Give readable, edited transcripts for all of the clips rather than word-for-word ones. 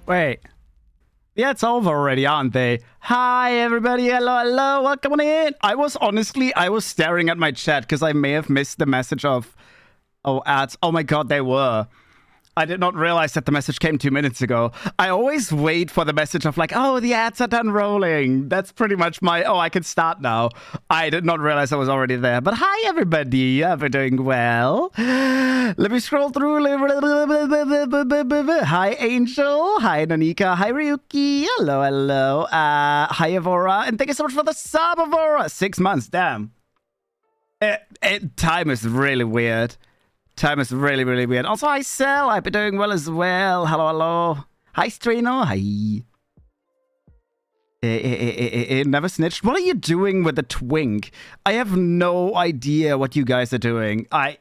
Wait. Yeah, it's over already, aren't they? Hi, everybody. Hello, hello. Welcome in. I was staring at my chat because I may have missed the message of... Oh, ads. Oh my god, they were. I did not realize that the message came 2 minutes ago. I always wait for the message of like, oh, the ads are done rolling. That's pretty much my, oh, I can start now. I did not realize I was already there. But hi, everybody. Hope you're doing well. Let me scroll through. Hi, Angel. Hi, Nanika. Hi, Ryuki. Hello, hello. Hi, Evora. And thank you so much for the sub, Evora. 6 months, damn. Time is really weird. Time is really, really weird. Also, hi, Cell. I've been doing well as well. Hello, hello. Hi, Strino. Hi. Never snitched. What are you doing with the twink? I have no idea what you guys are doing. I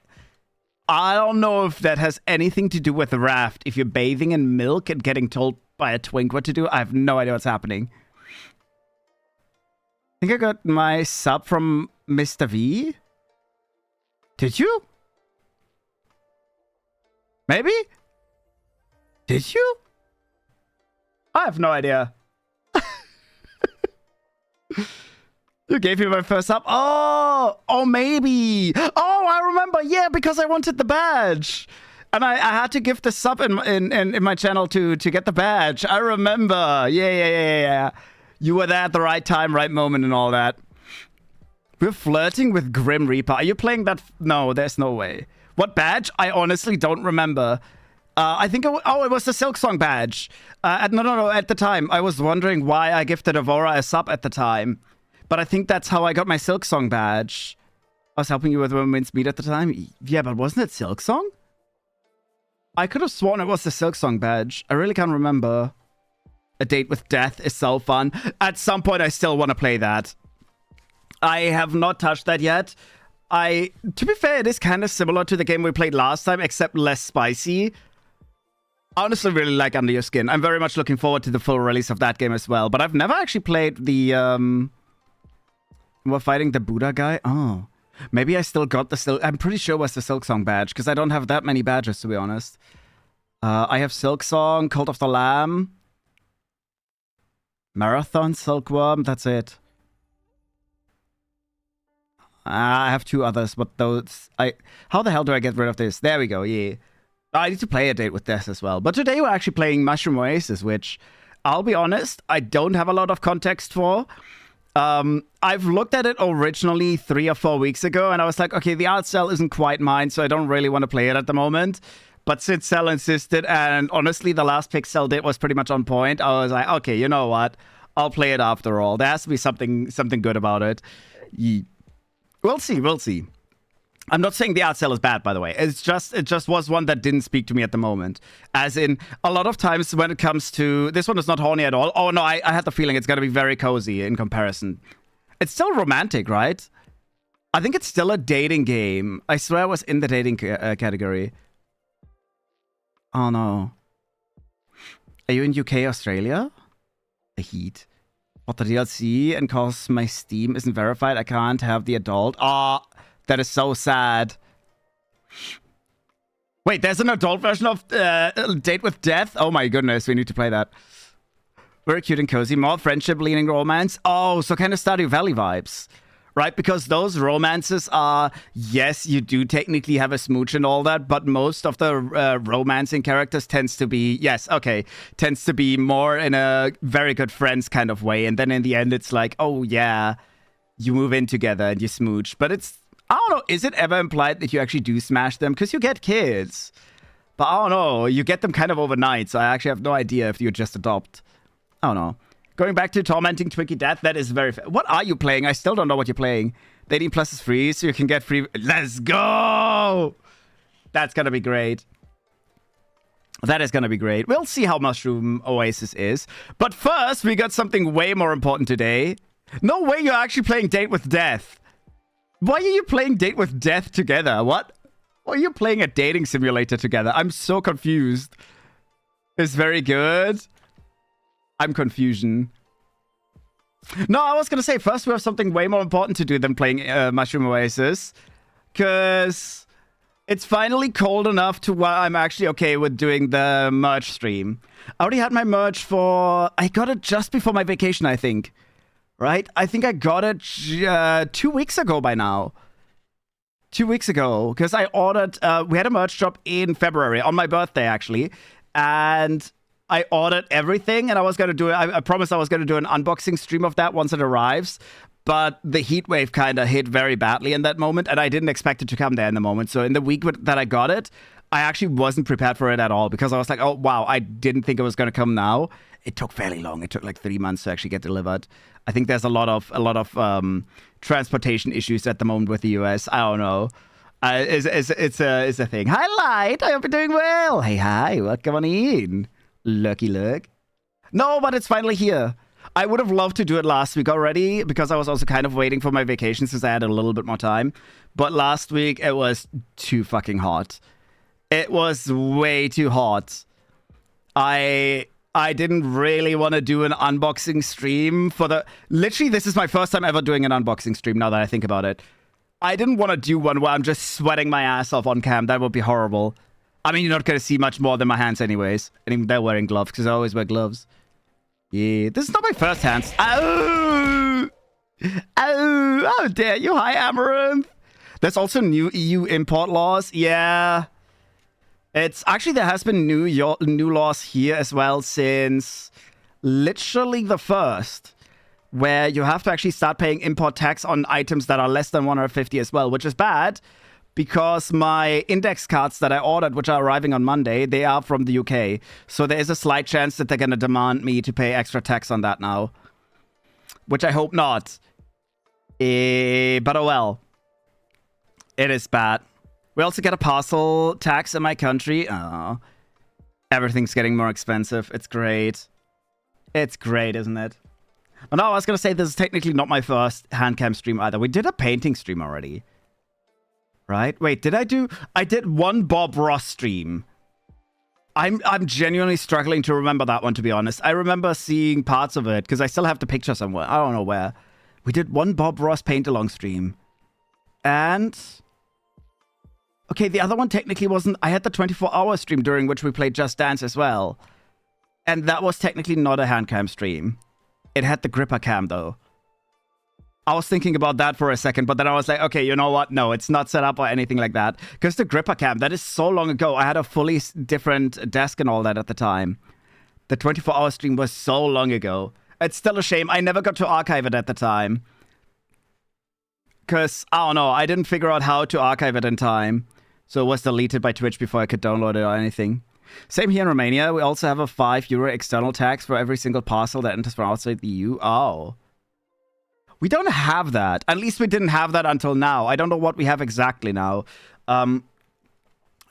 don't know if that has anything to do with the raft. If you're bathing in milk and getting told by a twink what to do, I have no idea what's happening. I think I got my sub from Mr. V. Did you? Maybe? Did you? I have no idea. You gave me my first sub. Oh, maybe. Oh, I remember. Yeah, because I wanted the badge. And I had to give the sub in my channel to get the badge. I remember. Yeah. You were there at the right time, right moment and all that. We're flirting with Grim Reaper. Are you playing that? No, there's no way. What badge? I honestly don't remember. I think, it was the Silksong badge. No. At the time, I was wondering why I gifted Evora a sub at the time. But I think that's how I got my Silksong badge. I was helping you with Women's Meet at the time. Yeah, but wasn't it Silksong? I could have sworn it was the Silksong badge. I really can't remember. A Date with Death is so fun. At some point, I still want to play that. I have not touched that yet. To be fair, it is kind of similar to the game we played last time, except less spicy. I honestly really like Under Your Skin. I'm very much looking forward to the full release of that game as well. But I've never actually played the, we're fighting the Buddha guy? Oh. Maybe I still got the I'm pretty sure it was the Silksong badge, because I don't have that many badges, to be honest. I have Silksong, Cult of the Lamb, Marathon, Silkworm, that's it. I have 2 others, but those... How the hell do I get rid of this? There we go, yeah. I need to play A Date with Death as well. But today we're actually playing Mushroom Oasis, which, I'll be honest, I don't have a lot of context for. I've looked at it originally 3 or 4 weeks ago, and I was like, okay, the art style isn't quite mine, so I don't really want to play it at the moment. But since Cell insisted, and honestly, the last pick Cell did was pretty much on point, I was like, okay, you know what? I'll play it after all. There has to be something good about it. Yeah. We'll see. I'm not saying the art style is bad, by the way. It just was one that didn't speak to me at the moment. As in, a lot of times when it comes to... This one is not horny at all. Oh, no, I had the feeling it's going to be very cozy in comparison. It's still romantic, right? I think it's still a dating game. I swear I was in the dating category. Oh, no. Are you in UK, Australia? The heat. What, the DLC? And cause my Steam isn't verified, I can't have the adult. Ah, that is so sad. Wait, there's an adult version of Date with Death? Oh my goodness, we need to play that. Very cute and cozy. More friendship-leaning romance. Oh, so kind of Stardew Valley vibes. Right? Because those romances are... Yes, you do technically have a smooch and all that, but most of the romancing characters tends to be... Yes, okay. Tends to be more in a very good friends kind of way. And then in the end, it's like, oh yeah, you move in together and you smooch. But it's... I don't know, is it ever implied that you actually do smash them? Because you get kids. But I don't know, you get them kind of overnight, so I actually have no idea if you just adopt. I don't know. Going back to Tormenting Twinkie Death, that is very... What are you playing? I still don't know what you're playing. Dating Plus is free, so you can get free... Let's go! That's gonna be great. That is gonna be great. We'll see how Mushroom Oasis is. But first, we got something way more important today. No way you're actually playing Date with Death. Why are you playing Date with Death together? What? Why are you playing a dating simulator together? I'm so confused. It's very good. I'm confusion. No, I was gonna say, first we have something way more important to do than playing Mushroom Oasis. Because It's finally cold enough to where I'm actually okay with doing the merch stream. I already had my merch I got it just before my vacation, I think. Right? I think I got it 2 weeks ago by now. 2 weeks ago. Because I ordered, we had a merch drop in February, on my birthday actually. And I ordered everything and I was going to do it. I promised I was going to do an unboxing stream of that once it arrives. But the heat wave kind of hit very badly in that moment, and I didn't expect it to come there in the moment. So in the week that I got it, I actually wasn't prepared for it at all because I was like, oh, wow, I didn't think it was going to come now. It took fairly long. It took like 3 months to actually get delivered. I think there's a lot of transportation issues at the moment with the US. I don't know. It's a thing. Hi, Light. I hope you're doing well. Hey, hi. Welcome on in. Lucky look. No, but it's finally here. I would have loved to do it last week already because I was also kind of waiting for my vacation since I had a little bit more time. But last week, it was too fucking hot. It was way too hot. I didn't really want to do an unboxing stream for the... Literally, this is my first time ever doing an unboxing stream now that I think about it. I didn't want to do one where I'm just sweating my ass off on cam. That would be horrible. I mean, you're not going to see much more than my hands anyways. And even they're wearing gloves because I always wear gloves. Yeah, this is not my first hands. Oh! Oh! How dare you? Hi, Amaranth! There's also new EU import laws. Yeah. It's actually, there has been new laws here as well since literally the 1st, where you have to actually start paying import tax on items that are less than 150 as well, which is bad because my index cards that I ordered, which are arriving on Monday, they are from the UK. So there is a slight chance that they're going to demand me to pay extra tax on that now, which I hope not. But oh well. It is bad. We also get a parcel tax in my country. Oh, everything's getting more expensive. It's great. It's great, isn't it? Oh, no, I was going to say this is technically not my first handcam stream either. We did a painting stream already. Right? Wait, I did one Bob Ross stream. I'm genuinely struggling to remember that one, to be honest. I remember seeing parts of it because I still have the picture somewhere. I don't know where. We did one Bob Ross paint-along stream. And... okay, the other one technically wasn't... I had the 24-hour stream during which we played Just Dance as well. And that was technically not a handcam stream. It had the gripper cam, though. I was thinking about that for a second, but then I was like, okay, you know what? No, it's not set up or anything like that. Because the gripper cam, that is so long ago. I had a fully different desk and all that at the time. The 24-hour stream was so long ago. It's still a shame. I never got to archive it at the time. Because, I don't know, I didn't figure out how to archive it in time. So it was deleted by Twitch before I could download it or anything. Same here in Romania. We also have a €5 external tax for every single parcel that enters from outside the EU. Oh. We don't have that. At least we didn't have that until now. I don't know what we have exactly now.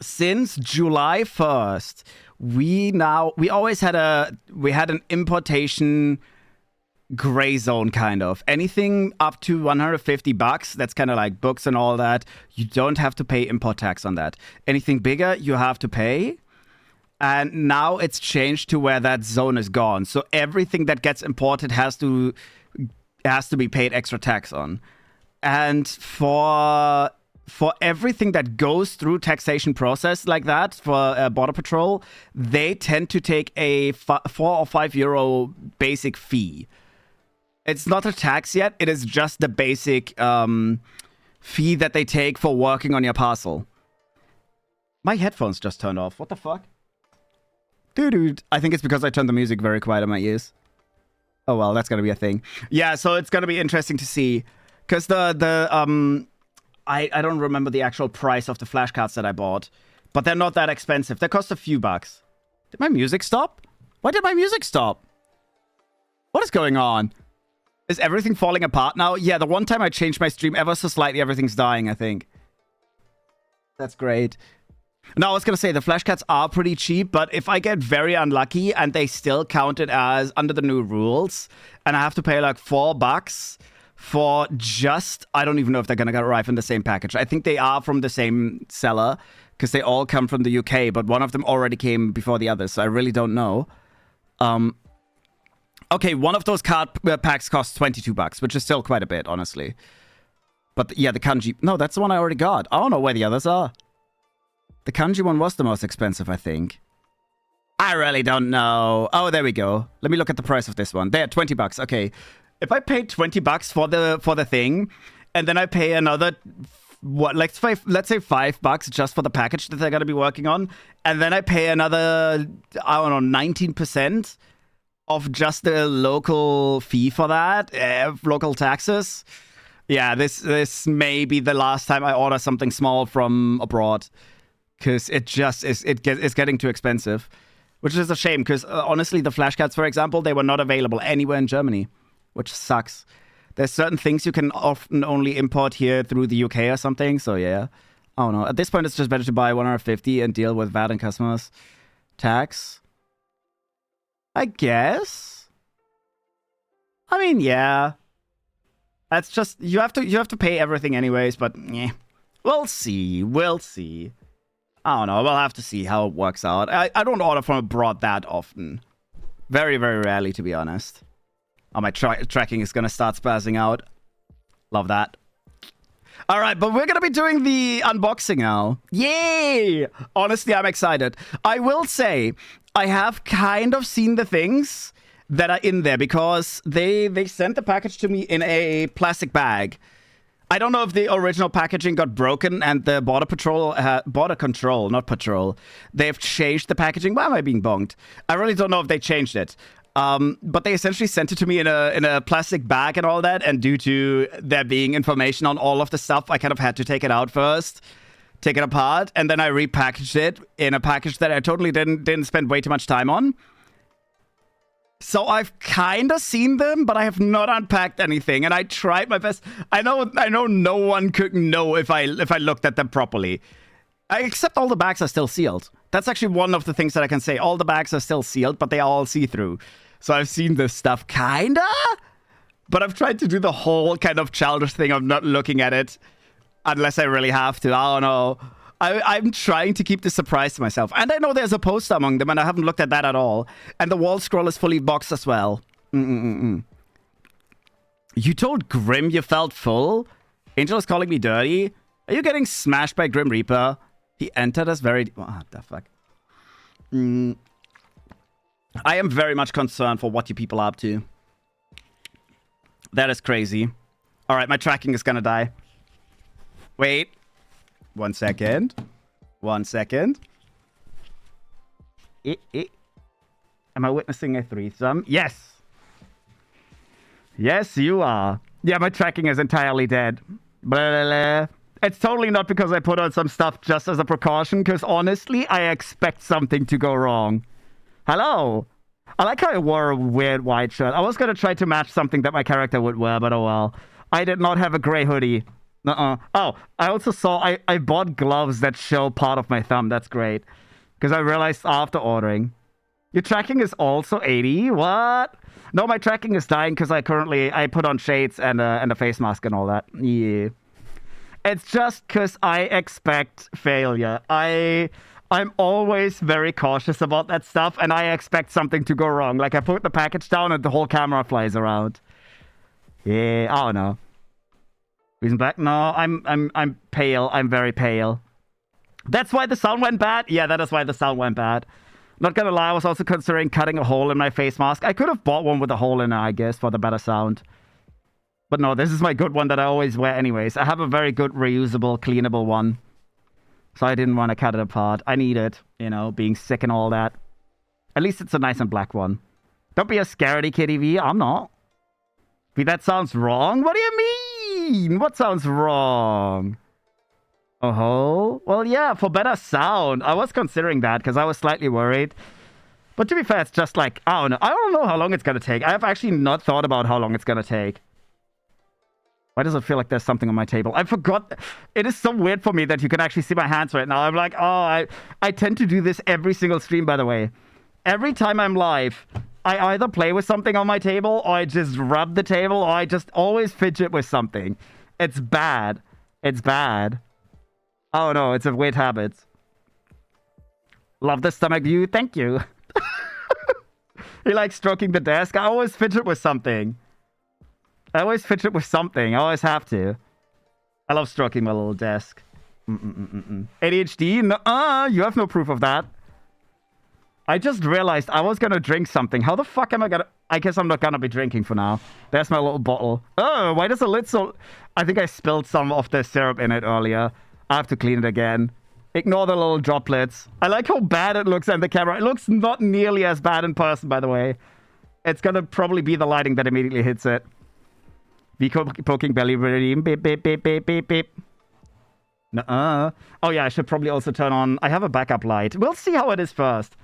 Since July 1st, we always had an importation gray zone, kind of. Anything up to $150, that's kind of like books and all that, you don't have to pay import tax on that. Anything bigger, you have to pay. And now it's changed to where that zone is gone. So everything that gets imported has to be paid extra tax on. And for everything that goes through taxation process like that, for Border Patrol, they tend to take a €4 or €5 basic fee. It's not a tax yet. It is just the basic fee that they take for working on your parcel. My headphones just turned off. What the fuck? Dude. I think it's because I turned the music very quiet in my ears. Oh, well, that's going to be a thing. Yeah, so it's going to be interesting to see. Because I don't remember the actual price of the flashcards that I bought. But they're not that expensive. They cost a few bucks. Did my music stop? Why did my music stop? What is going on? Is everything falling apart now? Yeah, the one time I changed my stream ever so slightly, everything's dying, I think. That's great. Now, I was going to say, the flashcards are pretty cheap, but if I get very unlucky and they still count it as under the new rules, and I have to pay like $4 for just... I don't even know if they're going to arrive in the same package. I think they are from the same seller, because they all come from the UK, but one of them already came before the others, so I really don't know. Okay, one of those card packs costs $22, which is still quite a bit, honestly. But yeah, the kanji... No, that's the one I already got. I don't know where the others are. The kanji one was the most expensive, I think. I really don't know. Oh, there we go. Let me look at the price of this one. There, 20 bucks. Okay. If I pay 20 bucks for the thing, and then I pay another, what, let's say $5 just for the package that they're going to be working on, and then I pay another, I don't know, 19% of just the local fee for that, local taxes. Yeah, this may be the last time I order something small from abroad, because it just is, it's getting too expensive. Which is a shame, because honestly, the flashcards, for example, they were not available anywhere in Germany, which sucks. There's certain things you can often only import here through the UK or something, so yeah. I don't know. At this point, it's just better to buy 150 and deal with VAT and customs tax. I guess. I mean, yeah. That's just, you have to pay everything anyways, but yeah. We'll see. We'll see. I don't know. We'll have to see how it works out. I don't order from abroad that often. Very, very rarely, to be honest. Oh, my tracking is going to start spazzing out. Love that. All right, but we're going to be doing the unboxing now. Yay! Honestly, I'm excited. I will say, I have kind of seen the things that are in there because they sent the package to me in a plastic bag. I don't know if the original packaging got broken and the border control, not patrol, they've changed the packaging. Why am I being bonked? I really don't know if they changed it. But they essentially sent it to me in a plastic bag and all that. And due to there being information on all of the stuff, I kind of had to take it out first, take it apart, and then I repackaged it in a package that I totally didn't spend way too much time on. So I've kind of seen them, but I have not unpacked anything, and I tried my best. I know no one could know if I looked at them properly. Except all the bags are still sealed. That's actually one of the things that I can say. All the bags are still sealed, but they are all see-through. So I've seen this stuff, kinda, but I've tried to do the whole kind of childish thing of not looking at it unless I really have to. I don't know. I'm trying to keep this surprise to myself. And I know there's a poster among them, and I haven't looked at that at all. And the wall scroll is fully boxed as well. You told Grim you felt full? Angel is calling me dirty? Are you getting smashed by Grim Reaper? He entered us very... What the fuck? I am very much concerned for what you people are up to. That is crazy. Alright, my tracking is gonna die. Wait. 1 second. 1 second. Am I witnessing a threesome? Yes! Yes, you are. Yeah, my tracking is entirely dead. Blah, blah, blah. It's totally not because I put on some stuff just as a precaution, because honestly, I expect something to go wrong. Hello! I like how I wore a weird white shirt. I was going to try to match something that my character would wear, but oh well. I did not have a gray hoodie. Oh, I also saw... I bought gloves that show part of my thumb. That's great. Because I realized after ordering. Your tracking is also 80? What? No, my tracking is dying because I put on shades and a face mask and all that. Yeah. It's just because I expect failure. I'm always very cautious about that stuff, and I expect something to go wrong. Like, I put the package down and the whole camera flies around. Yeah, I don't know. Reason black? No, I'm pale. I'm very pale. That's why the sound went bad? Yeah, that is why the sound went bad. Not gonna lie, I was also considering cutting a hole in my face mask. I could have bought one with a hole in it, I guess, for the better sound. But no, this is my good one that I always wear anyways. I have a very good reusable, cleanable one. So I didn't want to cut it apart. I need it, you know, being sick and all that. At least it's a nice and black one. Don't be a scaredy kitty V. I'm not. V, that sounds wrong? What do you mean? What sounds wrong? Oh, well, yeah, for better sound. I was considering that because I was slightly worried. But to be fair, it's just like, I don't know. I don't know how long it's going to take. I have actually not thought about how long it's going to take. Why does it feel like there's something on my table? I forgot. It is so weird for me that you can actually see my hands right now. I'm like, oh, I tend to do this every single stream, by the way. Every time I'm live, I either play with something on my table, or I just rub the table, or I just always fidget with something. It's bad. It's bad. Oh no, it's a weird habit. Love the stomach view. Thank you. You like stroking the desk? I always fidget with something. I always have to. I love stroking my little desk. ADHD? No, you have no proof of that. I just realized I was gonna drink something. How the fuck am I gonna... I guess I'm not gonna be drinking for now. There's my little bottle. Oh, why does the lid so... I think I spilled some of the syrup in it earlier. I have to clean it again. Ignore the little droplets. I like how bad it looks on the camera. It looks not nearly as bad in person, by the way. It's gonna probably be the lighting that immediately hits it. Poking belly redeem. Beep, beep, beep, beep, beep, beep. Nuh-uh. Oh yeah, I should probably also turn on... I have a backup light. We'll see how it is first.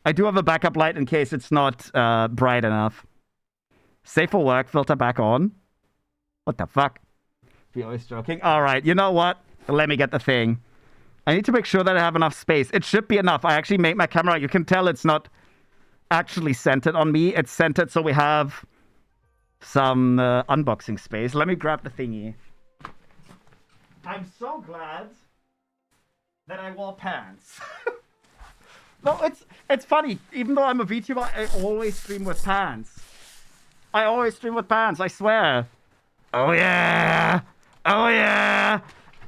I do have a backup light in case it's not bright enough. Safe for work, filter back on. What the fuck? We're always joking. Alright, you know what? Let me get the thing. I need to make sure that I have enough space. It should be enough. I actually made my camera... You can tell it's not actually centered on me. It's centered so we have some unboxing space. Let me grab the thingy. I'm so glad that I wore pants. No, it's funny. Even though I'm a VTuber, I always stream with pants. I always stream with pants, I swear. Oh yeah! Oh yeah!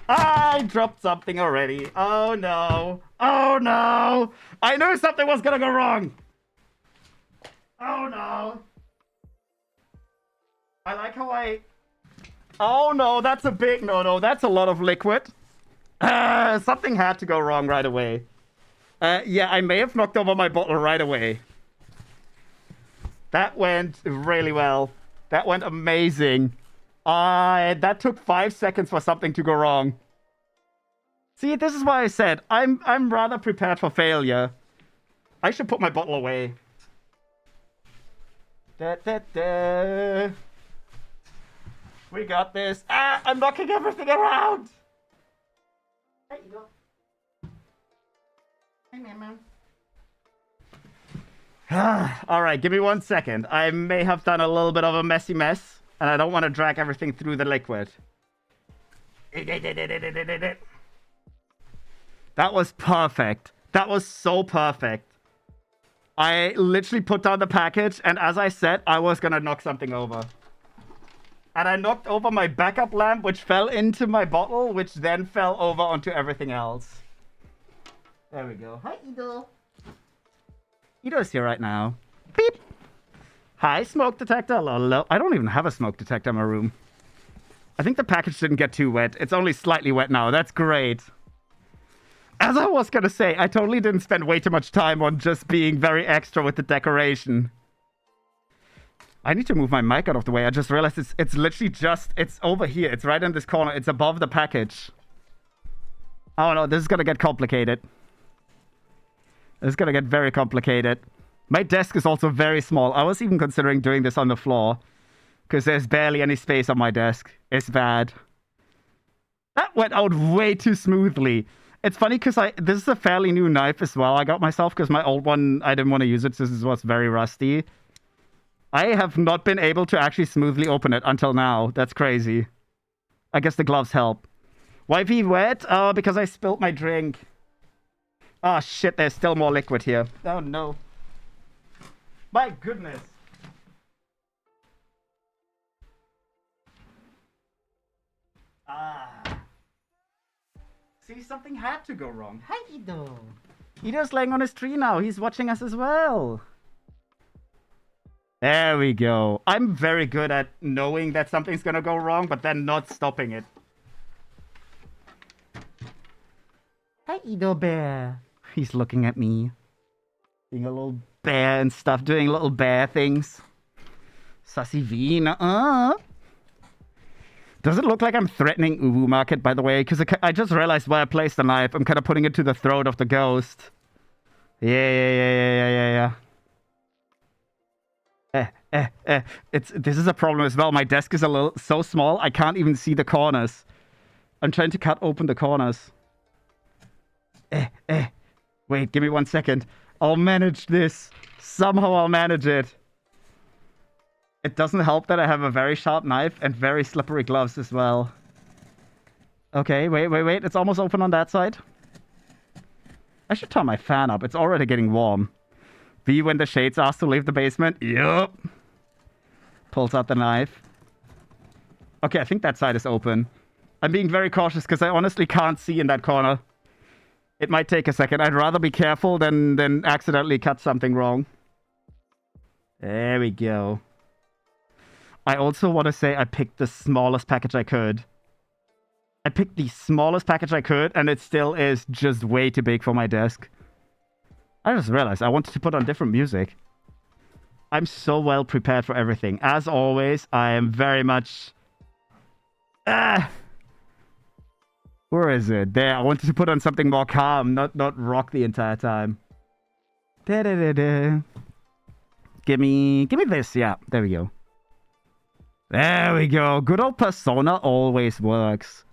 I dropped something already. Oh no! Oh no! I knew something was gonna go wrong! Oh no! I like how I... Oh no, that's a big no-no. That's a lot of liquid. Something had to go wrong right away. Yeah, I may have knocked over my bottle right away. That went really well. That went amazing. That took 5 seconds for something to go wrong. See, this is why I said I'm rather prepared for failure. I should put my bottle away. Da, da, da. We got this. Ah, I'm knocking everything around. There you go. All right, give me 1 second. I may have done a little bit of a messy mess, and I don't want to drag everything through the liquid. That was perfect. That was so perfect. I literally put down the package, and as I said, I was gonna knock something over. And I knocked over my backup lamp, which fell into my bottle, which then fell over onto everything else. There we go. Hi, Ido. Ido's here right now. Beep. Hi, smoke detector. Hello. I don't even have a smoke detector in my room. I think the package didn't get too wet. It's only slightly wet now. That's great. As I was gonna say, I totally didn't spend way too much time on just being very extra with the decoration. I need to move my mic out of the way. I just realized it's literally just... It's over here. It's right in this corner. It's above the package. Oh no, this is gonna get complicated. This is gonna get very complicated. My desk is also very small. I was even considering doing this on the floor. Because there's barely any space on my desk. It's bad. That went out way too smoothly. It's funny because this is a fairly new knife as well I got myself. Because my old one, I didn't want to use it. This was very rusty. I have not been able to actually smoothly open it until now. That's crazy. I guess the gloves help. Wifey wet? Oh, because I spilled my drink. Oh shit, there's still more liquid here. Oh no. My goodness. See, something had to go wrong. Hi, Ido. Ido's laying on his tree now. He's watching us as well. There we go. I'm very good at knowing that something's gonna go wrong, but then not stopping it. Hi, Ido Bear. He's looking at me. Being a little bear and stuff. Doing little bear things. Sassy V, Does it look like I'm threatening Uwu Market, by the way? Because I just realized where I placed the knife. I'm kind of putting it to the throat of the ghost. Yeah. This is a problem as well. My desk is so small, I can't even see the corners. I'm trying to cut open the corners. Wait, give me 1 second. I'll manage this. Somehow I'll manage it. It doesn't help that I have a very sharp knife and very slippery gloves as well. Okay, wait. It's almost open on that side. I should turn my fan up. It's already getting warm. V when the shades asked to leave the basement. Yup. Pulls out the knife. Okay, I think that side is open. I'm being very cautious because I honestly can't see in that corner. It might take a second. I'd rather be careful than accidentally cut something wrong. There we go. I also want to say I picked the smallest package I could. I picked the smallest package I could, and it still is just way too big for my desk. I just realized I wanted to put on different music. I'm so well prepared for everything. As always, I am very much... Where is it? There, I wanted to put on something more calm, not rock the entire time. Da-da-da-da. Give me this. Yeah, there we go. There we go. Good old persona always works.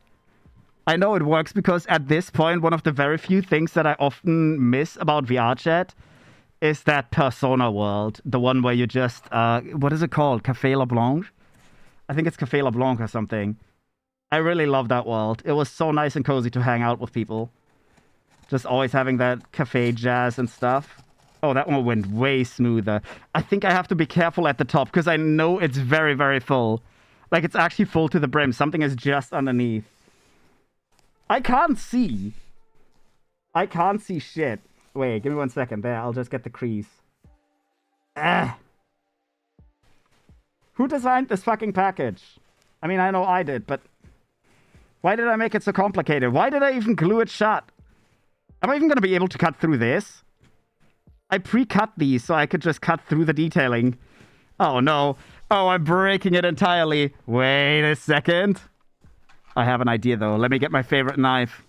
I know it works because at this point, one of the very few things that I often miss about VR chat is that persona world. The one where you just, what is it called? Café LeBlanc? I think it's Café LeBlanc or something. I really love that world. It was so nice and cozy to hang out with people. Just always having that cafe jazz and stuff. Oh, that one went way smoother. I think I have to be careful at the top because I know it's very, very full. Like, it's actually full to the brim. Something is just underneath. I can't see. I can't see shit. Wait, give me 1 second. There, I'll just get the crease. Who designed this fucking package? I mean, I know I did, but... why did I make it so complicated? Why did I even glue it shut? Am I even going to be able to cut through this? I pre-cut these so I could just cut through the detailing. Oh, no. Oh, I'm breaking it entirely. Wait a second. I have an idea, though. Let me get my favorite knife.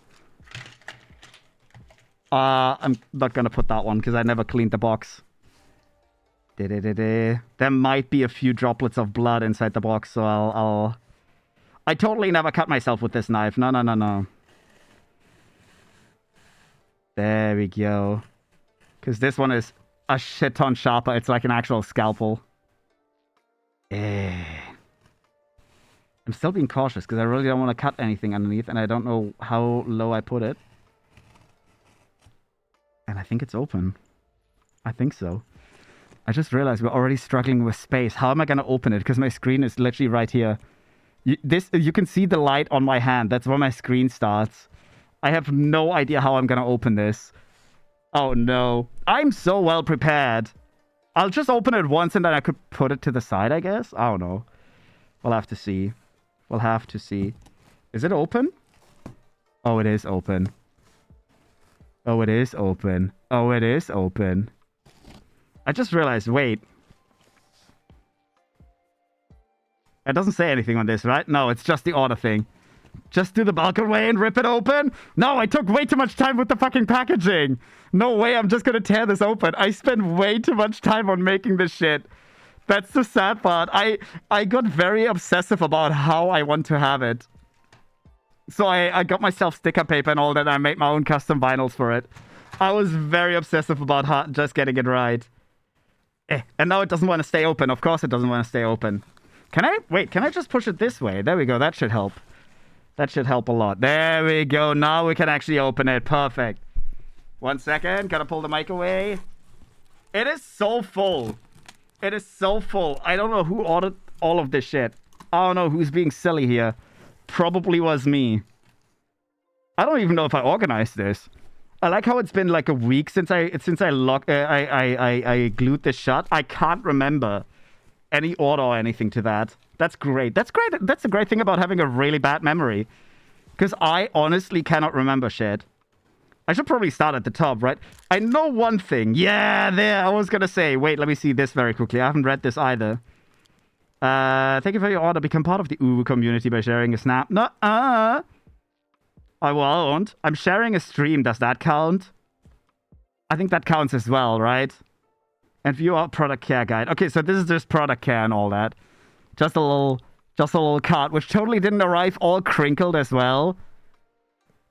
I'm not going to put that one because I never cleaned the box. There might be a few droplets of blood inside the box, so I totally never cut myself with this knife. No. There we go. Because this one is a shit ton sharper. It's like an actual scalpel. I'm still being cautious because I really don't want to cut anything underneath and I don't know how low I put it. And I think it's open. I think so. I just realized we're already struggling with space. How am I going to open it? Because my screen is literally right here. You can see the light on my hand. That's where my screen starts. I have no idea how I'm going to open this. Oh, no. I'm so well prepared. I'll just open it once and then I could put it to the side, I guess. I don't know. We'll have to see. We'll have to see. Is it open? Oh, it is open. Oh, it is open. Oh, it is open. I just realized, wait. It doesn't say anything on this, right? No, it's just the order thing. Just do the bulk away and rip it open? No, I took way too much time with the fucking packaging. No way, I'm just gonna tear this open. I spent way too much time on making this shit. That's the sad part. I got very obsessive about how I want to have it. So I got myself sticker paper and all that. I made my own custom vinyls for it. I was very obsessive about just getting it right. And now it doesn't want to stay open. Of course it doesn't want to stay open. Can I? Wait, can I just push it this way? There we go. That should help. That should help a lot. There we go. Now we can actually open it. Perfect. 1 second. Gotta pull the mic away. It is so full. It is so full. I don't know who ordered all of this shit. I don't know who's being silly here. Probably was me. I don't even know if I organized this. I like how it's been like a week since I glued this shut. I can't remember any order or anything to that. That's great. That's great. That's the great thing about having a really bad memory. Because I honestly cannot remember shit. I should probably start at the top, right? I know one thing. Yeah, there. I was going to say, wait, let me see this very quickly. I haven't read this either. Thank you for your order. Become part of the Uwu community by sharing a snap. No, I won't. I'm sharing a stream. Does that count? I think that counts as well, right? And view our product care guide. Okay, so this is just product care and all that. Just a little card, which totally didn't arrive all crinkled as well.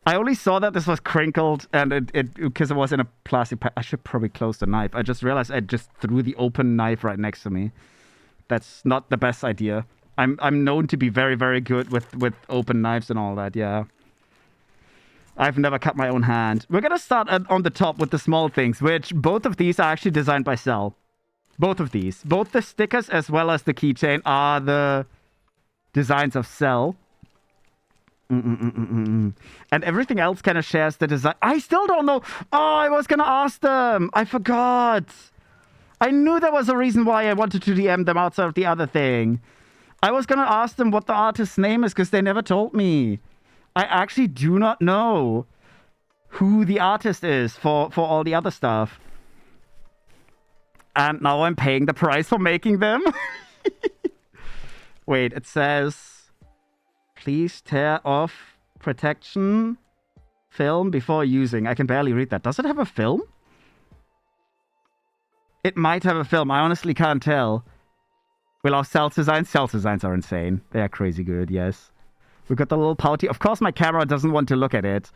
I only saw that this was crinkled and because it was in a plastic pack. I should probably close the knife. I just realized I just threw the open knife right next to me. That's not the best idea. I'm known to be very, very good with open knives and all that, yeah. I've never cut my own hand. We're going to start on the top with the small things, which both of these are actually designed by Cell. Both of these. Both the stickers as well as the keychain are the designs of Cell. And everything else kind of shares the design. I still don't know. Oh, I was going to ask them. I forgot. I knew there was a reason why I wanted to DM them outside of the other thing. I was going to ask them what the artist's name is because they never told me. I actually do not know who the artist is for all the other stuff. And now I'm paying the price for making them. Wait, it says... Please tear off protection film before using. I can barely read that. Does it have a film? It might have a film. I honestly can't tell. We love stealth designs. Stealth designs are insane. They are crazy good, yes. We got the little pouty. Of course my camera doesn't want to look at it.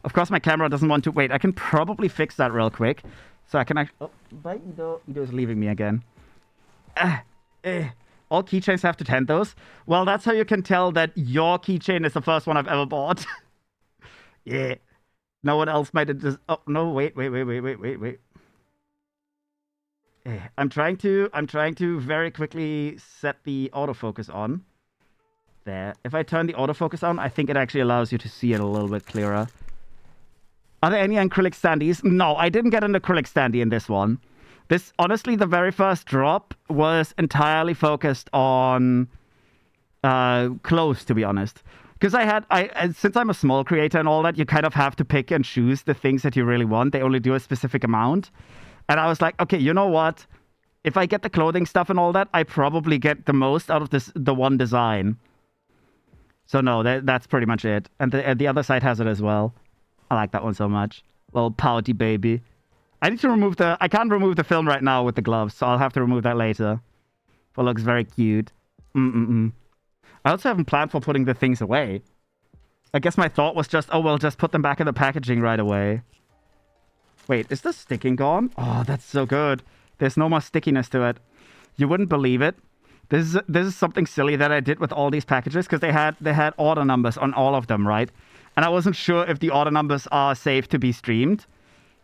Of course my camera doesn't want to... Wait, I can probably fix that real quick. So I can actually... Oh, bye, Ido. Ido's leaving me again. All keychains have to tend those. Well, that's how you can tell that your keychain is the first one I've ever bought. Yeah. No one else might have just... Oh, no, wait. I'm trying to very quickly set the autofocus on. There. If I turn the autofocus on, I think it actually allows you to see it a little bit clearer. Are there any acrylic standees? No, I didn't get an acrylic standee in this one. This, honestly, the very first drop was entirely focused on clothes, to be honest. Because since I'm a small creator and all that, you kind of have to pick and choose the things that you really want. They only do a specific amount. And I was like, okay, you know what? If I get the clothing stuff and all that, I probably get the most out of the one design. So no, that's pretty much it. And the other side has it as well. I like that one so much. Little pouty baby. I need to remove I can't remove the film right now with the gloves, so I'll have to remove that later. But it looks very cute. I also haven't planned for putting the things away. I guess my thought was just, oh, well, just put them back in the packaging right away. Wait, is the sticking gone? Oh, that's so good. There's no more stickiness to it. You wouldn't believe it. This is something silly that I did with all these packages, because they had order numbers on all of them, right? And I wasn't sure if the order numbers are safe to be streamed.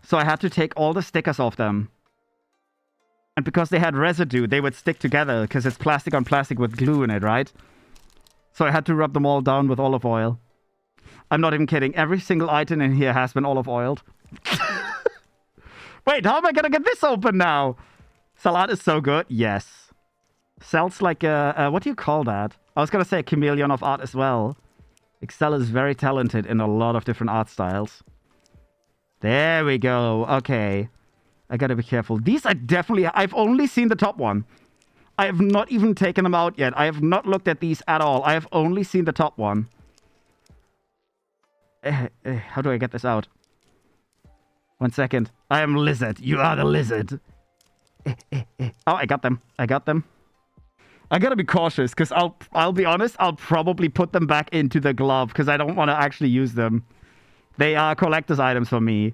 So I had to take all the stickers off them. And because they had residue, they would stick together because it's plastic on plastic with glue in it, right? So I had to rub them all down with olive oil. I'm not even kidding. Every single item in here has been olive oiled. Wait, how am I going to get this open now? Salad is so good. Yes. Sells like a... what do you call that? I was going to say a chameleon of art as well. Excel is very talented in a lot of different art styles. There we go. Okay. I gotta be careful. These are definitely... I've only seen the top one. I have not even taken them out yet. I have not looked at these at all. I have only seen the top one. How do I get this out? 1 second. I am lizard. You are the lizard. Oh, I got them. I got them. I gotta be cautious, because I'll be honest, I'll probably put them back into the glove, because I don't want to actually use them. They are collector's items for me.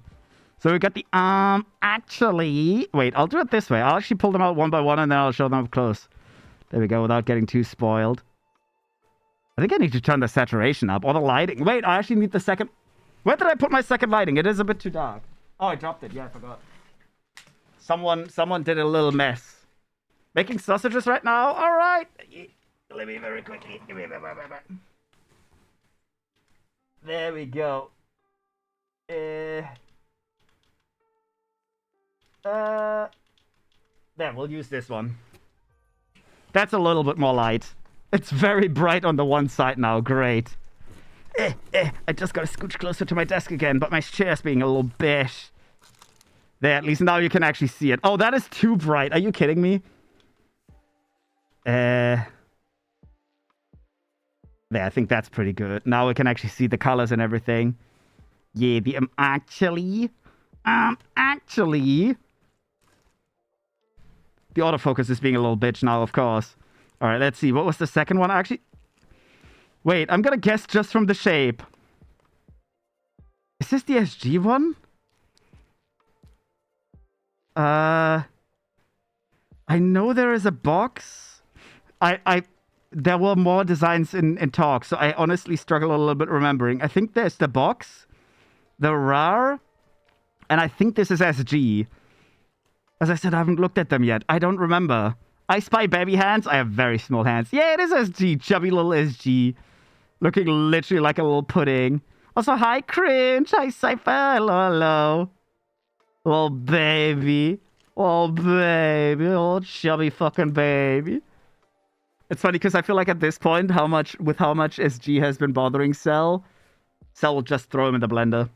So we got the actually... Wait, I'll do it this way. I'll actually pull them out one by one, and then I'll show them up close. There we go, without getting too spoiled. I think I need to turn the saturation up, or the lighting. Wait, I actually need the second... Where did I put my second lighting? It is a bit too dark. Oh, I dropped it. Yeah, I forgot. Someone did a little mess. Making sausages right now? All right. Let me very quickly. There we go. There, we'll use this one. That's a little bit more light. It's very bright on the one side now. Great. I just gotta scooch closer to my desk again, but my chair's being a little bitch. There, at least now you can actually see it. Oh, that is too bright. Are you kidding me? There, I think that's pretty good. Now we can actually see the colors and everything. Yeah, the actually, the autofocus is being a little bitch now, of course. All right, let's see. What was the second one? Actually, wait, I'm gonna guess just from the shape. Is this the SG one? I know there is a box. There were more designs in talk, so I honestly struggle a little bit remembering. I think there's the box, the RAR, and I think this is SG. As I said, I haven't looked at them yet. I don't remember. I spy baby hands. I have very small hands. Yeah, it is SG. Chubby little SG. Looking literally like a little pudding. Also, hi, Cringe. Hi, Cypher. Hello, hello. Little baby. Oh, baby. Oh, chubby fucking baby. It's funny because I feel like at this point, with how much SG has been bothering Cell will just throw him in the blender.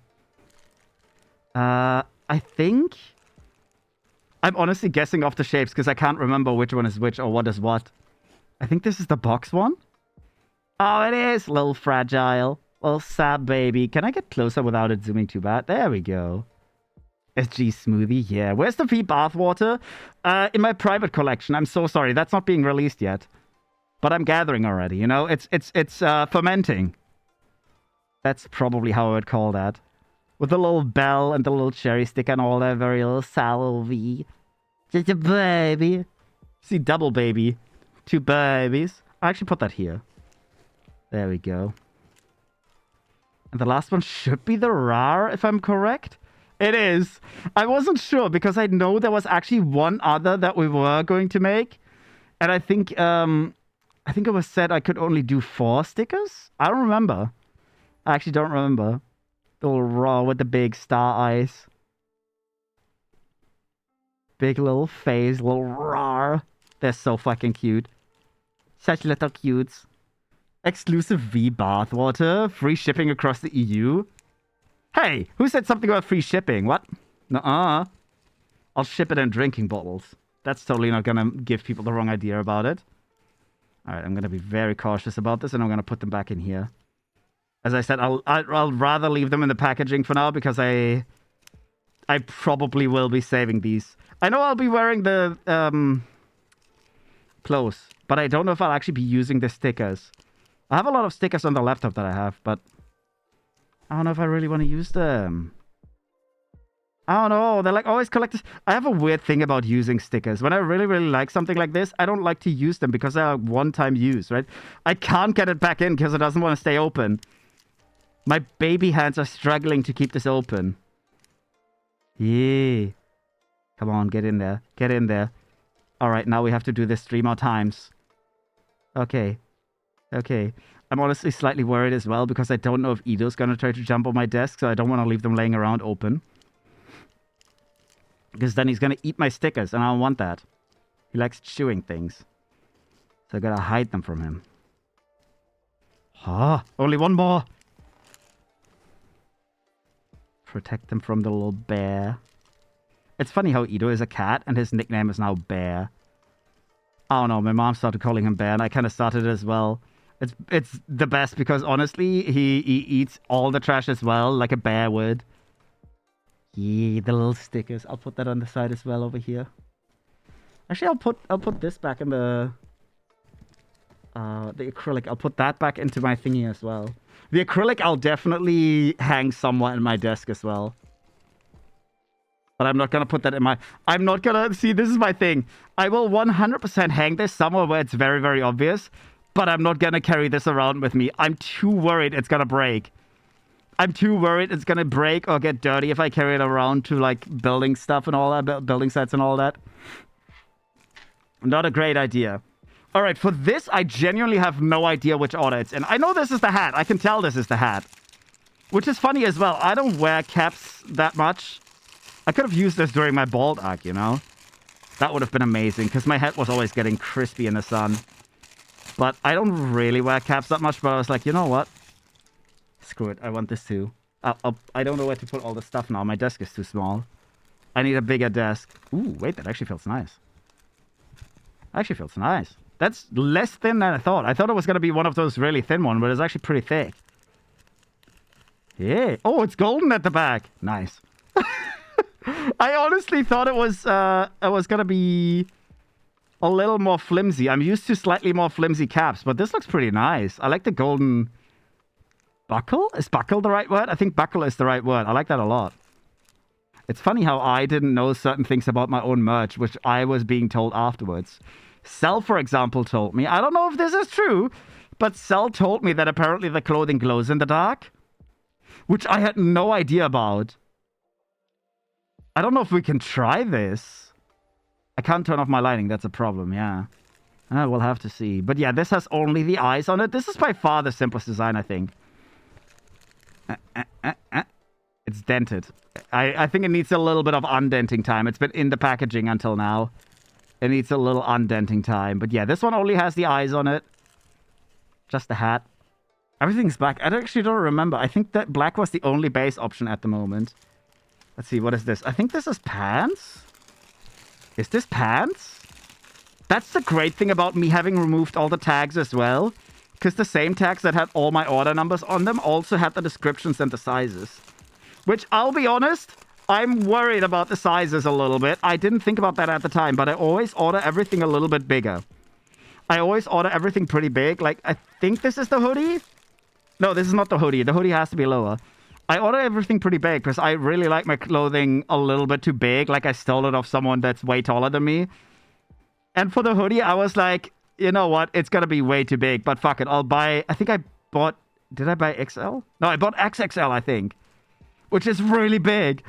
I think... I'm honestly guessing off the shapes because I can't remember which one is which or what is what. I think this is the box one. Oh, it is. Little fragile. Little sad baby. Can I get closer without it zooming too bad? There we go. SG smoothie. Yeah. Where's the V bathwater? In my private collection. I'm so sorry. That's not being released yet. But I'm gathering already. You know, it's fermenting. That's probably how I would call that. With the little bell and the little cherry stick and all that. Very little salvy. Just a baby. See, double baby. 2 babies. I actually put that here. There we go. And the last one should be the RAR, if I'm correct. It is. I wasn't sure because I know there was actually one other that we were going to make. And I think it was said I could only do 4 stickers. I don't remember. I actually don't remember. The little RAR with the big star eyes. Big little face, little RAR. They're so fucking cute. Such little cutes. Exclusive V bathwater. Free shipping across the EU. Hey, who said something about free shipping? What? Nuh-uh. I'll ship it in drinking bottles. That's totally not gonna give people the wrong idea about it. Alright, I'm gonna be very cautious about this and I'm gonna put them back in here. As I said, I'll rather leave them in the packaging for now because I probably will be saving these. I know I'll be wearing the clothes, but I don't know if I'll actually be using the stickers. I have a lot of stickers on the laptop that I have, but I don't know if I really want to use them. I don't know. They're like always collectors. I have a weird thing about using stickers. When I really, really like something like this, I don't like to use them because they're one-time use, right? I can't get it back in because it doesn't want to stay open. My baby hands are struggling to keep this open. Yeah. Come on, get in there. Get in there. Alright, now we have to do this 3 more times. Okay. Okay. I'm honestly slightly worried as well because I don't know if Ido's gonna try to jump on my desk, so I don't want to leave them laying around open. Because then he's gonna eat my stickers, and I don't want that. He likes chewing things. So I gotta hide them from him. Ah, only 1 more. Protect them from the little bear. It's funny how Ido is a cat and his nickname is now Bear. I don't know, my mom started calling him Bear and I kind of started it as well. It's the best because honestly, he eats all the trash as well, like a bear would. Yeah, the little stickers. I'll put that on the side as well over here. Actually, I'll put this back in the acrylic. I'll put that back into my thingy as well. The acrylic I'll definitely hang somewhere in my desk as well. But I'm not going to put that in my... I'm not going to... See, this is my thing. I will 100% hang this somewhere where it's very, very obvious. But I'm not going to carry this around with me. I'm too worried it's going to break. I'm too worried it's going to break or get dirty if I carry it around to, like, building stuff and all that. Building sites and all that. Not a great idea. All right, for this, I genuinely have no idea which order it's in. I know this is the hat. I can tell this is the hat. Which is funny as well. I don't wear caps that much. I could have used this during my bald arc, you know? That would have been amazing, because my head was always getting crispy in the sun. But I don't really wear caps that much, but I was like, you know what? Screw it, I want this too. I don't know where to put all the stuff now. My desk is too small. I need a bigger desk. Ooh, wait, that actually feels nice. Actually feels nice. That's less thin than I thought. I thought it was going to be one of those really thin ones, but it's actually pretty thick. Yeah. Oh, it's golden at the back. Nice. I honestly thought it was going to be a little more flimsy. I'm used to slightly more flimsy caps, but this looks pretty nice. I like the golden buckle. Is buckle the right word? I think buckle is the right word. I like that a lot. It's funny how I didn't know certain things about my own merch, which I was being told afterwards. Cell, for example, told me, I don't know if this is true, but Cell told me that apparently the clothing glows in the dark, which I had no idea about. I don't know if we can try this. I can't turn off my lighting. That's a problem, yeah. We'll have to see. But yeah, this has only the eyes on it. This is by far the simplest design, I think. It's dented. I think it needs a little bit of undenting time. It's been in the packaging until now. It needs a little undenting time. But yeah, this one only has the eyes on it. Just the hat. Everything's black. I actually don't remember. I think that black was the only base option at the moment. Let's see, what is this? I think this is pants? Is this pants? That's the great thing about me having removed all the tags as well. Because the same tags that had all my order numbers on them also had the descriptions and the sizes. Which, I'll be honest, I'm worried about the sizes a little bit. I didn't think about that at the time, but I always order everything a little bit bigger. I always order everything pretty big. Like, I think this is the hoodie. No, this is not the hoodie. The hoodie has to be lower. I order everything pretty big because I really like my clothing a little bit too big. Like, I stole it off someone that's way taller than me. And for the hoodie, I was like, you know what? It's going to be way too big, but fuck it. I'll buy... I think I bought... Did I buy XL? No, I bought XXL, I think. Which is really big.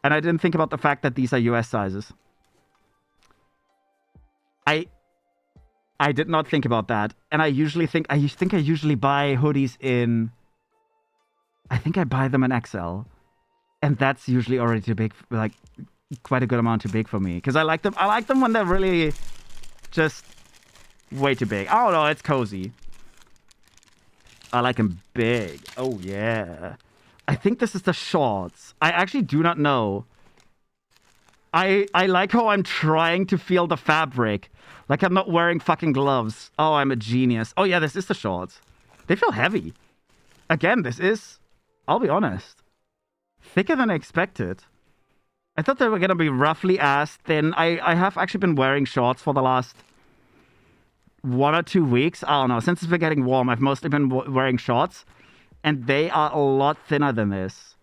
And I didn't think about the fact that these are US sizes. I did not think about that. And I usually think... I usually buy hoodies in... I think I buy them in XL. And that's usually already too big. Like, quite a good amount too big for me. Because I like them. I like them when they're really just way too big. Oh, no, it's cozy. I like them big. Oh, yeah. I think this is the shorts. I actually do not know. I like how I'm trying to feel the fabric. Like I'm not wearing fucking gloves. Oh, I'm a genius. Oh, yeah, this is the shorts. They feel heavy. Again, this is, I'll be honest, thicker than I expected. I thought they were going to be roughly as thin. I have actually been wearing shorts for the last 1 or 2 weeks. I don't know. Since it's been getting warm, I've mostly been wearing shorts. And they are a lot thinner than this.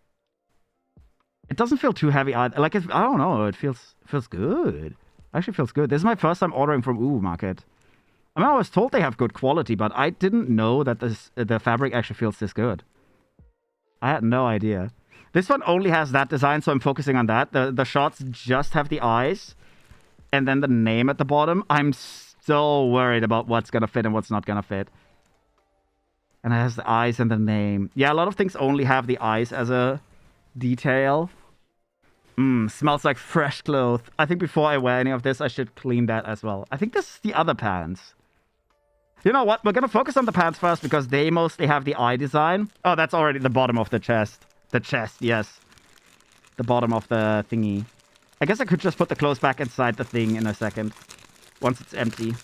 It doesn't feel too heavy either. Like, I don't know. It feels good. Actually feels good. This is my first time ordering from Uwu Market. I mean, I was told they have good quality, but I didn't know that the fabric actually feels this good. I had no idea. This one only has that design, so I'm focusing on that. The shorts just have the eyes and then the name at the bottom. I'm so worried about what's going to fit and what's not going to fit. And it has the eyes and the name. Yeah, a lot of things only have the eyes as a detail. Smells like fresh clothes. I think before I wear any of this, I should clean that as well. I think this is the other pants. You know what? We're going to focus on the pants first because they mostly have the eye design. Oh, that's already the bottom of the chest. The chest, yes. The bottom of the thingy. I guess I could just put the clothes back inside the thing in a second. Once it's empty.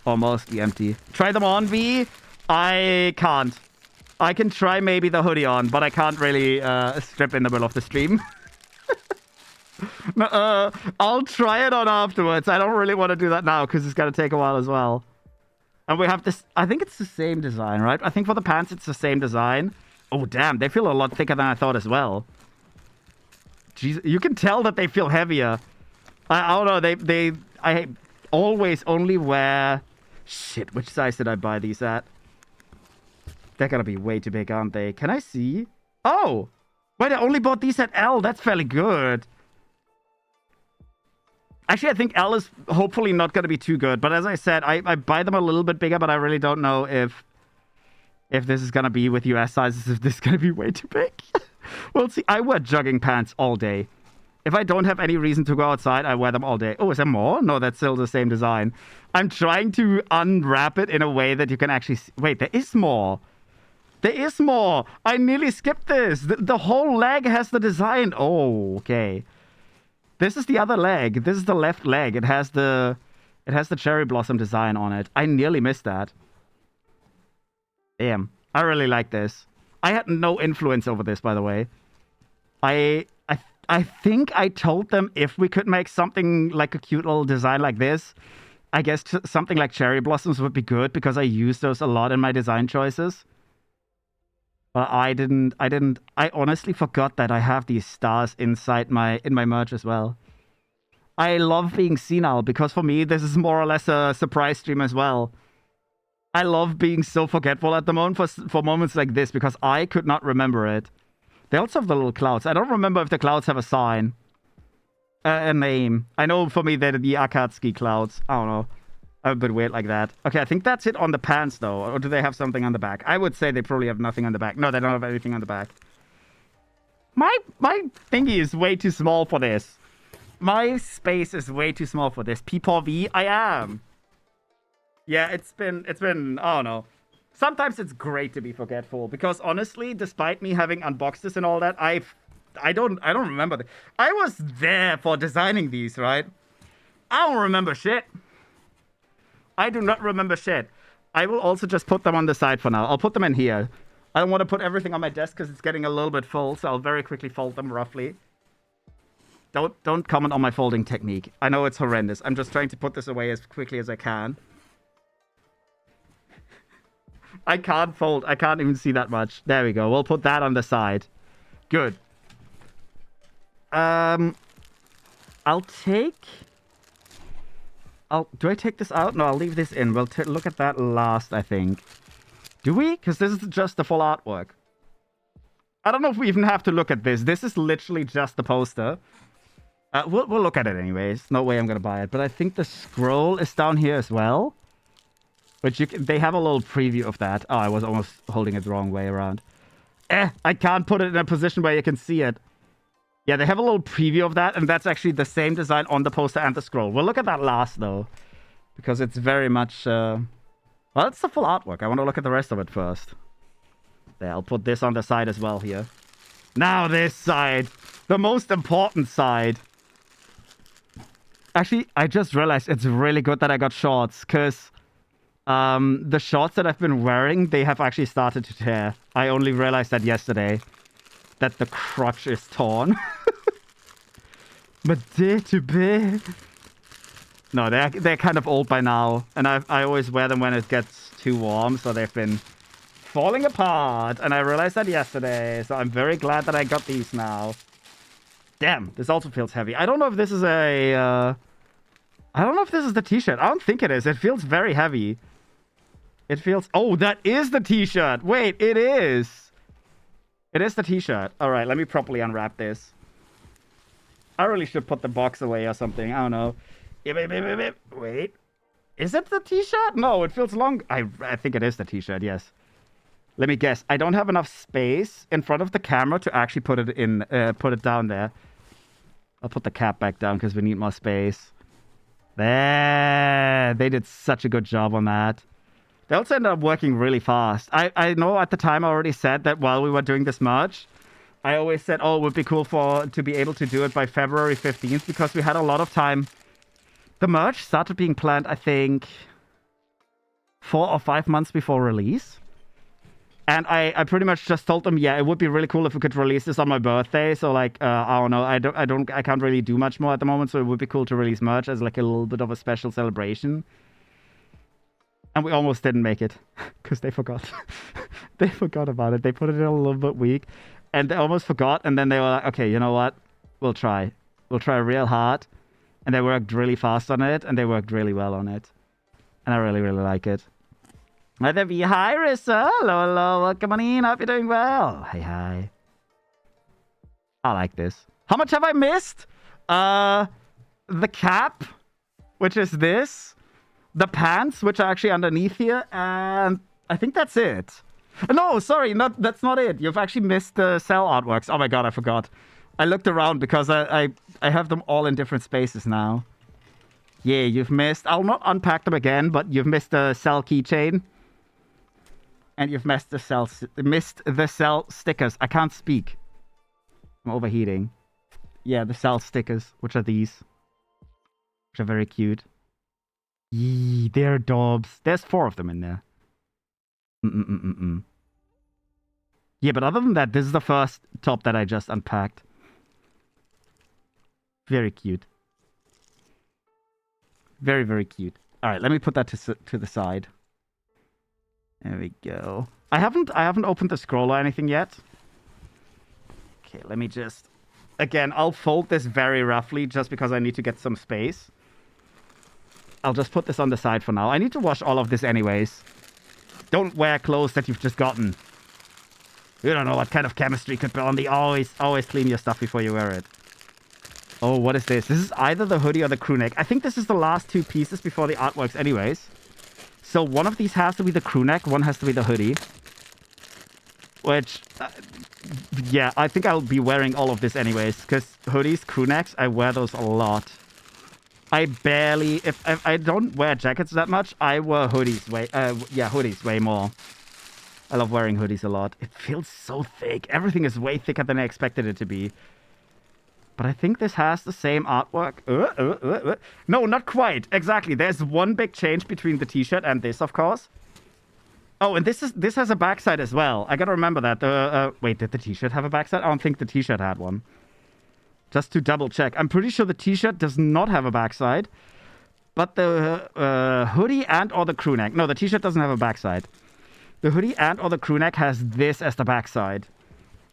Or mostly empty. Try them on, V? I can't. I can try maybe the hoodie on, but I can't really strip in the middle of the stream. I'll try it on afterwards. I don't really want to do that now because it's going to take a while as well. And we have this... I think it's the same design, right? I think for the pants, it's the same design. Oh, damn. They feel a lot thicker than I thought as well. Jeez, you can tell that they feel heavier. I don't know. I always only wear... Shit, which size did I buy these at? They're gonna be way too big, aren't they? Can I see? Oh! Wait, I only bought these at L. That's fairly good. Actually, I think L is hopefully not gonna be too good. But as I said, I buy them a little bit bigger, but I really don't know if this is gonna be with US sizes, if this is gonna be way too big. We'll see. I wear jogging pants all day. If I don't have any reason to go outside, I wear them all day. Oh, is there more? No, that's still the same design. I'm trying to unwrap it in a way that you can actually see. Wait, there is more. There is more. I nearly skipped this. The whole leg has the design. Oh, okay. This is the other leg. This is the left leg. It has the cherry blossom design on it. I nearly missed that. Damn. I really like this. I had no influence over this, by the way. I think I told them if we could make something like a cute little design like this, I guess something like cherry blossoms would be good because I use those a lot in my design choices. But I honestly forgot that I have these stars inside in my merch as well. I love being senile because for me, this is more or less a surprise stream as well. I love being so forgetful at the moment for moments like this because I could not remember it. They also have the little clouds. I don't remember if the clouds have a sign. A name. I know for me they're the Akatsuki clouds. I don't know. I'm a bit weird like that. Okay, I think that's it on the pants, though. Or do they have something on the back? I would say they probably have nothing on the back. No, they don't have anything on the back. My thingy is way too small for this. My space is way too small for this. P4V, I am. Yeah, it's been, I don't know. Sometimes it's great to be forgetful because honestly, despite me having unboxed this and all that, I don't remember. I was there for designing these, right? I don't remember shit. I do not remember shit. I will also just put them on the side for now. I'll put them in here. I don't want to put everything on my desk because it's getting a little bit full, so I'll very quickly fold them roughly. Don't comment on my folding technique. I know it's horrendous. I'm just trying to put this away as quickly as I can. I can't fold. I can't even see that much. There we go. We'll put that on the side. Good. Do I take this out? No, I'll leave this in. We'll look at that last, I think. Do we? Because this is just the full artwork. I don't know if we even have to look at this. This is literally just the poster. We'll look at it anyways. No way I'm going to buy it. But I think the scroll is down here as well. Which they have a little preview of that. Oh, I was almost holding it the wrong way around. I can't put it in a position where you can see it. Yeah, they have a little preview of that, and that's actually the same design on the poster and the scroll. We'll look at that last, though. Because it's very much... well, it's the full artwork. I want to look at the rest of it first. There, I'll put this on the side as well here. Now this side. The most important side. Actually, I just realized it's really good that I got shorts, because... the shorts that I've been wearing, they have actually started to tear. I only realized that yesterday. That the crotch is torn. But VTuber. No, they're kind of old by now. And I always wear them when it gets too warm. So they've been falling apart. And I realized that yesterday. So I'm very glad that I got these now. Damn, this also feels heavy. I don't know if this is a... I don't know if this is the t-shirt. I don't think it is. It feels very heavy. It feels... Oh, that is the t-shirt. Wait, it is. It is the t-shirt. All right, let me properly unwrap this. I really should put the box away or something. I don't know. Wait. Is it the t-shirt? No, it feels long. I think it is the t-shirt, yes. Let me guess. I don't have enough space in front of the camera to actually put it in, put it down there. I'll put the cap back down because we need more space. There. They did such a good job on that. They also ended up working really fast. I know at the time I already said that while we were doing this merch, I always said, oh, it would be cool to be able to do it by February 15th because we had a lot of time. The merch started being planned, I think, 4 or 5 months before release. And I pretty much just told them, yeah, it would be really cool if we could release this on my birthday. So like, I don't know, I can't really do much more at the moment. So it would be cool to release merch as like a little bit of a special celebration. And we almost didn't make it because they forgot. They forgot about it. They put it in a little bit weak and they almost forgot. And then they were like, okay, you know what? We'll try. We'll try real hard. And they worked really fast on it and they worked really well on it. And I really, really like it. Hi there, hi, Rissa. Hello, hello. Welcome on in. Hope you're doing well. Hi, hi. I like this. How much have I missed? The cap, which is this. The pants, which are actually underneath here, and I think that's it. No, sorry, that's not it. You've actually missed the cell artworks. Oh my god, I forgot. I looked around because I have them all in different spaces now. Yeah, you've missed... I'll not unpack them again, but you've missed the cell keychain. And you've missed the cell stickers. I can't speak. I'm overheating. Yeah, the cell stickers, which are these. Which are very cute. Yee, they're daubs. There's 4 of them in there. Yeah, but other than that, this is the first top that I just unpacked. Very cute. Very, very cute. All right, let me put that to the side. There we go. I haven't opened the scroll or anything yet. Okay, let me just... Again, I'll fold this very roughly just because I need to get some space. I'll just put this on the side for now. I need to wash all of this anyways. Don't wear clothes that you've just gotten. You don't know what kind of chemistry could be on the... Always clean your stuff before you wear it. Oh, what is this? This is either the hoodie or the crew neck. I think this is the last two pieces before the artworks anyways. So one of these has to be the crew neck, one has to be the hoodie. Which, yeah, I think I'll be wearing all of this anyways. Because hoodies, crew necks, I wear those a lot. I barely, if I don't wear jackets that much, I wear hoodies hoodies way more. I love wearing hoodies a lot. It feels so thick. Everything is way thicker than I expected it to be. But I think this has the same artwork. No, not quite. Exactly. There's one big change between the t-shirt and this, of course. Oh, and this has a backside as well. I gotta remember that. Wait, did the t-shirt have a backside? I don't think the t-shirt had one. Just to double check. I'm pretty sure the t-shirt does not have a backside. But the hoodie and or the crew neck. No, the t-shirt doesn't have a backside. The hoodie and or the crew neck has this as the backside.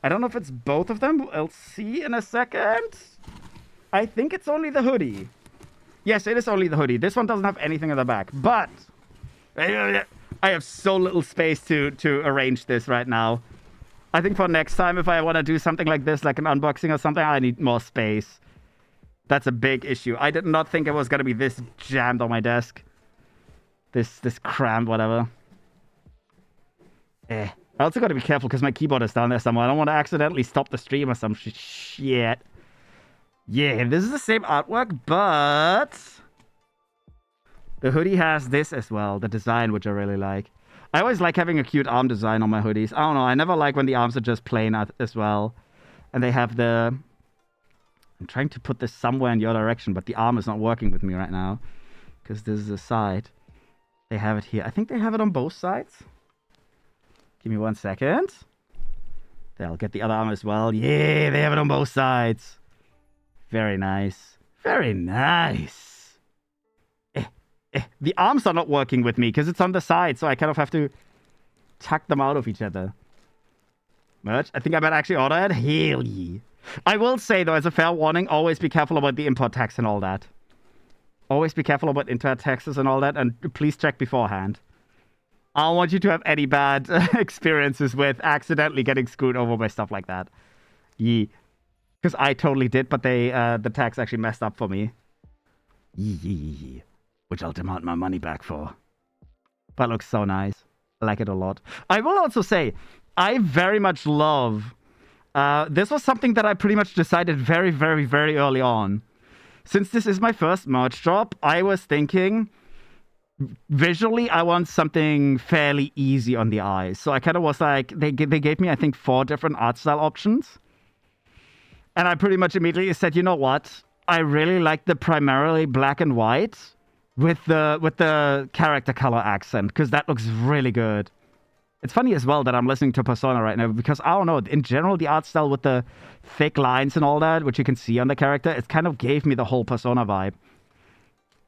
I don't know if it's both of them. I'll see in a second. I think it's only the hoodie. Yes, it is only the hoodie. This one doesn't have anything on the back. But I have so little space to arrange this right now. I think for next time, if I want to do something like this, like an unboxing or something, I need more space. That's a big issue. I did not think it was going to be this jammed on my desk. This crammed, whatever. I also got to be careful because my keyboard is down there somewhere. I don't want to accidentally stop the stream or some shit. Yeah, this is the same artwork, but the hoodie has this as well, the design, which I really like. I always like having a cute arm design on my hoodies. I don't know, I never like when the arms are just plain as well. And they have the... I'm trying to put this somewhere in your direction, but the arm is not working with me right now because this is the side. They have it here. I think they have it on both sides. Give me 1 second. There, I'll get the other arm as well. Yeah, they have it on both sides. Very nice. Very nice. The arms are not working with me because it's on the side, so I kind of have to tuck them out of each other. Merch? I think I might actually order it. Hell yeah. I will say, though, as a fair warning, always be careful about the import tax and all that. Always be careful about import taxes and all that, and please check beforehand. I don't want you to have any bad experiences with accidentally getting screwed over by stuff like that. Yeah. Because I totally did, but the tax actually messed up for me. Yeah. Which I'll demand my money back for. That looks so nice. I like it a lot. I will also say, I very much love... this was something that I pretty much decided very, very, very early on. Since this is my first merch drop, I was thinking... Visually, I want something fairly easy on the eyes. So I kind of was like, they gave me, I think, 4 different art style options. And I pretty much immediately said, you know what? I really like the primarily black and white with the character color accent, because that looks really good. It's funny as well that I'm listening to Persona right now, because I don't know, in general, the art style with the thick lines and all that, which you can see on the character, it kind of gave me the whole Persona vibe.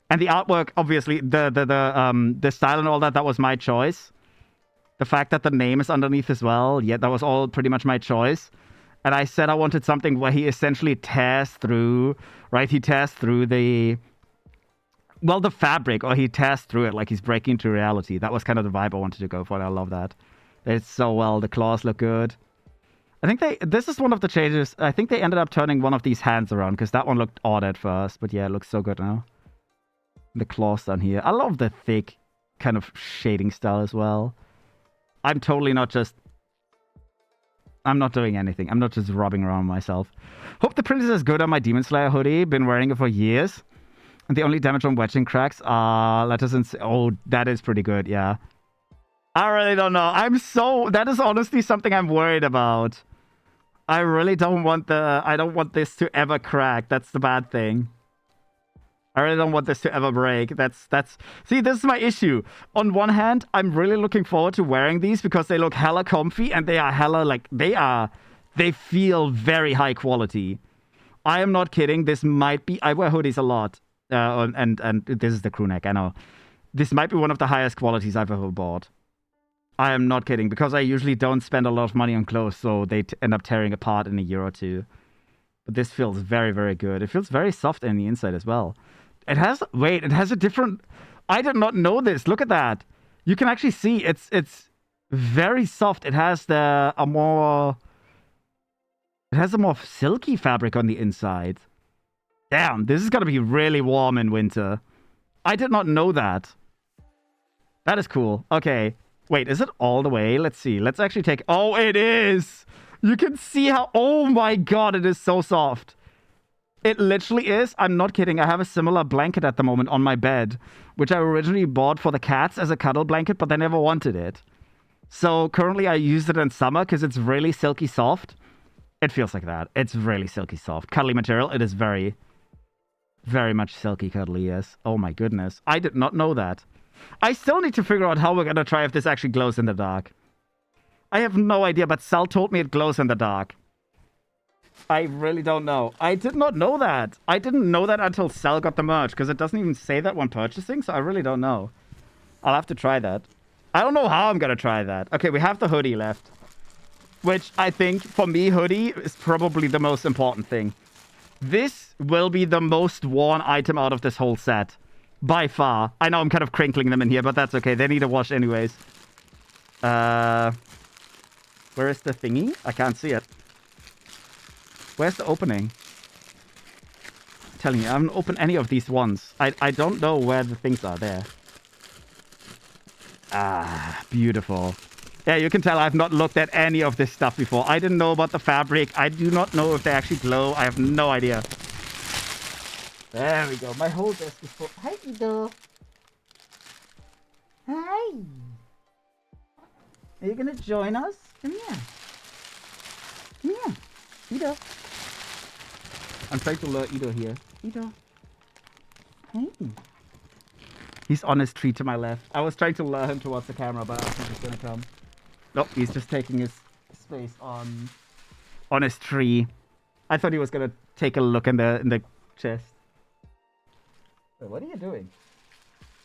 And the artwork, obviously, the style and all that, that was my choice. The fact that the name is underneath as well, yeah, that was all pretty much my choice. And I said I wanted something where he essentially tears through, right? He tears through the fabric, or he tears through it like he's breaking into reality. That was kind of the vibe I wanted to go for, and I love that. It's so well. The claws look good. I think this is one of the changes. I think they ended up turning one of these hands around, because that one looked odd at first. But yeah, it looks so good now. The claws down here. I love the thick kind of shading style as well. I'm totally not just... I'm not doing anything. I'm not just rubbing around myself. Hope the print is as good on my Demon Slayer hoodie. Been wearing it for years. And the only damage on wedging cracks are letters and... Oh, that is pretty good, yeah. I really don't know. That is honestly something I'm worried about. I really don't want I don't want this to ever crack. That's the bad thing. I really don't want this to ever break. See, this is my issue. On one hand, I'm really looking forward to wearing these because they look hella comfy and they are hella, like, they feel very high quality. I am not kidding. This might be, I wear hoodies a lot. And this is the crew neck, I know. This might be one of the highest qualities I've ever bought. I am not kidding, because I usually don't spend a lot of money on clothes, so they end up tearing apart in a year or two. But this feels very, very good. It feels very soft on the inside as well. It has a different... I did not know this. Look at that. You can actually see it's very soft. It has a more silky fabric on the inside. Damn, this is gonna be really warm in winter. I did not know that. That is cool. Okay. Wait, is it all the way? Let's see. Let's actually take... Oh, it is! You can see how... Oh my god, it is so soft. It literally is. I'm not kidding. I have a similar blanket at the moment on my bed, which I originally bought for the cats as a cuddle blanket, but they never wanted it. So currently I use it in summer because it's really silky soft. It feels like that. It's really silky soft. Cuddly material. It is very, very much silky cuddly, yes. Oh my goodness. I did not know that. I still need to figure out how we're going to try if this actually glows in the dark. I have no idea, but Sal told me it glows in the dark. I really don't know. I did not know that. I didn't know that until Sal got the merch, because it doesn't even say that when purchasing, so I really don't know. I'll have to try that. I don't know how I'm going to try that. Okay, we have the hoodie left, which I think, for me, hoodie is probably the most important thing. This will be the most worn item out of this whole set. By far. I know I'm kind of crinkling them in here, but that's okay. They need a wash anyways. Where is the thingy? I can't see it. Where's the opening? I'm telling you, I haven't opened any of these ones. I don't know where the things are. There. Ah, beautiful. Yeah, you can tell I've not looked at any of this stuff before. I didn't know about the fabric. I do not know if they actually glow. I have no idea. There we go. My whole desk is full. Hi, Ido. Hi. Are you gonna join us? Come here. Come here. Ido. I'm trying to lure Ido here. Ido. Hey. He's on his tree to my left. I was trying to lure him towards the camera, but I don't think he's gonna come. Nope, he's just taking his space on his tree. I thought he was gonna take a look in the chest. Wait, what are you doing?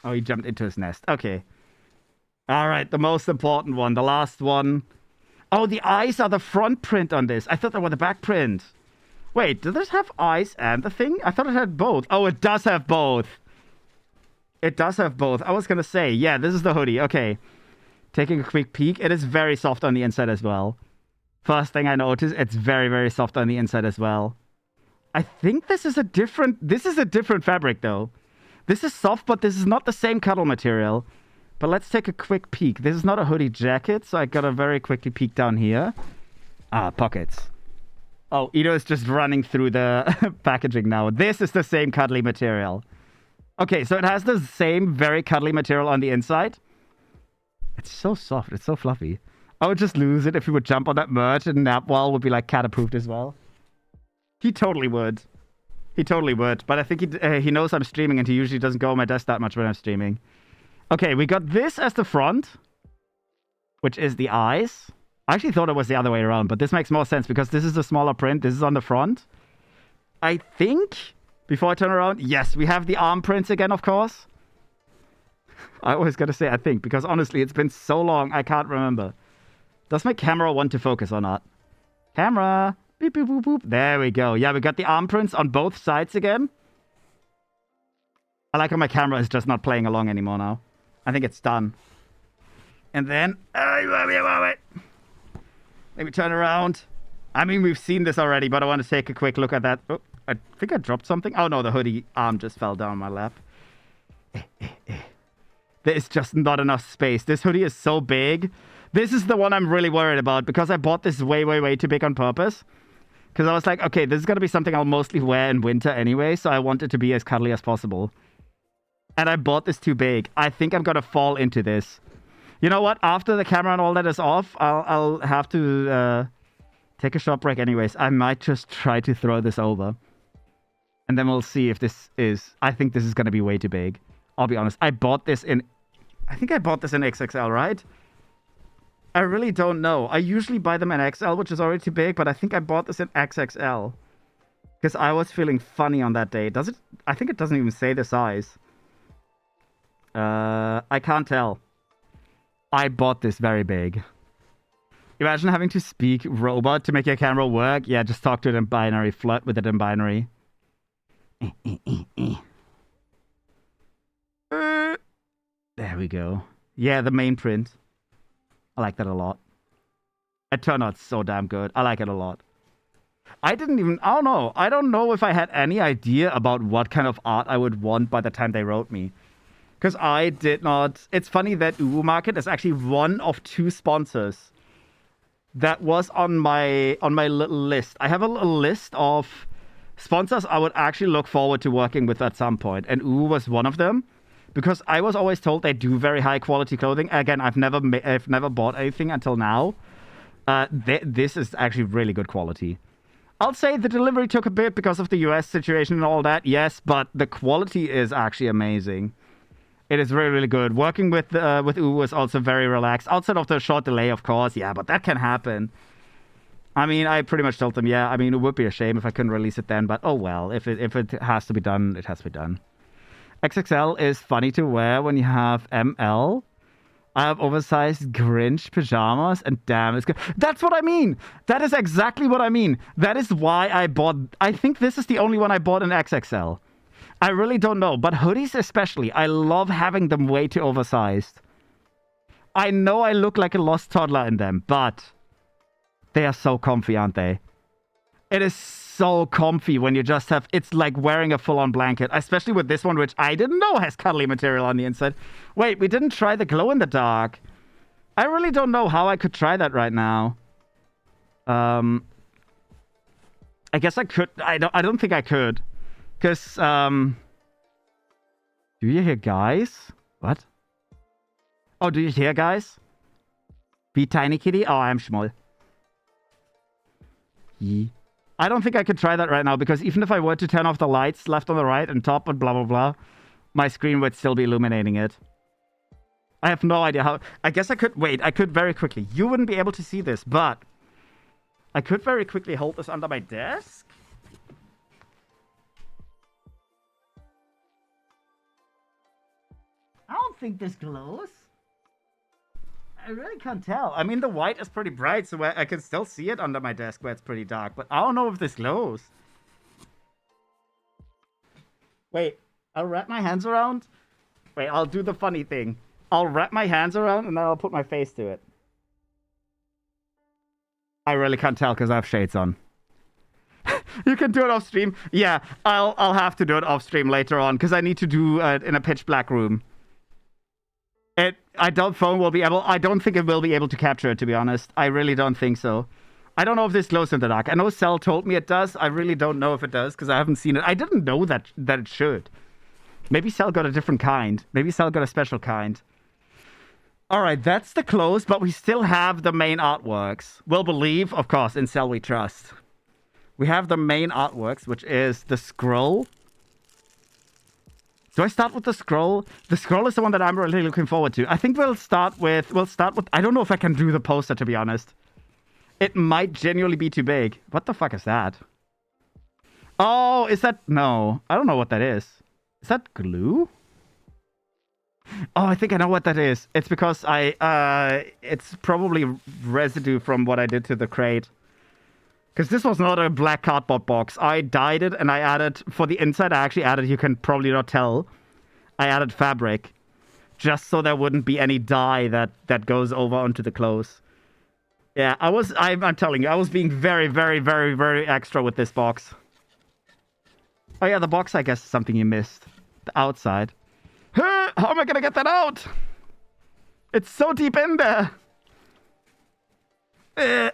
Oh, he jumped into his nest. Okay. Alright, the most important one. The last one. Oh, the eyes are the front print on this. I thought they were the back print. Wait, does this have eyes and the thing? I thought it had both. Oh, it does have both. It does have both. I was gonna say, yeah, this is the hoodie. Okay. Taking a quick peek. It is very soft on the inside as well. First thing I noticed, it's very, very soft on the inside as well. I think this is a different fabric though. This is soft, but this is not the same cuddle material. But let's take a quick peek. This is not a hoodie jacket, so I gotta very quickly peek down here. Ah, pockets. Oh, Ido is just running through the packaging now. This is the same cuddly material. Okay, so it has the same very cuddly material on the inside. It's so soft. It's so fluffy. I would just lose it if he would jump on that merch and Napwall would be like cat approved as well. He totally would. He totally would. But I think he knows I'm streaming and he usually doesn't go on my desk that much when I'm streaming. Okay, we got this as the front, which is the eyes. I actually thought it was the other way around, but this makes more sense because this is the smaller print. This is on the front. I think, before I turn around, yes, we have the arm prints again, of course. I always gotta say I think, because honestly, it's been so long, I can't remember. Does my camera want to focus or not? Camera! Beep, boop, boop, boop. There we go. Yeah, we got the arm prints on both sides again. I like how my camera is just not playing along anymore now. I think it's done. And then... Let me turn around. I mean, we've seen this already, but I want to take a quick look at that. Oh, I think I dropped something. Oh, no, the hoodie arm just fell down my lap. There is just not enough space. This hoodie is so big. This is the one I'm really worried about because I bought this way, way, way too big on purpose. Because I was like, okay, this is going to be something I'll mostly wear in winter anyway, so I want it to be as cuddly as possible. And I bought this too big. I think I'm going to fall into this. You know what? After the camera and all that is off, I'll have to take a short break anyways. I might just try to throw this over. And then we'll see if this is... I think this is going to be way too big. I'll be honest. I bought this in... I think I bought this in XXL, right? I really don't know. I usually buy them in XL, which is already too big, but I think I bought this in XXL. Because I was feeling funny on that day. Does it? I think it doesn't even say the size. I can't tell. I bought this very big. Imagine having to speak robot to make your camera work. Yeah, just talk to it in binary. Flirt with it in binary. There we go. Yeah, the main print. I like that a lot. It turned out so damn good. I like it a lot. I don't know. I don't know if I had any idea about what kind of art I would want by the time they wrote me. Because I did not. It's funny that Uwu Market is actually one of 2 sponsors that was on my little list. I have a little list of sponsors I would actually look forward to working with at some point, and Uwu was one of them. Because I was always told they do very high quality clothing. Again, I've never bought anything until now. This is actually really good quality. I'll say the delivery took a bit because of the US situation and all that, yes, but the quality is actually amazing. It is really, really good. Working with Uwu is also very relaxed. Outside of the short delay, of course, yeah, but that can happen. I mean, I pretty much told them, yeah, I mean, it would be a shame if I couldn't release it then, but oh well, if it has to be done, it has to be done. XXL is funny to wear when you have ML. I have oversized Grinch pajamas, and damn, it's good. That's what I mean. That is exactly what I mean. That is why I bought. I think this is the only one I bought in XXL. I really don't know, but hoodies especially. I love having them way too oversized. I know I look like a lost toddler in them, but they are so comfy, aren't they? It is so comfy when you just have... It's like wearing a full-on blanket, especially with this one, which I didn't know has cuddly material on the inside. Wait, we didn't try the glow-in-the-dark. I really don't know how I could try that right now. I guess I could... I don't think I could. Because, do you hear guys? What? Oh, do you hear guys? Be tiny kitty? Oh, I'm small. Yeah. I don't think I could try that right now, because even if I were to turn off the lights left on the right and top and blah, blah, blah, my screen would still be illuminating it. I have no idea how... I guess I could... Wait, I could very quickly. You wouldn't be able to see this, but I could very quickly hold this under my desk. I don't think this glows. I really can't tell. I mean, the white is pretty bright, so I can still see it under my desk where it's pretty dark. But I don't know if this glows. Wait, I'll wrap my hands around. Wait, I'll do the funny thing. I'll wrap my hands around and then I'll put my face to it. I really can't tell because I have shades on. You can do it off stream. Yeah, I'll have to do it off stream later on because I need to do it in a pitch black room. I don't think it will be able to capture it, to be honest. I really don't think so. I don't know if this glows in the dark. I know Cell told me it does. I really don't know if it does because I haven't seen it. I didn't know that it should. Maybe Cell got a different kind. Maybe Cell got a special kind. Alright, that's the close, but we still have the main artworks. We'll believe, of course, in Cell we trust. We have the main artworks, which is the scroll. Do I start with the scroll? The scroll is the one that I'm really looking forward to. I think we'll start with... I don't know if I can do the poster, to be honest. It might genuinely be too big. What the fuck is that? Oh, is that... No. I don't know what that is. Is that glue? Oh, I think I know what that is. It's because it's probably residue from what I did to the crate. Because this was not a black cardboard box. I dyed it and I added... For the inside, I actually added... You can probably not tell. I added fabric. Just so there wouldn't be any dye that goes over onto the clothes. Yeah, I'm telling you, I was being very, very, very, very extra with this box. Oh yeah, the box, I guess, is something you missed. The outside. How am I gonna get that out? It's so deep in there.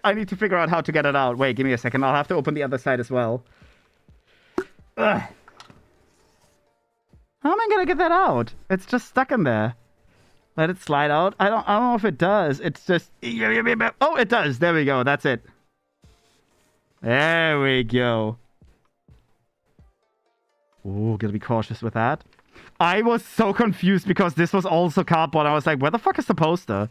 I need to figure out how to get it out. Wait, give me a second. I'll have to open the other side as well. Ugh. How am I gonna get that out? It's just stuck in there. Let it slide out. I don't know if it does. It's just... Oh, it does. There we go. That's it. There we go. Ooh, gotta be cautious with that. I was so confused because this was also cardboard. I was like, where the fuck is the poster?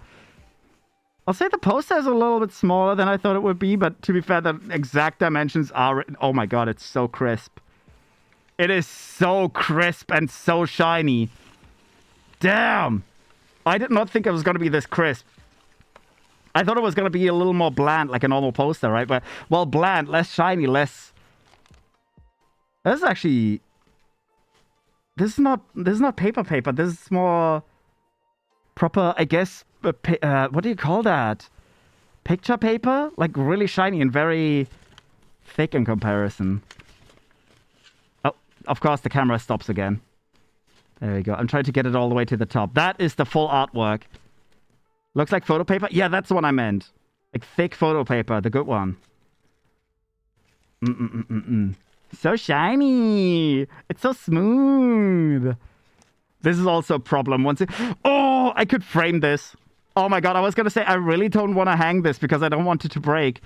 I'll say the poster is a little bit smaller than I thought it would be, but to be fair, the exact dimensions are... Oh my god, it's so crisp. It is so crisp and so shiny. Damn! I did not think it was going to be this crisp. I thought it was going to be a little more bland, like a normal poster, right? But, well, bland, less shiny, less... This is actually... This is not paper. This is more... Proper, I guess... what do you call that? Picture paper? Like really shiny and very thick in comparison. Oh, of course the camera stops again. There we go. I'm trying to get it all the way to the top. That is the full artwork. Looks like photo paper? Yeah, that's the one I meant. Like thick photo paper, the good one. So shiny. It's so smooth. This is also a problem. Once it... Oh, I could frame this. Oh my god, I was going to say I really don't want to hang this because I don't want it to break.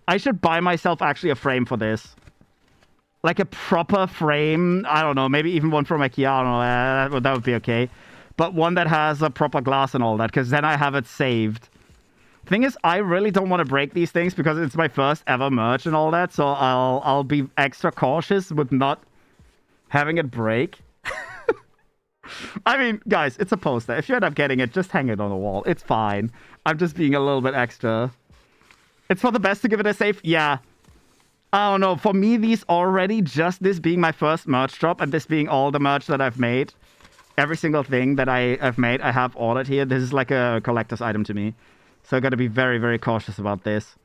I should buy myself actually a frame for this. Like a proper frame. I don't know, maybe even one from IKEA. I don't know, that would be okay. But one that has a proper glass and all that, because then I have it saved. Thing is, I really don't want to break these things because it's my first ever merch and all that, so I'll be extra cautious with not having it break. I mean, guys, it's a poster. If you end up getting it, just hang it on the wall. It's fine. I'm just being a little bit extra. It's for the best to give it a save? Yeah. I don't know. For me, these already, just this being my first merch drop and this being all the merch that I've made, every single thing that I've made, I have ordered here. This is like a collector's item to me. So I got to be very, very cautious about this.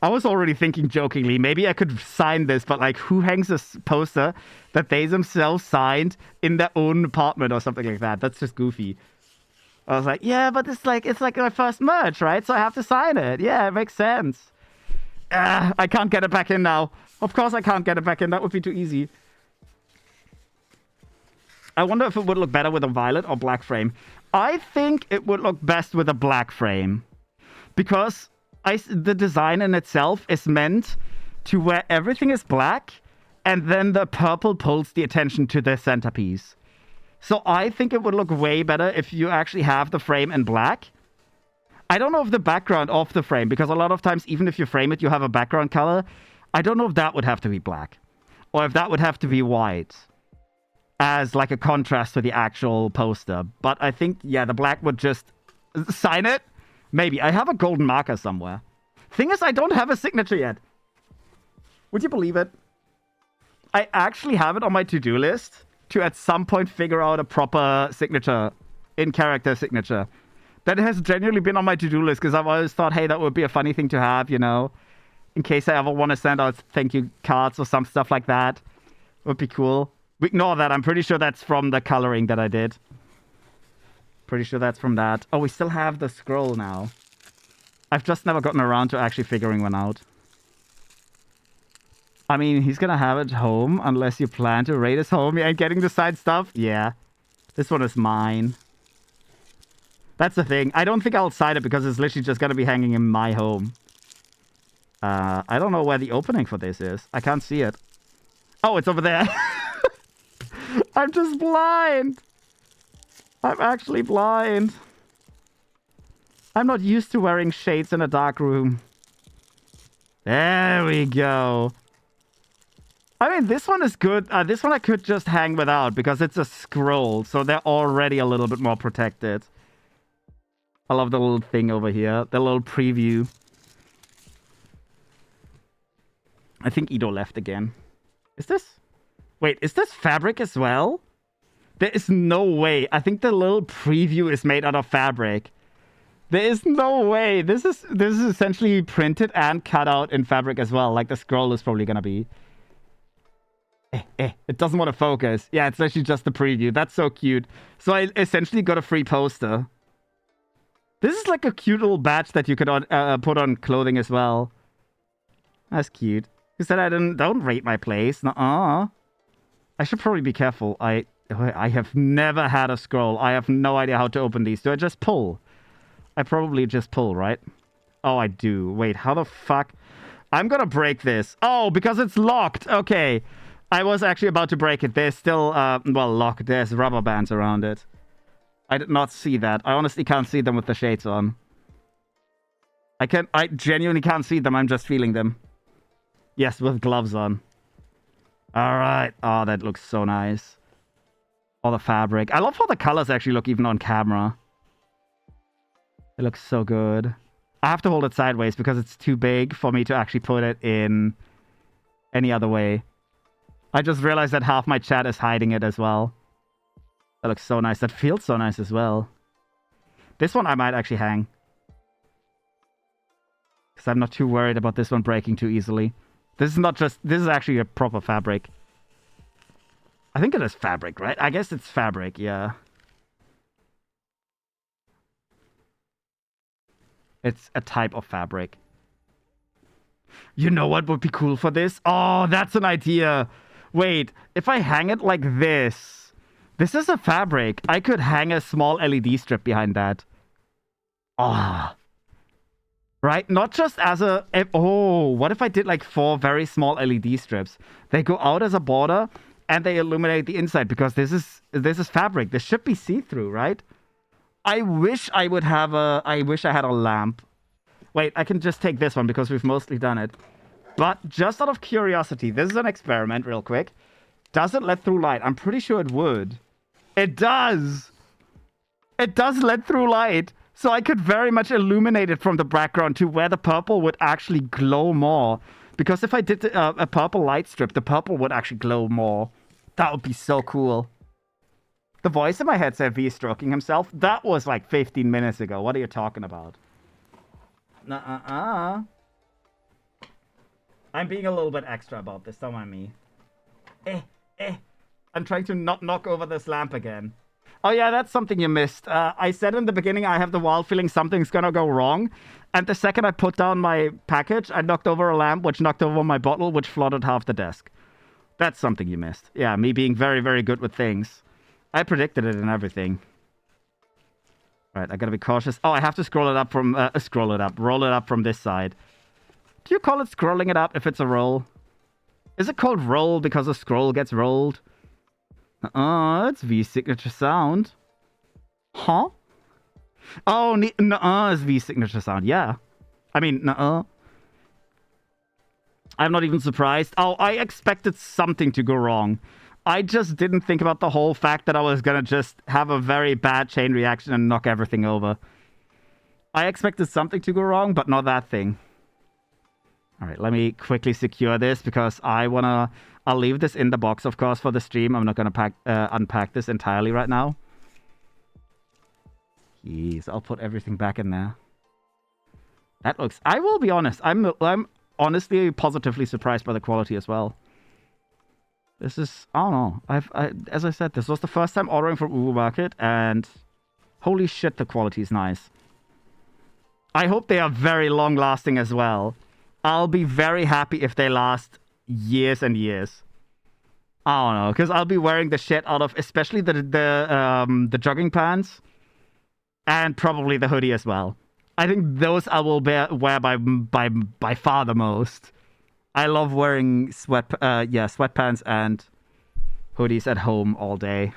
I was already thinking jokingly, maybe I could sign this, but like, who hangs a poster that they themselves signed in their own apartment or something like that? That's just goofy. I was like, yeah, but it's like my first merch, right? So I have to sign it. Yeah, it makes sense. I can't get it back in now. Of course I can't get it back in. That would be too easy. I wonder if it would look better with a violet or black frame. I think it would look best with a black frame. Because the design in itself is meant to where everything is black and then the purple pulls the attention to the centerpiece. So I think it would look way better if you actually have the frame in black. I don't know if the background of the frame, because a lot of times, even if you frame it, you have a background color. I don't know if that would have to be black or if that would have to be white as like a contrast to the actual poster. But I think, yeah, the black would just sign it. Maybe. I have a golden marker somewhere. Thing is, I don't have a signature yet. Would you believe it? I actually have it on my to-do list to at some point figure out a proper signature, in-character signature. That has genuinely been on my to-do list because I've always thought, hey, that would be a funny thing to have, you know, in case I ever want to send out thank you cards or some stuff like that. Would be cool. Ignore that. I'm pretty sure that's from the coloring that I did. Pretty sure that's from that. Oh, we still have the scroll now. I've just never gotten around to actually figuring one out. I mean, he's gonna have it home unless you plan to raid his home and getting the side stuff. Yeah. This one is mine. That's the thing. I don't think I'll side it because it's literally just gonna be hanging in my home. I don't know where the opening for this is. I can't see it. Oh, it's over there. I'm just blind. I'm actually blind. I'm not used to wearing shades in a dark room. There we go. I mean, this one is good. This one I could just hang without because it's a scroll. So they're already a little bit more protected. I love the little thing over here. The little preview. I think Ido left again. Is this... Wait, is this fabric as well? There is no way. I think the little preview is made out of fabric. There is no way. This is essentially printed and cut out in fabric as well. Like the scroll is probably gonna be. It doesn't want to focus. Yeah, it's actually just the preview. That's so cute. So I essentially got a free poster. This is like a cute little badge that you could put on clothing as well. That's cute. He said I don't rate my place. Nuh-uh. I should probably be careful. I have never had a scroll. I have no idea how to open these. Do I just pull? I probably just pull, right? Oh, I do. Wait, how the fuck? I'm gonna break this. Oh, because it's locked. Okay. I was actually about to break it. There's still, well, locked. There's rubber bands around it. I did not see that. I honestly can't see them with the shades on. I genuinely can't see them. I'm just feeling them. Yes, with gloves on. All right. Oh, that looks so nice. All the fabric. I love how the colors actually look even on camera. It looks so good. I have to hold it sideways because it's too big for me to actually put it in any other way. I just realized that half my chat is hiding it as well. That looks so nice. That feels so nice as well. This one I might actually hang. Because I'm not too worried about this one breaking too easily. This is not just... This is actually a proper fabric. I think it is fabric, right? I guess it's fabric, yeah. It's a type of fabric. You know what would be cool for this? Oh, that's an idea. Wait, if I hang it like this... This is a fabric. I could hang a small LED strip behind that. Ah. Right? Not just as a... Oh, what if I did like 4 very small LED strips? They go out as a border... And they illuminate the inside because this is fabric. This should be see-through, right? I wish I would have a... I wish I had a lamp. Wait, I can just take this one because we've mostly done it. But just out of curiosity, this is an experiment real quick. Does it let through light? I'm pretty sure it would. It does! It does let through light. So I could very much illuminate it from the background to where the purple would actually glow more. Because if I did a purple light strip, the purple would actually glow more. That would be so cool. The voice in my head said V stroking himself. That was like 15 minutes ago. What are you talking about? Nuh-uh-uh. I'm being a little bit extra about this. Don't mind me. I'm trying to not knock over this lamp again. Oh yeah, that's something you missed. I said in the beginning I have the wild feeling something's gonna go wrong. And the second I put down my package, I knocked over a lamp, which knocked over my bottle, which flooded half the desk. That's something you missed. Yeah, me being very, very good with things. I predicted it and everything. Right, I gotta be cautious. Oh, I have to scroll it up from... roll it up from this side. Do you call it scrolling it up if it's a roll? Is it called roll because a scroll gets rolled? It's V signature sound. Huh? Oh, nuh-uh is V signature sound. Yeah. I mean, nuh-uh. I'm not even surprised. Oh, I expected something to go wrong. I just didn't think about the whole fact that I was gonna just have a very bad chain reaction and knock everything over. I expected something to go wrong, but not that thing. Alright, let me quickly secure this because I'll leave this in the box, of course, for the stream. I'm not gonna unpack this entirely right now. Jeez, I'll put everything back in there. That looks... I will be honest. I'm honestly positively surprised by the quality as well. This is... I don't know. As I said, this was the first time ordering from Uber Market, and holy shit, the quality is nice. I hope they are very long-lasting as well. I'll be very happy if they last years and years. I don't know, because I'll be wearing the shit out of, especially the jogging pants, and probably the hoodie as well. I think those I will wear by far the most. I love wearing sweatpants and hoodies at home all day.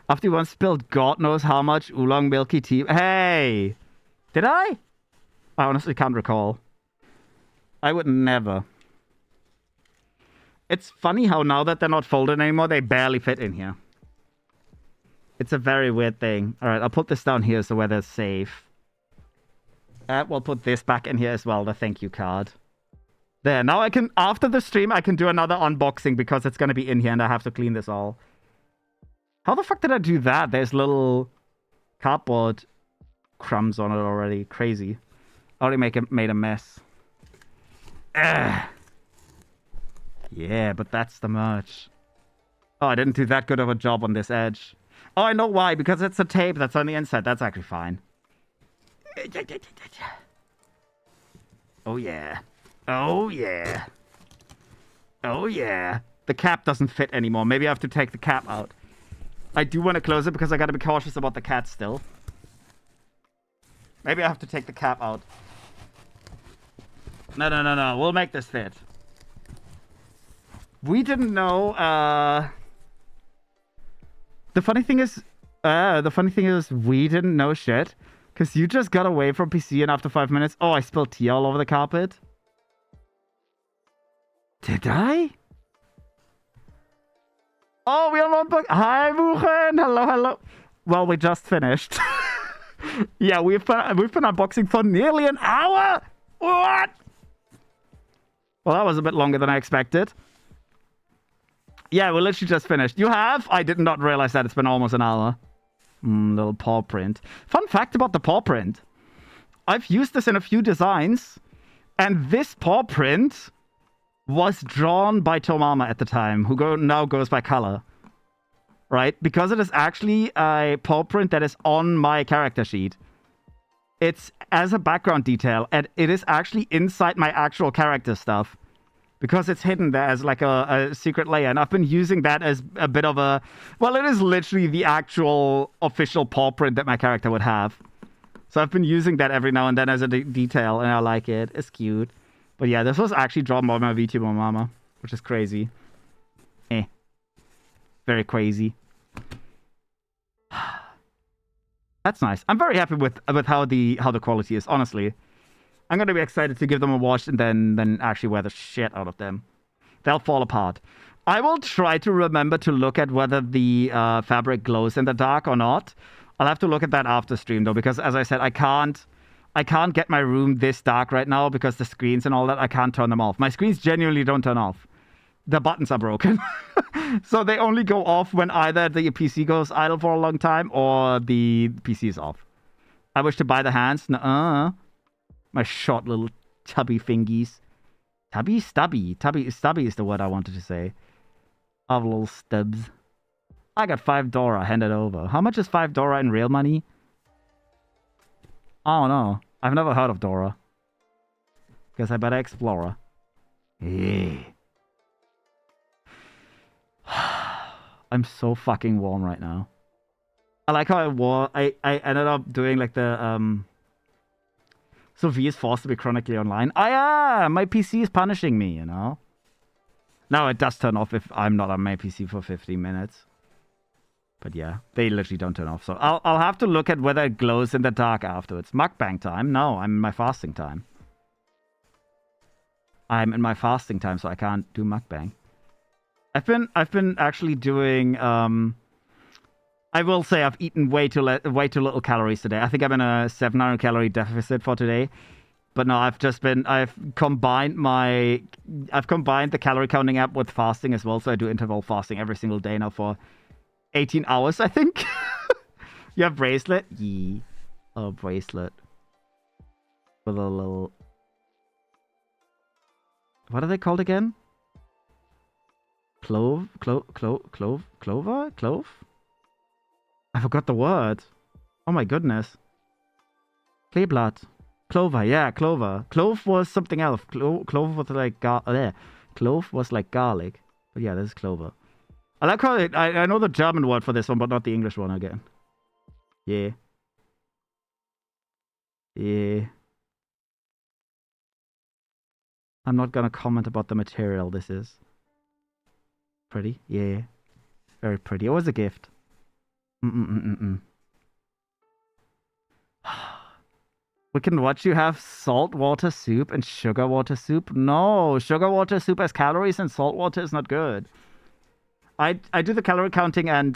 After you once spilled God knows how much oolong milky tea. Hey! Did I? I honestly can't recall. I would never. It's funny how now that they're not folded anymore, they barely fit in here. It's a very weird thing. Alright, I'll put this down here so where they're safe. We'll put this back in here as well, the thank you card. There, now I can, after the stream, I can do another unboxing because it's going to be in here and I have to clean this all. How the fuck did I do that? There's little cardboard crumbs on it already. Crazy. I already made a mess. Ugh. Yeah, but that's the merch. Oh, I didn't do that good of a job on this edge. Oh, I know why. Because it's a tape that's on the inside. That's actually fine. Oh, yeah. Oh, yeah. Oh, yeah. The cap doesn't fit anymore. Maybe I have to take the cap out. I do want to close it because I got to be cautious about the cat still. Maybe I have to take the cap out. No. We'll make this fit. We didn't know, The funny thing is, we didn't know shit. Because you just got away from PC and after 5 minutes... Oh, I spilled tea all over the carpet. Did I? Oh, we are not... Hi, Buchen! Hello. Well, we just finished. Yeah, we've been unboxing for nearly an hour! What? Well, that was a bit longer than I expected. Yeah, we literally just finished. You have? I did not realize that it's been almost an hour. Little paw print. Fun fact about the paw print. I've used this in a few designs. And this paw print was drawn by Tomama at the time, who now goes by Color. Right? Because it is actually a paw print that is on my character sheet. It's as a background detail, and it is actually inside my actual character stuff. Because it's hidden there as like a secret layer. And I've been using that as a bit of a... Well, it is literally the actual official paw print that my character would have. So I've been using that every now and then as a detail, and I like it. It's cute. But yeah, this was actually drawn by my VTuber mama, which is crazy. Very crazy. That's nice. I'm very happy with how the quality is, honestly. I'm going to be excited to give them a wash and then actually wear the shit out of them. They'll fall apart. I will try to remember to look at whether the fabric glows in the dark or not. I'll have to look at that after stream, though, because as I said, I can't get my room this dark right now because the screens and all that, I can't turn them off. My screens genuinely don't turn off. The buttons are broken. So they only go off when either the PC goes idle for a long time or the PC is off. I wish to buy the hands. Nuh-uh. My short little tubby fingies. Stubby is the word I wanted to say. Of little stubs. I got $5. Hand it over. How much is $5 in real money? Oh no. I've never heard of Dora. Guess I better explore. Yeah. I'm so fucking warm right now. I like how I ended up doing like the so V is forced to be chronically online. Ah, yeah, my PC is punishing me, you know. Now it does turn off if I'm not on my PC for 15 minutes. But yeah, they literally don't turn off. So I'll have to look at whether it glows in the dark afterwards. Mukbang time? No, I'm in my fasting time. I'm in my fasting time, so I can't do mukbang. I've been actually doing I will say I've eaten way too little calories today. I think I'm in a 700 calorie deficit for today. But no, I've combined the calorie counting app with fasting as well. So I do interval fasting every single day now for 18 hours, I think. You have bracelet? Yeah. Oh, bracelet. With a little... What are they called again? Clove? I forgot the word. Oh my goodness. Kleeblatt. Clover, yeah, clover. Clove was something else. Clove was like clove was like garlic. But yeah, this is clover. I like how I know the German word for this one, but not the English one again. Yeah. Yeah. I'm not gonna comment about the material this is. Pretty? Yeah. Very pretty. It was a gift. We can watch you have salt water soup and sugar water soup. No, sugar water soup has calories and salt water is not good. I do the calorie counting and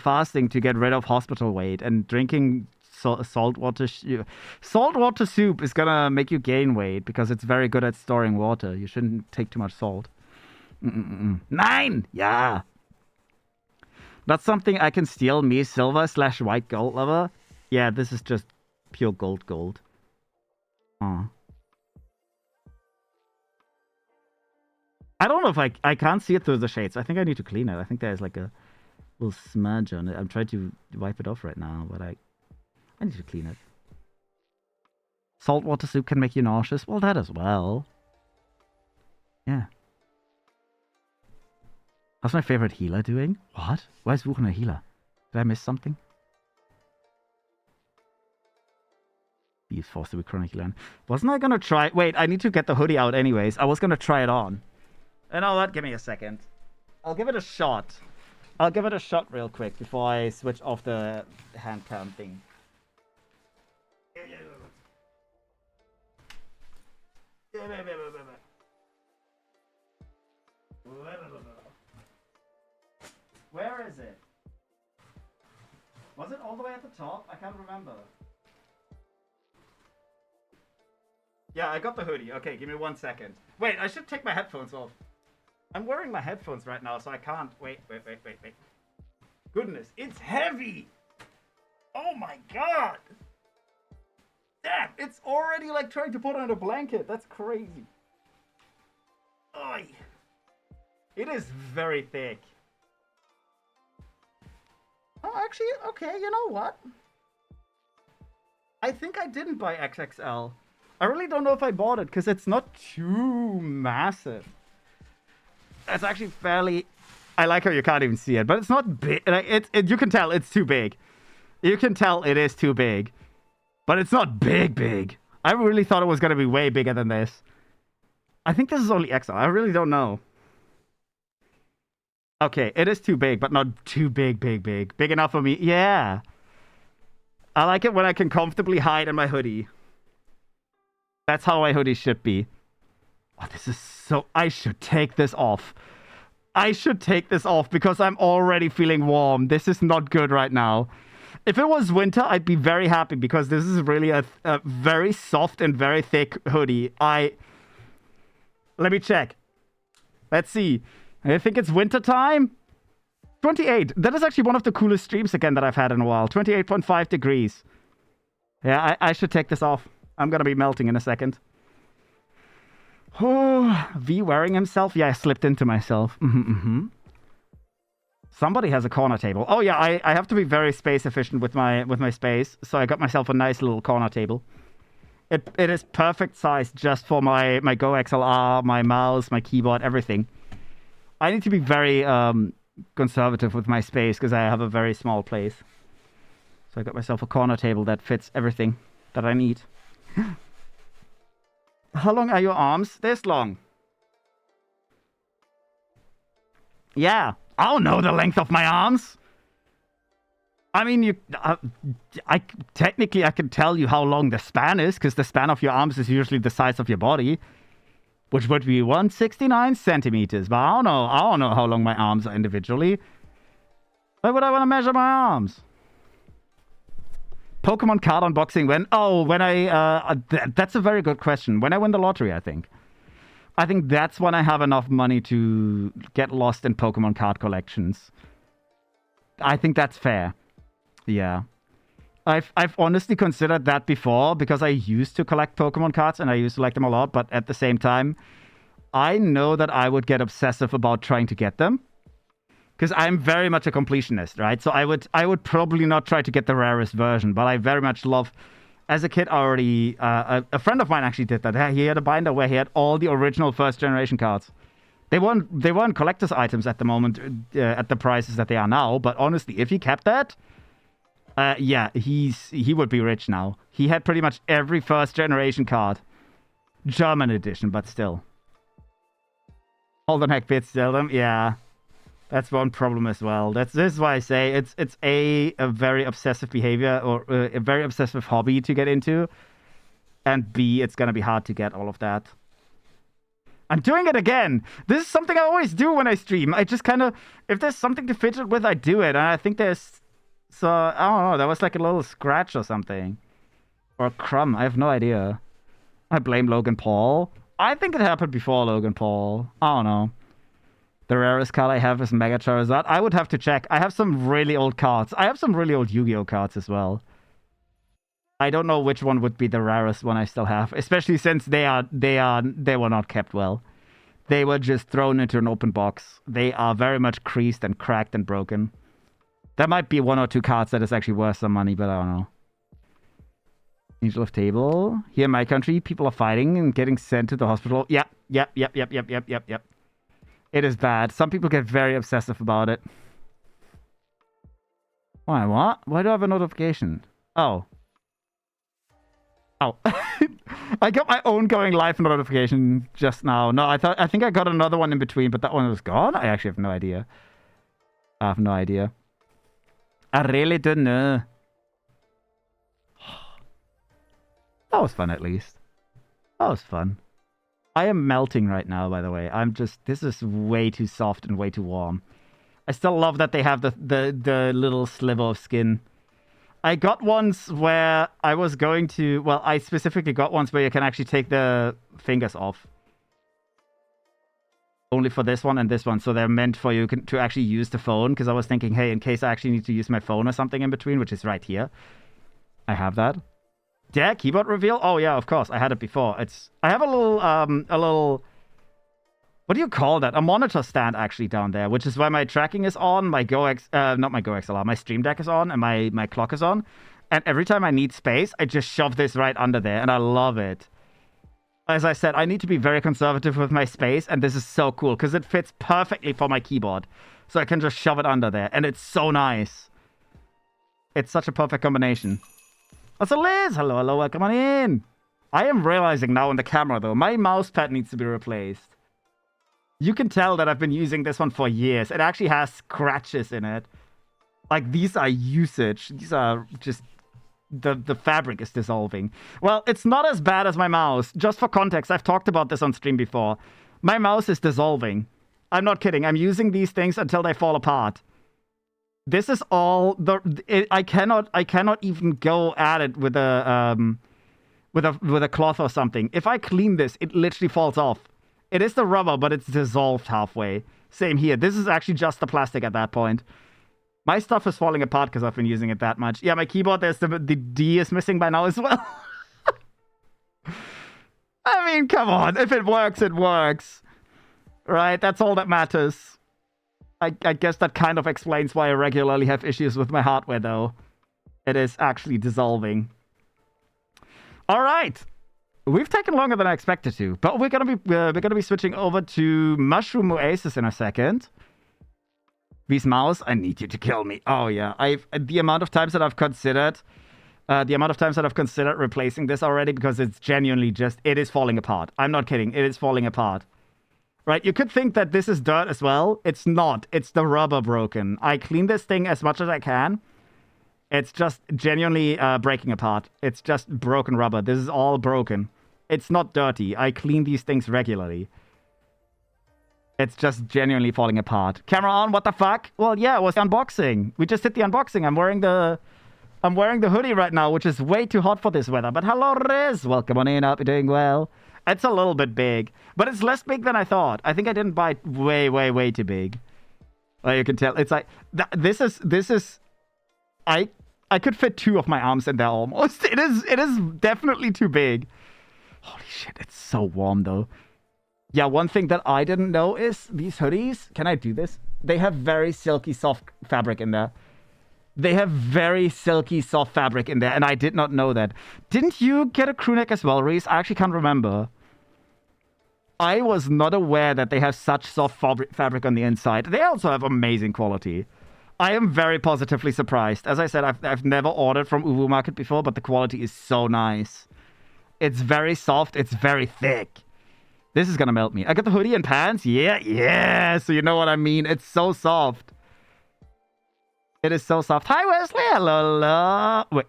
fasting to get rid of hospital weight, and drinking salt water soup is gonna make you gain weight because it's very good at storing water. You shouldn't take too much salt. 9! Yeah. That's something I can steal. Me, silver/white gold lover. Yeah, this is just pure gold. Oh. I don't know if I can't see it through the shades. I think I need to clean it. I think there's like a little smudge on it. I'm trying to wipe it off right now, but I need to clean it. Saltwater soup can make you nauseous. Well, that as well. Yeah. How's my favorite healer doing? What? Why is Wuchen a healer? Did I miss something? He's forced to be chronically on. Wasn't I gonna try... Wait, I need to get the hoodie out anyways. I was gonna try it on. You know what? Give me a second. I'll give it a shot. I'll give it a shot real quick before I switch off the hand cam thing. Where is it? Was it all the way at the top? I can't remember. Yeah, I got the hoodie. Okay, give me 1 second. Wait, I should take my headphones off. I'm wearing my headphones right now, so I can't... Wait. Goodness, it's heavy! Oh my god! Damn, it's already like trying to put on a blanket. That's crazy. It is very thick. Oh, actually, okay, you know what? I think I didn't buy XXL. I really don't know if I bought it, because it's not too massive. It's actually fairly... I like how you can't even see it, but it's not big. You can tell it's too big. You can tell it is too big. But it's not big. I really thought it was going to be way bigger than this. I think this is only XL. I really don't know. Okay, it is too big, but not too big. Big enough for me. Yeah. I like it when I can comfortably hide in my hoodie. That's how my hoodie should be. Oh, this is so... I should take this off. I should take this off because I'm already feeling warm. This is not good right now. If it was winter, I'd be very happy because this is really a very soft and very thick hoodie. Let me check. Let's see. I think it's winter time. 28. That is actually one of the coolest streams again that I've had in a while. 28.5 degrees. Yeah, I should take this off. I'm going to be melting in a second. Oh, V wearing himself? Yeah, I slipped into myself. Somebody has a corner table. Oh yeah, I have to be very space efficient with my space. So I got myself a nice little corner table. It is perfect size just for my Go XLR, my mouse, my keyboard, everything. I need to be very conservative with my space because I have a very small place. So I got myself a corner table that fits everything that I need. How long are your arms? This long. Yeah, I don't know the length of my arms. I mean, technically I can tell you how long the span is, because the span of your arms is usually the size of your body, which would be 169 centimeters. But I don't know how long my arms are individually. Why would I want to measure my arms? Pokemon card unboxing when? Oh, when that's a very good question. When I win the lottery, I think. I think that's when I have enough money to get lost in Pokemon card collections. I think that's fair. Yeah. I've honestly considered that before because I used to collect Pokemon cards and I used to like them a lot, but at the same time, I know that I would get obsessive about trying to get them. Because I'm very much a completionist, right? So I would probably not try to get the rarest version, but I very much love... As a kid, already... a friend of mine actually did that. He had a binder where he had all the original first-generation cards. They weren't collector's items at the moment, at the prices that they are now, but honestly, if he kept that... yeah, he would be rich now. He had pretty much every first-generation card. German edition, but still. Hold on, heck bits, sell them? Yeah. That's one problem as well. This is why I say it's a very obsessive behavior or a very obsessive hobby to get into, and B, it's gonna be hard to get all of that. I'm doing it again. This is something I always do when I stream. I just kind of, if there's something to fidget with, I do it. And I think there's, so I don't know. That was like a little scratch or something, or a crumb. I have no idea. I blame Logan Paul. I think it happened before Logan Paul. I don't know. The rarest card I have is Mega Charizard. I would have to check. I have some really old cards. I have some really old Yu-Gi-Oh cards as well. I don't know which one would be the rarest one I still have, especially since they were not kept well. They were just thrown into an open box. They are very much creased and cracked and broken. There might be one or two cards that is actually worth some money, but I don't know. Angel of Table. Here in my country, people are fighting and getting sent to the hospital. Yep. It is bad. Some people get very obsessive about it. Why, what? Why do I have a notification? Oh. I got my own going live notification just now. No, I think I got another one in between, but that one was gone? I actually have no idea. I have no idea. I really don't know. That was fun, at least. That was fun. I am melting right now, by the way. This is way too soft and way too warm. I still love that they have the little sliver of skin. I got ones where I was going to... Well, I specifically got ones where you can actually take the fingers off. Only for this one and this one. So they're meant for you to actually use the phone. Because I was thinking, hey, in case I actually need to use my phone or something in between, which is right here. I have that. Yeah, keyboard reveal? Oh, yeah, of course. I had it before. I have a little What do you call that? A monitor stand actually down there, which is why my tracking is on, my not my GoXLR, my Stream Deck is on, and my clock is on. And every time I need space, I just shove this right under there, and I love it. As I said, I need to be very conservative with my space, and this is so cool, because it fits perfectly for my keyboard. So I can just shove it under there, and it's so nice. It's such a perfect combination. What's up, Liz? Hello, hello, welcome on in. I am realizing now on the camera, though, my mouse pad needs to be replaced. You can tell that I've been using this one for years. It actually has scratches in it. Like, these are usage. These are just... The fabric is dissolving. Well, it's not as bad as my mouse. Just for context, I've talked about this on stream before. My mouse is dissolving. I'm not kidding. I'm using these things until they fall apart. This is all... I cannot even go at it with a cloth or something. If I clean this, it literally falls off. It is the rubber, but it's dissolved halfway. Same here. This is actually just the plastic at that point. My stuff is falling apart because I've been using it that much. Yeah, my keyboard, there's the D is missing by now as well. I mean, come on. If it works, it works. Right? That's all that matters. I guess that kind of explains why I regularly have issues with my hardware, though. It is actually dissolving. All right. We've taken longer than I expected to, but we're gonna be switching over to Mushroom Oasis in a second. These mouse, I need you to kill me. Oh yeah, the amount of times that I've considered replacing this already, because it's genuinely just, it is falling apart. I'm not kidding, it is falling apart. Right, you could think that this is dirt as well. It's not. It's the rubber broken. I clean this thing as much as I can. It's just genuinely breaking apart. It's just broken rubber. This is all broken. It's not dirty. I clean these things regularly. It's just genuinely falling apart. Camera on, what the fuck? Well, yeah, it was the unboxing. We just did the unboxing. I'm wearing the hoodie right now, which is way too hot for this weather. But hello, Riz. Welcome on in. Hope you're doing well. It's a little bit big, but it's less big than I thought. I think I didn't buy it way too big. Well, you can tell. It's like, this is... I could fit 2 of my arms in there almost. It is definitely too big. Holy shit, it's so warm though. Yeah, one thing that I didn't know is these hoodies, can I do this? They have very silky soft fabric in there. They have very silky soft fabric in there, and I did not know that. Didn't you get a crew neck as well, Reese? I actually can't remember. I was not aware that they have such soft fabric on the inside. They also have amazing quality. I am very positively surprised. As I said, I've never ordered from Uwu Market before, but the quality is so nice. It's very soft. It's very thick. This is gonna melt me. I got the hoodie and pants. Yeah. So you know what I mean. It's so soft. It is so soft. Hi, Wesley. Hello. Wait.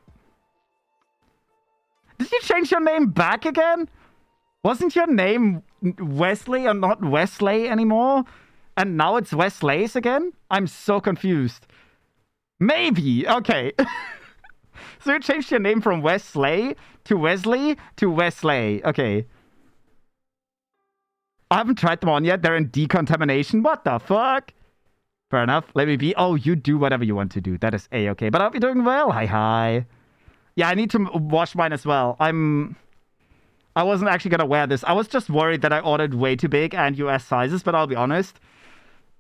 Did you change your name back again? Wasn't your name Wesley or not Wesley anymore? And now it's Wesleys again? I'm so confused. Maybe. Okay. So you changed your name from Wesley to Wesley to Wesley. Okay. I haven't tried them on yet. They're in decontamination. What the fuck? Fair enough. Let me be. Oh, you do whatever you want to do. That is A-okay. But I hope you're doing well. Hi. Yeah, I need to wash mine as well. I wasn't actually going to wear this. I was just worried that I ordered way too big and US sizes, but I'll be honest.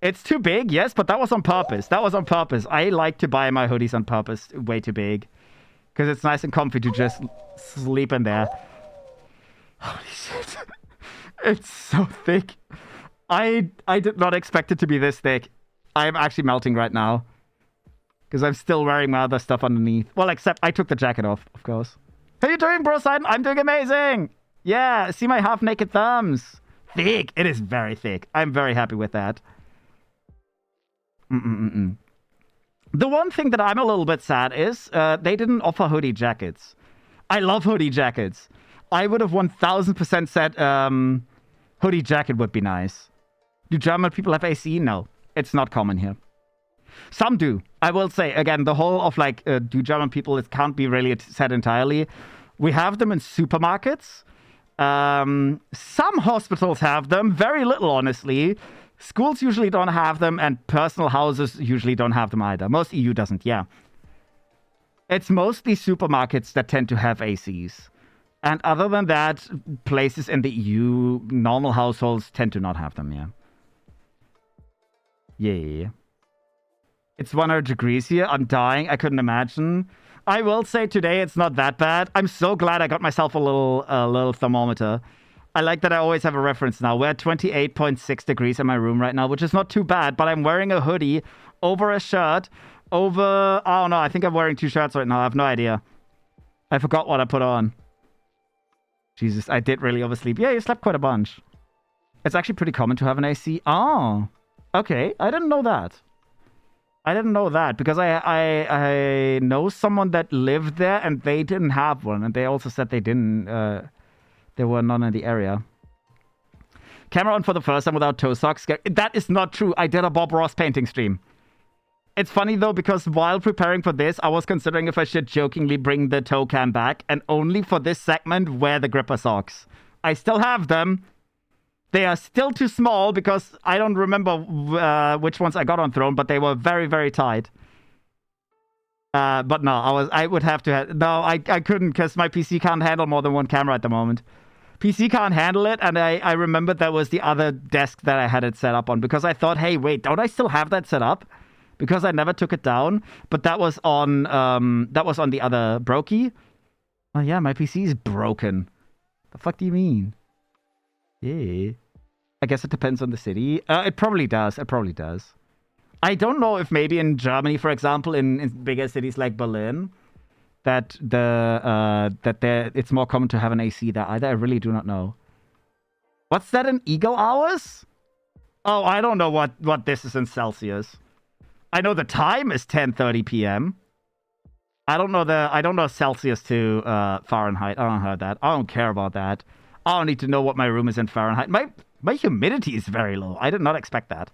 It's too big, yes, but that was on purpose. That was on purpose. I like to buy my hoodies on purpose way too big. Because it's nice and comfy to just sleep in there. Holy shit. It's so thick. I did not expect it to be this thick. I'm actually melting right now. Because I'm still wearing my other stuff underneath. Well, except I took the jacket off, of course. How you doing, bro? I'm doing amazing. Yeah, see my half-naked thumbs. Thick. It is very thick. I'm very happy with that. The one thing that I'm a little bit sad is they didn't offer hoodie jackets. I love hoodie jackets. I would have 1000% said hoodie jacket would be nice. Do German people have AC? No, it's not common here. Some do. I will say, again, the whole of like, do German people, it can't be really said entirely. We have them in supermarkets. Some hospitals have them. Very little, honestly. Schools usually don't have them, and personal houses usually don't have them either. Most EU doesn't, yeah. It's mostly supermarkets that tend to have ACs. And other than that, places in the EU, normal households tend to not have them, yeah. Yeah. It's 100 degrees here. I'm dying. I couldn't imagine. I will say today it's not that bad. I'm so glad I got myself a little thermometer. I like that I always have a reference now. We're at 28.6 degrees in my room right now, which is not too bad, but I'm wearing a hoodie over a shirt, over... I don't know. I think I'm wearing 2 shirts right now. I have no idea. I forgot what I put on. Jesus, I did really oversleep. Yeah, you slept quite a bunch. It's actually pretty common to have an AC. Oh, okay. I didn't know that. I didn't know that because I know someone that lived there and they didn't have one. And they also said they didn't... there were none in the area. Camera on for the first time without toe socks. That is not true. I did a Bob Ross painting stream. It's funny, though, because while preparing for this, I was considering if I should jokingly bring the toe cam back and only for this segment wear the gripper socks. I still have them. They are still too small because I don't remember which ones I got on Throne, but they were very, very tight. But no, I would have to... No, I couldn't because my PC can't handle more than one camera at the moment. PC can't handle it, and I remembered that was the other desk that I had it set up on because I thought, hey, wait, don't I still have that set up? Because I never took it down, but that was on the other brokey. Oh yeah, my PC is broken. The fuck do you mean? Yeah, I guess it depends on the city. It probably does. It probably does. I don't know if maybe in Germany, for example, in bigger cities like Berlin, that it's more common to have an AC there either. I really do not know. What's that in Eagle hours? Oh, I don't know what this is in Celsius. I know the time is 10:30 p.m. I don't know Celsius to Fahrenheit. I don't heard that. I don't care about that. I don't need to know what my room is in Fahrenheit. My humidity is very low. I did not expect that.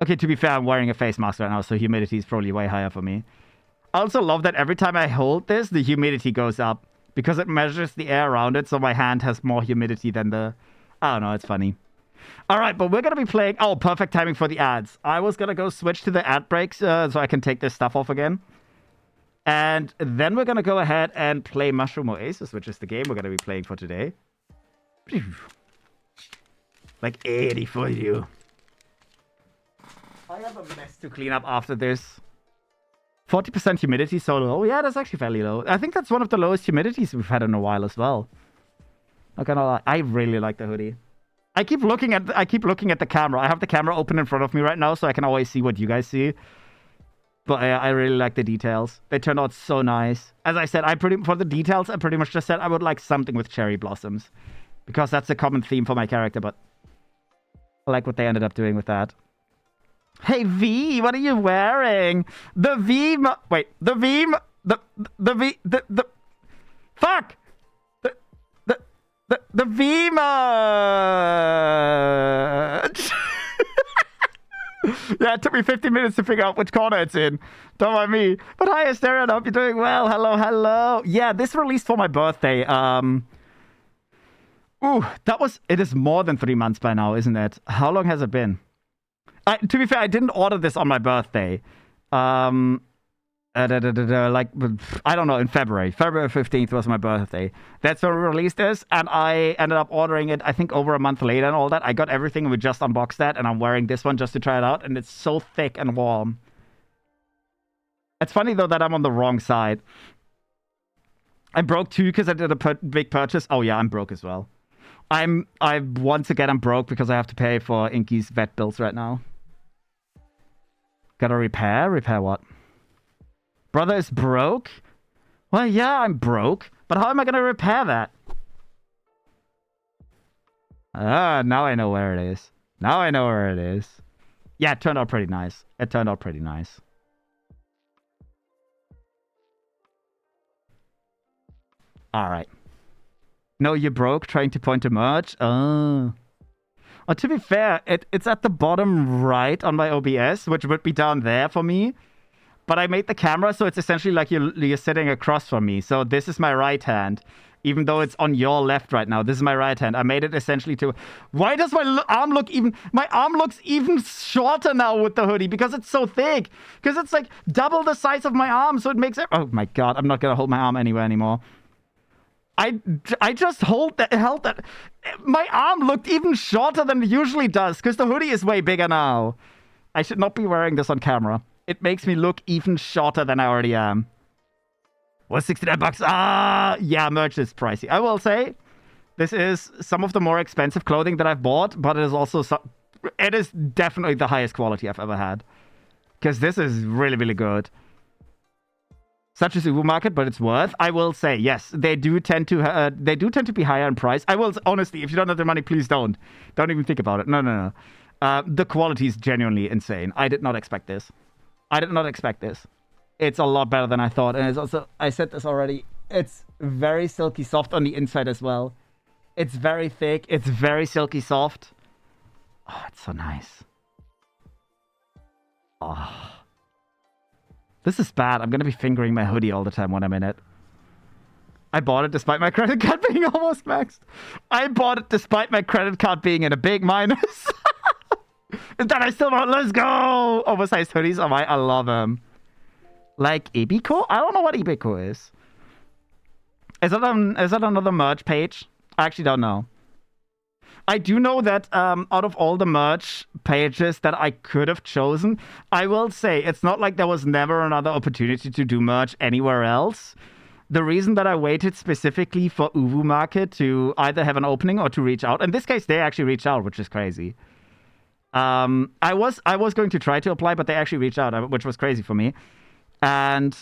Okay, to be fair, I'm wearing a face mask right now, so humidity is probably way higher for me. I also love that every time I hold this, the humidity goes up because it measures the air around it, so my hand has more humidity than the... I don't know, it's funny. All right, but we're going to be playing... Oh, perfect timing for the ads. I was going to go switch to the ad breaks so I can take this stuff off again. And then we're going to go ahead and play Mushroom Oasis, which is the game we're going to be playing for today. Like 80 for you. I have a mess to clean up after this. 40% humidity, so low. Yeah, that's actually fairly low. I think that's one of the lowest humidities we've had in a while as well. Not gonna lie, I really like the hoodie. I keep looking at the camera. I have the camera open in front of me right now, so I can always see what you guys see. But I really like the details. They turned out so nice. As I said, for the details, I pretty much just said I would like something with cherry blossoms. Because that's a common theme for my character, but I like what they ended up doing with that. Hey, V, what are you wearing? The V... Wait, the V... The... Fuck! The V... Yeah, it took me 15 minutes to figure out which corner it's in. Don't mind me. But hi, Asterion, I hope you're doing well. Hello, hello. Yeah, this released for my birthday. Ooh, it is more than 3 months by now, isn't it? How long has it been? To be fair, I didn't order this on my birthday. Like, I don't know, in February. February 15th was my birthday. That's when we released this, and I ended up ordering it, I think, over a month later and all that. I got everything, and we just unboxed that, and I'm wearing this one just to try it out, and it's so thick and warm. It's funny, though, that I'm on the wrong side. I'm broke, too, because I did a big purchase. Oh, yeah, I'm broke as well. Once again, I'm broke because I have to pay for Inky's vet bills right now. Gotta repair? Repair what? Brother is broke? Well, yeah, I'm broke. But how am I gonna repair that? Ah, now I know where it is. Now I know where it is. Yeah, it turned out pretty nice. It turned out pretty nice. Alright. No, you're broke, trying to point to merch? Oh. Well, to be fair, it's at the bottom right on my OBS, which would be down there for me. But I made the camera, so it's essentially like you're sitting across from me. So this is my right hand. Even though it's on your left right now, this is my right hand. I made it essentially to... Why does my arm look even... My arm looks even shorter now with the hoodie because it's so thick. Because it's like double the size of my arm, so it makes it... Oh my god, I'm not going to hold my arm anywhere anymore. I just held that. My arm looked even shorter than it usually does because the hoodie is way bigger now. I should not be wearing this on camera. It makes me look even shorter than I already am. What's 69 bucks? Yeah, merch is pricey. I will say this is some of the more expensive clothing that I've bought, but it is also it is definitely the highest quality I've ever had. Because this is really, really good. Such as Uwu Market, but it's worth. I will say, yes, they do tend to be higher in price. I will, honestly, if you don't have the money, please don't. Don't even think about it. No. The quality is genuinely insane. I did not expect this. It's a lot better than I thought. And it's also, I said this already, it's very silky soft on the inside as well. It's very thick. It's very silky soft. Oh, it's so nice. Oh. This is bad. I'm going to be fingering my hoodie all the time when I'm in it. I bought it despite my credit card being almost maxed. I bought it despite my credit card being in a big minus. And then I still want, let's go! Oversized hoodies. Oh my, I love them. Like Ebiko? I don't know what Ebiko is. Is that another merch page? I actually don't know. I do know that out of all the merch pages that I could have chosen, I will say it's not like there was never another opportunity to do merch anywhere else. The reason that I waited specifically for Uwu Market to either have an opening or to reach out, in this case, they actually reached out, which is crazy. I was going to try to apply, but they actually reached out, which was crazy for me. And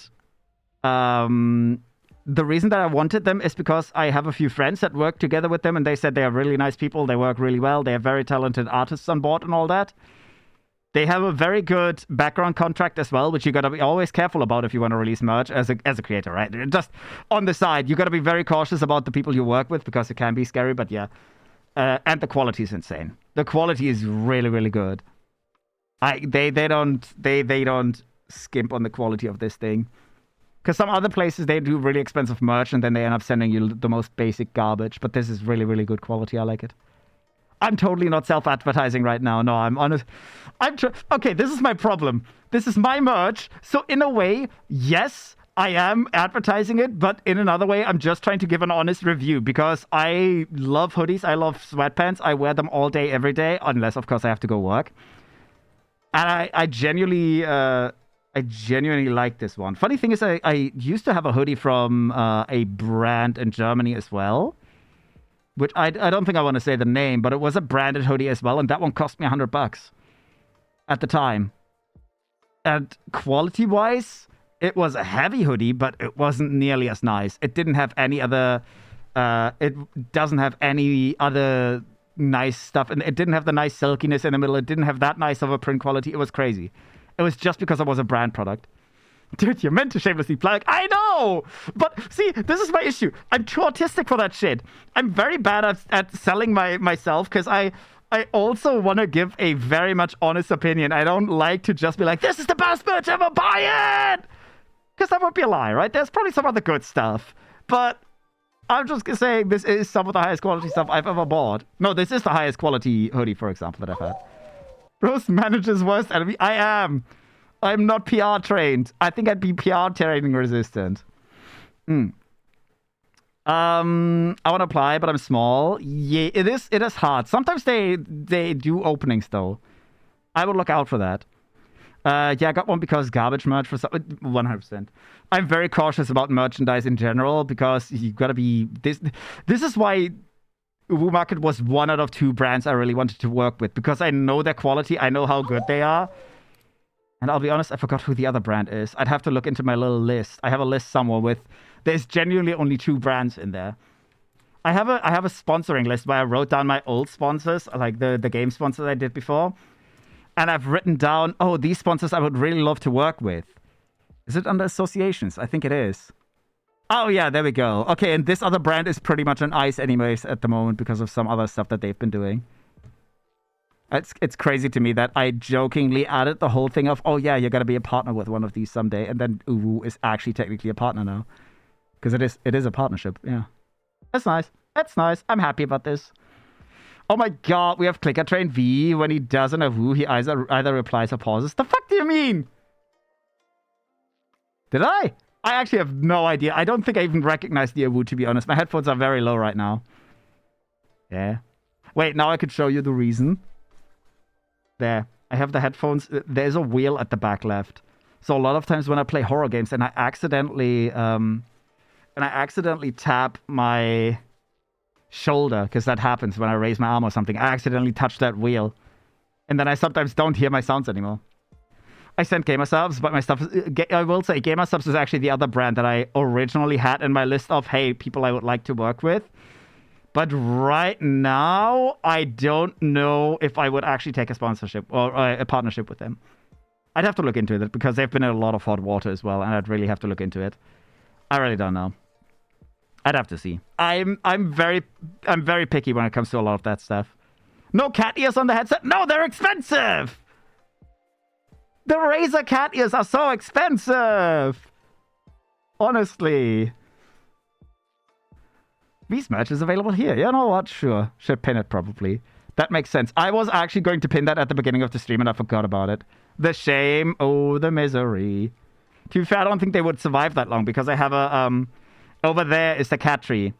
the reason that I wanted them is because I have a few friends that work together with them, and they said they are really nice people. They work really well. They have very talented artists on board and all that. They have a very good background contract as well, which you gotta be always careful about if you want to release merch as a creator, right? Just on the side, you gotta be very cautious about the people you work with because it can be scary. But yeah, and the quality is insane. The quality is really, really good. They don't skimp on the quality of this thing. Because some other places, they do really expensive merch and then they end up sending you the most basic garbage. But this is really, really good quality. I like it. I'm totally not self-advertising right now. No, I'm honest. Okay, this is my problem. This is my merch. So in a way, yes, I am advertising it. But in another way, I'm just trying to give an honest review. Because I love hoodies. I love sweatpants. I wear them all day, every day. Unless, of course, I have to go work. And I genuinely like this one. Funny thing is, I used to have a hoodie from a brand in Germany as well, which I don't think I want to say the name, but it was a branded hoodie as well, and that one cost me $100 at the time. And quality-wise, it was a heavy hoodie, but it wasn't nearly as nice. It didn't have any other... it doesn't have any other nice stuff, and it didn't have the nice silkiness in the middle. It didn't have that nice of a print quality. It was crazy. It was just because it was a brand product. Dude, you're meant to shamelessly plug. I know! But see, this is my issue. I'm too autistic for that shit. I'm very bad at selling myself because I also want to give a very much honest opinion. I don't like to just be like, this is the best merch ever, buy it! Because that would be a lie, right? There's probably some other good stuff. But I'm just saying this is some of the highest quality stuff I've ever bought. No, this is the highest quality hoodie, for example, that I've had. Bro's manager's worst enemy. I am. I'm not PR trained. I think I'd be PR training resistant. I want to apply, but I'm small. Yeah, it is hard. Sometimes they do openings though. I would look out for that. Yeah, I got one because garbage merch for 100%. I'm very cautious about merchandise in general because you gotta be this is why Uwu Market was one out of two brands I really wanted to work with because I know their quality, I know how good they are. And I'll be honest, I forgot who the other brand is. I'd have to look into my little list. I have a list somewhere with... There's genuinely only two brands in there. I have a sponsoring list where I wrote down my old sponsors, like the game sponsors I did before. And I've written down, oh, these sponsors I would really love to work with. Is it under associations? I think it is. Oh, yeah, there we go. Okay, and this other brand is pretty much on ice anyways at the moment because of some other stuff that they've been doing. It's crazy to me that I jokingly added the whole thing of, oh, yeah, you're going to be a partner with one of these someday. And then Uwu is actually technically a partner now. Because it is a partnership, yeah. That's nice. That's nice. I'm happy about this. Oh my god, we have Clicker Train V. When he doesn't have Woo, he either replies or pauses. The fuck do you mean? Did I? I actually have no idea. I don't think I even recognize the AWU, to be honest. My headphones are very low right now. Yeah. Wait, now I could show you the reason. There. I have the headphones. There's a wheel at the back left. So a lot of times when I play horror games and I accidentally tap my shoulder, because that happens when I raise my arm or something. I accidentally touch that wheel. And then I sometimes don't hear my sounds anymore. I sent GamerSubs, but my stuff... I will say, GamerSubs is actually the other brand that I originally had in my list of, hey, people I would like to work with. But right now, I don't know if I would actually take a sponsorship or a partnership with them. I'd have to look into it, because they've been in a lot of hot water as well, and I'd really have to look into it. I really don't know. I'd have to see. I'm very picky when it comes to a lot of that stuff. No cat ears on the headset? No, they're expensive! The Razer cat ears are so expensive! Honestly. V's merch is available here. You know what? Sure. Should pin it probably. That makes sense. I was actually going to pin that at the beginning of the stream and I forgot about it. The shame. Oh, the misery. To be fair, I don't think they would survive that long, because I have a... over there is the cat tree.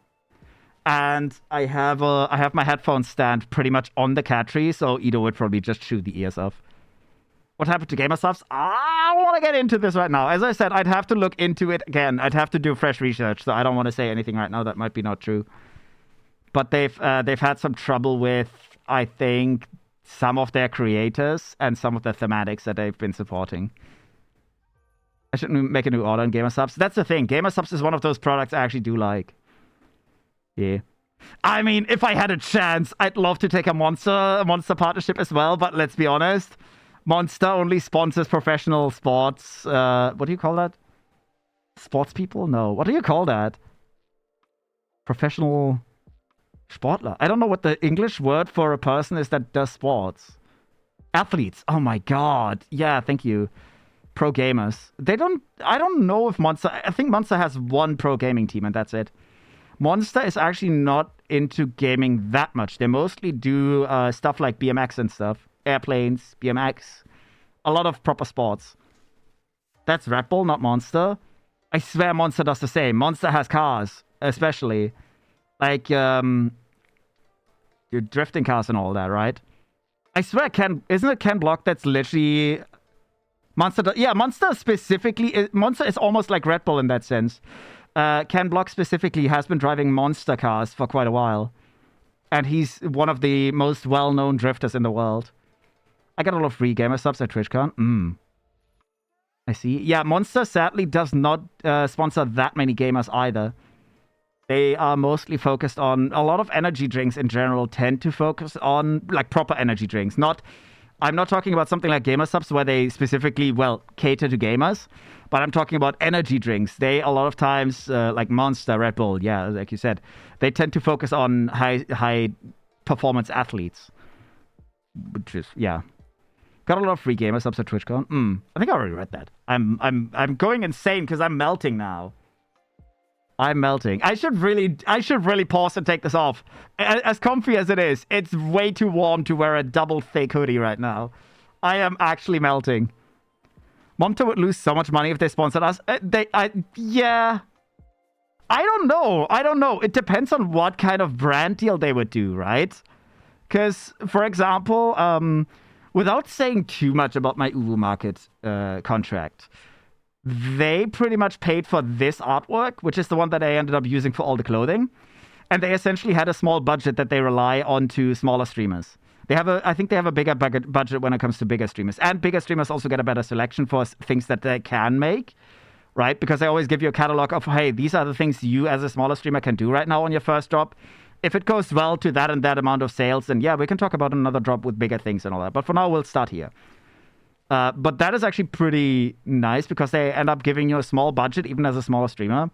And I have my headphone stand pretty much on the cat tree, so Ido would probably just shoot the ears off. What happened to GamerSubs? I don't want to get into this right now. As I said, I'd have to look into it again. I'd have to do fresh research, so I don't want to say anything right now that might be not true. But they've had some trouble with, I think, some of their creators and some of the thematics that they've been supporting. I should make a new order on GamerSubs. That's the thing. GamerSubs is one of those products I actually do like. Yeah. I mean, if I had a chance, I'd love to take a Monster partnership as well, but let's be honest. Monster only sponsors professional sports. What do you call that? Sports people? No. What do you call that? Professional Sportler. I don't know what the English word for a person is that does sports. Athletes. Oh my god. Yeah, thank you. Pro gamers. I don't know if Monster... I think Monster has one pro gaming team and that's it. Monster is actually not into gaming that much. They mostly do stuff like BMX and stuff. Airplanes, BMX, a lot of proper sports. That's Red Bull, not Monster. I swear Monster does the same. Monster has cars, especially. Like, your drifting cars and all that, right? I swear, isn't it Ken Block that's literally... Monster, yeah, Monster specifically... Monster is almost like Red Bull in that sense. Ken Block specifically has been driving Monster cars for quite a while. And he's one of the most well-known drifters in the world. I got a lot of free GamerSubs at TwitchCon. I see. Yeah, Monster sadly does not sponsor that many gamers either. They are mostly focused on... A lot of energy drinks in general tend to focus on, like, proper energy drinks. I'm not talking about something like GamerSubs where they specifically, well, cater to gamers. But I'm talking about energy drinks. They, a lot of times, like Monster, Red Bull, yeah, like you said, they tend to focus on high performance athletes. Which is, yeah. Got a lot of free GamerSubs at TwitchCon. I think I already read that. I'm going insane because I'm melting now. I'm melting. I should really pause and take this off. As comfy as it is, it's way too warm to wear a double thick hoodie right now. I am actually melting. Monster would lose so much money if they sponsored us. Yeah. I don't know. It depends on what kind of brand deal they would do, right? Because, for example, without saying too much about my Uwu Market contract, they pretty much paid for this artwork, which is the one that I ended up using for all the clothing. And they essentially had a small budget that they rely on to smaller streamers. I think they have a bigger budget when it comes to bigger streamers. And bigger streamers also get a better selection for things that they can make, right? Because they always give you a catalog of, hey, these are the things you as a smaller streamer can do right now on your first drop. If it goes well to that and that amount of sales, then yeah, we can talk about another drop with bigger things and all that. But for now, we'll start here. But that is actually pretty nice because they end up giving you a small budget, even as a smaller streamer.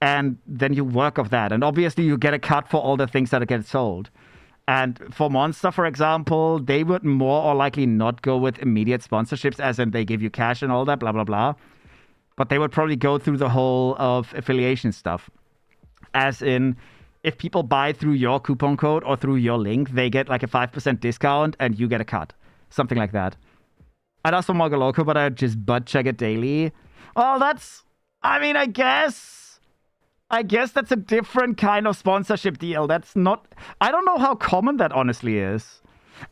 And then you work off that. And obviously, you get a cut for all the things that get sold. And for Monster, for example, they would more or likely not go with immediate sponsorships, as in they give you cash and all that, blah, blah, blah. But they would probably go through the whole of affiliation stuff. As in, if people buy through your coupon code or through your link, they get like a 5% discount and you get a cut. Something like that. I'd ask for Mogoloco, but I'd just butt check it daily. Well, I mean, I guess that's a different kind of sponsorship deal. That's not... I don't know how common that honestly is.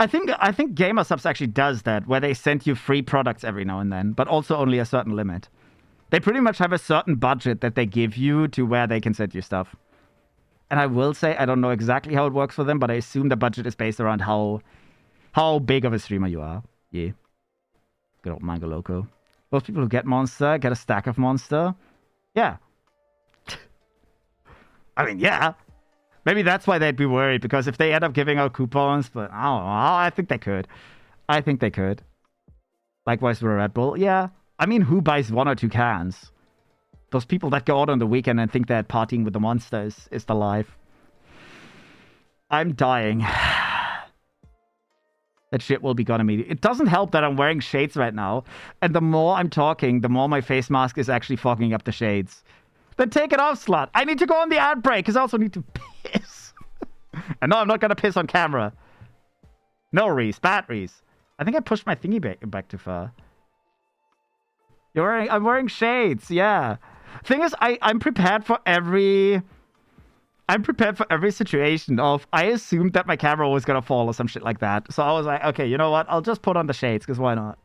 I think GamerSubs actually does that, where they send you free products every now and then, but also only a certain limit. They pretty much have a certain budget that they give you to where they can send you stuff. And I will say, I don't know exactly how it works for them, but I assume the budget is based around how big of a streamer you are. Yeah. Good old Mango Loco. Most people who get Monster get a stack of Monster. Yeah. I mean, yeah. Maybe that's why they'd be worried, because if they end up giving out coupons, but I don't know. I think they could. I think they could. Likewise for a Red Bull. Yeah. I mean, who buys 1 or 2 cans? Those people that go out on the weekend and think that partying with the Monster is the life. I'm dying. That shit will be gone immediately. It doesn't help that I'm wearing shades right now. And the more I'm talking, the more my face mask is actually fogging up the shades. Then take it off, slut. I need to go on the ad break because I also need to piss. And no, I'm not going to piss on camera. No, Reese. Bad Reese. I think I pushed my thingy back too far. I'm wearing shades. Yeah. Thing is, I'm prepared for every situation of, I assumed that my camera was going to fall or some shit like that. So I was like, okay, you know what? I'll just put on the shades, because why not?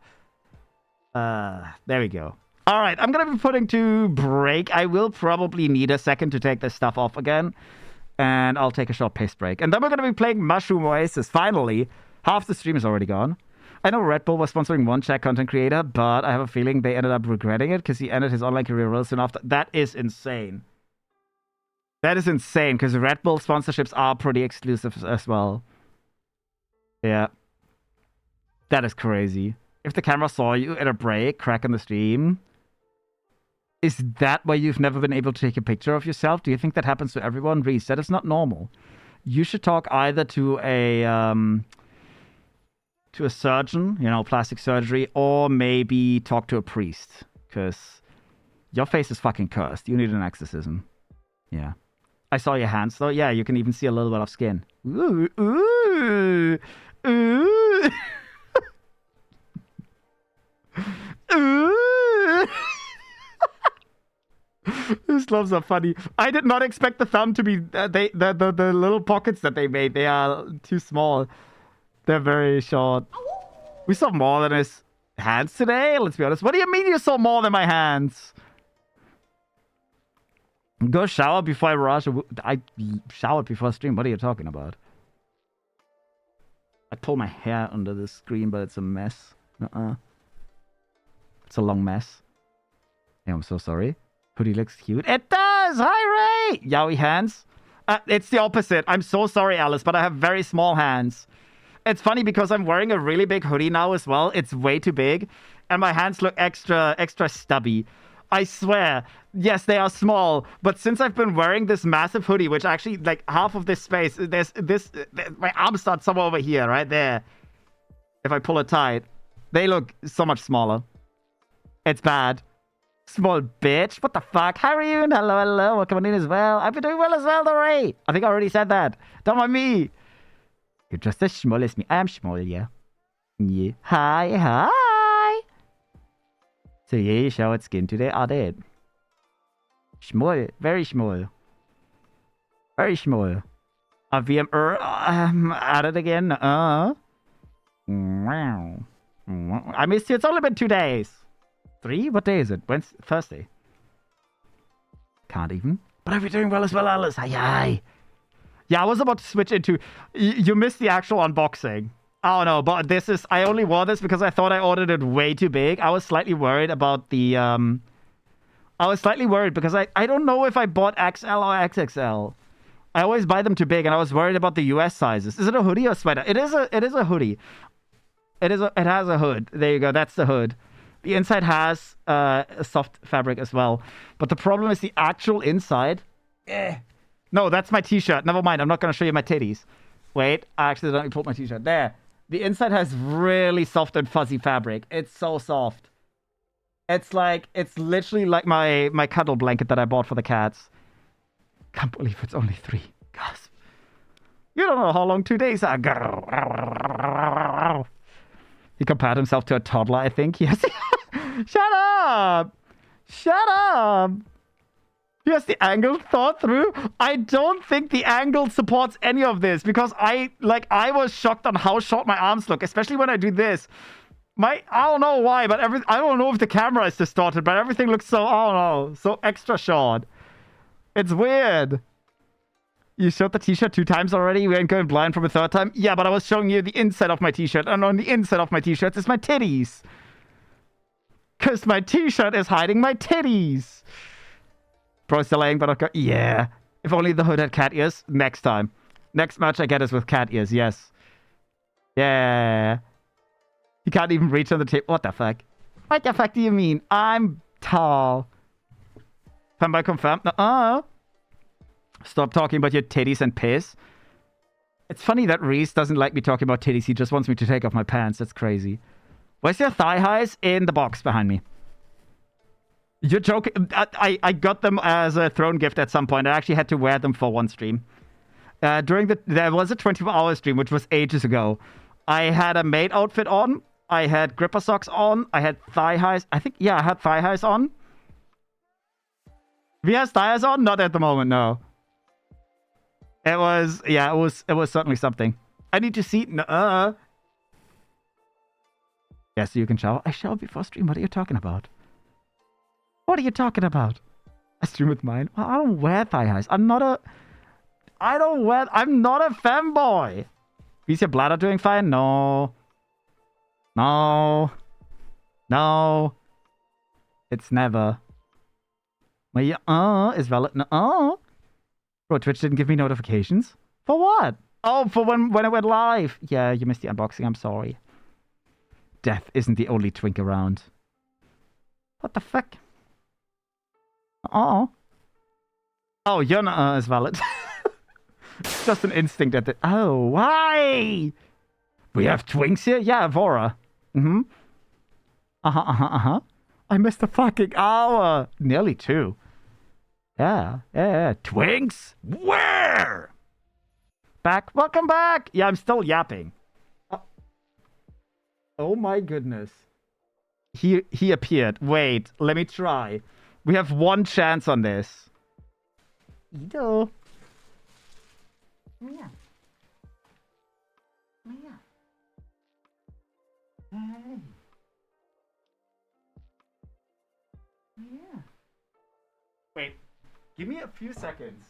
There we go. All right, I'm going to be putting to break. I will probably need a second to take this stuff off again. And I'll take a short piss break. And then we're going to be playing Mushroom Oasis. Finally, half the stream is already gone. I know Red Bull was sponsoring one Czech content creator, but I have a feeling they ended up regretting it because he ended his online career real soon after. That is insane. That is insane, because Red Bull sponsorships are pretty exclusive as well. Yeah. That is crazy. If the camera saw you at a break, crack in the stream, is that why you've never been able to take a picture of yourself? Do you think that happens to everyone? Reese, that is not normal. You should talk either to a surgeon, you know, plastic surgery, or maybe talk to a priest, because your face is fucking cursed. You need an exorcism. Yeah. I saw your hands, though. Yeah, you can even see a little bit of skin. Ooh, ooh, ooh. Ooh. These gloves are funny. I did not expect the thumb to be... the little pockets that they made, they are too small. They're very short. We saw more than his hands today, let's be honest. What do you mean you saw more than my hands? Go shower before I rush. I showered before stream. What are you talking about? I pulled my hair under the screen, but it's a mess. It's a long mess. Yeah, I'm so sorry. Hoodie looks cute. It does! Hi, Ray! Yowie hands. It's the opposite. I'm so sorry, Alice, but I have very small hands. It's funny because I'm wearing a really big hoodie now as well. It's way too big. And my hands look extra stubby. I swear. Yes, they are small. But since I've been wearing this massive hoodie, which actually, like, half of this space, my arms start somewhere over here, right there. If I pull it tight, they look so much smaller. It's bad. Small bitch. What the fuck? How are you? Hello, hello. Welcome in as well. I've been doing well as well, though, Ray. I think I already said that. Don't mind me. You're just as small as me. I am small, yeah. Yeah. Hi, hi. So, yeah, you showered skin today? I did. Small. Very small. Very small. A VMR at it again. I missed you. It's only been 2 days. 3? What day is it? Wednesday? Thursday? Can't even. But I've been doing well as well, Alice. Hi, hi. Yeah, I was about to switch into... You missed the actual unboxing. Oh, no, but this is... I only wore this because I thought I ordered it way too big. I was slightly worried about the... I was slightly worried because I don't know if I bought XL or XXL. I always buy them too big, and I was worried about the US sizes. Is it a hoodie or sweater? It is a hoodie. It has a hood. There you go. That's the hood. The inside has a soft fabric as well. But the problem is the actual inside... No, that's my t-shirt. Never mind. I'm not going to show you my titties. Wait. I accidentally pulled my t-shirt. There. The inside has really soft and fuzzy fabric. It's so soft. It's literally like my cuddle blanket that I bought for the cats. Can't believe it's only 3. Gasp. You don't know how long 2 days are. He compared himself to a toddler, I think. Yes. Shut up. Shut up! Here's the angle thought through. I don't think the angle supports any of this because I was shocked on how short my arms look, especially when I do this. I don't know why, but I don't know if the camera is distorted, but everything looks so, I don't know, so extra short. It's weird. You showed the t-shirt 2 times already? We ain't going blind from a 3rd time? Yeah, but I was showing you the inside of my t-shirt, and on the inside of my t-shirt is my titties. Because my t-shirt is hiding my titties. Bro's delaying, but okay. Yeah. If only the hood had cat ears. Next time. Next match I get is with cat ears, yes. Yeah. You can't even reach on the table. What the fuck? What the fuck do you mean? I'm tall. Fanboy confirmed. No. Stop talking about your titties and piss. It's funny that Reese doesn't like me talking about titties. He just wants me to take off my pants. That's crazy. Where's your thigh highs? In the box behind me. You're joking? I got them as a throne gift at some point. I actually had to wear them for one stream. There was a 24-hour stream, which was ages ago. I had a maid outfit on. I had gripper socks on. I had thigh highs. I had thigh highs on. V has thigh highs on? Not at the moment, no. It was certainly something. I need to see. Yeah, so you can shower. I shower before stream. What are you talking about? What are you talking about? I stream with mine. Well, I don't wear thigh highs. I'm not a femboy. Is your bladder doing fine? No. It's never. My is valid. No. Bro, Twitch didn't give me notifications. For what? Oh, for when it went live. Yeah, you missed the unboxing. I'm sorry. Death isn't the only twink around. What the fuck? Oh, your is valid. It's just an instinct at the... Oh, why? We have twinks here? Yeah, Vora. Mm-hmm. I missed a fucking hour. Nearly 2. Yeah. Twinks? Where? Back? Welcome back! Yeah, I'm still yapping. Oh my goodness. He appeared. Wait, let me try. We have one chance on this. Ido. Mia. Hey. Yeah. Wait, give me a few seconds.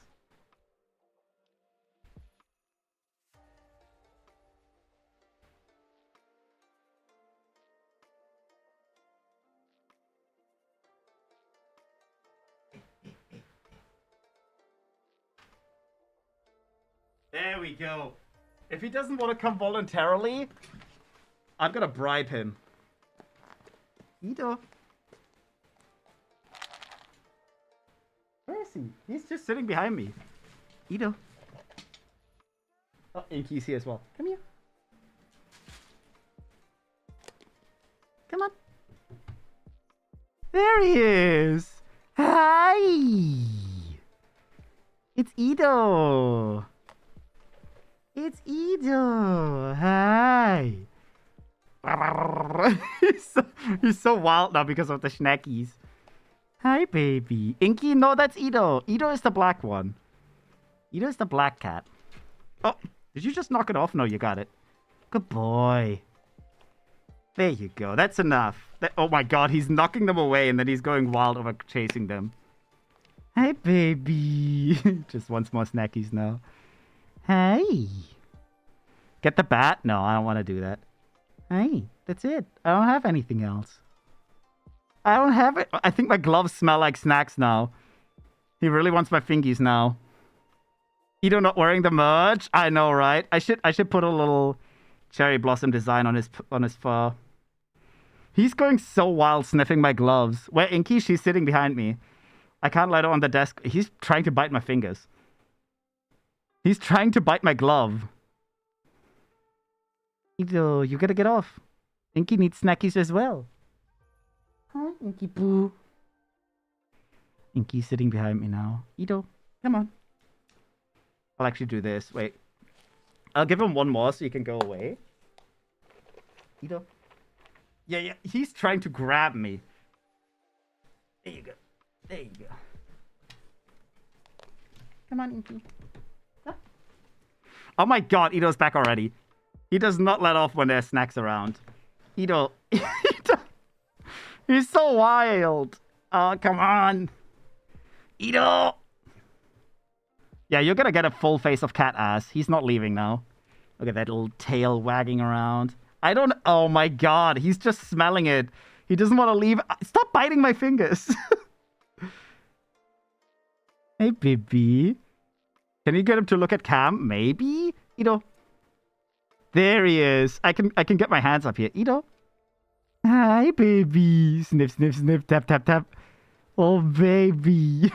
There we go. If he doesn't want to come voluntarily, I'm gonna bribe him. Ido. Where is he? He's just sitting behind me. Ido. Oh, Inky's here as well. Come here. Come on. There he is. Hi. It's Ido. It's Ido. Hi. he's so wild now because of the schnackies. Hi, baby. Inky? No, that's Ido. Ido is the black one. Ido is the black cat. Oh, did you just knock it off? No, you got it. Good boy. There you go. That's enough. Oh my god, he's knocking them away and then he's going wild over chasing them. Hi, baby. Just wants more snackies now. Hey. Get the bat? No, I don't want to do that. Hey, that's it. I don't have anything else. I don't have it. I think my gloves smell like snacks now. He really wants my fingies now. Ido not wearing the merch? I know, right? I should put a little cherry blossom design on his fur. He's going so wild sniffing my gloves. Where Inky? She's sitting behind me. I can't let her on the desk. He's trying to bite my fingers. He's trying to bite my glove. Ido, you gotta get off. Inky needs snackies as well. Hi, Inky Boo. Inky's sitting behind me now. Ido, come on. I'll actually do this. Wait. I'll give him one more so you can go away. Ido. Yeah. He's trying to grab me. There you go. There you go. Come on, Inky. Oh my god, Ito's back already. He does not let off when there's snacks around. Ito. He's so wild. Oh, come on. Ito. Yeah, you're gonna get a full face of cat ass. He's not leaving now. Look at that little tail wagging around. I don't... Oh my god, he's just smelling it. He doesn't want to leave. Stop biting my fingers. Hey, baby. Can you get him to look at cam? Maybe? Ito. There he is. I can get my hands up here. Ito. Hi, baby. Sniff, sniff, sniff. Tap, tap, tap. Oh, baby.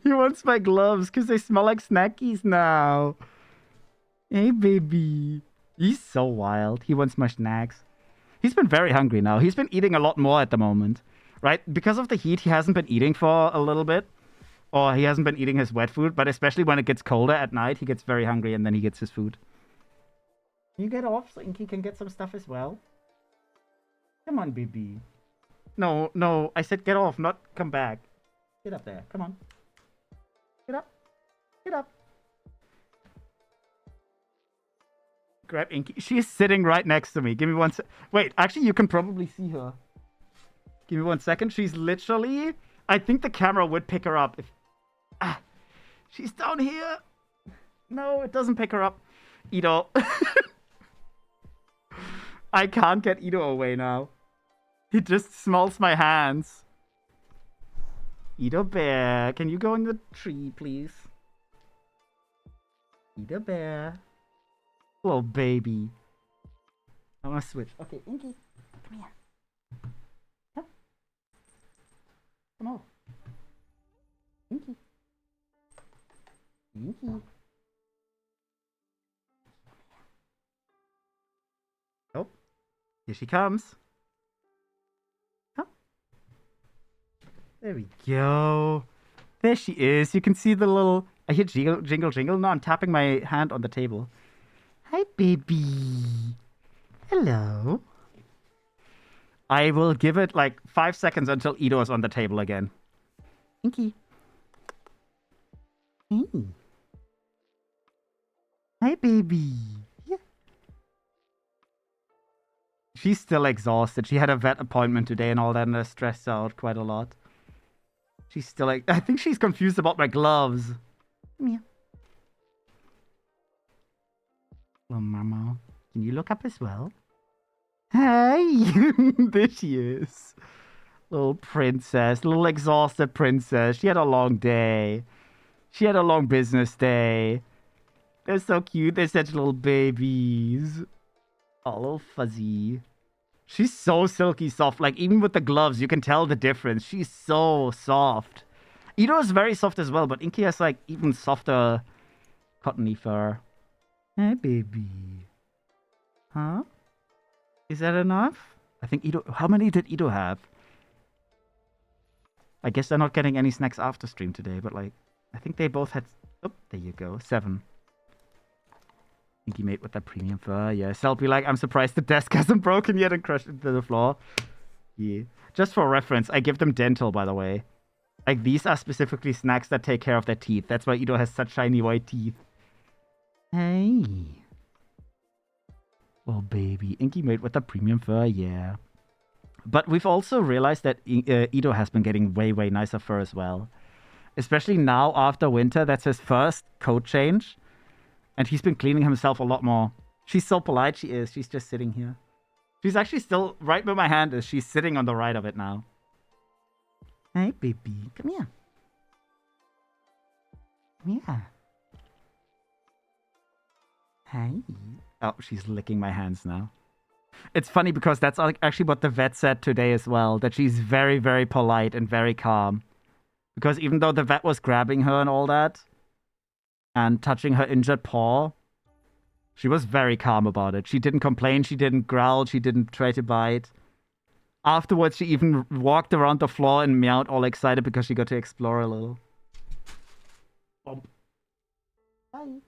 He wants my gloves because they smell like snackies now. Hey, baby. He's so wild. He wants my snacks. He's been very hungry now. He's been eating a lot more at the moment. Right? Because of the heat, he hasn't been eating for a little bit. Or he hasn't been eating his wet food. But especially when it gets colder at night, he gets very hungry and then he gets his food. Can you get off so Inky can get some stuff as well? Come on, baby. No, no. I said get off, not come back. Get up there. Come on. Get up. Get up. Grab Inky. She's sitting right next to me. Give me one sec. Wait, actually, you can probably see her. Give me 1 second. She's literally... I think the camera would pick her up if... Ah, she's down here. No, it doesn't pick her up. Ito. I can't get Ito away now. He just smells my hands. Ito bear, can you go in the tree, please? Ito bear. Little baby. I'm gonna switch. Okay, Inky, come here. Come. Come on. Inky. Inky. Oh, here she comes. Oh. There we go. There she is. You can see the little... I hear jingle, jingle, jingle. No, I'm tapping my hand on the table. Hi, baby. Hello. I will give it like 5 seconds until Ito is on the table again. Inky. Hey. Hi, baby. Yeah. She's still exhausted. She had a vet appointment today and all that, and they're stressed out quite a lot. She's still like... I think she's confused about my gloves. Come here. Well, Mama, can you look up as well? Hey! There she is. Little princess. Little exhausted princess. She had a long day. She had a long business day. They're so cute. They're such little babies. All little fuzzy. She's so silky soft. Like, even with the gloves, you can tell the difference. She's so soft. Ito is very soft as well, but Inky has, like, even softer cottony fur. Hey, baby. Huh? Is that enough? I think Ito... How many did Ito have? I guess they're not getting any snacks after stream today, but, like... I think they both had... Oh, there you go. 7. Inky mate with that premium fur. Yeah, Selby, like, I'm surprised the desk hasn't broken yet and crushed into the floor. Yeah. Just for reference, I give them dental, by the way. Like, these are specifically snacks that take care of their teeth. That's why Ito has such shiny white teeth. Hey. Oh, baby. Inky mate with the premium fur, yeah. But we've also realized that Ito has been getting way, way nicer fur as well. Especially now after winter. That's his first coat change. And he's been cleaning himself a lot more. She's so polite, she is. She's just sitting here. She's actually still right where my hand is. She's sitting on the right of it now. Hey, baby. Come here. Come here. Hey. Oh, she's licking my hands now. It's funny because that's actually what the vet said today as well. That she's very, very polite and very calm. Because even though the vet was grabbing her and all that, and touching her injured paw, she was very calm about it. She didn't complain, she didn't growl, she didn't try to bite. Afterwards, she even walked around the floor and meowed all excited because she got to explore a little. Bump. Bye.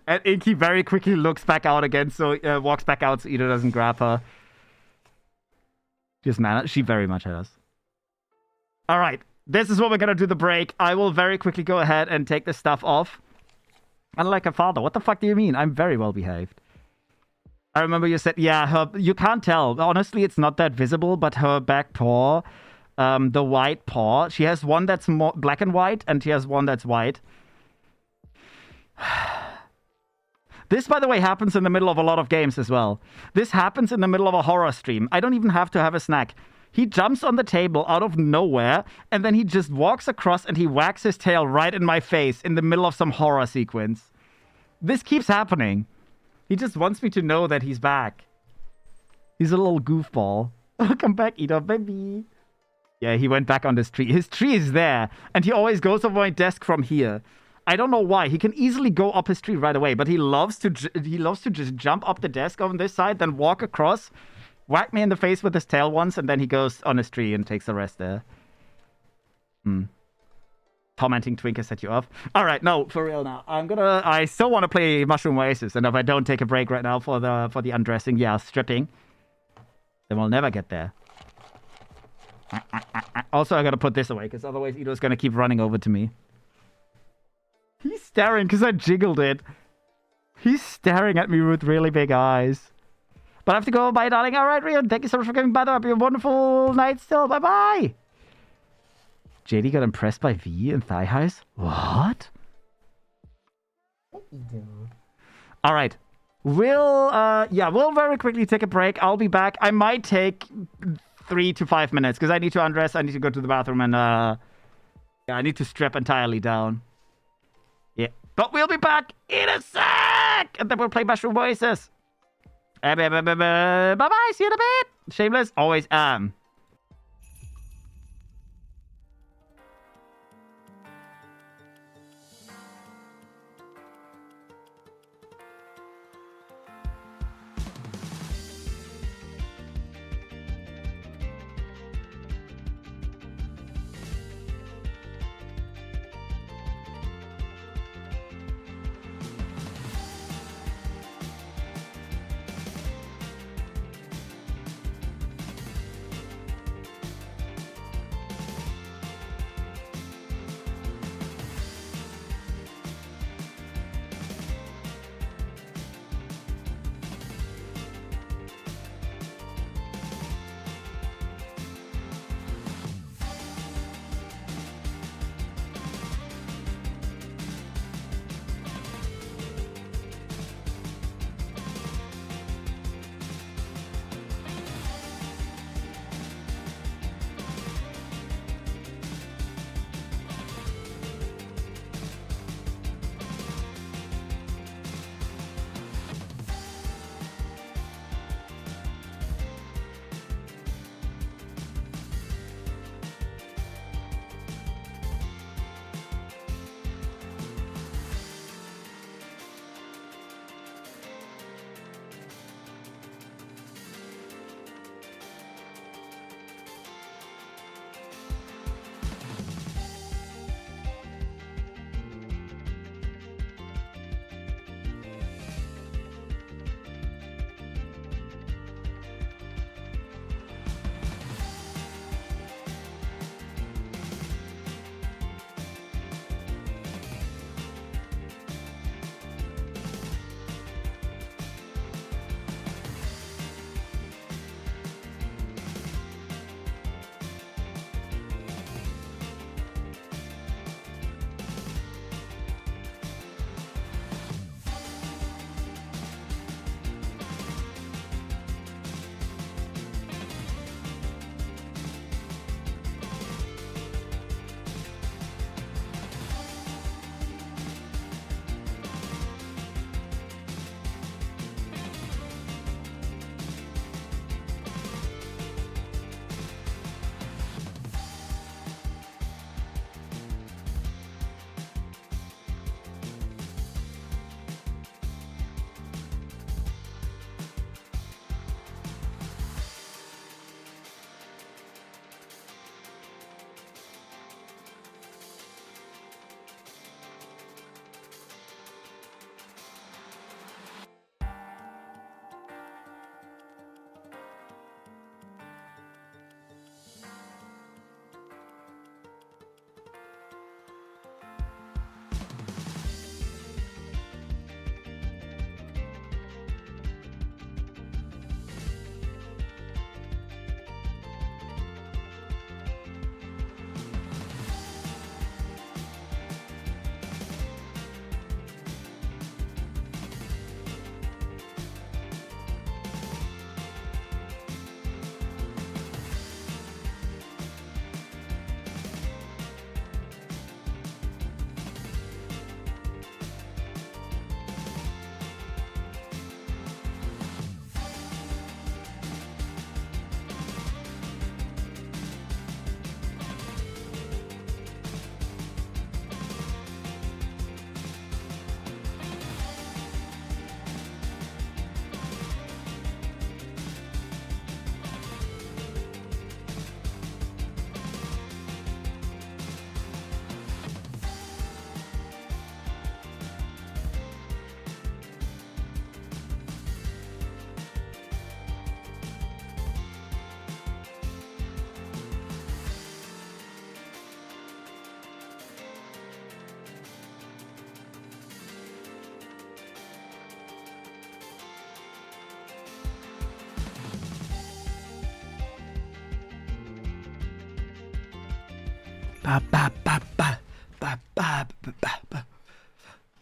And Inky very quickly looks back out again, so walks back out so Ito doesn't grab her. She very much has. All right. This is what we're going to do the break. I will very quickly go ahead and take this stuff off. Unlike a father. What the fuck do you mean? I'm very well behaved. I remember you said, yeah, you can't tell. Honestly, it's not that visible, but her back paw, the white paw, she has one that's more black and white, and she has one that's white. This, by the way, happens in the middle of a lot of games as well. This happens in the middle of a horror stream. I don't even have to have a snack. He jumps on the table out of nowhere, and then he just walks across and he whacks his tail right in my face in the middle of some horror sequence. This keeps happening. He just wants me to know that he's back. He's a little goofball. Come back, Ida, baby. Yeah, he went back on this tree. His tree is there, and he always goes over my desk from here. I don't know why. He can easily go up his tree right away, but he loves to just jump up the desk on this side, then walk across, whack me in the face with his tail once, and then he goes on his tree and takes the rest there. Commenting Twinker set you off. All right, no, for real now. I still want to play Mushroom Oasis, and if I don't take a break right now for the undressing, stripping, then we'll never get there. Also, I gotta put this away, because otherwise Ido's gonna keep running over to me. He's staring because I jiggled it. He's staring at me with really big eyes. But I have to go. Bye, darling. All right, Rion. Thank you so much for coming by. Have a wonderful night still. Bye-bye. JD got impressed by V and thigh highs? What? All right. We'll very quickly take a break. I'll be back. I might take 3 to 5 minutes because I need to undress. I need to go to the bathroom and I need to strip entirely down. Yeah. But we'll be back in a sec! And then we'll play Mushroom Oasis. Bye-bye. See you in a bit. Shameless. Always am.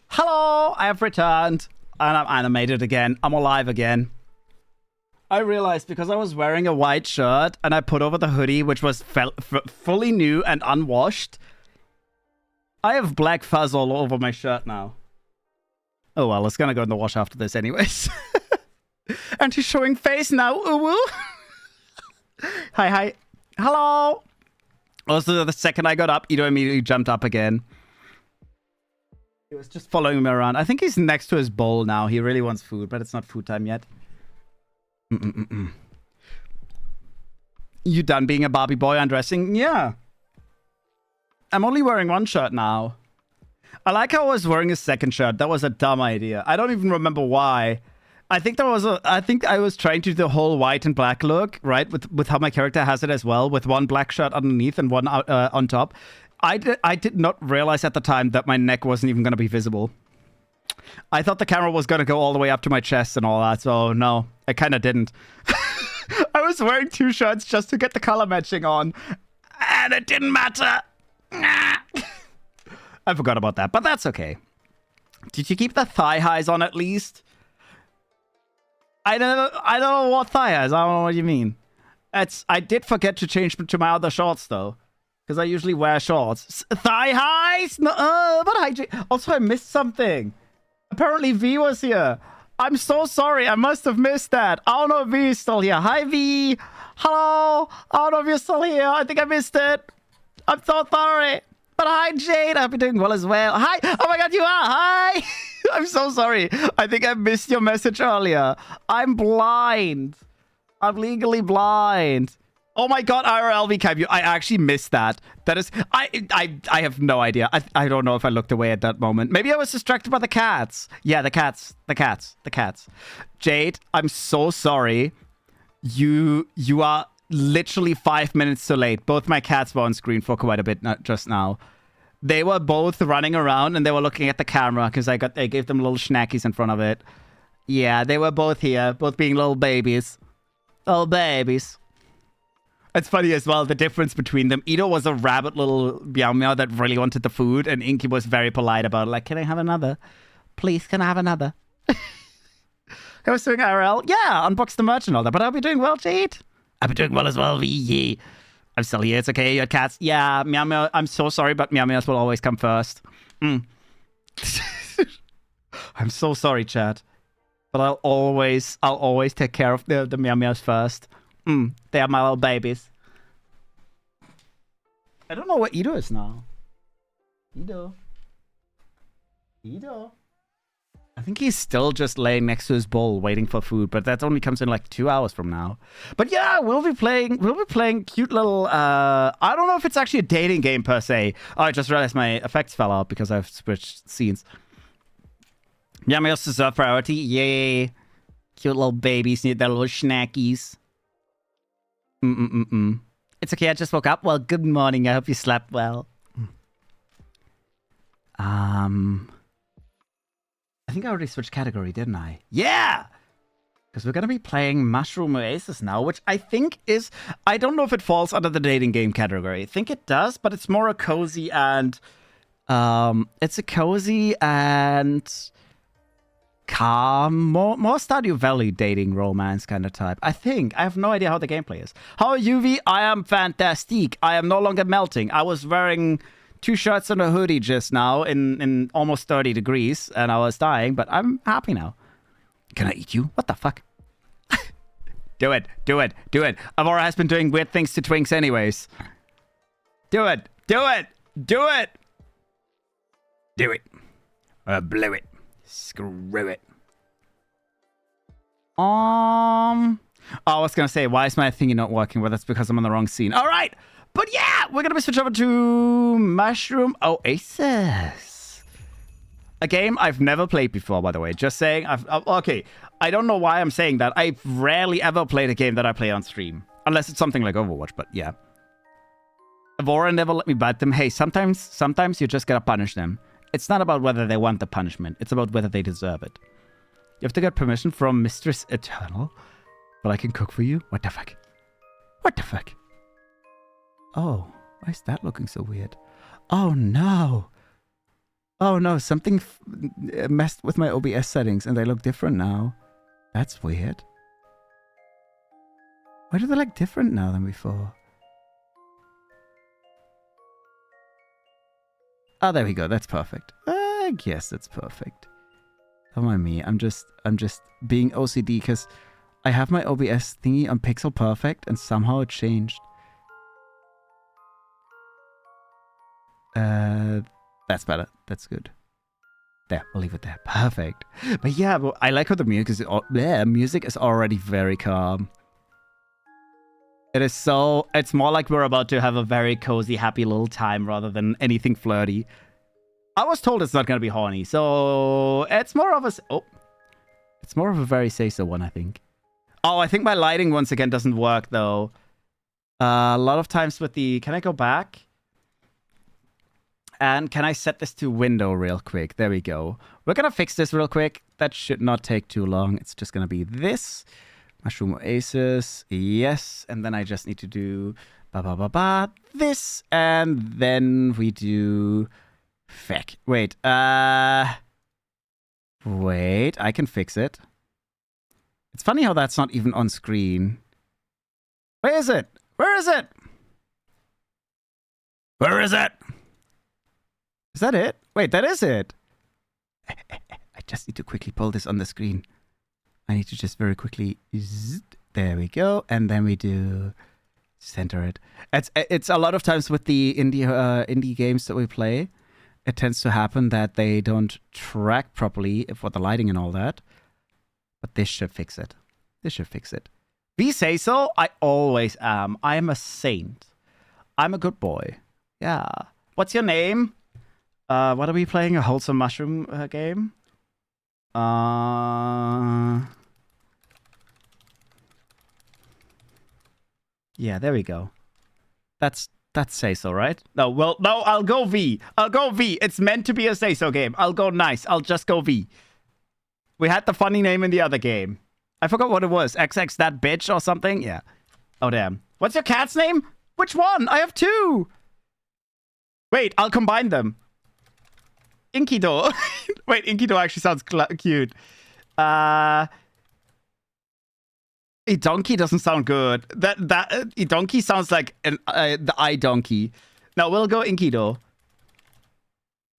Hello, I have returned. And I'm animated again. I'm alive again. I realized because I was wearing a white shirt and I put over the hoodie, which was fully new and unwashed, I have black fuzz all over my shirt now. Oh well, it's gonna go in the wash after this anyways. And he's showing face now. Ooh. Hi, hi. Hello. Also, the second I got up, Ito immediately jumped up again. He was just following me around. I think he's next to his bowl now. He really wants food, but it's not food time yet. You done being a Barbie boy undressing? Yeah. I'm only wearing one shirt now. I like how I was wearing a second shirt. That was a dumb idea. I don't even remember why. I think I was trying to do the whole white and black look, right? With how my character has it as well, with one black shirt underneath and one on top. I did not realize at the time that my neck wasn't even going to be visible. I thought the camera was going to go all the way up to my chest and all that, so no, I kind of didn't. I was wearing two shirts just to get the color matching on, and it didn't matter. I forgot about that, but that's okay. Did you keep the thigh highs on at least? I don't know what thigh highs. I don't know what you mean. I did forget to change to my other shorts though, because I usually wear shorts. Thigh highs? No, but also I missed something. Apparently V was here. I'm so sorry. I must have missed that. I don't know if V is still here. Hi V. Hello. I don't know if you're still here. I think I missed it. I'm so sorry. But hi Jade. I hope you're doing well as well. Hi. Oh my god, you are. Hi. I'm so sorry. I think I missed your message earlier. I'm blind. I'm legally blind. Oh my god, IRLV Kaibyo. I actually missed that. That is... I have no idea. I don't know if I looked away at that moment. Maybe I was distracted by the cats. Yeah, the cats. The cats. The cats. Jade, I'm so sorry. You are literally 5 minutes too late. Both my cats were on screen for quite a bit just now. They were both running around and they were looking at the camera because I gave them little snackies in front of it. Yeah, they were both here. Both being little babies. Little babies. It's funny as well, the difference between them. Ito was a rabbit little meow meow that really wanted the food, and Inky was very polite about it. Like, can I have another? Please, can I have another? I was doing IRL. Yeah, unbox the merch and all that. But I'll be doing well, Jade. I'll be doing well as well, V. I'm still here. It's okay. Your cats. Yeah, meow meow. I'm so sorry, but meow meows will always come first. I'm so sorry, chat. But I'll always take care of the meow meows first. They are my little babies. I don't know what Ito is now. Ito. I think he's still just laying next to his bowl waiting for food, but that only comes in like 2 hours from now. But yeah, we'll be playing cute little I don't know if it's actually a dating game per se. Oh, I just realized my effects fell out because I've switched scenes. Yeah, meows deserve priority. Yay. Cute little babies need their little snackies. It's okay, I just woke up. Well, good morning. I hope you slept well. I think I already switched category, didn't I? Yeah! Because we're going to be playing Mushroom Oasis now, which I think is... I don't know if it falls under the dating game category. I think it does, but it's more a cozy and... it's a cozy and... calm, more Stardew Valley dating romance kind of type. I think. I have no idea how the gameplay is. How are you, V? I am fantastic. I am no longer melting. I was wearing 2 shirts and a hoodie just now in almost 30 degrees and I was dying, but I'm happy now. Can I eat you? What the fuck? Do it. Do it. Do it. Avora has been doing weird things to Twinks anyways. Do it. Do it. Do it. Do it. Blew it. Screw it. I was gonna say, why is my thingy not working? Well, that's because I'm on the wrong scene. All right, but yeah, we're gonna be switching over to Mushroom Oasis, a game I've never played before. By the way, just saying. Okay, I don't know why I'm saying that. I've rarely ever played a game that I play on stream, unless it's something like Overwatch. But yeah, Avora never let me bite them. Hey, sometimes you just gotta punish them. It's not about whether they want the punishment. It's about whether they deserve it. You have to get permission from Mistress Eternal. But I can cook for you? What the fuck? What the fuck? Oh, Why is that looking so weird? Oh no! Oh no, something messed with my OBS settings and they look different now. That's weird. Why do they look different now than before? Oh, there we go. That's perfect. I guess that's perfect. Don't mind me. I'm just being OCD because I have my OBS thingy on pixel perfect and somehow it changed. That's better. That's good. There, we'll leave it there. Perfect. But yeah, well, I like how the music is already very calm. It is so... It's more like we're about to have a very cozy, happy little time rather than anything flirty. I was told it's not going to be horny, so it's more of a... Oh. It's more of a very say-so one, I think. Oh, I think my lighting once again doesn't work, though. A lot of times with the... Can I go back? And can I set this to window real quick? There we go. We're going to fix this real quick. That should not take too long. It's just going to be this. Mushroom Oasis. Yes. And then I just need to do this. And then we do... Feck. Wait. Wait. I can fix it. It's funny how that's not even on screen. Where is it? Where is it? Where is it? Is that it? Wait, that is it. I just need to quickly pull this on the screen. I need to just very quickly... There we go. And then we do... Center it. It's a lot of times with the indie games that we play. It tends to happen that they don't track properly for the lighting and all that. But this should fix it. This should fix it. We say so. I always am. I am a saint. I'm a good boy. Yeah. What's your name? What are we playing? A wholesome mushroom game? Yeah, there we go. That's say so, right? No, well, no, I'll go V. I'll go V. It's meant to be a say so game. I'll go nice. I'll just go V. We had the funny name in the other game. I forgot what it was. XX that bitch or something? Yeah. Oh, damn. What's your cat's name? Which one? I have two. Wait, I'll combine them. Inkido. Wait, Inkido actually sounds cute. Donkey doesn't sound good. That donkey sounds like the eye donkey. No, we'll go Inkido.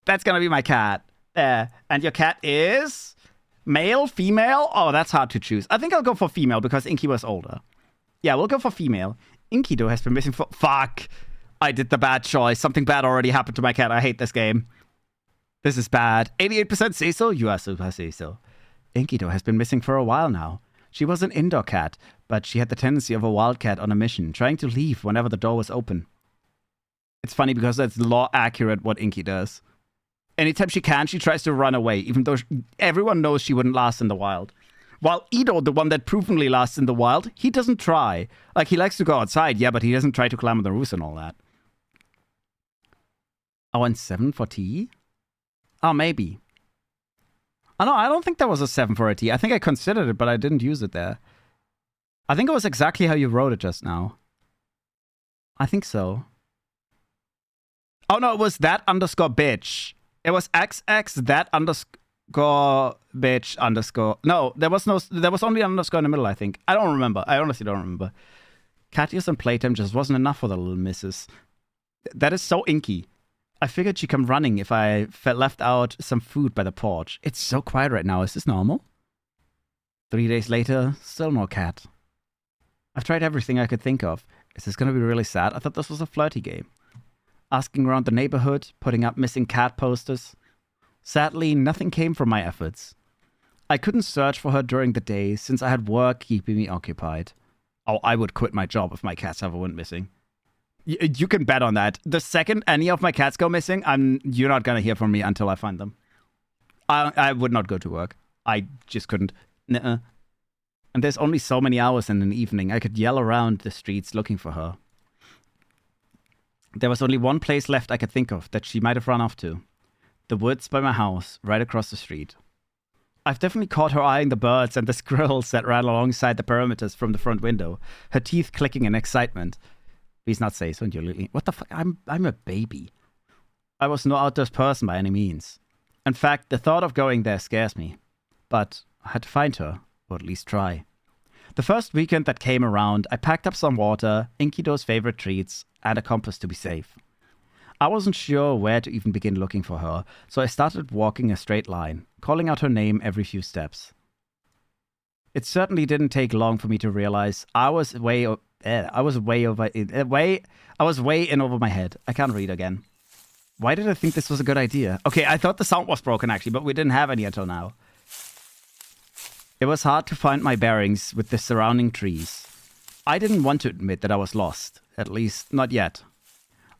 That's gonna be my cat. There. And your cat is male, female? Oh, that's hard to choose. I think I'll go for female because Inky was older. Yeah, we'll go for female. Inkido has been missing for... Fuck! I did the bad choice. Something bad already happened to my cat. I hate this game. This is bad. 88% say so? You are super say so. Inkido has been missing for a while now. She was an indoor cat, but she had the tendency of a wildcat on a mission, trying to leave whenever the door was open. It's funny because that's law accurate what Inky does. Anytime she can, she tries to run away, even though everyone knows she wouldn't last in the wild. While Ido, the one that provenly lasts in the wild, he doesn't try. Like, he likes to go outside, yeah, but he doesn't try to climb on the roofs and all that. Oh, and 7 for T? Oh, maybe. Oh, no, I don't think there was a 7 for a T. I think I considered it, but I didn't use it there. I think it was exactly how you wrote it just now. I think so. Oh, no, it was that underscore bitch. It was XX that underscore bitch underscore. No, there was only an underscore in the middle, I think. I don't remember. I honestly don't remember. Cat use and playtime just wasn't enough for the little missus. That is so inky. I figured she'd come running if I left out some food by the porch. It's so quiet right now. Is this normal? 3 days later, still no cat. I've tried everything I could think of. Is this going to be really sad? I thought this was a flirty game. Asking around the neighborhood, putting up missing cat posters. Sadly, nothing came from my efforts. I couldn't search for her during the day since I had work keeping me occupied. Oh, I would quit my job if my cats ever went missing. You can bet on that. The second any of my cats go missing, you're not going to hear from me until I find them. I would not go to work. I just couldn't. Nuh-uh. And there's only so many hours in an evening. I could yell around the streets looking for her. There was only one place left I could think of that she might have run off to. The woods by my house, right across the street. I've definitely caught her eyeing the birds and the squirrels that ran alongside the perimeters from the front window, her teeth clicking in excitement. Please not say so. What the fuck? I'm a baby. I was no outdoors person by any means. In fact, the thought of going there scares me. But I had to find her, or at least try. The first weekend that came around, I packed up some water, Inkido's favorite treats, and a compass to be safe. I wasn't sure where to even begin looking for her, so I started walking a straight line, calling out her name every few steps. It certainly didn't take long for me to realize I was way in over my head. I can't read again. Why did I think this was a good idea? Okay, I thought the sound was broken actually, but we didn't have any until now. It was hard to find my bearings with the surrounding trees. I didn't want to admit that I was lost, at least not yet.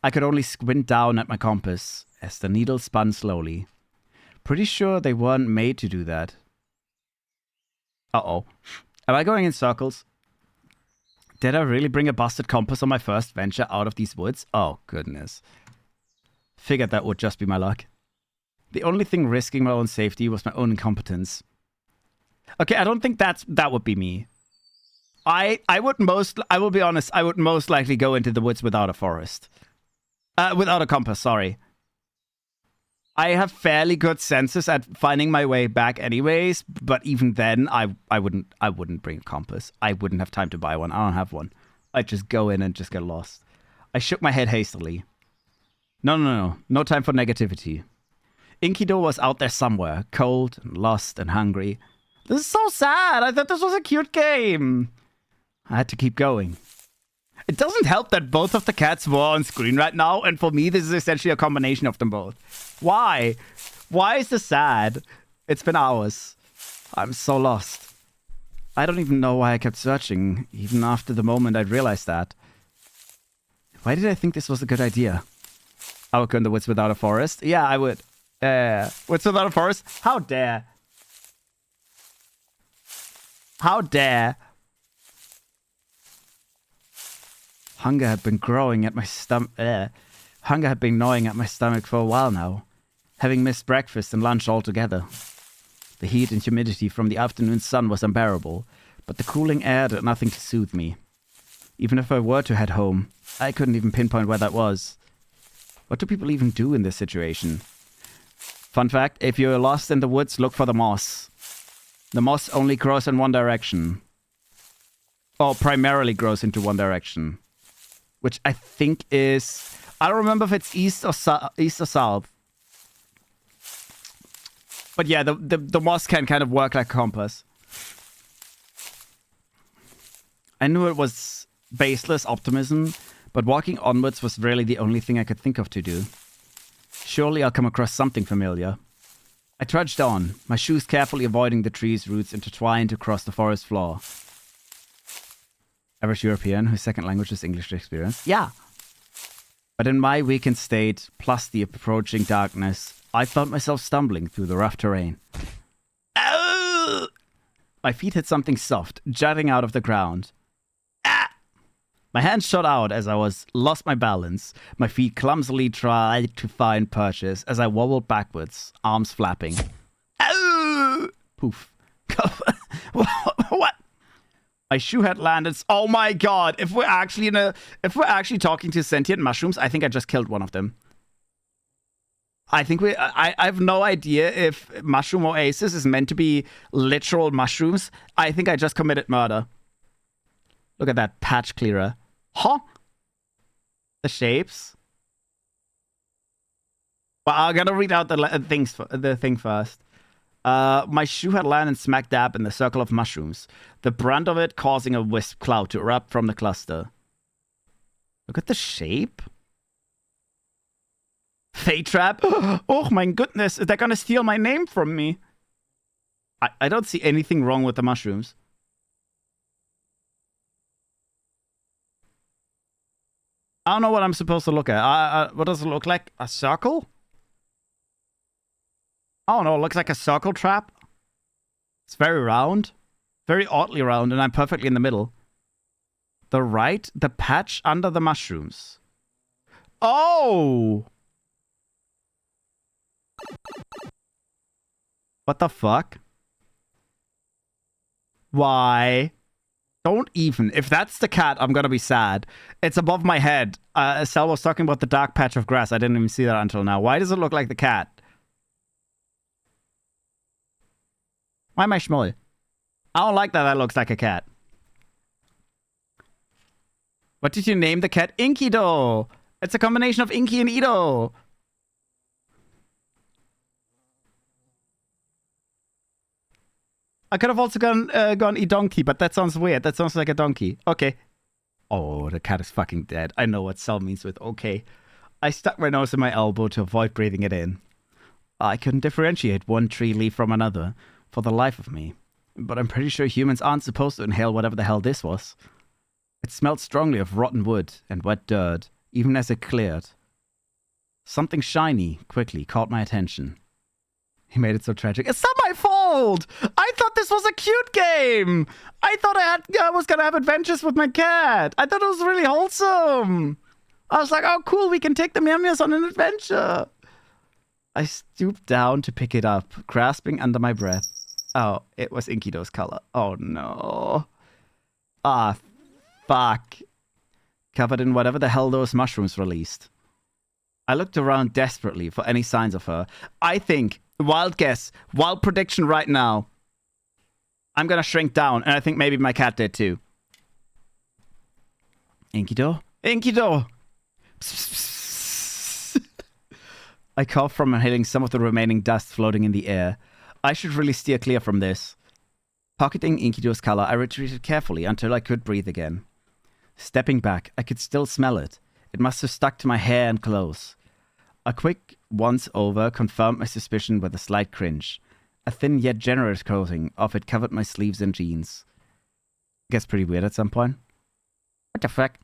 I could only squint down at my compass as the needle spun slowly. Pretty sure they weren't made to do that. Uh-oh. Am I going in circles? Did I really bring a busted compass on my first venture out of these woods? Oh, goodness. Figured that would just be my luck. The only thing risking my own safety was my own incompetence. Okay, I don't think that would be me. I will be honest, I would most likely go into the woods without a forest. Without a compass, sorry. I have fairly good senses at finding my way back anyways, but even then, I wouldn't bring a compass. I wouldn't have time to buy one. I don't have one. I'd just go in and just get lost. I shook my head hastily. No time for negativity. Inkido was out there somewhere, cold and lost and hungry. This is so sad. I thought this was a cute game. I had to keep going. It doesn't help that both of the cats were on screen right now, and for me, this is essentially a combination of them both. Why? Why is this sad? It's been hours. I'm so lost. I don't even know why I kept searching, even after the moment I'd realized that. Why did I think this was a good idea? I would go in the woods without a forest? Yeah, I would. Woods without a forest? How dare? How dare? Hunger had been growing at my stomach. Hunger had been gnawing at my stomach for a while now, having missed breakfast and lunch altogether. The heat and humidity from the afternoon sun was unbearable, but the cooling air did nothing to soothe me. Even if I were to head home, I couldn't even pinpoint where that was. What do people even do in this situation? Fun fact, if you're lost in the woods, look for the moss. The moss only grows in one direction. Or primarily grows into one direction. Which I think is... I don't remember if it's east or south. But yeah, the moss can kind of work like a compass. I knew it was baseless optimism, but walking onwards was really the only thing I could think of to do. Surely I'll come across something familiar. I trudged on, my shoes carefully avoiding the tree's roots intertwined across the forest floor. Average European whose second language is English to experience? Yeah. But in my weakened state, plus the approaching darkness, I felt myself stumbling through the rough terrain. Ow! My feet hit something soft, jutting out of the ground. Ah! My hands shot out as I lost my balance. My feet clumsily tried to find purchase as I wobbled backwards, arms flapping. Ow! Poof. What? My shoe had landed. Oh my god! If we're actually talking to sentient mushrooms, I think I just killed one of them. I think I have no idea if Mushroom Oasis is meant to be literal mushrooms. I think I just committed murder. Look at that patch clearer. Huh? The shapes. Well, I'm gonna read out the thing first. My shoe had landed smack dab in the circle of mushrooms, the brunt of it causing a wisp cloud to erupt from the cluster. Look at the shape. Fate trap. Oh my goodness, they're gonna steal my name from me. I don't see anything wrong with the mushrooms. I don't know what I'm supposed to look at. What does it look like? A circle? I don't know, it looks like a circle trap. It's very round. Very oddly round, and I'm perfectly in the middle. The patch under the mushrooms. Oh! What the fuck? Why? Don't even. If that's the cat, I'm gonna be sad. It's above my head. Sal was talking about the dark patch of grass. I didn't even see that until now. Why does it look like the cat? Why am I schmoll? I don't like that that looks like a cat. What did you name the cat? Inkido! It's a combination of Inky and Ido. I could have also gone donkey, but that sounds weird. That sounds like a donkey. Okay. Oh, the cat is fucking dead. I know what Sal means with okay. I stuck my nose in my elbow to avoid breathing it in. I couldn't differentiate one tree leaf from another for the life of me. But I'm pretty sure humans aren't supposed to inhale whatever the hell this was. It smelled strongly of rotten wood and wet dirt, even as it cleared. Something shiny quickly caught my attention. He made it so tragic. It's not my fault! I thought this was a cute game! I thought I was gonna have adventures with my cat! I thought it was really wholesome! I was like, oh cool, we can take the Meow on an adventure! I stooped down to pick it up, grasping under my breath. Oh, it was Inkido's color. Oh no. Ah, fuck. Covered in whatever the hell those mushrooms released. I looked around desperately for any signs of her. I think, wild guess, wild prediction right now, I'm gonna shrink down, and I think maybe my cat did too. Inkido? Inkido! I coughed from inhaling some of the remaining dust floating in the air. I should really steer clear from this. Pocketing Inkido's color, I retreated carefully until I could breathe again. Stepping back, I could still smell it. It must have stuck to my hair and clothes. A quick once-over confirmed my suspicion with a slight cringe. A thin yet generous coating of it covered my sleeves and jeans. Gets pretty weird at some point. What the fuck?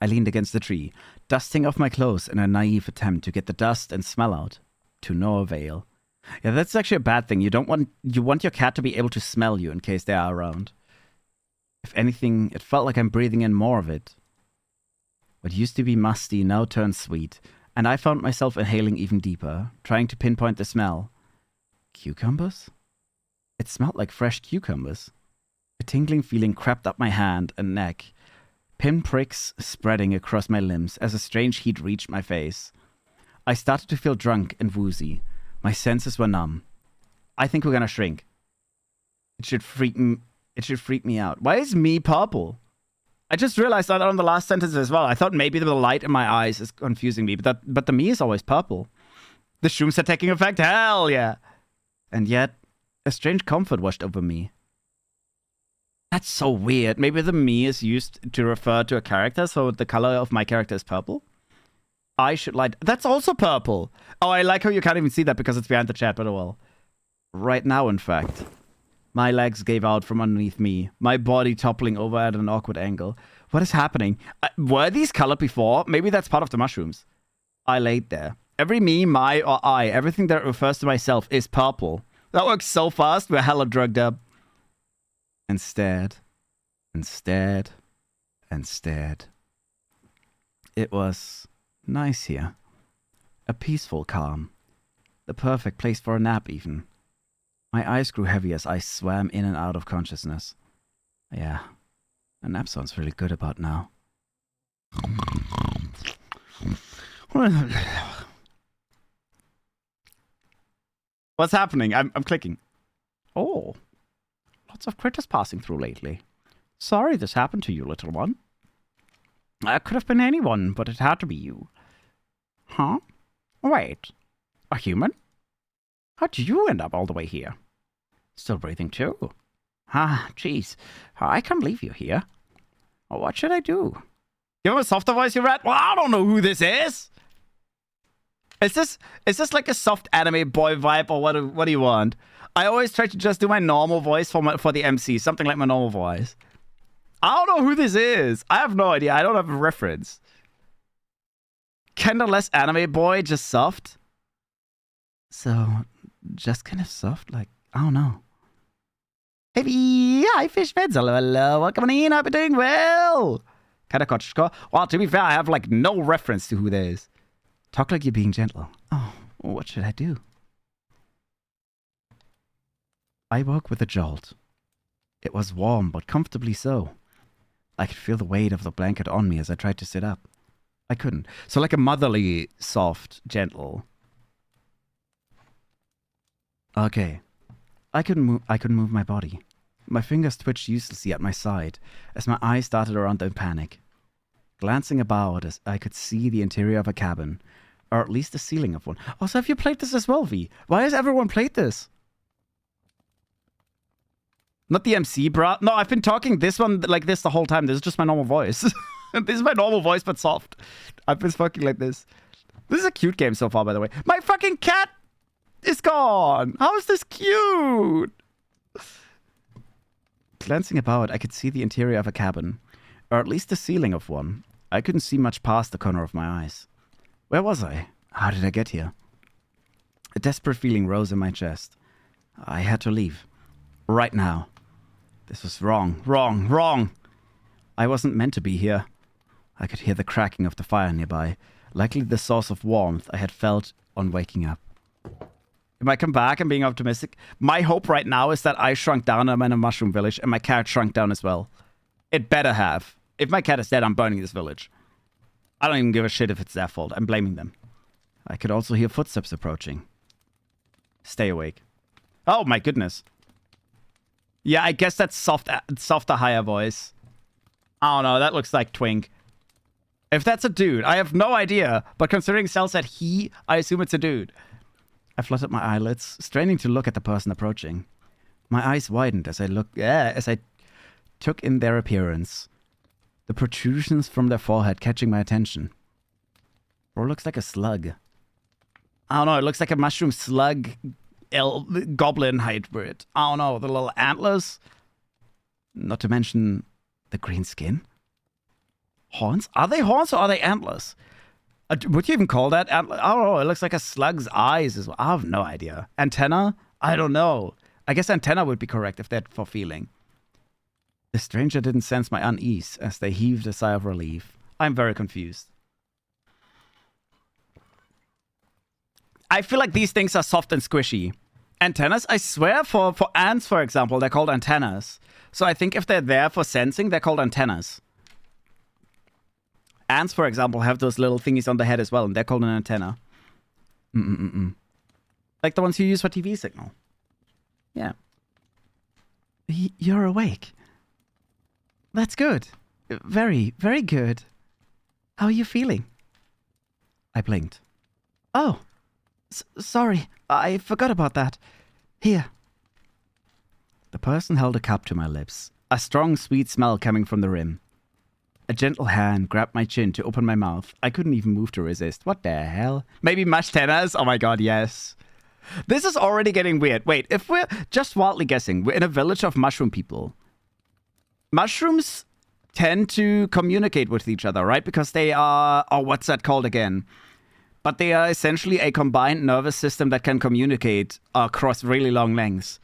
I leaned against the tree, dusting off my clothes in a naive attempt to get the dust and smell out. To no avail. Yeah, that's actually a bad thing. You want your cat to be able to smell you in case they are around. If anything, it felt like I'm breathing in more of it. What used to be musty now turned sweet, and I found myself inhaling even deeper, trying to pinpoint the smell. Cucumbers? It smelled like fresh cucumbers. A tingling feeling crept up my hand and neck, pinpricks spreading across my limbs as a strange heat reached my face. I started to feel drunk and woozy. My senses were numb. I think we're gonna shrink. It should freak me out. Why is me purple? I just realized that on the last sentence as well. I thought maybe the light in my eyes is confusing me, but the me is always purple. The shrooms are taking effect. Hell yeah! And yet, a strange comfort washed over me. That's so weird. Maybe the me is used to refer to a character, so the color of my character is purple? I should light... That's also purple! Oh, I like how you can't even see that because it's behind the chat, but oh well. Right now, in fact. My legs gave out from underneath me, my body toppling over at an awkward angle. What is happening? Were these colored before? Maybe that's part of the mushrooms. I laid there. Every me, my, or I, everything that refers to myself is purple. That works so fast, we're hella drugged up. And stared, and stared, and stared. It was nice here. A peaceful calm. The perfect place for a nap, even. My eyes grew heavy as I swam in and out of consciousness. Yeah, a nap sounds really good about now. What's happening? I'm clicking. Oh, lots of critters passing through lately. Sorry this happened to you, little one. It could have been anyone, but it had to be you. Huh? Wait, a human? How did you end up all the way here? Still breathing too. Ah, jeez. I can't leave you here. What should I do? Give him a softer voice, you rat? Well, I don't know who this is. Is this like a soft anime boy vibe, or what do you want? I always try to just do my normal voice for the MC, something like my normal voice. I don't know who this is. I have no idea. I don't have a reference. Kinda less anime boy, just soft. So, just kind of soft, like, I don't know. Hey, hi, Fishfeds. Hello, hello. Welcome in. Hope you're doing well. Katakochko. Well, to be fair, I have, like, no reference to who that is. Talk like you're being gentle. Oh, what should I do? I woke with a jolt. It was warm, but comfortably so. I could feel the weight of the blanket on me as I tried to sit up. I couldn't. So like a motherly, soft, gentle. Okay. I couldn't move my body. My fingers twitched uselessly at my side as my eyes darted around in panic. Glancing about as I could see the interior of a cabin, or at least the ceiling of one. Also, have you played this as well, V? Why has everyone played this? Not the MC, bruh. No, I've been talking this one like this the whole time. This is just my normal voice. This is my normal voice, but soft. I've been fucking like this. This is a cute game so far, by the way. My fucking cat is gone. How is this cute? Glancing about, I could see the interior of a cabin, or at least the ceiling of one. I couldn't see much past the corner of my eyes. Where was I? How did I get here? A desperate feeling rose in my chest. I had to leave. Right now. This was wrong, wrong, wrong. I wasn't meant to be here. I could hear the cracking of the fire nearby, likely the source of warmth I had felt on waking up. If I come back and being optimistic, my hope right now is that I shrunk down. I'm in a mushroom village and my cat shrunk down as well. It better have. If my cat is dead, I'm burning this village. I don't even give a shit if it's their fault. I'm blaming them. I could also hear footsteps approaching. Stay awake. Oh my goodness. Yeah, I guess that's softer, higher voice. I don't know. That looks like Twink. If that's a dude, I have no idea. But considering Cell said he, I assume it's a dude. I fluttered my eyelids, straining to look at the person approaching. My eyes widened as I took in their appearance. The protrusions from their forehead catching my attention. Or looks like a slug. I don't know. It looks like a mushroom slug goblin hybrid. I don't know. The little antlers. Not to mention the green skin. Horns? Are they horns or are they antlers? Would you even call that antler? I don't know. It looks like a slug's eyes as well. I have no idea. Antenna? I don't know. I guess antenna would be correct if they're for feeling. The stranger didn't sense my unease as they heaved a sigh of relief. I'm very confused. I feel like these things are soft and squishy. Antennas? I swear for ants, for example, they're called antennas. So I think if they're there for sensing, they're called antennas. Ants, for example, have those little thingies on the head as well, and they're called an antenna. Like the ones you use for TV signal. Yeah. You're awake. That's good. Very, very good. How are you feeling? I blinked. Oh, sorry. I forgot about that. Here. The person held a cup to my lips, a strong, sweet smell coming from the rim. A gentle hand grabbed my chin to open my mouth. I couldn't even move to resist. What the hell? Maybe mashed tennas? Oh my god, yes. This is already getting weird. Wait, if we're just wildly guessing, we're in a village of mushroom people. Mushrooms tend to communicate with each other, right? Because they are... Oh, what's that called again? But they are essentially a combined nervous system that can communicate across really long lengths.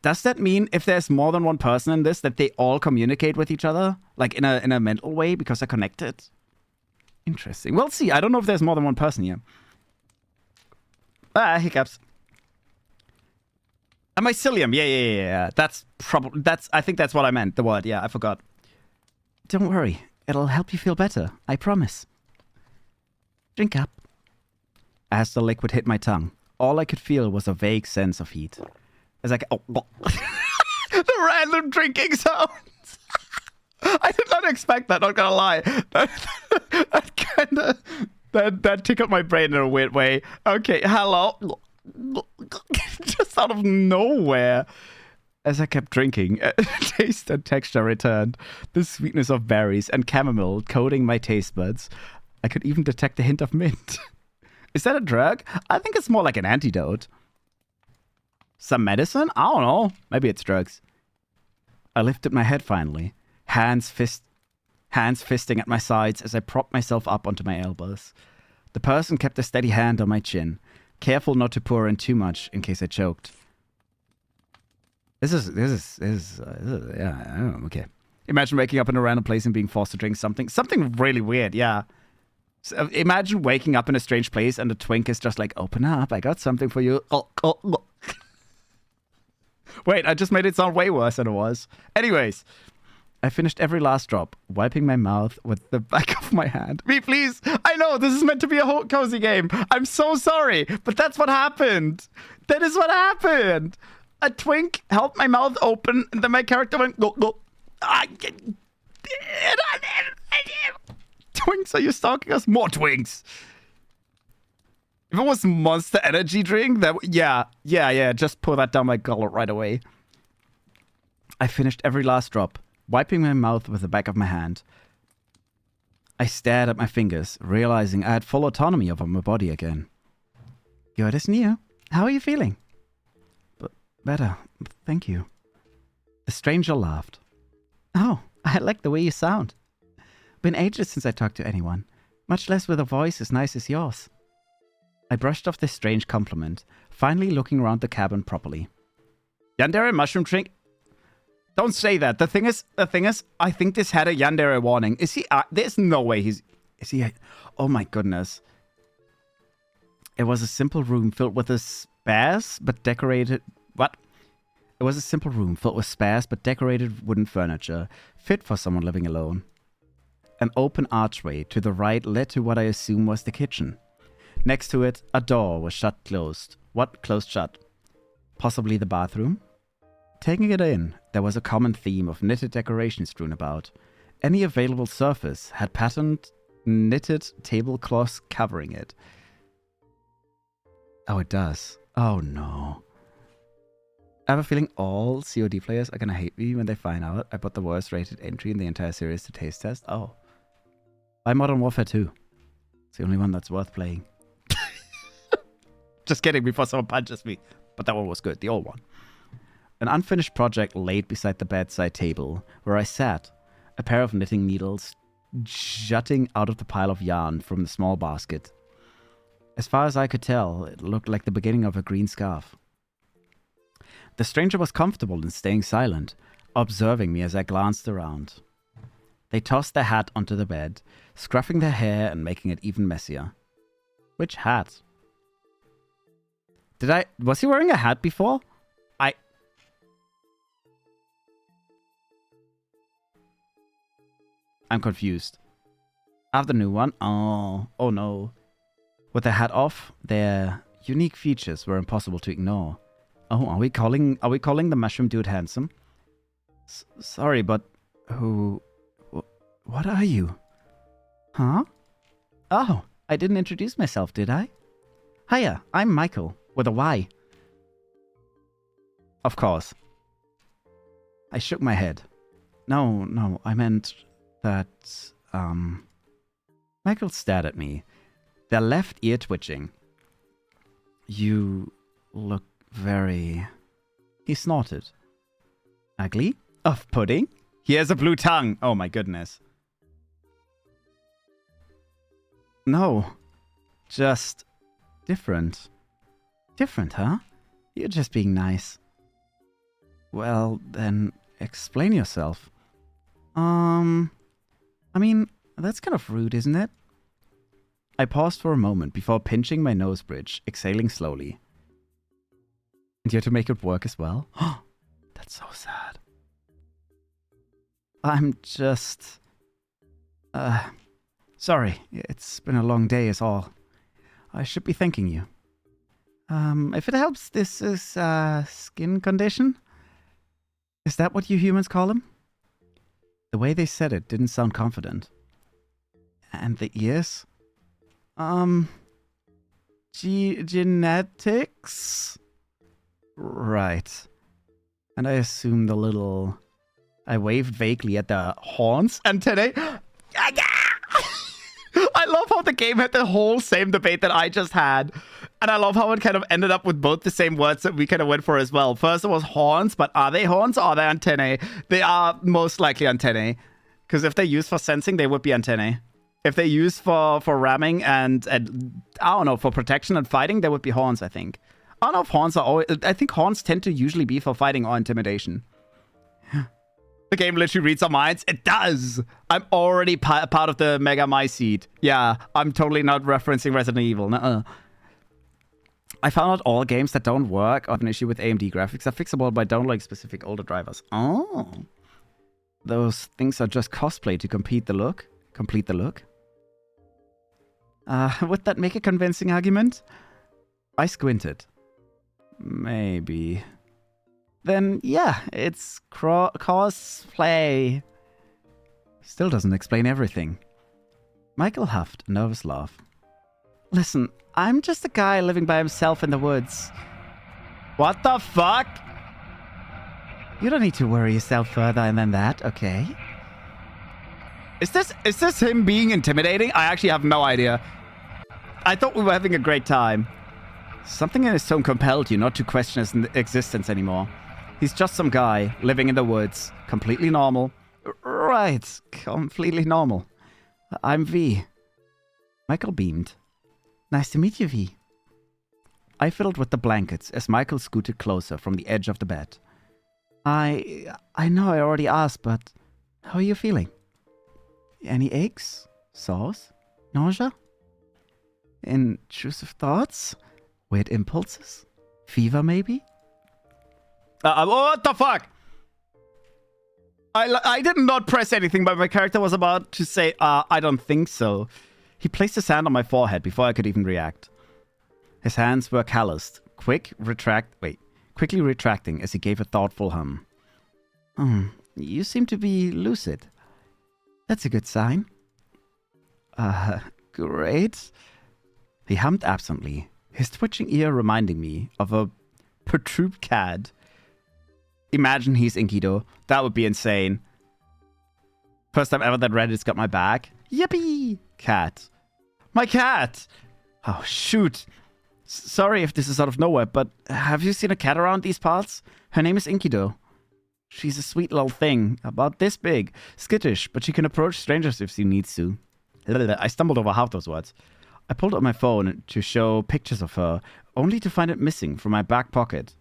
Does that mean if there's more than one person in this, that they all communicate with each other? Like in a mental way because they're connected? Interesting. We'll see. I don't know if there's more than one person here. Hiccups. A mycelium. Yeah. I think that's what I meant. The word. Yeah, I forgot. Don't worry. It'll help you feel better. I promise. Drink up. As the liquid hit my tongue, all I could feel was a vague sense of heat. As I... Oh. The random drinking sounds. I did not expect that, not gonna lie. That tickled my brain in a weird way. Okay, hello. Just out of nowhere. As I kept drinking, taste and texture returned. The sweetness of berries and chamomile coating my taste buds. I could even detect a hint of mint. Is that a drug? I think it's more like an antidote. Some medicine? I don't know. Maybe it's drugs. I lifted my head finally, hands fisting at my sides as I propped myself up onto my elbows. The person kept a steady hand on my chin, careful not to pour in too much in case I choked. This is yeah, okay. Imagine waking up in a random place and being forced to drink something really weird, yeah. So imagine waking up in a strange place and the twink is just like, open up, I got something for you. Oh. Wait, I just made it sound way worse than it was. Anyways, I finished every last drop, wiping my mouth with the back of my hand. Me, please. I know this is meant to be a whole cozy game. I'm so sorry, but that's what happened. That is what happened. A twink held my mouth open, and then my character went go go. Twinks, are you stalking us? More twinks. If it was Monster Energy drink, that yeah, just pour that down my gullet right away. I finished every last drop, wiping my mouth with the back of my hand. I stared at my fingers, realizing I had full autonomy over my body again. Good as new. How are you feeling? Better, thank you. The stranger laughed. Oh, I like the way you sound. Been ages since I talked to anyone, much less with a voice as nice as yours. I brushed off this strange compliment, finally looking around the cabin properly. Yandere mushroom drink? Don't say that. The thing is, I think this had a Yandere warning. Is he? There's no way he's. Is he? Oh my goodness. It was a simple room filled with a sparse but decorated. What? It was a simple room filled with sparse but decorated wooden furniture, fit for someone living alone. An open archway to the right led to what I assume was the kitchen. Next to it, a door was closed. What? Closed shut. Possibly the bathroom? Taking it in, there was a common theme of knitted decoration strewn about. Any available surface had patterned, knitted tablecloths covering it. Oh, it does. Oh, no. I have a feeling all COD players are gonna hate me when they find out I put the worst rated entry in the entire series to taste test. Oh. Buy Modern Warfare 2. It's the only one that's worth playing. Just kidding, before someone punches me. But that one was good, the old one. An unfinished project laid beside the bedside table, where I sat, a pair of knitting needles jutting out of the pile of yarn from the small basket. As far as I could tell, it looked like the beginning of a green scarf. The stranger was comfortable in staying silent, observing me as I glanced around. They tossed their hat onto the bed, scruffing their hair and making it even messier. Which hat? Was he wearing a hat before? I'm confused. I have the new one. Oh no. With the hat off, their unique features were impossible to ignore. Oh, are we calling the mushroom dude handsome? Sorry, but what are you? Huh? Oh, I didn't introduce myself, did I? Hiya, I'm Michael, with a Y. Of course. I shook my head. No, I meant that, Michael stared at me, their left ear twitching. You look very... He snorted. Ugly? Off-putting? He has a blue tongue. Oh my goodness. No. Just different. Different, huh? You're just being nice. Well, then explain yourself. I mean, that's kind of rude, isn't it? I paused for a moment before pinching my nose bridge, exhaling slowly. And you had to make it work as well? That's so sad. I'm just... sorry, it's been a long day is all. I should be thanking you. If it helps, this is a skin condition? Is that what you humans call them? The way they said it didn't sound confident. And the ears? Genetics? Right. And I assume the little... I waved vaguely at the horns antennae. I love how the game had the whole same debate that I just had. And I love how it kind of ended up with both the same words that we kind of went for as well. First it was horns, but are they horns or are they antennae? They are most likely antennae. Because if they're used for sensing, they would be antennae. If they're used for ramming and I don't know, for protection and fighting, they would be horns, I think. I don't know if horns are always... I think horns tend to usually be for fighting or intimidation. The game literally reads our minds. It does! I'm already part of the Mega My seed. Yeah, I'm totally not referencing Resident Evil. Nuh-uh. I found out all games that don't work on an issue with AMD graphics are fixable by downloading specific older drivers. Oh. Those things are just cosplay to complete the look. Would that make a convincing argument? I squinted. Maybe. Then, yeah, it's cosplay. Still doesn't explain everything. Michael huffed a nervous laugh. Listen, I'm just a guy living by himself in the woods. What the fuck? You don't need to worry yourself further than that, okay? Is this him being intimidating? I actually have no idea. I thought we were having a great time. Something in his tone compelled you not to question his existence anymore. He's just some guy living in the woods. Completely normal. Right. Completely normal. I'm V. Michael beamed. Nice to meet you, V. I fiddled with the blankets as Michael scooted closer from the edge of the bed. I know I already asked, but how are you feeling? Any aches? Sores? Nausea? Intrusive thoughts? Weird impulses? Fever, maybe? What the fuck? I did not press anything, but my character was about to say, I don't think so. He placed his hand on my forehead before I could even react. His hands were calloused, quickly retracting as he gave a thoughtful hum. You seem to be lucid. That's a good sign. Great. He hummed absently, his twitching ear reminding me of a protruded cat. Imagine he's Inkido. That would be insane. First time ever that Reddit's got my back. Yippee! Cat. My cat! Oh, shoot. Sorry if this is out of nowhere, but have you seen a cat around these parts? Her name is Inkido. She's a sweet little thing, about this big. Skittish, but she can approach strangers if she needs to. I stumbled over half those words. I pulled out my phone to show pictures of her, only to find it missing from my back pocket.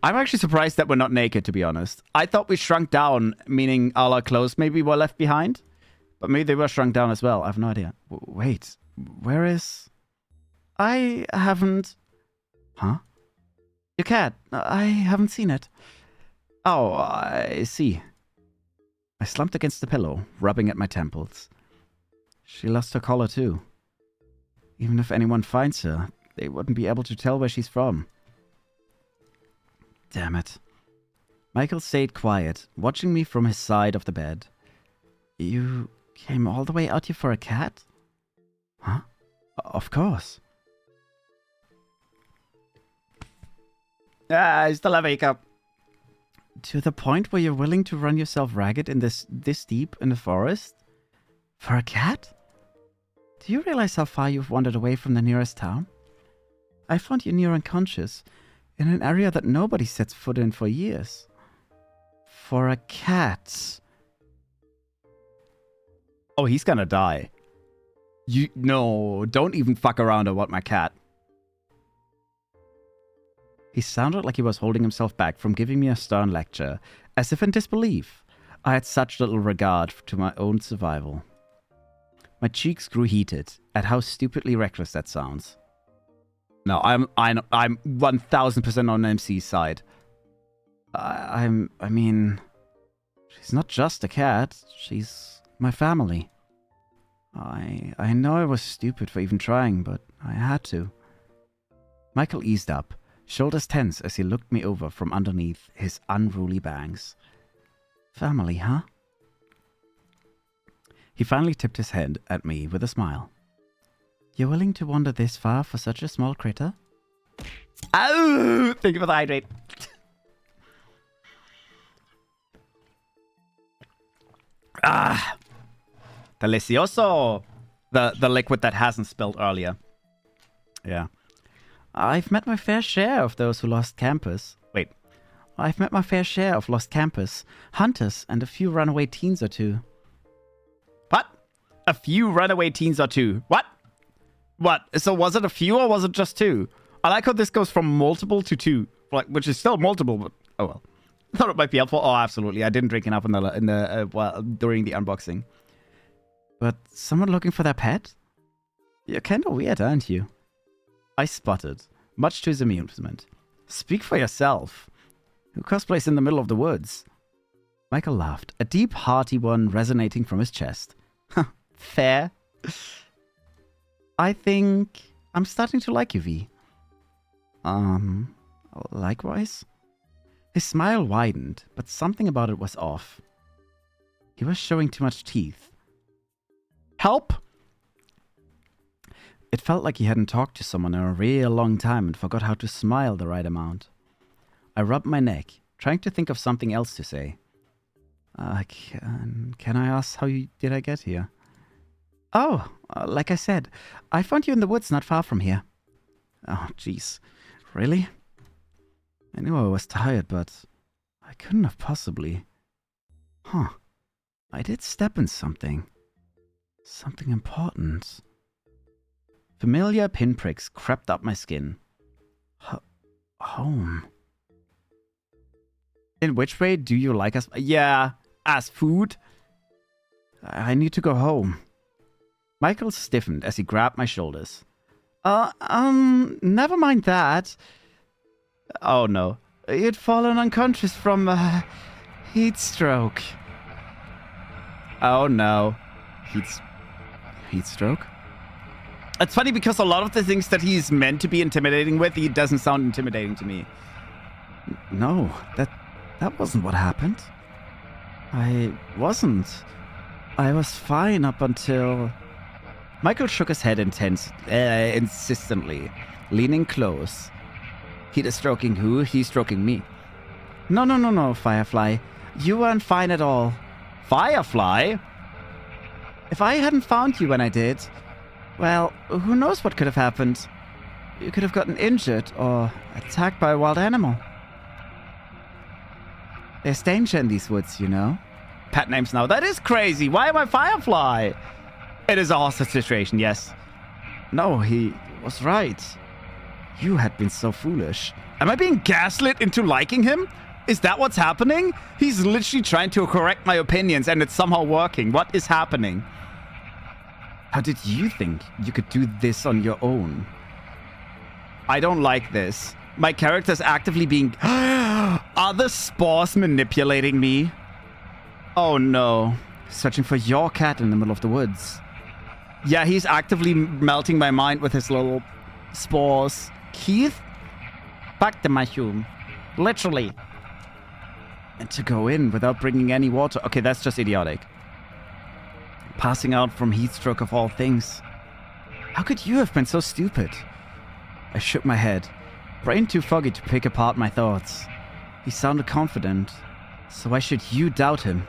I'm actually surprised that we're not naked, to be honest. I thought we shrunk down, meaning all our clothes maybe were left behind. But maybe they were shrunk down as well. I have no idea. Wait, where is... I haven't... Huh? Your cat. I haven't seen it. Oh, I see. I slumped against the pillow, rubbing at my temples. She lost her collar too. Even if anyone finds her, they wouldn't be able to tell where she's from. Damn it. Michael stayed quiet, watching me from his side of the bed. You came all the way out here for a cat? Huh? Of course. I still have a hiccup. To the point where you're willing to run yourself ragged in this deep in the forest? For a cat? Do you realize how far you've wandered away from the nearest town? I found you near unconscious, in an area that nobody sets foot in for years. For a cat. Oh, he's gonna die. No, don't even fuck around about my cat. He sounded like he was holding himself back from giving me a stern lecture, as if in disbelief. I had such little regard to my own survival. My cheeks grew heated at how stupidly reckless that sounds. No, I'm 1000% on MC's side. I mean, she's not just a cat. She's my family. I know I was stupid for even trying, but I had to. Michael eased up, shoulders tense as he looked me over from underneath his unruly bangs. Family, huh? He finally tipped his head at me with a smile. You're willing to wander this far for such a small critter? Oh! Thank you for the hydrate. Delicioso! The liquid that hasn't spilled earlier. Yeah. I've met my fair share of those who lost campus. Wait. I've met my fair share of lost campus, hunters, and a few runaway teens or two. What? A few runaway teens or two? What? What? So was it a few or was it just two? I like how this goes from multiple to two, like, which is still multiple, but oh well. I thought it might be helpful. Oh, absolutely. I didn't drink enough during the unboxing. But someone looking for their pet? You're kind of weird, aren't you? I sputtered, much to his amusement. Speak for yourself. Who cosplays in the middle of the woods? Michael laughed, a deep, hearty one resonating from his chest. Fair. I think I'm starting to like you, V. Likewise? His smile widened, but something about it was off. He was showing too much teeth. Help! It felt like he hadn't talked to someone in a real long time and forgot how to smile the right amount. I rubbed my neck, trying to think of something else to say. Can I ask how did I get here? Oh, like I said, I found you in the woods not far from here. Oh, jeez. Really? I knew I was tired, but I couldn't have possibly. Huh. I did step in something. Something important. Familiar pinpricks crept up my skin. Home. In which way do you like us? Yeah, as food? I need to go home. Michael stiffened as he grabbed my shoulders. Never mind that. Oh no. You'd fallen unconscious from heat stroke. Oh no. Heat stroke? It's funny because a lot of the things that he's meant to be intimidating with, he doesn't sound intimidating to me. No, that wasn't what happened. I wasn't. I was fine up until... Michael shook his head insistently, leaning close. He's stroking who? He's stroking me. No, Firefly. You weren't fine at all. Firefly? If I hadn't found you when I did, well, who knows what could have happened? You could have gotten injured or attacked by a wild animal. There's danger in these woods, you know. Pet names now. That is crazy. Why am I Firefly? It is a hostage situation, yes. No, he was right. You had been so foolish. Am I being gaslit into liking him? Is that what's happening? He's literally trying to correct my opinions and it's somehow working. What is happening? How did you think you could do this on your own? I don't like this. My character's actively being... Are the spores manipulating me? Oh no. Searching for your cat in the middle of the woods. Yeah, he's actively melting my mind with his little spores. Keith? Back the mushroom. Literally. And to go in without bringing any water. Okay, that's just idiotic. Passing out from heat stroke of all things. How could you have been so stupid? I shook my head, brain too foggy to pick apart my thoughts. He sounded confident, so why should you doubt him?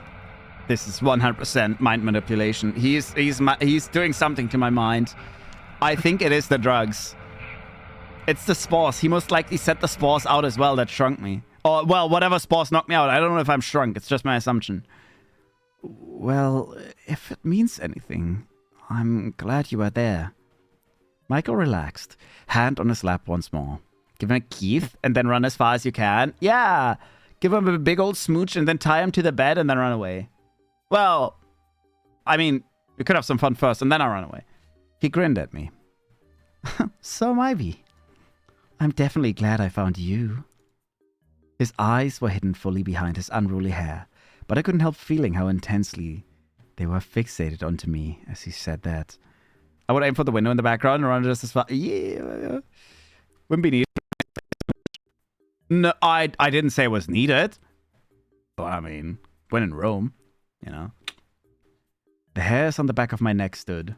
This is 100% mind manipulation. He's doing something to my mind. I think it is the drugs. It's the spores. He most likely set the spores out as well that shrunk me. Or, well, whatever spores knocked me out. I don't know if I'm shrunk. It's just my assumption. Well, if it means anything, I'm glad you were there. Michael relaxed, hand on his lap once more. Give him a Keith and then run as far as you can. Yeah! Give him a big old smooch and then tie him to the bed and then run away. Well, I mean, we could have some fun first and then I'll run away. He grinned at me. So am I, V. I'm definitely glad I found you. His eyes were hidden fully behind his unruly hair, but I couldn't help feeling how intensely they were fixated onto me as he said that. I would aim for the window in the background and run just as far. Yeah. Wouldn't be needed. No, I didn't say it was needed. But I mean, when in Rome, you know. The hairs on the back of my neck stood.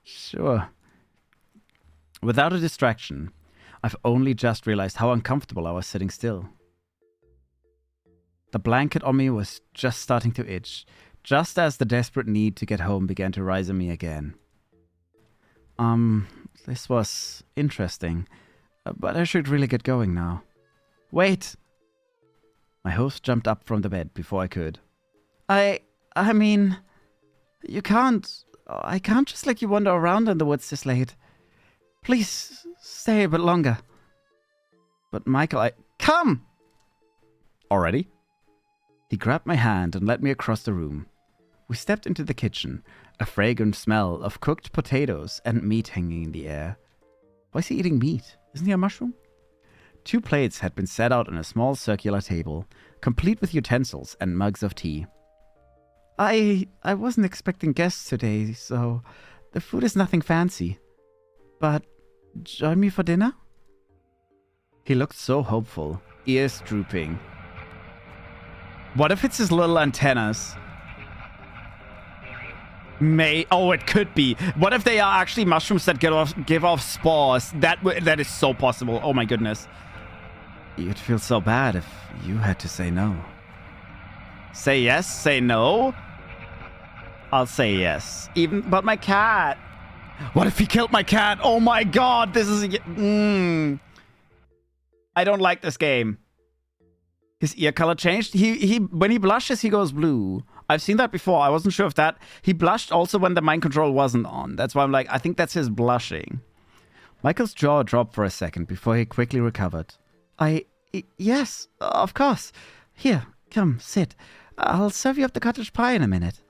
Sure. Without a distraction, I've only just realized how uncomfortable I was sitting still. The blanket on me was just starting to itch, just as the desperate need to get home began to rise in me again. This was interesting, but I should really get going now. Wait! My host jumped up from the bed before I could. I mean, you can't... I can't just let you wander around in the woods this late. Please, stay a bit longer. But Michael, Come! Already? He grabbed my hand and led me across the room. We stepped into the kitchen, a fragrant smell of cooked potatoes and meat hanging in the air. Why is he eating meat? Isn't he a mushroom? 2 plates had been set out on a small circular table, complete with utensils and mugs of tea. I wasn't expecting guests today, so the food is nothing fancy. But join me for dinner? He looked so hopeful, ears drooping. What if it's his little antennas? Oh, it could be. What if they are actually mushrooms that give off spores? That is so possible. Oh my goodness. You'd feel so bad if you had to say no. Say yes, say no? I'll say yes. But my cat. What if he killed my cat? Oh my god, this is... I don't like this game. His ear color changed. When he blushes, he goes blue. I've seen that before. I wasn't sure if that... He blushed also when the mind control wasn't on. That's why I'm like, I think that's his blushing. Michael's jaw dropped for a second before he quickly recovered. Yes, of course. Here, come, sit. I'll serve you up the cottage pie in a minute.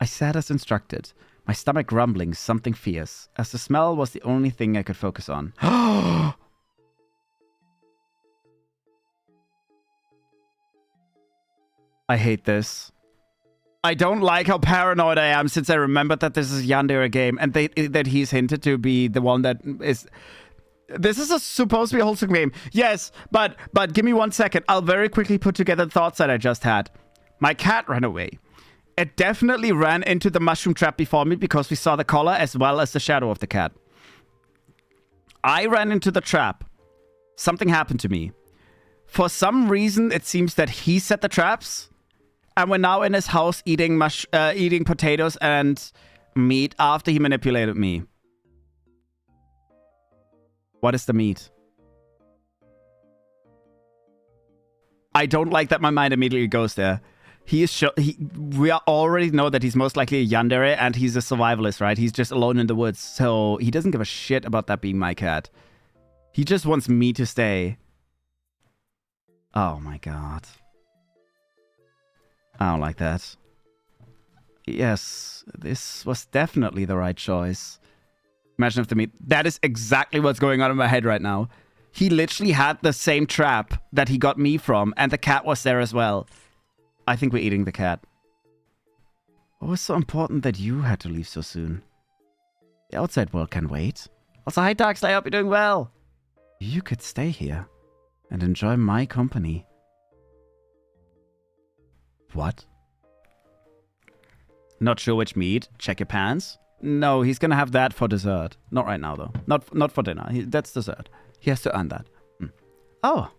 I sat as instructed, my stomach rumbling something fierce, as the smell was the only thing I could focus on. I hate this. I don't like how paranoid I am since I remembered that this is a Yandere game and that he's hinted to be the one that is... This is supposed to be a wholesome game. Yes, but give me 1 second. I'll very quickly put together the thoughts that I just had. My cat ran away. It definitely ran into the mushroom trap before me because we saw the collar as well as the shadow of the cat. I ran into the trap. Something happened to me. For some reason, it seems that he set the traps. And we're now in his house eating potatoes and meat after he manipulated me. What is the meat? I don't like that my mind immediately goes there. We already know that he's most likely a yandere and he's a survivalist, right? He's just alone in the woods. So he doesn't give a shit about that being my cat. He just wants me to stay. Oh my god. I don't like that. Yes, this was definitely the right choice. Imagine if the meat... That is exactly what's going on in my head right now. He literally had the same trap that he got me from, and the cat was there as well. I think we're eating the cat. What was so important that you had to leave so soon? The outside world can wait. Also, hi Darkslay, I hope you're doing well. You could stay here and enjoy my company. What? Not sure which meat. Check your pants. No, he's gonna have that for dessert. Not right now, though. Not for dinner. That's dessert. He has to earn that. Oh.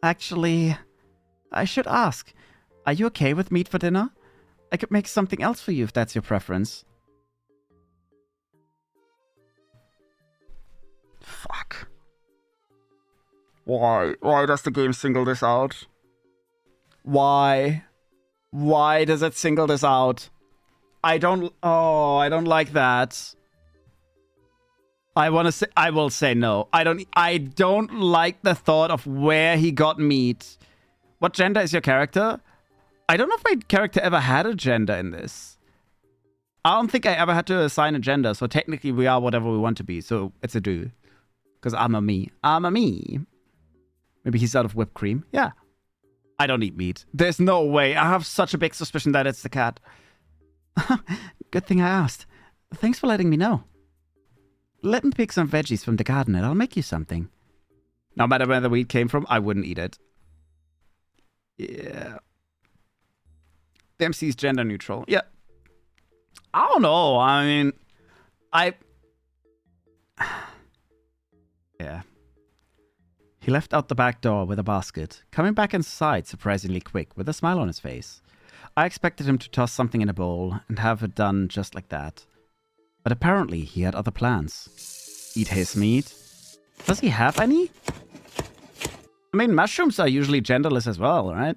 Actually, I should ask. Are you okay with meat for dinner? I could make something else for you if that's your preference. Fuck. Why? Why does the game single this out? Why? Why does it single this out? I don't like that. I will say no. I don't like the thought of where he got meat. What gender is your character? I don't know if my character ever had a gender in this. I don't think I ever had to assign a gender, so technically we are whatever we want to be, so it's a dude. Because I'm a me. I'm a me. Maybe he's out of whipped cream. Yeah. I don't eat meat. There's no way. I have such a big suspicion that it's the cat. Good thing I asked. Thanks for letting me know. Let me pick some veggies from the garden and I'll make you something. No matter where the wheat came from, I wouldn't eat it. Yeah. The MC is gender neutral. Yeah. I don't know. I mean, yeah. He left out the back door with a basket, coming back inside surprisingly quick with a smile on his face. I expected him to toss something in a bowl and have it done just like that. But apparently he had other plans. Eat his meat? Does he have any? I mean, mushrooms are usually genderless as well, right?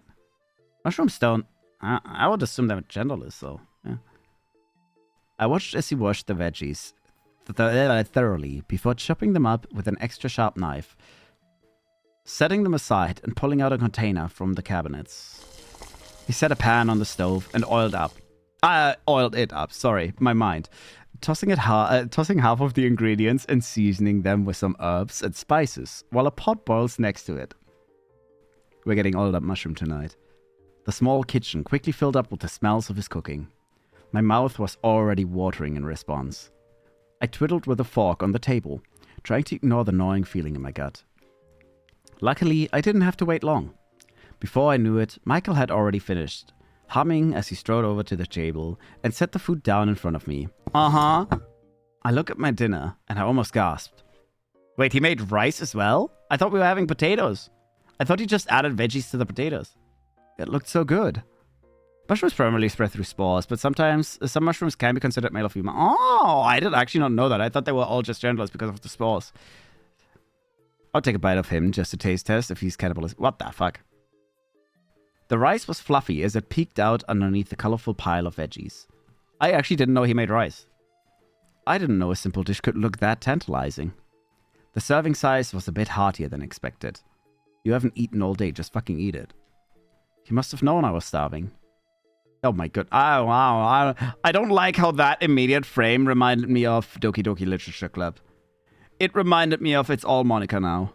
Mushrooms don't... I would assume they're genderless, though. Yeah. I watched as he washed the veggies thoroughly before chopping them up with an extra sharp knife, setting them aside and pulling out a container from the cabinets. He set a pan on the stove and oiled it up. Sorry, my mind. tossing half of the ingredients and seasoning them with some herbs and spices while a pot boils next to it. We're getting all that mushroom tonight. The small kitchen quickly filled up with the smells of his cooking. My mouth was already watering in response. I twiddled with a fork on the table, trying to ignore the gnawing feeling in my gut. Luckily, I didn't have to wait long. Before I knew it, Michael had already finished, humming as he strode over to the table and set the food down in front of me. Uh-huh. I look at my dinner, and I almost gasped. Wait, he made rice as well? I thought we were having potatoes. I thought he just added veggies to the potatoes. It looked so good. Mushrooms primarily spread through spores, but sometimes some mushrooms can be considered male or female. Oh, I did actually not know that. I thought they were all just genderless because of the spores. I'll take a bite of him just to taste test if he's cannibalistic. What the fuck? The rice was fluffy as it peeked out underneath the colorful pile of veggies. I actually didn't know he made rice. I didn't know a simple dish could look that tantalizing. The serving size was a bit heartier than expected. You haven't eaten all day, just fucking eat it. He must have known I was starving. Oh my god. Oh, wow. I don't like how that immediate frame reminded me of Doki Doki Literature Club. It reminded me of It's All Monica Now.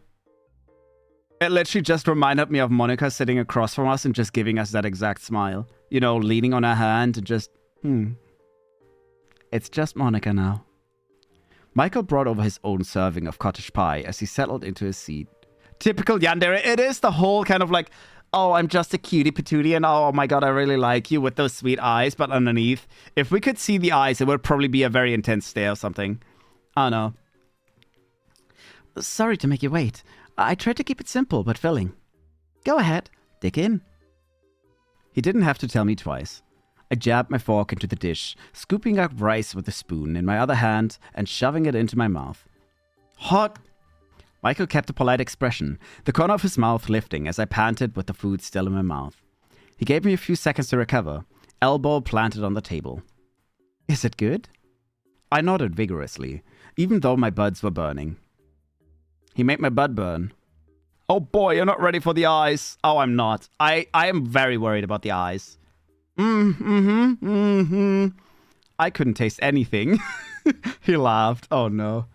It literally just reminded me of Monica sitting across from us and just giving us that exact smile. You know, leaning on her hand and just, It's just Monica now. Michael brought over his own serving of cottage pie as he settled into his seat. Typical yandere. It is the whole kind of like, oh, I'm just a cutie patootie and oh my god, I really like you with those sweet eyes. But underneath, if we could see the eyes, it would probably be a very intense stare or something. Oh no. Sorry to make you wait. I tried to keep it simple but filling. Go ahead, dig in. He didn't have to tell me twice. I jabbed my fork into the dish, scooping up rice with a spoon in my other hand and shoving it into my mouth. Hot! Michael kept a polite expression, the corner of his mouth lifting as I panted with the food still in my mouth. He gave me a few seconds to recover, elbow planted on the table. Is it good? I nodded vigorously, even though my buds were burning. He made my bud burn. Oh boy, you're not ready for the eyes. Oh, I'm not. I am very worried about the eyes. I couldn't taste anything. He laughed. Oh no.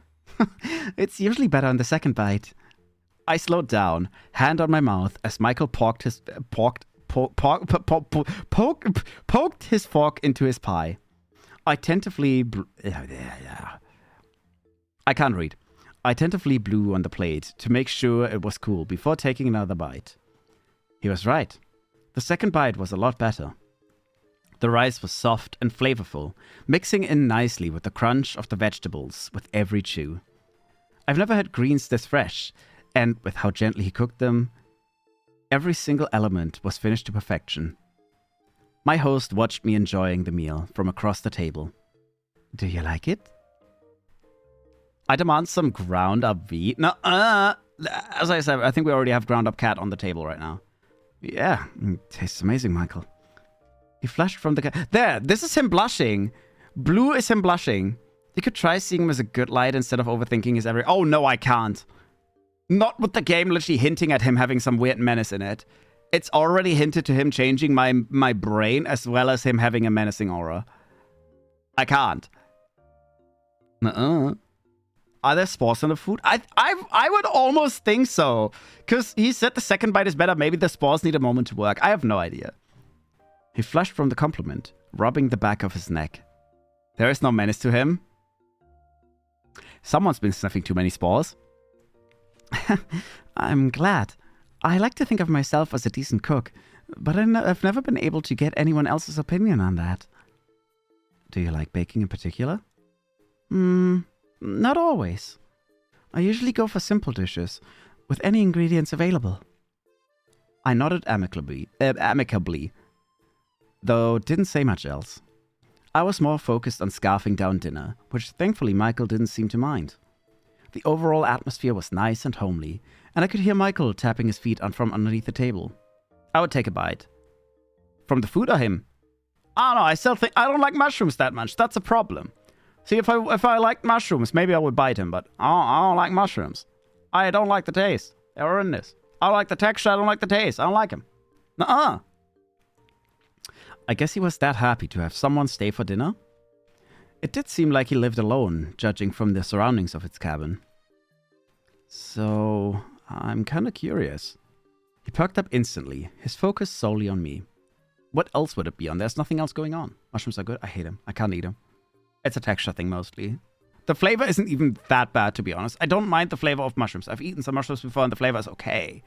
It's usually better on the second bite. I slowed down, hand on my mouth, as Michael poked his fork into his pie. I tentatively I can't read. I tentatively blew on the plate to make sure it was cool before taking another bite. He was right. The second bite was a lot better. The rice was soft and flavorful, mixing in nicely with the crunch of the vegetables with every chew. I've never had greens this fresh, and with how gently he cooked them, every single element was finished to perfection. My host watched me enjoying the meal from across the table. Do you like it? I demand some ground up wheat. No, as I said, I think we already have ground up cat on the table right now. Yeah, tastes amazing, Michael. He flushed from the cat. There, this is him blushing. Blue is him blushing. You could try seeing him as a good light instead of overthinking his every... Oh, no, I can't. Not with the game literally hinting at him having some weird menace in it. It's already hinted to him changing my brain as well as him having a menacing aura. I can't. Are there spores in the food? I would almost think so. Because he said the second bite is better. Maybe the spores need a moment to work. I have no idea. He flushed from the compliment, rubbing the back of his neck. There is no menace to him. Someone's been sniffing too many spores. I'm glad. I like to think of myself as a decent cook, but I've never been able to get anyone else's opinion on that. Do you like baking in particular? Not always. I usually go for simple dishes, with any ingredients available. I nodded amicably, though didn't say much else. I was more focused on scarfing down dinner, which thankfully Michael didn't seem to mind. The overall atmosphere was nice and homely, and I could hear Michael tapping his feet from underneath the table. I would take a bite. From the food or him? I don't know, I still think I don't like mushrooms that much. That's a problem. See, if I liked mushrooms, maybe I would bite him, but I don't like mushrooms. I don't like the taste. They're horrendous. I don't like the texture, I don't like the taste. I don't like him. I guess he was that happy to have someone stay for dinner. It did seem like he lived alone, judging from the surroundings of its cabin. So, I'm kinda curious. He perked up instantly, his focus solely on me. What else would it be on? There's nothing else going on. Mushrooms are good. I hate them. I can't eat them. It's a texture thing mostly. The flavor isn't even that bad, to be honest. I don't mind the flavor of mushrooms. I've eaten some mushrooms before and the flavor is okay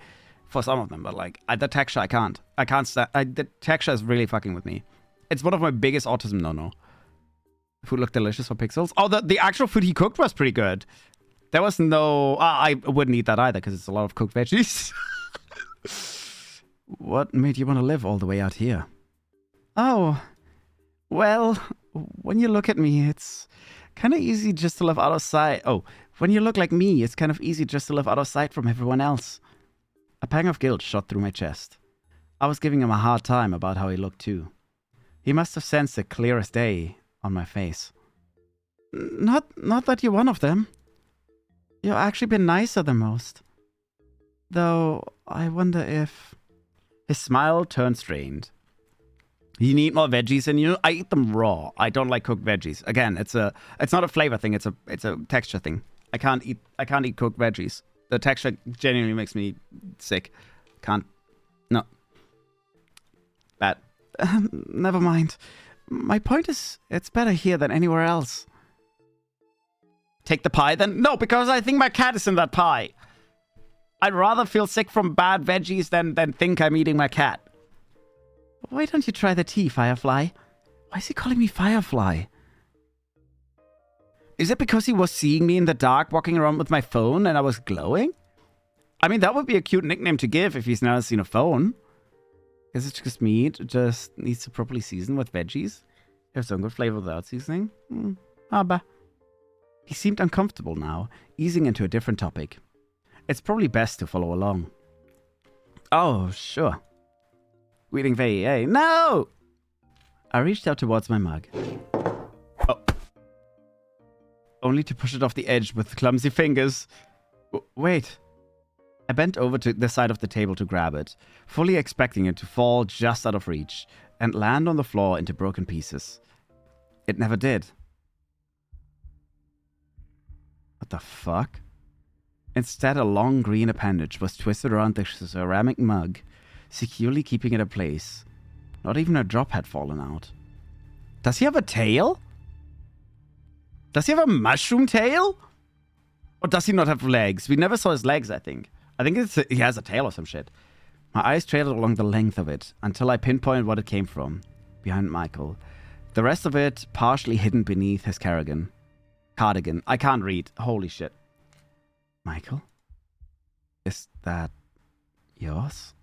for some of them, but like the texture, I can't. I can't stand. The texture is really fucking with me. It's one of my biggest autism no-no. Food looked delicious for pixels. Oh, the actual food he cooked was pretty good. There was no... I wouldn't eat that either because it's a lot of cooked veggies. What made you want to live all the way out here? Oh, well, when you look at me, it's kind of easy just to live out of sight. Oh, when you look like me, it's kind of easy just to live out of sight from everyone else. A pang of guilt shot through my chest. I was giving him a hard time about how he looked too. He must have sensed it clear as day on my face. Not that you're one of them. You've actually been nicer than most. Though, I wonder if... His smile turned strained. You need more veggies in you? I eat them raw. I don't like cooked veggies. Again, it's not a flavor thing, it's a texture thing. I can't eat cooked veggies. The texture genuinely makes me sick. Can't. No. Bad. Never mind. My point is, it's better here than anywhere else. Take the pie then? No, because I think my cat is in that pie. I'd rather feel sick from bad veggies than think I'm eating my cat. Why don't you try the tea, Firefly? Why is he calling me Firefly? Is it because he was seeing me in the dark walking around with my phone and I was glowing? I mean, that would be a cute nickname to give if he's never seen a phone. Is it just meat? Just needs to properly season with veggies? Have some good flavor without seasoning? Bah. He seemed uncomfortable now, easing into a different topic. It's probably best to follow along. Oh, sure. Reading VEA. No! I reached out towards my mug. Oh. Only to push it off the edge with clumsy fingers. Wait. I bent over to the side of the table to grab it, fully expecting it to fall just out of reach and land on the floor into broken pieces. It never did. What the fuck? Instead, a long green appendage was twisted around the ceramic mug, securely keeping it in place. Not even a drop had fallen out. Does he have a tail? Does he have a mushroom tail? Or does he not have legs? We never saw his legs, I think. I think he has a tail or some shit. My eyes trailed along the length of it until I pinpointed what it came from. Behind Michael. The rest of it partially hidden beneath his cardigan. I can't read. Holy shit. Michael? Is that yours?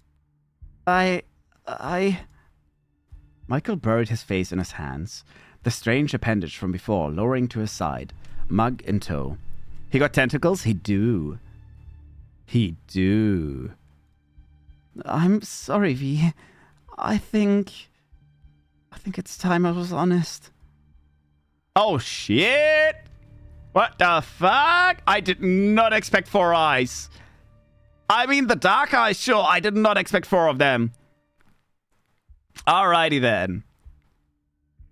Michael buried his face in his hands, the strange appendage from before lowering to his side, mug in tow. He got tentacles? He do. I'm sorry, V. I think it's time I was honest. Oh, shit! What the fuck? I did not expect 4 eyes. I mean, the dark eyes, sure. I did not expect 4 of them. Alrighty then.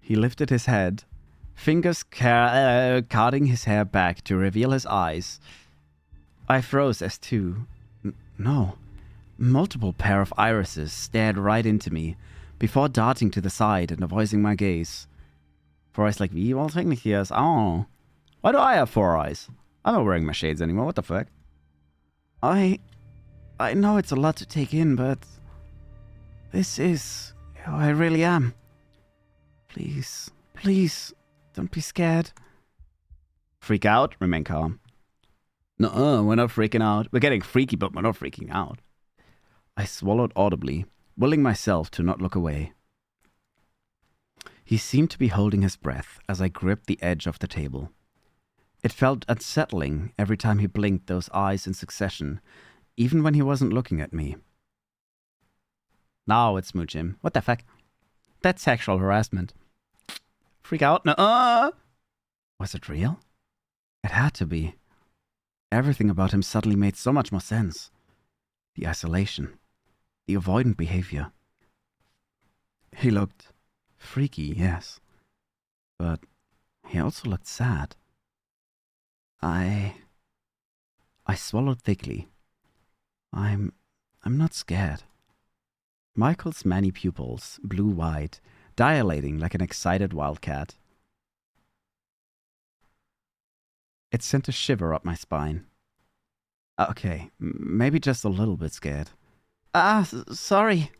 He lifted his head, fingers carding his hair back to reveal his eyes. I froze as two. No. Multiple pair of irises stared right into me before darting to the side and avoiding my gaze. 4 eyes like me? Well, technically yes. Oh. Why do I have 4 eyes? I'm not wearing my shades anymore. What the fuck? I know it's a lot to take in, but this is who I really am. Please, don't be scared. Freak out? Remain calm. Nuh-uh, we're not freaking out. We're getting freaky, but we're not freaking out. I swallowed audibly, willing myself to not look away. He seemed to be holding his breath as I gripped the edge of the table. It felt unsettling every time he blinked those eyes in succession, even when he wasn't looking at me. Now it's smooch him. What the fuck? That's sexual harassment. Freak out? Nuh-uh! Was it real? It had to be. Everything about him suddenly made so much more sense. The isolation. The avoidant behavior. He looked freaky, yes. But He also looked sad. I swallowed thickly. I'm not scared. Michael's many pupils, blue-wide, dilating like an excited wildcat. It sent a shiver up my spine. Okay, maybe just a little bit scared. Sorry.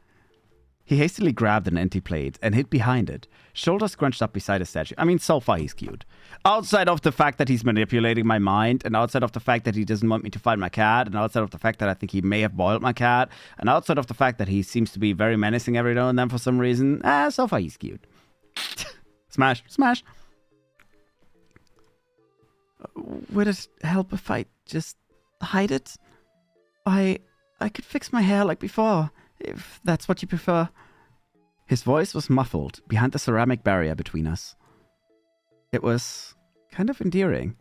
He hastily grabbed an empty plate and hid behind it, shoulders scrunched up beside a statue. I mean, so far he's cute. Outside of the fact that he's manipulating my mind, and outside of the fact that he doesn't want me to find my cat, and outside of the fact that I think he may have boiled my cat, and outside of the fact that he seems to be very menacing every now and then for some reason, so far he's cute. Smash, smash. Would it help if I just hide it? I could fix my hair like before, if that's what you prefer. His voice was muffled behind the ceramic barrier between us. It was kind of endearing.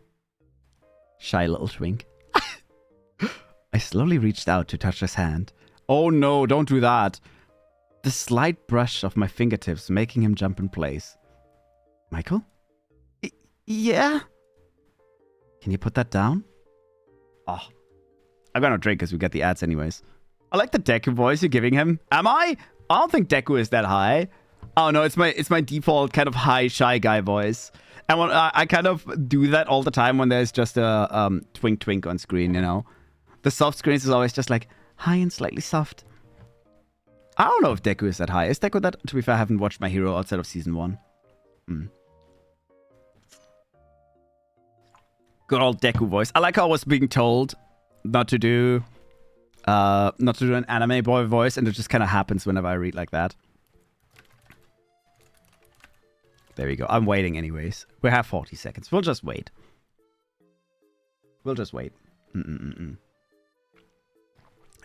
Shy little twink. I slowly reached out to touch his hand. Oh no, don't do that. The slight brush of my fingertips making him jump in place. Michael? Yeah? Can you put that down? Oh, I'm gonna drink because we get the ads anyways. I like the Deku voice you're giving him. Am I? I don't think Deku is that high. Oh no, it's my default kind of high shy guy voice. And when I kind of do that all the time when there's just a twink twink on screen, you know. The soft screens is always just like high and slightly soft. I don't know if Deku is that high. Is Deku that? To be fair, I haven't watched My Hero outside of season 1. Good old Deku voice. I like how I was being told not to do an anime boy voice, and it just kind of happens whenever I read like that. There we go. I'm waiting anyways. We have 40 seconds. We'll just wait. We'll just wait.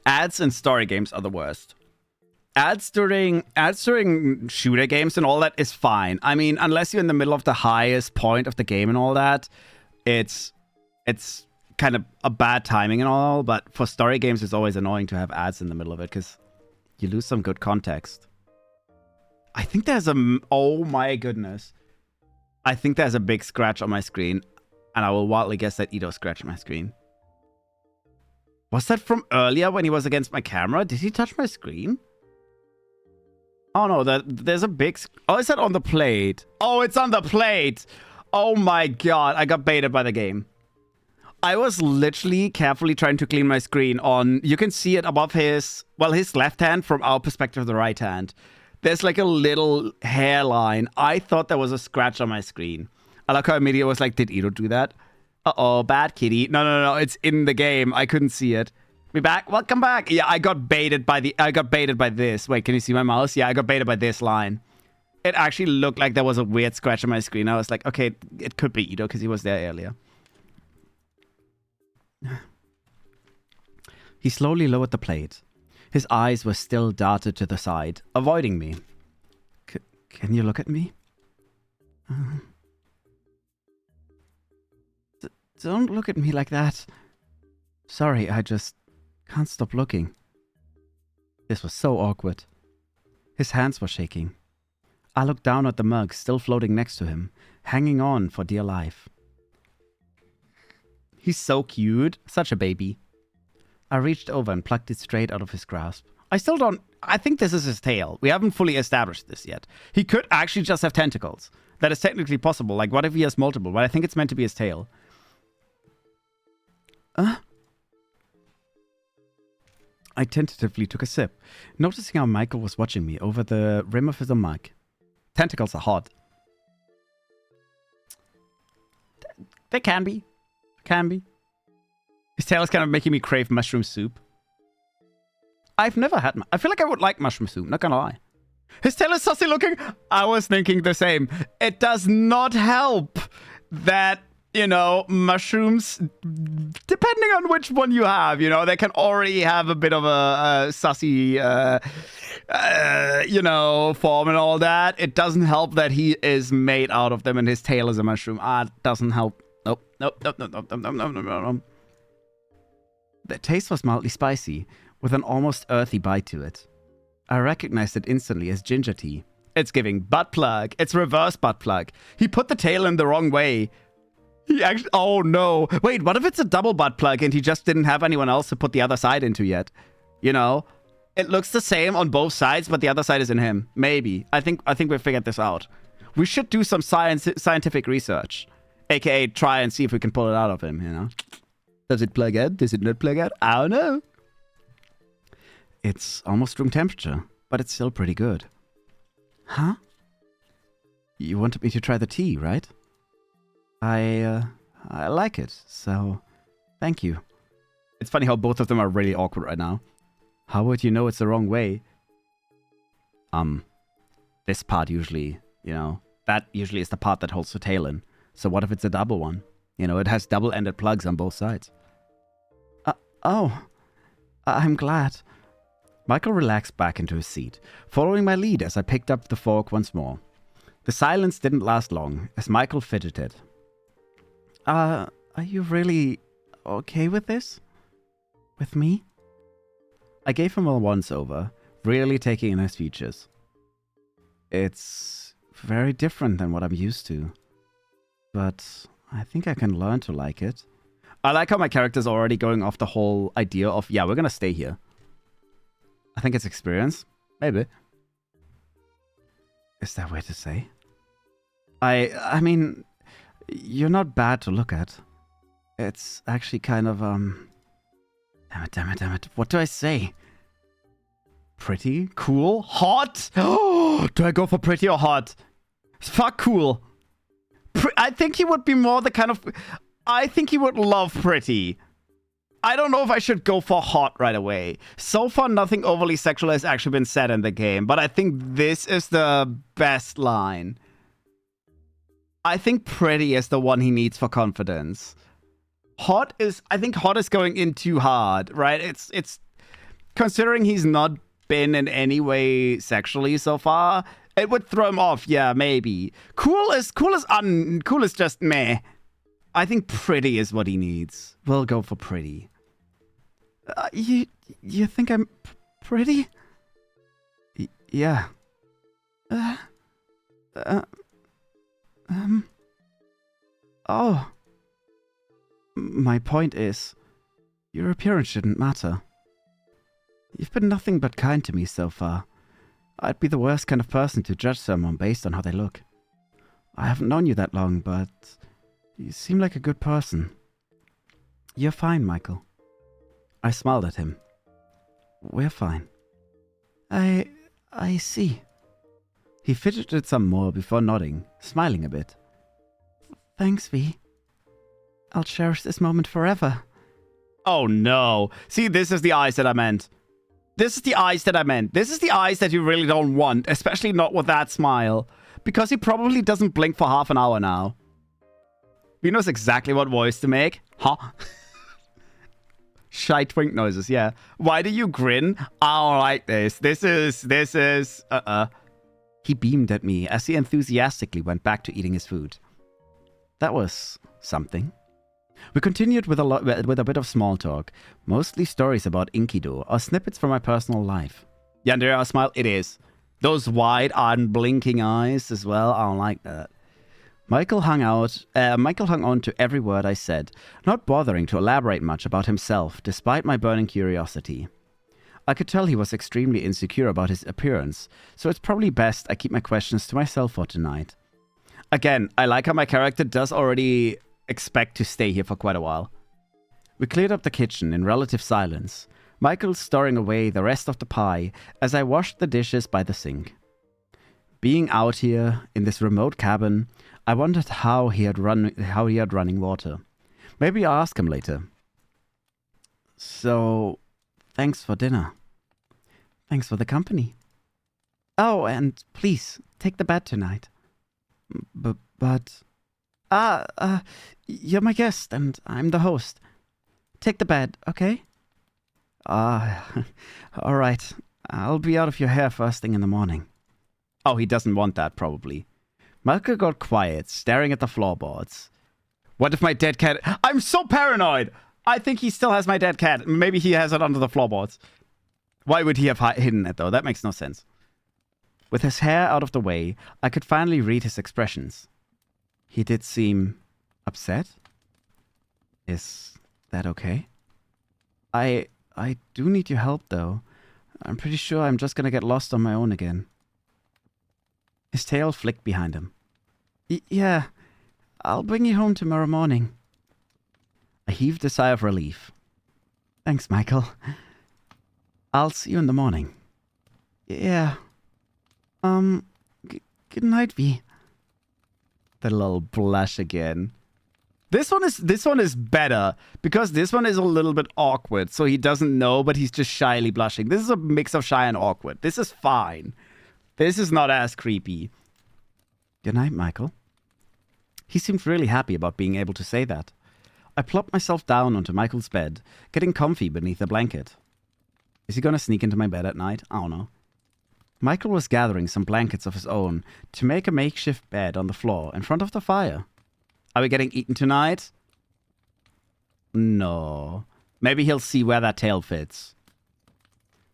Ads in story games are the worst. Ads during shooter games and all that is fine. I mean, unless you're in the middle of the highest point of the game and all that, it's kind of a bad timing and all, but for story games, it's always annoying to have ads in the middle of it because you lose some good context. I think there's oh my goodness. I think there's a big scratch on my screen, and I will wildly guess that Ito scratched my screen. Was that from earlier when he was against my camera? Did he touch my screen? Oh no, there's a big... Oh, is that on the plate? Oh, it's on the plate! Oh my god, I got baited by the game. I was literally carefully trying to clean my screen on... You can see it above his left hand from our perspective, the right hand. There's like a little hairline. I thought there was a scratch on my screen. I like how immediately was like, did Ito do that? Uh-oh, bad kitty. No, it's in the game. I couldn't see it. Be back? Welcome back. Yeah, I got baited by this. Wait, can you see my mouse? Yeah, I got baited by this line. It actually looked like there was a weird scratch on my screen. I was like, okay, it could be Ito because he was there earlier. He slowly lowered the plate. His eyes were still darted to the side, avoiding me. Can you look at me? Don't look at me like that. Sorry, I just can't stop looking. This was so awkward. His hands were shaking. I looked down at the mug still floating next to him, hanging on for dear life. He's so cute. Such a baby. I reached over and plucked it straight out of his grasp. I think this is his tail. We haven't fully established this yet. He could actually just have tentacles. That is technically possible. Like, what if he has multiple? But I think it's meant to be his tail. I tentatively took a sip, noticing how Michael was watching me over the rim of his mug. Tentacles are hot. They can be. His tail is kind of making me crave mushroom soup. I've never had... I feel like I would like mushroom soup, not gonna lie. His tail is sussy looking. I was thinking the same. It does not help that, you know, mushrooms, depending on which one you have, you know, they can already have a bit of a sussy, you know, form and all that. It doesn't help that he is made out of them and his tail is a mushroom. It doesn't help. Nope. The taste was mildly spicy, with an almost earthy bite to it. I recognized it instantly as ginger tea, It's giving butt plug. It's reverse butt plug. He put the tail in the wrong way. He actually... Oh, no. Wait, what if it's a double butt plug and he just didn't have anyone else to put the other side into yet? You know? It looks the same on both sides, but the other side is in him. Maybe. I think we figured this out. We should do some scientific research. AKA try and see if we can pull it out of him, you know? Does it plug out? Does it not plug out? I don't know. It's almost room temperature, but it's still pretty good. Huh? You wanted me to try the tea, right? I like it, so thank you. It's funny how both of them are really awkward right now. How would you know it's the wrong way? This part usually, you know, that usually is the part that holds the tail in. So what if it's a double one? You know, it has double-ended plugs on both sides. I'm glad. Michael relaxed back into his seat, following my lead as I picked up the fork once more. The silence didn't last long, as Michael fidgeted. Are you really okay with this? With me? I gave him a once-over, really taking in his features. It's very different than what I'm used to, but I think I can learn to like it. I like how my character's already going off the whole idea of, yeah, we're gonna stay here. I think it's experience. Maybe. Is that way to say? I mean, you're not bad to look at. It's actually kind of, Damn it. What do I say? Pretty? Cool? Hot? Oh, do I go for pretty or hot? Fuck cool. I think he would be more the kind of... I think he would love pretty. I don't know if I should go for hot right away. So far, nothing overly sexual has actually been said in the game, but I think this is the best line. I think pretty is the one he needs for confidence. Hot is... I think hot is going in too hard, right? It's considering he's not been in any way sexually so far, it would throw him off. Yeah, maybe. Cool is just meh. I think pretty is what he needs. We'll go for pretty. You think I'm pretty? Yeah. Oh. My point is, your appearance shouldn't matter. You've been nothing but kind to me so far. I'd be the worst kind of person to judge someone based on how they look. I haven't known you that long, but you seem like a good person. You're fine, Michael. I smiled at him. We're fine. I see. He fidgeted some more before nodding, smiling a bit. Thanks, V. I'll cherish this moment forever. Oh no. See, this is the eyes that I meant. This is the eyes that I meant. This is the eyes that you really don't want, especially not with that smile. Because he probably doesn't blink for half an hour now. He knows exactly what voice to make. Huh? Shy twink noises, yeah. Why do you grin? I don't like this. This is... He beamed at me as he enthusiastically went back to eating his food. That was something. We continued with a bit of small talk, mostly stories about Inkido or snippets from my personal life. Yandere smiled. It is. Those wide, unblinking eyes as well. I don't like that. Michael hung on to every word I said, not bothering to elaborate much about himself, despite my burning curiosity. I could tell he was extremely insecure about his appearance, so it's probably best I keep my questions to myself for tonight. Again, I like how my character does already expect to stay here for quite a while. We cleared up the kitchen in relative silence, Michael storing away the rest of the pie as I washed the dishes by the sink. Being out here in this remote cabin, I wondered how he had running water. Maybe I'll ask him later. So, thanks for dinner. Thanks for the company. Oh, and please, take the bed tonight. But... you're my guest, and I'm the host. Take the bed, okay? Alright. I'll be out of your hair first thing in the morning. Oh, he doesn't want that, probably. Michael got quiet, staring at the floorboards. What if my dead cat... I'm so paranoid! I think he still has my dead cat. Maybe he has it under the floorboards. Why would he have hidden it, though? That makes no sense. With his hair out of the way, I could finally read his expressions. He did seem upset. Is that okay? I do need your help, though. I'm pretty sure I'm just gonna get lost on my own again. His tail flicked behind him. Yeah, I'll bring you home tomorrow morning. I heaved a sigh of relief. Thanks, Michael. I'll see you in the morning. Yeah. Good night, V. The little blush again. This one is better because this one is a little bit awkward, so he doesn't know, but he's just shyly blushing. This is a mix of shy and awkward. This is fine. This is not as creepy. Good night, Michael. He seemed really happy about being able to say that. I plopped myself down onto Michael's bed, getting comfy beneath a blanket. Is he gonna sneak into my bed at night? I don't know. Michael was gathering some blankets of his own to make a makeshift bed on the floor in front of the fire. Are we getting eaten tonight? No. Maybe he'll see where that tail fits.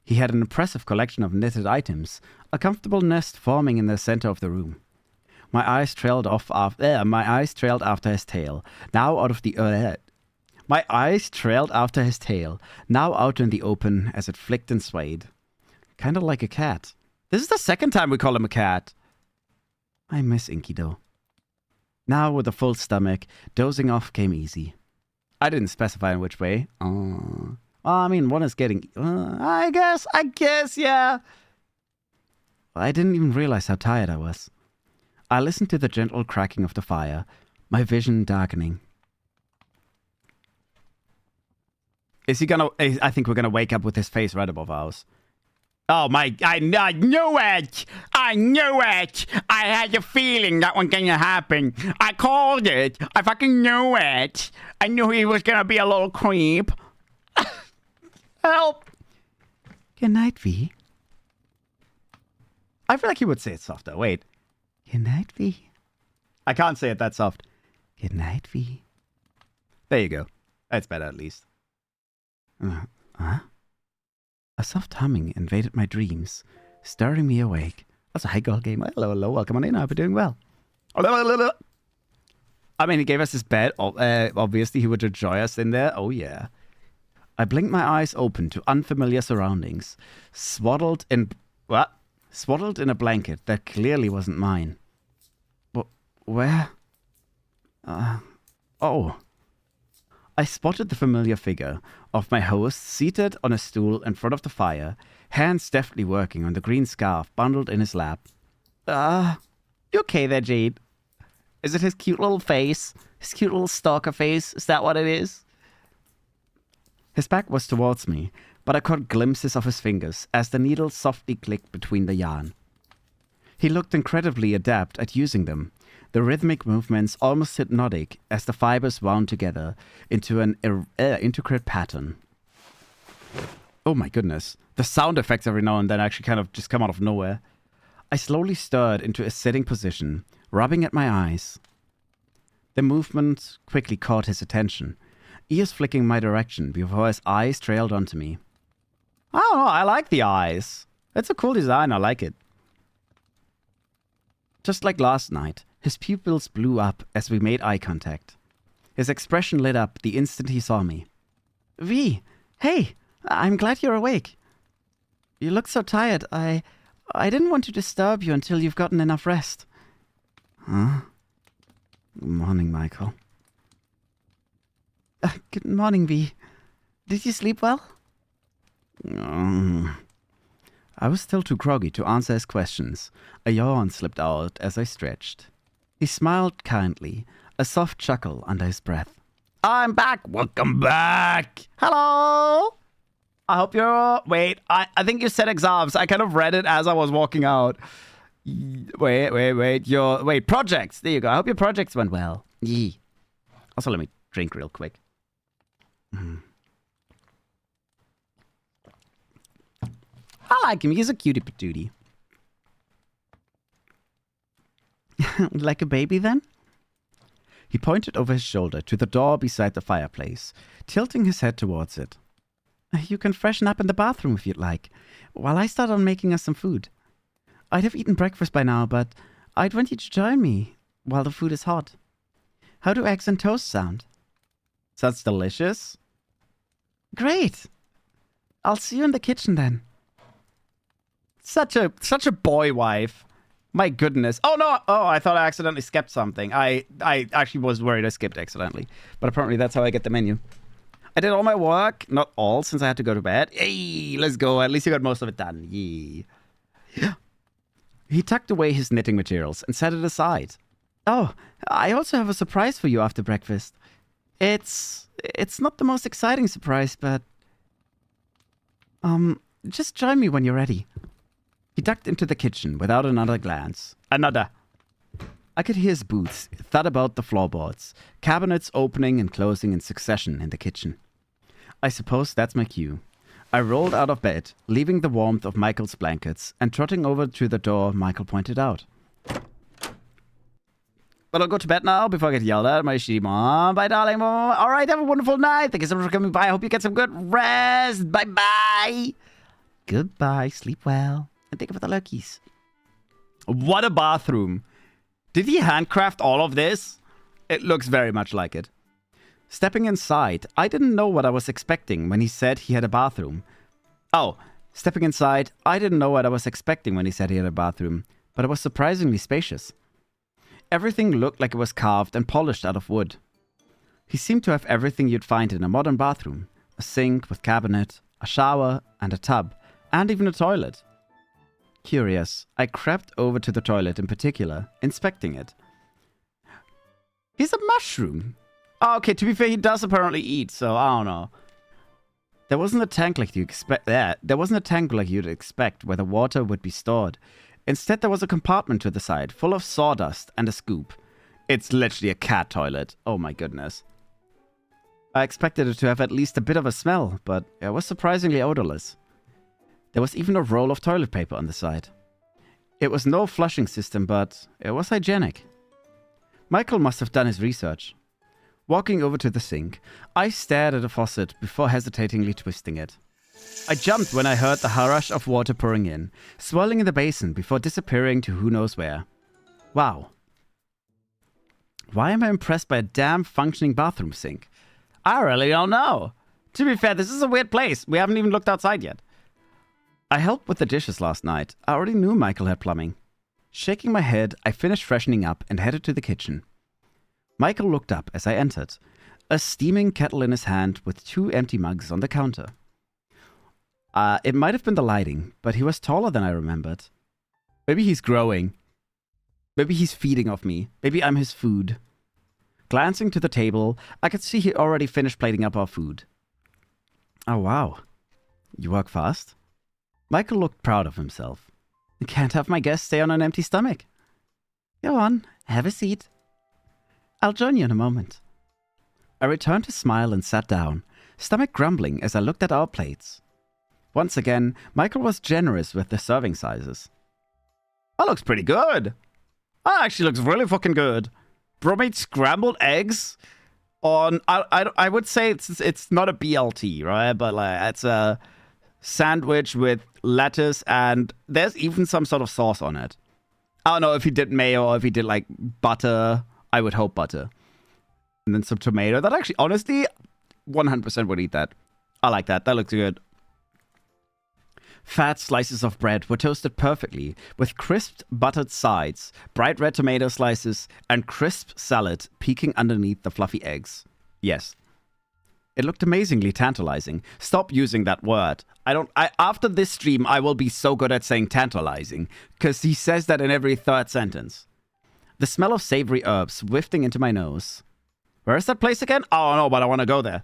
He had an impressive collection of knitted items, a comfortable nest forming in the center of the room. My eyes trailed after his tail, now out of the My eyes trailed after his tail, now out in the open as it flicked and swayed. Kind of like a cat. This is the second time we call him a cat. I miss Inky though. Now, with a full stomach, dozing off came easy. I didn't specify in which way. I mean, one is getting... I guess, yeah. I didn't even realize how tired I was. I listened to the gentle cracking of the fire, my vision darkening. Is he gonna... I think we're gonna wake up with his face right above ours. Oh my, I knew it! I knew it! I had a feeling that was gonna happen. I called it. I fucking knew it. I knew he was gonna be a little creep. Help! Good night, V. I feel like he would say it softer. Wait. Good night, V. I can't say it that soft. Good night, V. There you go. That's better at least. Huh? A soft humming invaded my dreams, stirring me awake. That's a hi girl game. Hello, hello, welcome on in. I hope you're doing well. I mean, he gave us his bed. Obviously, he would enjoy us in there. Oh, yeah. I blinked my eyes open to unfamiliar surroundings, swaddled in a blanket that clearly wasn't mine. But where? Oh. I spotted the familiar figure of my host seated on a stool in front of the fire, hands deftly working on the green scarf bundled in his lap. You okay there, Jade? Is it his cute little face? His cute little stalker face? Is that what it is? His back was towards me, but I caught glimpses of his fingers as the needle softly clicked between the yarn. He looked incredibly adept at using them, the rhythmic movements almost hypnotic as the fibers wound together into an intricate pattern. Oh my goodness. The sound effects every now and then actually kind of just come out of nowhere. I slowly stirred into a sitting position, rubbing at my eyes. The movement quickly caught his attention, ears flicking my direction before his eyes trailed onto me. I don't know, I like the eyes. It's a cool design, I like it. Just like last night, his pupils blew up as we made eye contact. His expression lit up the instant he saw me. V, hey, I'm glad you're awake. You look so tired. I didn't want to disturb you until you've gotten enough rest. Huh? Good morning, Michael. Good morning, V. Did you sleep well? I was still too groggy to answer his questions. A yawn slipped out as I stretched. He smiled kindly, a soft chuckle under his breath. I'm back! Welcome back! Hello! I hope you're... Wait, I think you said exams. I kind of read it as I was walking out. Wait, projects! There you go. I hope your projects went well. Yee. Also, let me drink real quick. I like him. He's a cutie patootie. Like a baby, then? He pointed over his shoulder to the door beside the fireplace, tilting his head towards it. You can freshen up in the bathroom if you'd like, while I start on making us some food. I'd have eaten breakfast by now, but I'd want you to join me while the food is hot. How do eggs and toast sound? Sounds delicious. Great. I'll see you in the kitchen then. Such a boy wife. My goodness. Oh no. Oh, I thought I accidentally skipped something. I actually was worried I skipped accidentally. But apparently that's how I get the menu. I did all my work. Not all, since I had to go to bed. Hey, let's go. At least you got most of it done. Yeah. He tucked away his knitting materials and set it aside. Oh, I also have a surprise for you after breakfast. It's not the most exciting surprise, but just join me when you're ready. He ducked into the kitchen without another glance. I could hear his boots thud about the floorboards, cabinets opening and closing in succession in the kitchen. I suppose that's my cue. I rolled out of bed, leaving the warmth of Michael's blankets and trotting over to the door Michael pointed out. But I'll go to bed now before I get yelled at. My shitty mom. Bye, darling mom. All right, have a wonderful night. Thank you so much for coming by. I hope you get some good rest. Bye-bye. Goodbye. Sleep well. And thank you for the lurkies. What a bathroom. Did he handcraft all of this? It looks very much like it. Stepping inside, I didn't know what I was expecting when he said he had a bathroom. Stepping inside, I didn't know what I was expecting when he said he had a bathroom, but it was surprisingly spacious. Everything looked like it was carved and polished out of wood. He seemed to have everything you'd find in a modern bathroom. A sink with cabinet, a shower and a tub, and even a toilet. Curious, I crept over to the toilet in particular, inspecting it. He's a mushroom. Oh, okay, to be fair, he does apparently eat, so I don't know. There wasn't a tank like you'd expect where the water would be stored. Instead, there was a compartment to the side, full of sawdust and a scoop. It's literally a cat toilet. Oh my goodness. I expected it to have at least a bit of a smell, but it was surprisingly odorless. There was even a roll of toilet paper on the side. It was no flushing system, but it was hygienic. Michael must have done his research. Walking over to the sink, I stared at the faucet before hesitatingly twisting it. I jumped when I heard the rush of water pouring in, swirling in the basin before disappearing to who knows where. Wow. Why am I impressed by a damn functioning bathroom sink? I really don't know. To be fair, this is a weird place. We haven't even looked outside yet. I helped with the dishes last night. I already knew Michael had plumbing. Shaking my head, I finished freshening up and headed to the kitchen. Michael looked up as I entered, a steaming kettle in his hand with 2 empty mugs on the counter. It might have been the lighting, but he was taller than I remembered. Maybe he's growing. Maybe he's feeding off me. Maybe I'm his food. Glancing to the table, I could see he already finished plating up our food. Oh, wow. You work fast? Michael looked proud of himself. Can't have my guests stay on an empty stomach. Go on, have a seat. I'll join you in a moment. I returned his smile and sat down, stomach grumbling as I looked at our plates. Once again, Michael was generous with the serving sizes. That looks pretty good. That actually looks really fucking good. Bro made scrambled eggs on... I would say it's not a BLT, right? But like it's a sandwich with lettuce and there's even some sort of sauce on it. I don't know if he did mayo or if he did like butter. I would hope butter. And then some tomato. That actually, honestly, 100% would eat that. I like that. That looks good. Fat slices of bread were toasted perfectly, with crisp buttered sides, bright red tomato slices, and crisp salad peeking underneath the fluffy eggs. Yes. It looked amazingly tantalizing. Stop using that word. After this stream, I will be so good at saying tantalizing, because he says that in every third sentence. The smell of savory herbs wafting into my nose. Where is that place again? Oh no, but I want to go there.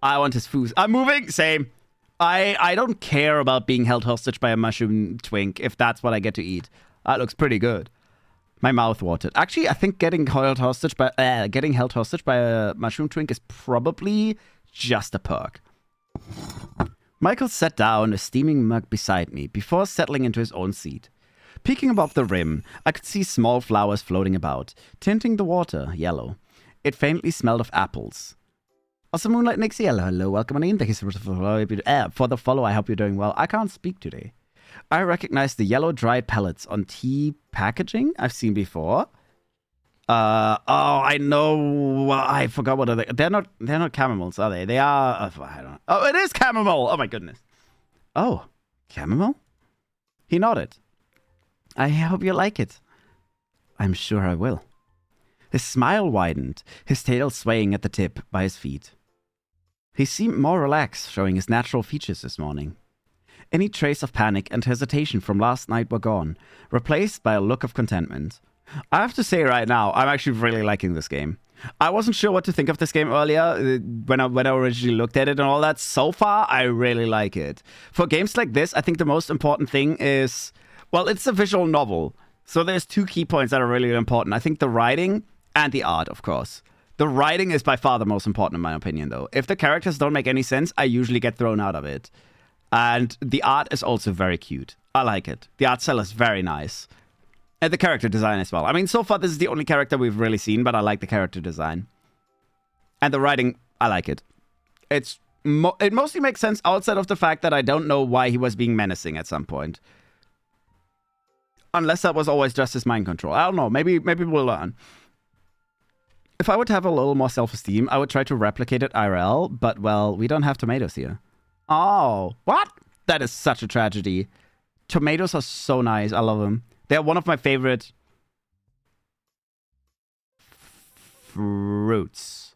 I want his food. I'm moving. Same. I don't care about being held hostage by a mushroom twink if that's what I get to eat. That looks pretty good. My mouth watered. Actually, I think getting held hostage by a mushroom twink is probably just a perk. Michael sat down, a steaming mug beside me, before settling into his own seat. Peeking above the rim, I could see small flowers floating about, tinting the water yellow. It faintly smelled of apples. Also, Moonlight Nixie, hello, welcome on in. Thank you so much for the follow. I hope you're doing well. I can't speak today. I recognize the yellow dried pellets on tea packaging I've seen before. Oh, I know. I forgot what are they. They're not camomiles, are they? They are. I don't know. Oh, it is chamomile. Oh my goodness. Oh, chamomile? He nodded. I hope you like it. I'm sure I will. His smile widened, his tail swaying at the tip by his feet. He seemed more relaxed, showing his natural features this morning. Any trace of panic and hesitation from last night were gone, replaced by a look of contentment. I have to say right now, I'm actually really liking this game. I wasn't sure what to think of this game earlier when I originally looked at it and all that. So far, I really like it. For games like this, I think the most important thing is, well, it's a visual novel. So there's two key points that are really important. I think the writing and the art, of course. The writing is by far the most important in my opinion, though. If the characters don't make any sense, I usually get thrown out of it. And the art is also very cute. I like it. The art style is very nice. And the character design as well. I mean, so far, this is the only character we've really seen, but I like the character design. And the writing, I like it. It mostly makes sense outside of the fact that I don't know why he was being menacing at some point. Unless that was always just his mind control. I don't know. Maybe we'll learn. If I would have a little more self-esteem, I would try to replicate it IRL, but, well, we don't have tomatoes here. Oh, what? That is such a tragedy. Tomatoes are so nice. I love them. They're one of my favorite fruits.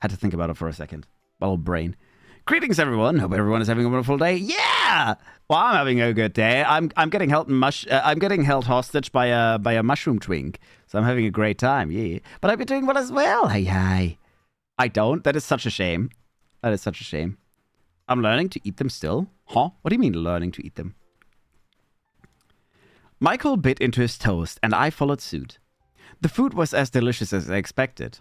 Had to think about it for a second. My little brain. Greetings, everyone. Hope everyone is having a wonderful day. Yeah! Well, I'm having a good day. I'm getting held hostage by a mushroom twink. So I'm having a great time. Yeah. But I've been doing well as well. Hey. I don't. That is such a shame. That is such a shame. I'm learning to eat them still. Huh? What do you mean learning to eat them? Michael bit into his toast, and I followed suit. The food was as delicious as I expected.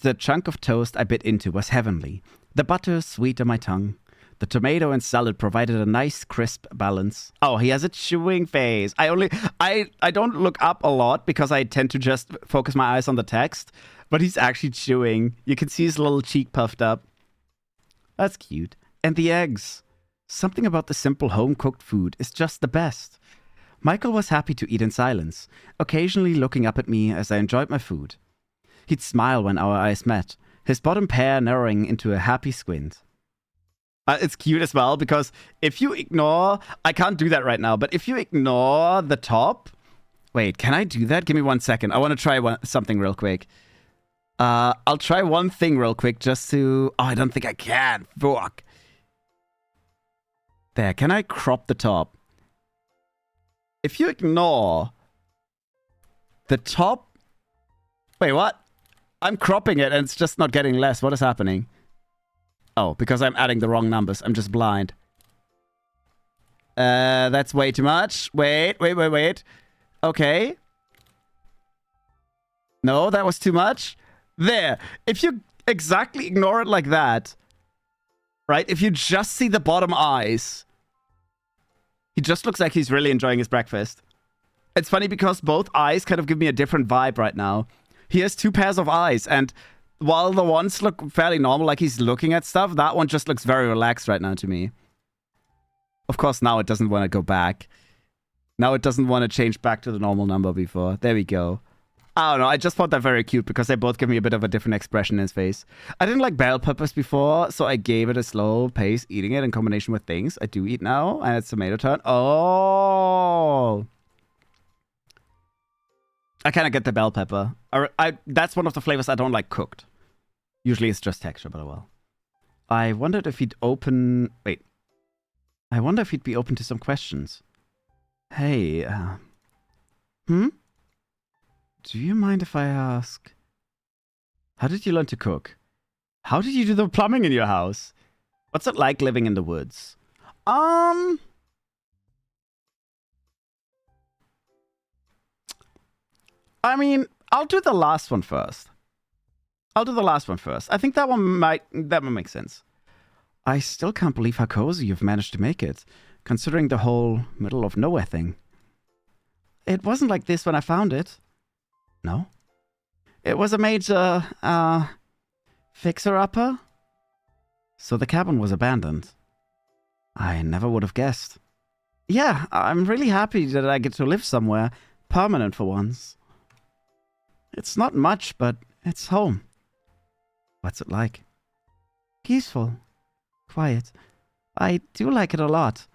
The chunk of toast I bit into was heavenly, the butter sweet on my tongue. The tomato and salad provided a nice, crisp balance. Oh, he has a chewing face. I don't look up a lot because I tend to just focus my eyes on the text, but he's actually chewing. You can see his little cheek puffed up. That's cute. And the eggs. Something about the simple home-cooked food is just the best. Michael was happy to eat in silence, occasionally looking up at me as I enjoyed my food. He'd smile when our eyes met, his bottom pair narrowing into a happy squint. It's cute as well, because if you ignore... I can't do that right now, but if you ignore the top... Wait, can I do that? Give me 1 second. I want to try something real quick. I'll try one thing real quick just to... Oh, I don't think I can. Fuck. There, can I crop the top? If you ignore the top... Wait, what? I'm cropping it and it's just not getting less. What is happening? Oh, because I'm adding the wrong numbers. I'm just blind. That's way too much. Wait. Okay. No, that was too much. There. If you exactly ignore it like that, right? If you just see the bottom eyes... He just looks like he's really enjoying his breakfast. It's funny because both eyes kind of give me a different vibe right now. He has two pairs of eyes, and while the ones look fairly normal, like he's looking at stuff, that one just looks very relaxed right now to me. Of course, now it doesn't want to go back. Now it doesn't want to change back to the normal number before. There we go. I don't know, I just found that very cute because they both give me a bit of a different expression in his face. I didn't like bell peppers before, so I gave it a slow pace eating it in combination with things I do eat now, and it's tomato turn. Oh! I kind of get the bell pepper. That's one of the flavors I don't like cooked. Usually it's just texture, but well. I wondered if he'd open... Wait. I wonder if he'd be open to some questions. Hey, Do you mind if I ask? How did you learn to cook? How did you do the plumbing in your house? What's it like living in the woods? I mean, I'll do the last one first. I think that one makes sense. I still can't believe how cozy you've managed to make it, considering the whole middle of nowhere thing. It wasn't like this when I found it. No? It was a major, fixer-upper? So the cabin was abandoned. I never would have guessed. yeah, I'm really happy that I get to live somewhere permanent for once. It's not much, but it's home. What's it like? Peaceful. Quiet. I do like it a lot.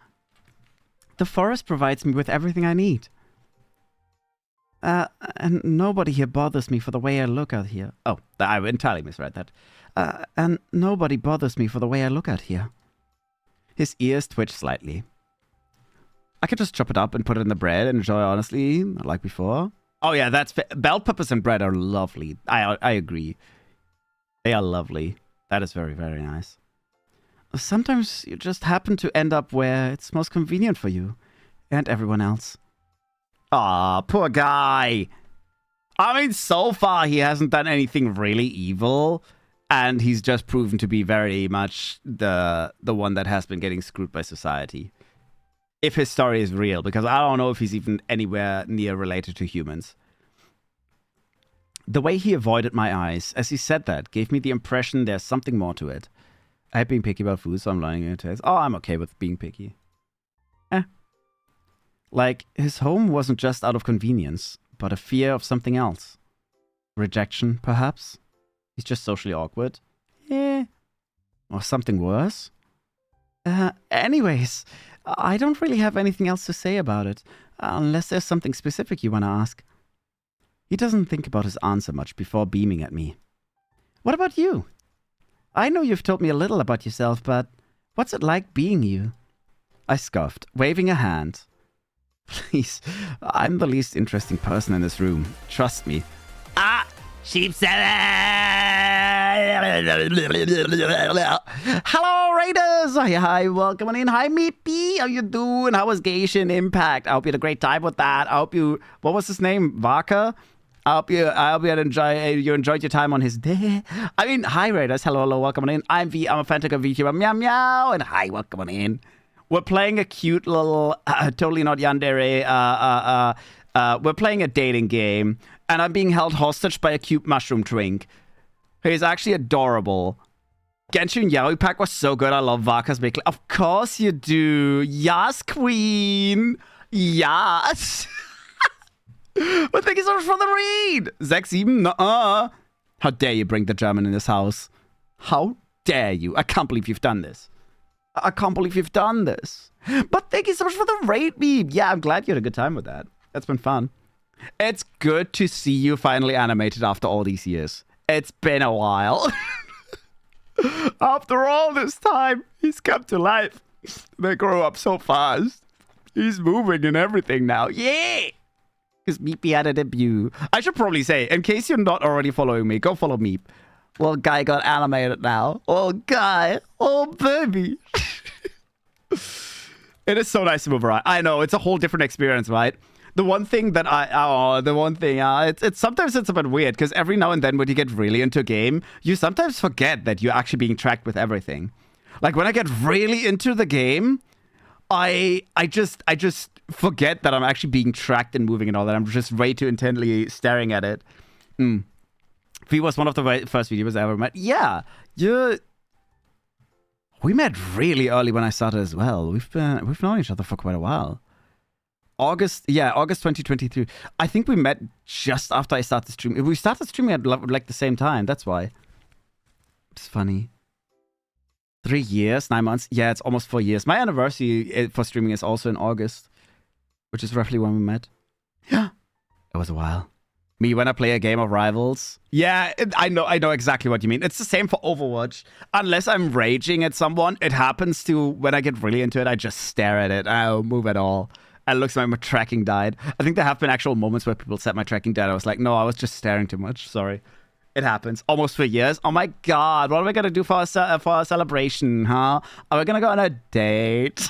The forest provides me with everything I need. And nobody here bothers me for the way I look out here. Oh, I entirely misread that. And nobody bothers me for the way I look out here. His ears twitch slightly. I could just chop it up and put it in the bread and enjoy honestly, like before. Oh yeah, that's bell peppers and bread are lovely. I agree. They are lovely. That is very, very nice. Sometimes you just happen to end up where it's most convenient for you and everyone else. Aw, poor guy. I mean, so far he hasn't done anything really evil, and he's just proven to be very much the one that has been getting screwed by society. If his story is real, because I don't know if he's even anywhere near related to humans. The way he avoided my eyes as he said that gave me the impression there's something more to it. I hate being picky about food, so I'm lying in taste. Oh, I'm okay with being picky. Like, his home wasn't just out of convenience, but a fear of something else. Rejection, perhaps? He's just socially awkward? Yeah. Or something worse? Anyways, I don't really have anything else to say about it, unless there's something specific you want to ask. He doesn't think about his answer much before beaming at me. What about you? I know you've told me a little about yourself, but what's it like being you? I scoffed, waving a hand. Please, I'm the least interesting person in this room. Trust me. Ah! Sheep seller! Hello, Raiders! Hi, welcome in. Hi, Meepy. How you doing? How was Gation Impact? I hope you had a great time with that. I hope you... What was his name? Vaka? I hope you enjoyed your time on his day. I mean, hi, Raiders. Hello, welcome on in. I'm a fan of VTuber. Meow, meow. And hi, welcome on in. We're playing a cute little, totally not yandere, we're playing a dating game, and I'm being held hostage by a cute mushroom twink. He's actually adorable. Genshin Yaoi Pack was so good, I love Vaka's make. Of course you do. Yes, queen. Yes. Well, thank you so much for the read. Zack7, nuh-uh. How dare you bring the German in this house? How dare you? I can't believe you've done this. I can't believe you've done this. But thank you so much for the raid meme. Yeah, I'm glad you had a good time with that. That's been fun. It's good to see you finally animated after all these years. It's been a while. After all this time, he's come to life. They grow up so fast. He's moving and everything now. Yeah! Because Meepy had a debut. I should probably say, in case you're not already following me, go follow Meep. Well, guy got animated now. Oh, guy. Oh, baby. It is so nice to move around. I know, it's a whole different experience, right? The one thing that it's sometimes it's a bit weird, because every now and then when you get really into a game, you sometimes forget that you're actually being tracked with everything. Like, when I get really into the game, I just forget that I'm actually being tracked and moving and all that. I'm just way too intently staring at it. V was one of the first VTubers I ever met. Yeah, we met really early when I started as well. We've known each other for quite a while. August 2023. I think we met just after I started streaming. We started streaming at like the same time. That's why. It's funny. 3 years, 9 months. Yeah, it's almost 4 years. My anniversary for streaming is also in August, which is roughly when we met. Yeah, it was a while. Me when I play a game of Rivals. Yeah, I know exactly what you mean. It's the same for Overwatch. Unless I'm raging at someone, it happens to, when I get really into it, I just stare at it. I don't move at all. It looks like my tracking died. I think there have been actual moments where people said my tracking died. I was like, no, I was just staring too much. Sorry. It happens. Almost 4 years. Oh my god. What are we going to do for our celebration, huh? Are we going to go on a date?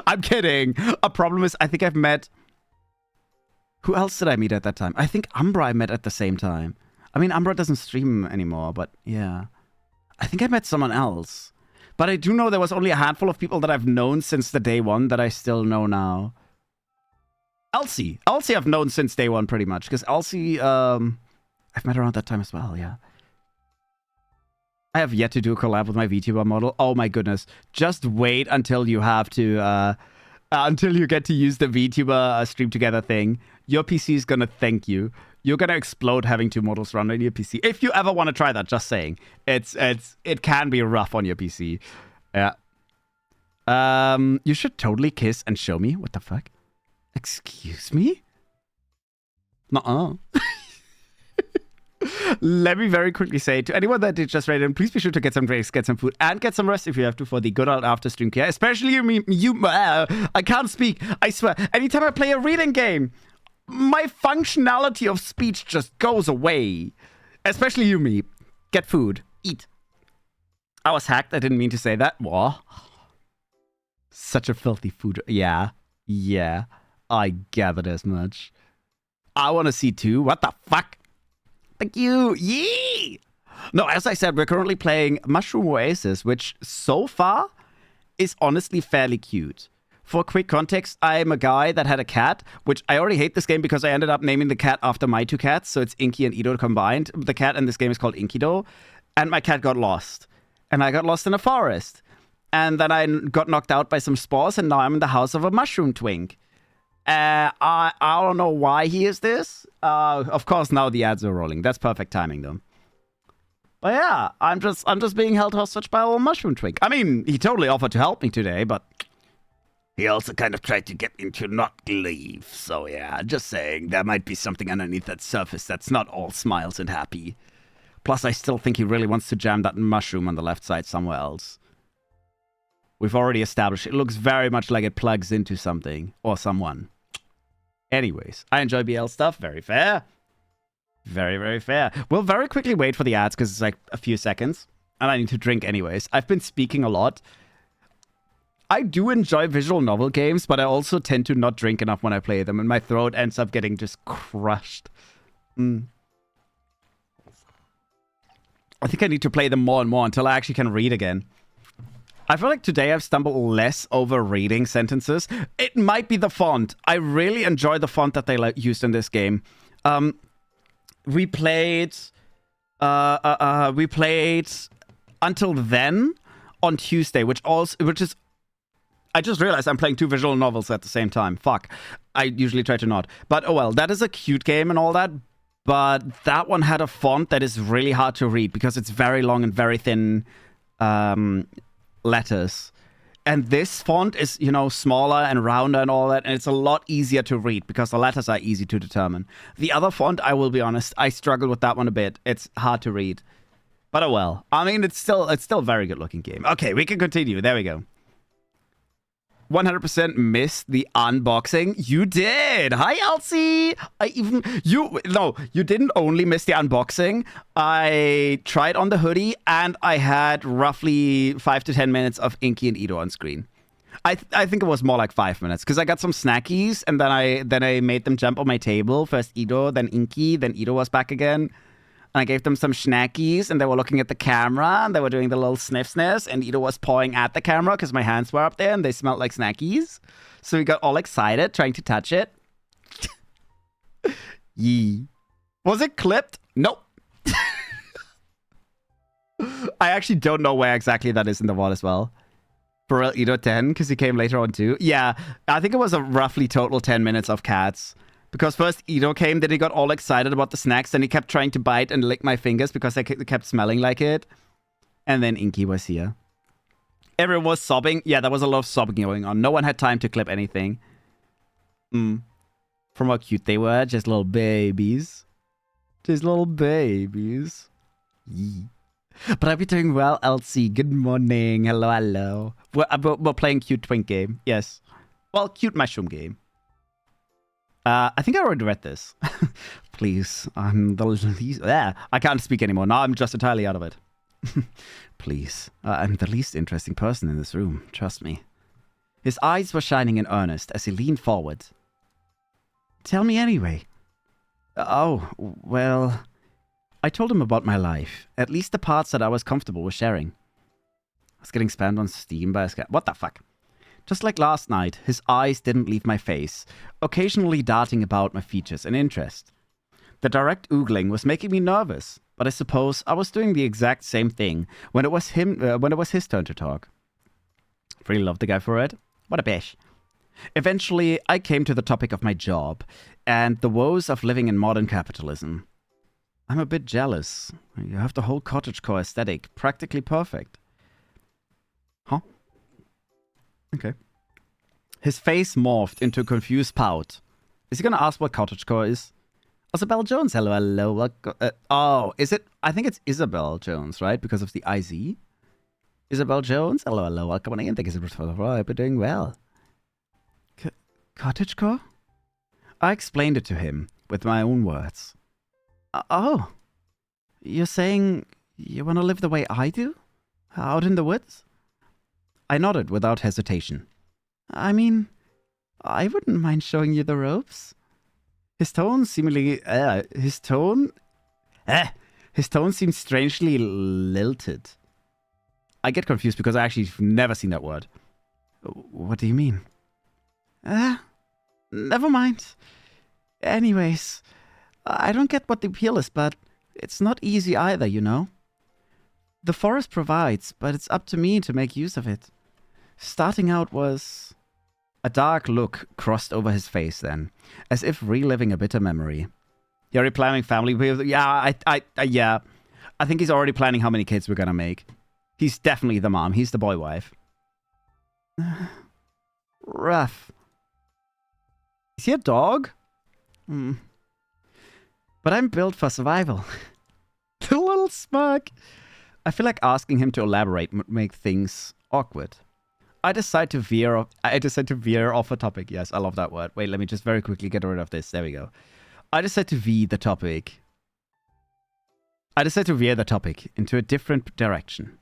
I'm kidding. A problem is, I think I've met... Who else did I meet at that time? I think Umbra I met at the same time. I mean, Umbra doesn't stream anymore, but yeah. I think I met someone else. But I do know there was only a handful of people that I've known since the day one that I still know now. Elsie. Elsie I've known since day one pretty much. Because Elsie, I've met around that time as well, yeah. I have yet to do a collab with my VTuber model. Oh my goodness. Just wait until you have to until you get to use the VTuber stream together thing, your PC is gonna thank you. You're gonna explode having two models run on your PC. If you ever want to try that, just saying. It can be rough on your PC. Yeah. You should totally kiss and show me. What the fuck? Excuse me? Nuh-uh. Let me very quickly say to anyone that did just read in, please be sure to get some drinks, get some food, and get some rest if you have to for the good old after stream care. Especially you. I can't speak. I swear. Anytime I play a reading game, my functionality of speech just goes away. Especially you, me. Get food. Eat. I was hacked. I didn't mean to say that. What? Such a filthy food. Yeah. Yeah. I gathered as much. I want to see too. What the fuck? Thank you. Yee! No, as I said, we're currently playing Mushroom Oasis, which so far is honestly fairly cute. For quick context, I'm a guy that had a cat, which I already hate this game because I ended up naming the cat after my two cats. So it's Inky and Ido combined. The cat in this game is called Inkido. And my cat got lost. And I got lost in a forest. And then I got knocked out by some spores, and now I'm in the house of a mushroom twink. I don't know why he is this. Of course, now the ads are rolling. That's perfect timing, though. But yeah, I'm just being held hostage by a little mushroom twink. I mean, he totally offered to help me today, but he also kind of tried to get me to not leave. So yeah, just saying, there might be something underneath that surface that's not all smiles and happy. Plus, I still think he really wants to jam that mushroom on the left side somewhere else. We've already established it looks very much like it plugs into something or someone. Anyways, I enjoy BL stuff. Very fair. Very, very fair. We'll very quickly wait for the ads because it's like a few seconds. And I need to drink anyways. I've been speaking a lot. I do enjoy visual novel games, but I also tend to not drink enough when I play them. And my throat ends up getting just crushed. I think I need to play them more and more until I actually can read again. I feel like today I've stumbled less over reading sentences. It might be the font. I really enjoy the font that they used in this game. We played Until Then on Tuesday, which is I just realized I'm playing two visual novels at the same time. Fuck. I usually try to not. But oh well, that is a cute game and all that. But that one had a font that is really hard to read because it's very long and very thin letters. And this font is, you know, smaller and rounder and all that, and it's a lot easier to read because the letters are easy to determine. The other font, I will be honest, I struggled with that one a bit. It's hard to read. But oh well. I mean, it's still a very good looking game. Okay, we can continue. There we go. 100% missed the unboxing. You did. Hi, Elsie. You didn't only miss the unboxing. I tried on the hoodie and I had roughly 5 to 10 minutes of Inky and Ido on screen. I think it was more like 5 minutes because I got some snackies and then I made them jump on my table. First Ido, then Inky, then Ido was back again. And I gave them some snackies, and they were looking at the camera, and they were doing the little sniffs, and Ido was pawing at the camera because my hands were up there, and they smelled like snackies. So we got all excited, trying to touch it. Yee. Was it clipped? Nope. I actually don't know where exactly that is in the VOD as well. For real, Ido 10, because he came later on too. Yeah, I think it was a roughly total 10 minutes of cats. Because first Ido came, then he got all excited about the snacks, then he kept trying to bite and lick my fingers because they kept smelling like it. And then Inky was here. Everyone was sobbing. Yeah, there was a lot of sobbing going on. No one had time to clip anything. From how cute they were. Just little babies. Just little babies. Yee. But I'll be doing well, Elsie. Good morning. Hello, hello. We're playing cute twink game. Yes. Well, cute mushroom game. I think I already read this. Please, I'm the least... I can't speak anymore. Now I'm just entirely out of it. Please, I'm the least interesting person in this room. Trust me. His eyes were shining in earnest as he leaned forward. Tell me anyway. Oh, well... I told him about my life. At least the parts that I was comfortable with sharing. I was getting spammed on Steam by a scam. What the fuck? Just like last night, his eyes didn't leave my face, occasionally darting about my features and interest. The direct oogling was making me nervous, but I suppose I was doing the exact same thing when it was his turn to talk. Really loved the guy for it. What a bish. Eventually, I came to the topic of my job and the woes of living in modern capitalism. I'm a bit jealous. You have the whole cottagecore aesthetic, practically perfect. Huh? Okay. His face morphed into a confused pout. Is he gonna ask what cottagecore is? Isabel Jones, hello, hello. Oh, is it? I think it's Isabel Jones, right? Because of the IZ? Isabel Jones, hello, hello. Welcome on in. Thank you so much for the vibe. We're doing well. Cottagecore? I explained it to him with my own words. Oh, you're saying you want to live the way I do? Out in the woods? I nodded without hesitation. I mean, I wouldn't mind showing you the ropes. His tone seemingly, his tone seemed strangely lilted. I get confused because I actually have never seen that word. What do you mean? Never mind. Anyways, I don't get what the appeal is, but it's not easy either, you know? The forest provides, but it's up to me to make use of it. Starting out was... A dark look crossed over his face then, as if reliving a bitter memory. You're already planning family? Yeah, yeah. I think he's already planning how many kids we're gonna make. He's definitely the mom. He's the boy wife. Rough. Is he a dog? But I'm built for survival. The little smirk. I feel like asking him to elaborate would make things awkward. I decide to veer off a topic. Yes, I love that word. Wait, let me just very quickly get rid of this. There we go. I decide to veer the topic. I decide to veer the topic into a different direction.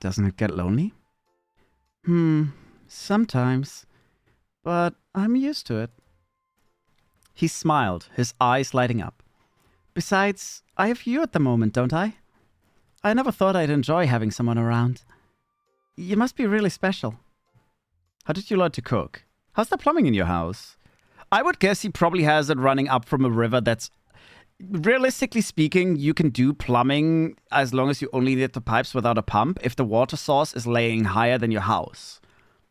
Doesn't it get lonely? Sometimes. But I'm used to it. He smiled, his eyes lighting up. Besides, I have you at the moment, don't I? I never thought I'd enjoy having someone around. You must be really special. How did you learn to cook? How's the plumbing in your house? I would guess he probably has it running up from a river that's... Realistically speaking, you can do plumbing as long as you only need the pipes without a pump if the water source is laying higher than your house.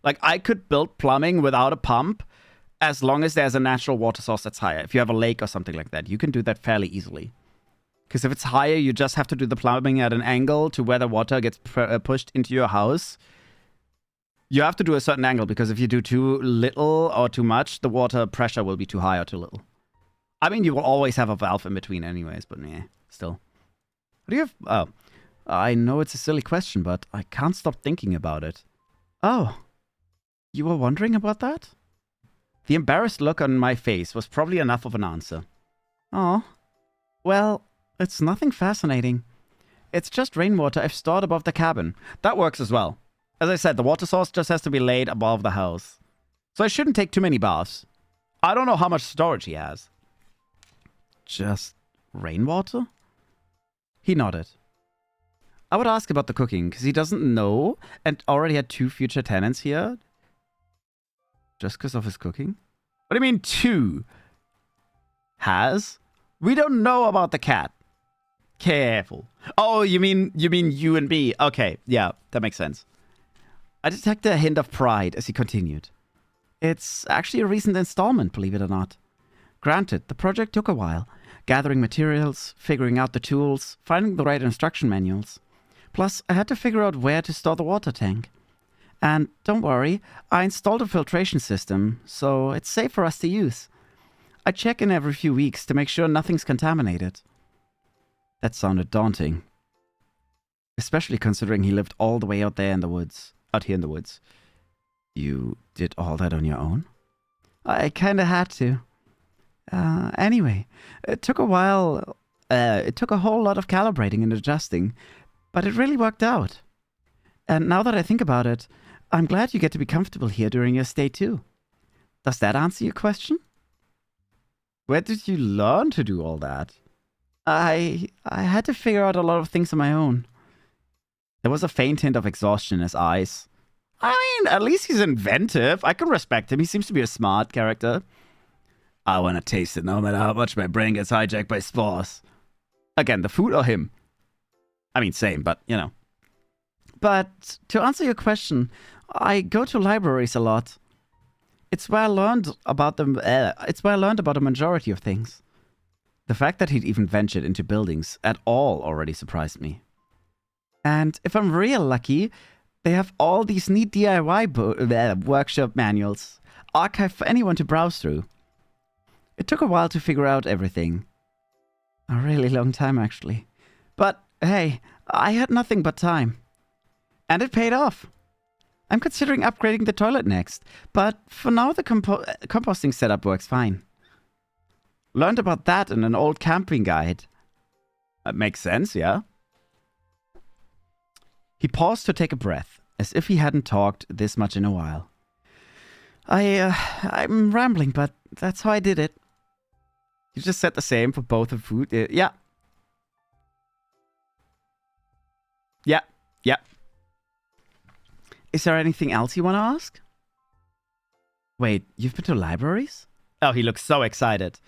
Like, I could build plumbing without a pump as long as there's a natural water source that's higher. If you have a lake or something like that, you can do that fairly easily. Because if it's higher, you just have to do the plumbing at an angle to where the water gets pushed into your house. You have to do a certain angle, because if you do too little or too much, the water pressure will be too high or too little. I mean, you will always have a valve in between anyways, but yeah, still. What do you have? Oh, I know it's a silly question, but I can't stop thinking about it. Oh, you were wondering about that? The embarrassed look on my face was probably enough of an answer. Oh, well... It's nothing fascinating. It's just rainwater I've stored above the cabin. That works as well. As I said, the water source just has to be laid above the house. So I shouldn't take too many baths. I don't know how much storage he has. Just rainwater? He nodded. I would ask about the cooking, because he doesn't know and already had 2 future tenants here. Just because of his cooking? What do you mean 2? Has? We don't know about the cat. Careful. Oh, you mean you and me. Okay, yeah, that makes sense. I detected a hint of pride as he continued. It's actually a recent installment, believe it or not. Granted, the project took a while. Gathering materials, figuring out the tools, finding the right instruction manuals. Plus, I had to figure out where to store the water tank. And don't worry, I installed a filtration system, so it's safe for us to use. I check in every few weeks to make sure nothing's contaminated. That sounded daunting. Especially considering he lived all the way out here in the woods. You did all that on your own? I kinda had to. Anyway, it took a while. It took a whole lot of calibrating and adjusting, but it really worked out. And now that I think about it, I'm glad you get to be comfortable here during your stay too. Does that answer your question? Where did you learn to do all that? I had to figure out a lot of things on my own. There was a faint hint of exhaustion in his eyes. I mean, at least he's inventive. I can respect him. He seems to be a smart character. I want to taste it no matter how much my brain gets hijacked by spores. Again, the food or him? I mean, same, but, you know. But to answer your question, I go to libraries a lot. It's where I learned about the majority of things. The fact that he'd even ventured into buildings at all already surprised me. And if I'm real lucky, they have all these neat DIY workshop manuals, archived for anyone to browse through. It took a while to figure out everything. A really long time, actually. But hey, I had nothing but time. And it paid off. I'm considering upgrading the toilet next, but for now the composting setup works fine. Learned about that in an old camping guide. That makes sense, yeah? He paused to take a breath, as if he hadn't talked this much in a while. I'm rambling, but that's how I did it. You just said the same for both the food. Yeah. Yeah. Yeah. Is there anything else you want to ask? Wait, you've been to libraries? Oh, he looks so excited.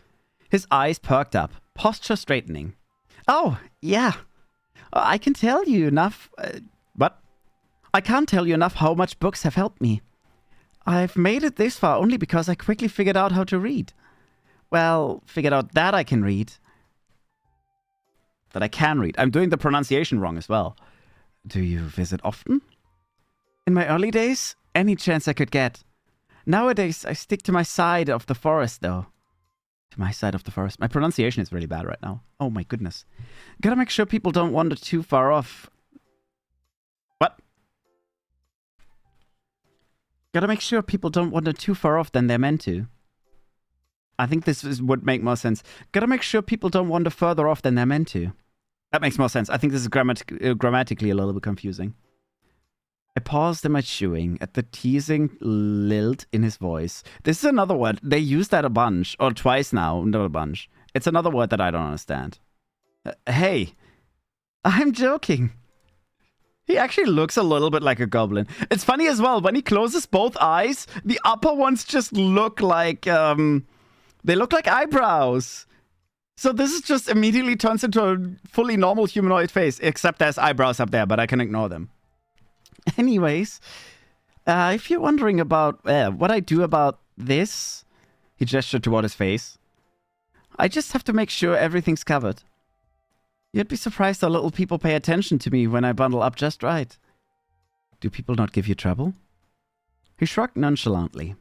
His eyes perked up, posture straightening. Oh, yeah. I can tell you enough... what? I can't tell you enough how much books have helped me. I've made it this far only because I quickly figured out how to read. Well, figured out that I can read. That I can read. I'm doing the pronunciation wrong as well. Do you visit often? In my early days, any chance I could get. Nowadays, I stick to my side of the forest, though. To my side of the forest. My pronunciation is really bad right now. Oh my goodness. Gotta make sure people don't wander too far off. What? Gotta make sure people don't wander too far off than they're meant to. I think would make more sense. Gotta make sure people don't wander further off than they're meant to. That makes more sense. I think this is grammatically a little bit confusing. I paused in my chewing at the teasing lilt in his voice. This is another word. They use that a bunch, or twice now, not a bunch. It's another word that I don't understand. Hey, I'm joking. He actually looks a little bit like a goblin. It's funny as well, when he closes both eyes, the upper ones just look like, they look like eyebrows. So this is just immediately turns into a fully normal humanoid face, except there's eyebrows up there, but I can ignore them. Anyways, if you're wondering about what I do about this, he gestured toward his face. I just have to make sure everything's covered. You'd be surprised how little people pay attention to me when I bundle up just right. Do people not give you trouble? He shrugged nonchalantly.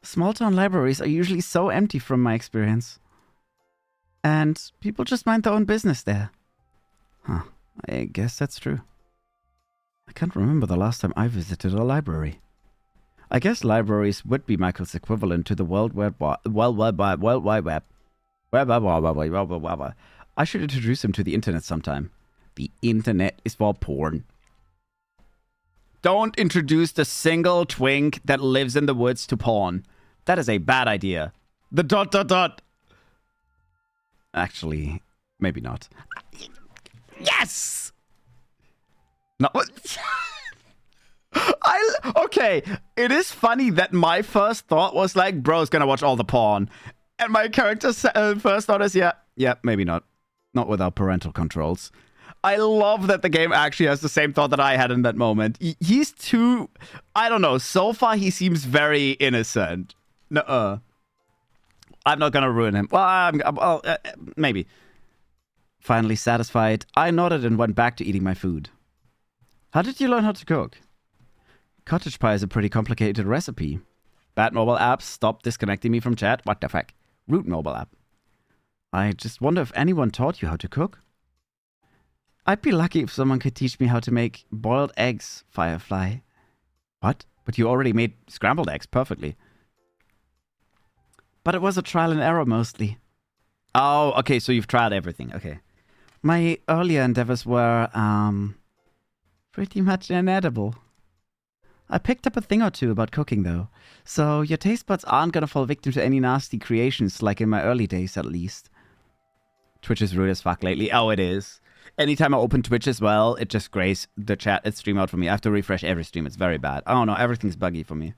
Small-town libraries are usually so empty from my experience. And people just mind their own business there. Huh, I guess that's true. I can't remember the last time I visited a library. I guess libraries would be Michael's equivalent to the World Wide Web. I should introduce him to the internet sometime. The internet is for porn. Don't introduce the single twink that lives in the woods to porn. That is a bad idea. The ... Actually, maybe not. Yes! No. Okay, it is funny that my first thought was like, bro's gonna watch all the porn. And my character's first thought is, yeah, maybe not. Not without parental controls. I love that the game actually has the same thought that I had in that moment. He's too... I don't know. So far, he seems very innocent. Nuh-uh. I'm not gonna ruin him. Well, maybe. Finally satisfied, I nodded and went back to eating my food. How did you learn how to cook? Cottage pie is a pretty complicated recipe. Bad mobile apps, stop disconnecting me from chat. What the fuck? Root mobile app. I just wonder if anyone taught you how to cook. I'd be lucky if someone could teach me how to make boiled eggs, Firefly. What? But you already made scrambled eggs perfectly. But it was a trial and error mostly. Oh, okay, so you've tried everything. Okay. My earlier endeavors were, pretty much inedible. I picked up a thing or two about cooking, though. So your taste buds aren't gonna fall victim to any nasty creations, like in my early days, at least. Twitch is rude as fuck lately. Oh, it is. Anytime I open Twitch as well, it just grays the chat. It's stream out for me. I have to refresh every stream. It's very bad. Oh, no, everything's buggy for me.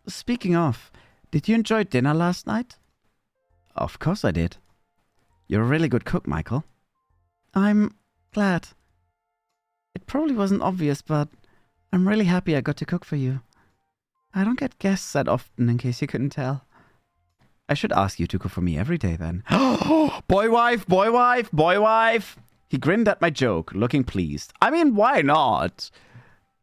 Speaking of, did you enjoy dinner last night? Of course I did. You're a really good cook, Michael. I'm glad. It probably wasn't obvious, but I'm really happy I got to cook for you. I don't get guests that often, in case you couldn't tell. I should ask you to cook for me every day then. Boy wife, boy wife, boy wife. He grinned at my joke, looking pleased. I mean, why not?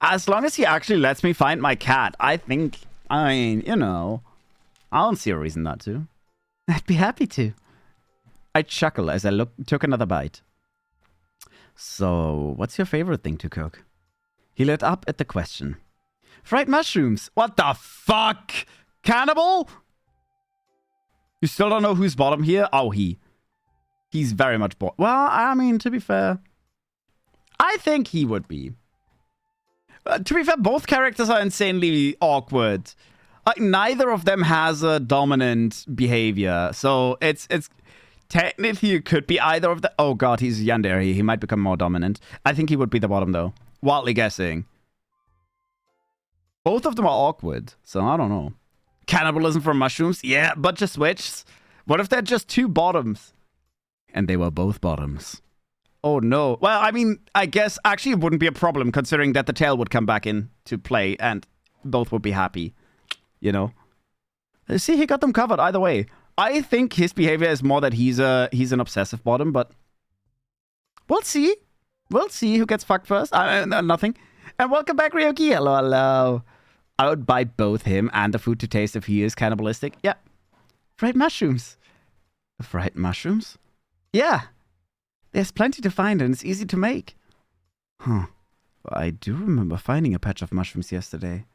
As long as he actually lets me find my cat, I mean, you know, I don't see a reason not to. I'd be happy to. I chuckle as I took another bite. So, what's your favorite thing to cook? He lit up at the question. Fried mushrooms. What the fuck? Cannibal? You still don't know who's bottom here? Oh, he's very much bottom. Well, I mean, to be fair, I think he would be. To be fair, both characters are insanely awkward. Like, neither of them has a dominant behavior. So, it's technically, it could be either of the... Oh, God, he's yandere. He might become more dominant. I think he would be the bottom, though. Wildly guessing. Both of them are awkward, so I don't know. Cannibalism from mushrooms? Yeah, but just switch. What if they're just two bottoms? And they were both bottoms. Oh, no. Well, I mean, I guess actually it wouldn't be a problem, considering that the tail would come back in to play, and both would be happy. You know? See, he got them covered either way. I think his behavior is more that he's an obsessive bottom, but we'll see. We'll see who gets fucked first. Nothing. And welcome back, Ryoki. Hello, hello. I would buy both him and the food to taste if he is cannibalistic. Yeah. Fried mushrooms. Fried mushrooms? Yeah. There's plenty to find and it's easy to make. Huh. I do remember finding a patch of mushrooms yesterday.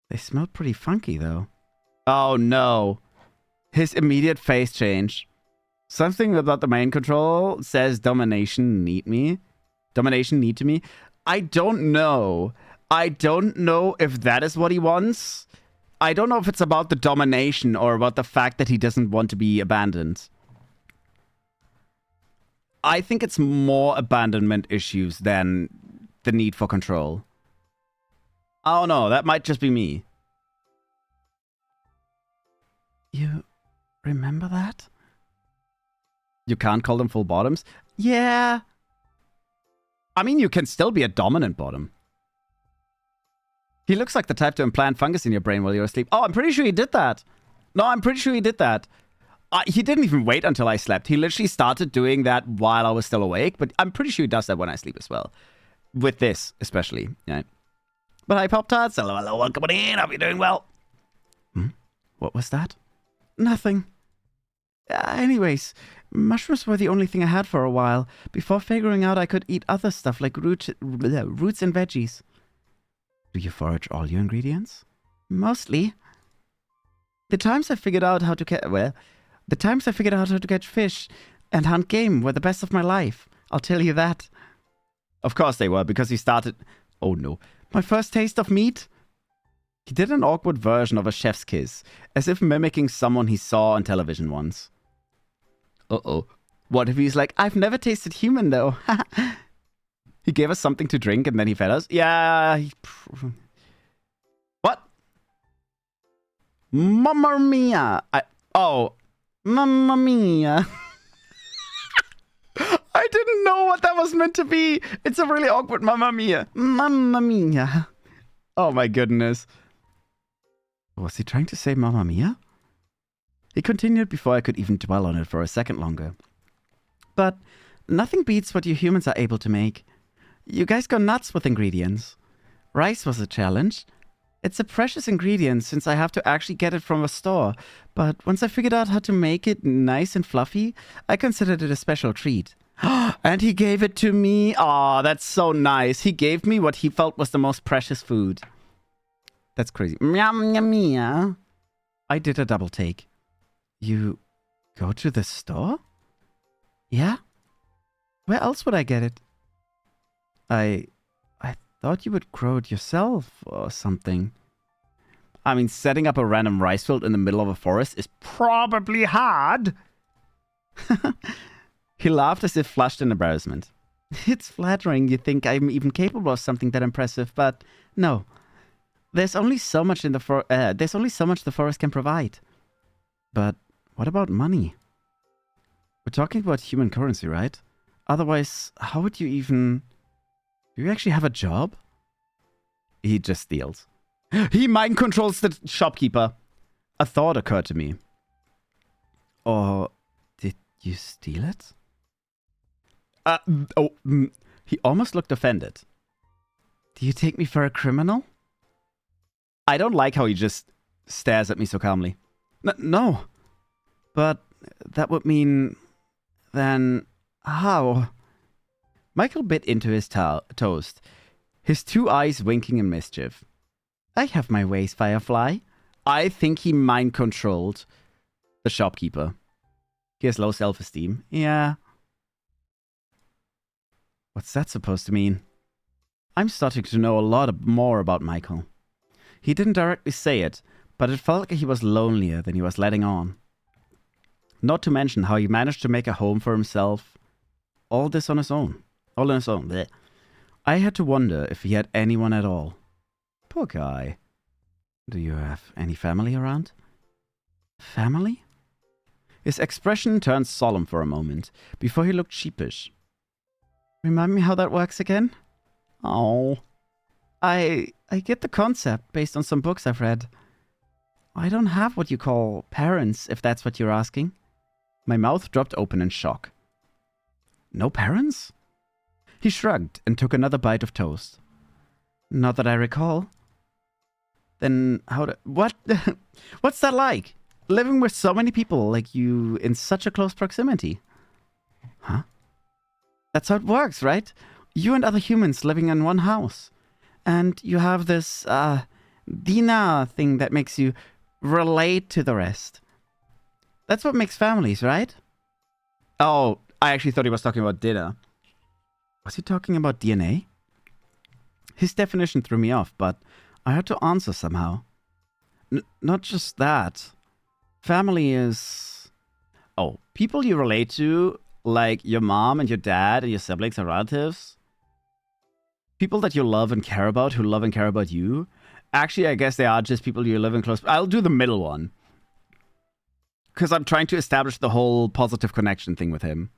They smelled pretty funky, though. Oh, no. His immediate face change. Something about the main control says domination need me. Domination need to me. I don't know. I don't know if that is what he wants. I don't know if it's about the domination or about the fact that he doesn't want to be abandoned. I think it's more abandonment issues than the need for control. I don't know. That might just be me. You remember that? You can't call them full bottoms? Yeah. I mean, you can still be a dominant bottom. He looks like the type to implant fungus in your brain while you're asleep. Oh, I'm pretty sure he did that. No, I'm pretty sure he did that. He didn't even wait until I slept. He literally started doing that while I was still awake. But I'm pretty sure he does that when I sleep as well. With this, especially. Yeah. But hi, Pop-Tarts. Hello, hello. Welcome on in. Hope you're doing well. What was that? Nothing. Anyways, mushrooms were the only thing I had for a while. Before figuring out I could eat other stuff like roots and veggies. Do you forage all your ingredients? Mostly. The times I figured out how to catch fish and hunt game were the best of my life. I'll tell you that. Of course they were, because he started... Oh no. My first taste of meat? He did an awkward version of a chef's kiss, as if mimicking someone he saw on television once. Uh-oh. What if he's like, I've never tasted human though. He gave us something to drink and then he fed us? Yeah. What? Mamma mia. Mamma mia. I didn't know what that was meant to be. It's a really awkward mamma mia. Mamma mia. Oh my goodness. Was he trying to say mamma mia? He continued before I could even dwell on it for a second longer. But nothing beats what you humans are able to make. You guys go nuts with ingredients. Rice was a challenge. It's a precious ingredient since I have to actually get it from a store. But once I figured out how to make it nice and fluffy, I considered it a special treat. And he gave it to me. Aw, that's so nice. He gave me what he felt was the most precious food. That's crazy. Meow, meow, meow. I did a double take. You go to the store? Yeah? Where else would I get it? I thought you would grow it yourself or something. I mean, setting up a random rice field in the middle of a forest is probably hard. He laughed as if flushed in embarrassment. It's flattering you think I'm even capable of something that impressive, but no. There's only so much the forest can provide. But what about money? We're talking about human currency, right? Otherwise, how would you even... Do you actually have a job? He just steals. He mind controls the shopkeeper. A thought occurred to me. Or did you steal it? He almost looked offended. Do you take me for a criminal? I don't like how he just stares at me so calmly. No. But that would mean... Then... How? Michael bit into his toast, his two eyes winking in mischief. I have my ways, Firefly. I think he mind-controlled the shopkeeper. He has low self-esteem. Yeah. What's that supposed to mean? I'm starting to know a lot more about Michael. He didn't directly say it, but it felt like he was lonelier than he was letting on. Not to mention how he managed to make a home for himself. All this on his own. All on his own. Blech. I had to wonder if he had anyone at all. Poor guy. Do you have any family around? Family? His expression turned solemn for a moment, before he looked sheepish. Remind me how that works again? Oh. I get the concept based on some books I've read. I don't have what you call parents, if that's what you're asking. My mouth dropped open in shock. No parents? He shrugged and took another bite of toast. Not that I recall. Then what? What's that like? Living with so many people like you in such a close proximity. Huh? That's how it works, right? You and other humans living in one house. And you have this, Dina thing that makes you relate to the rest. That's what makes families, right? Oh, I actually thought he was talking about dinner. Was he talking about DNA? His definition threw me off, but I had to answer somehow. Not just that. Family is... Oh, people you relate to, like your mom and your dad and your siblings and relatives. People that you love and care about, who love and care about you. Actually, I guess they are just people you live in close... I'll do the middle one. Because I'm trying to establish the whole positive connection thing with him.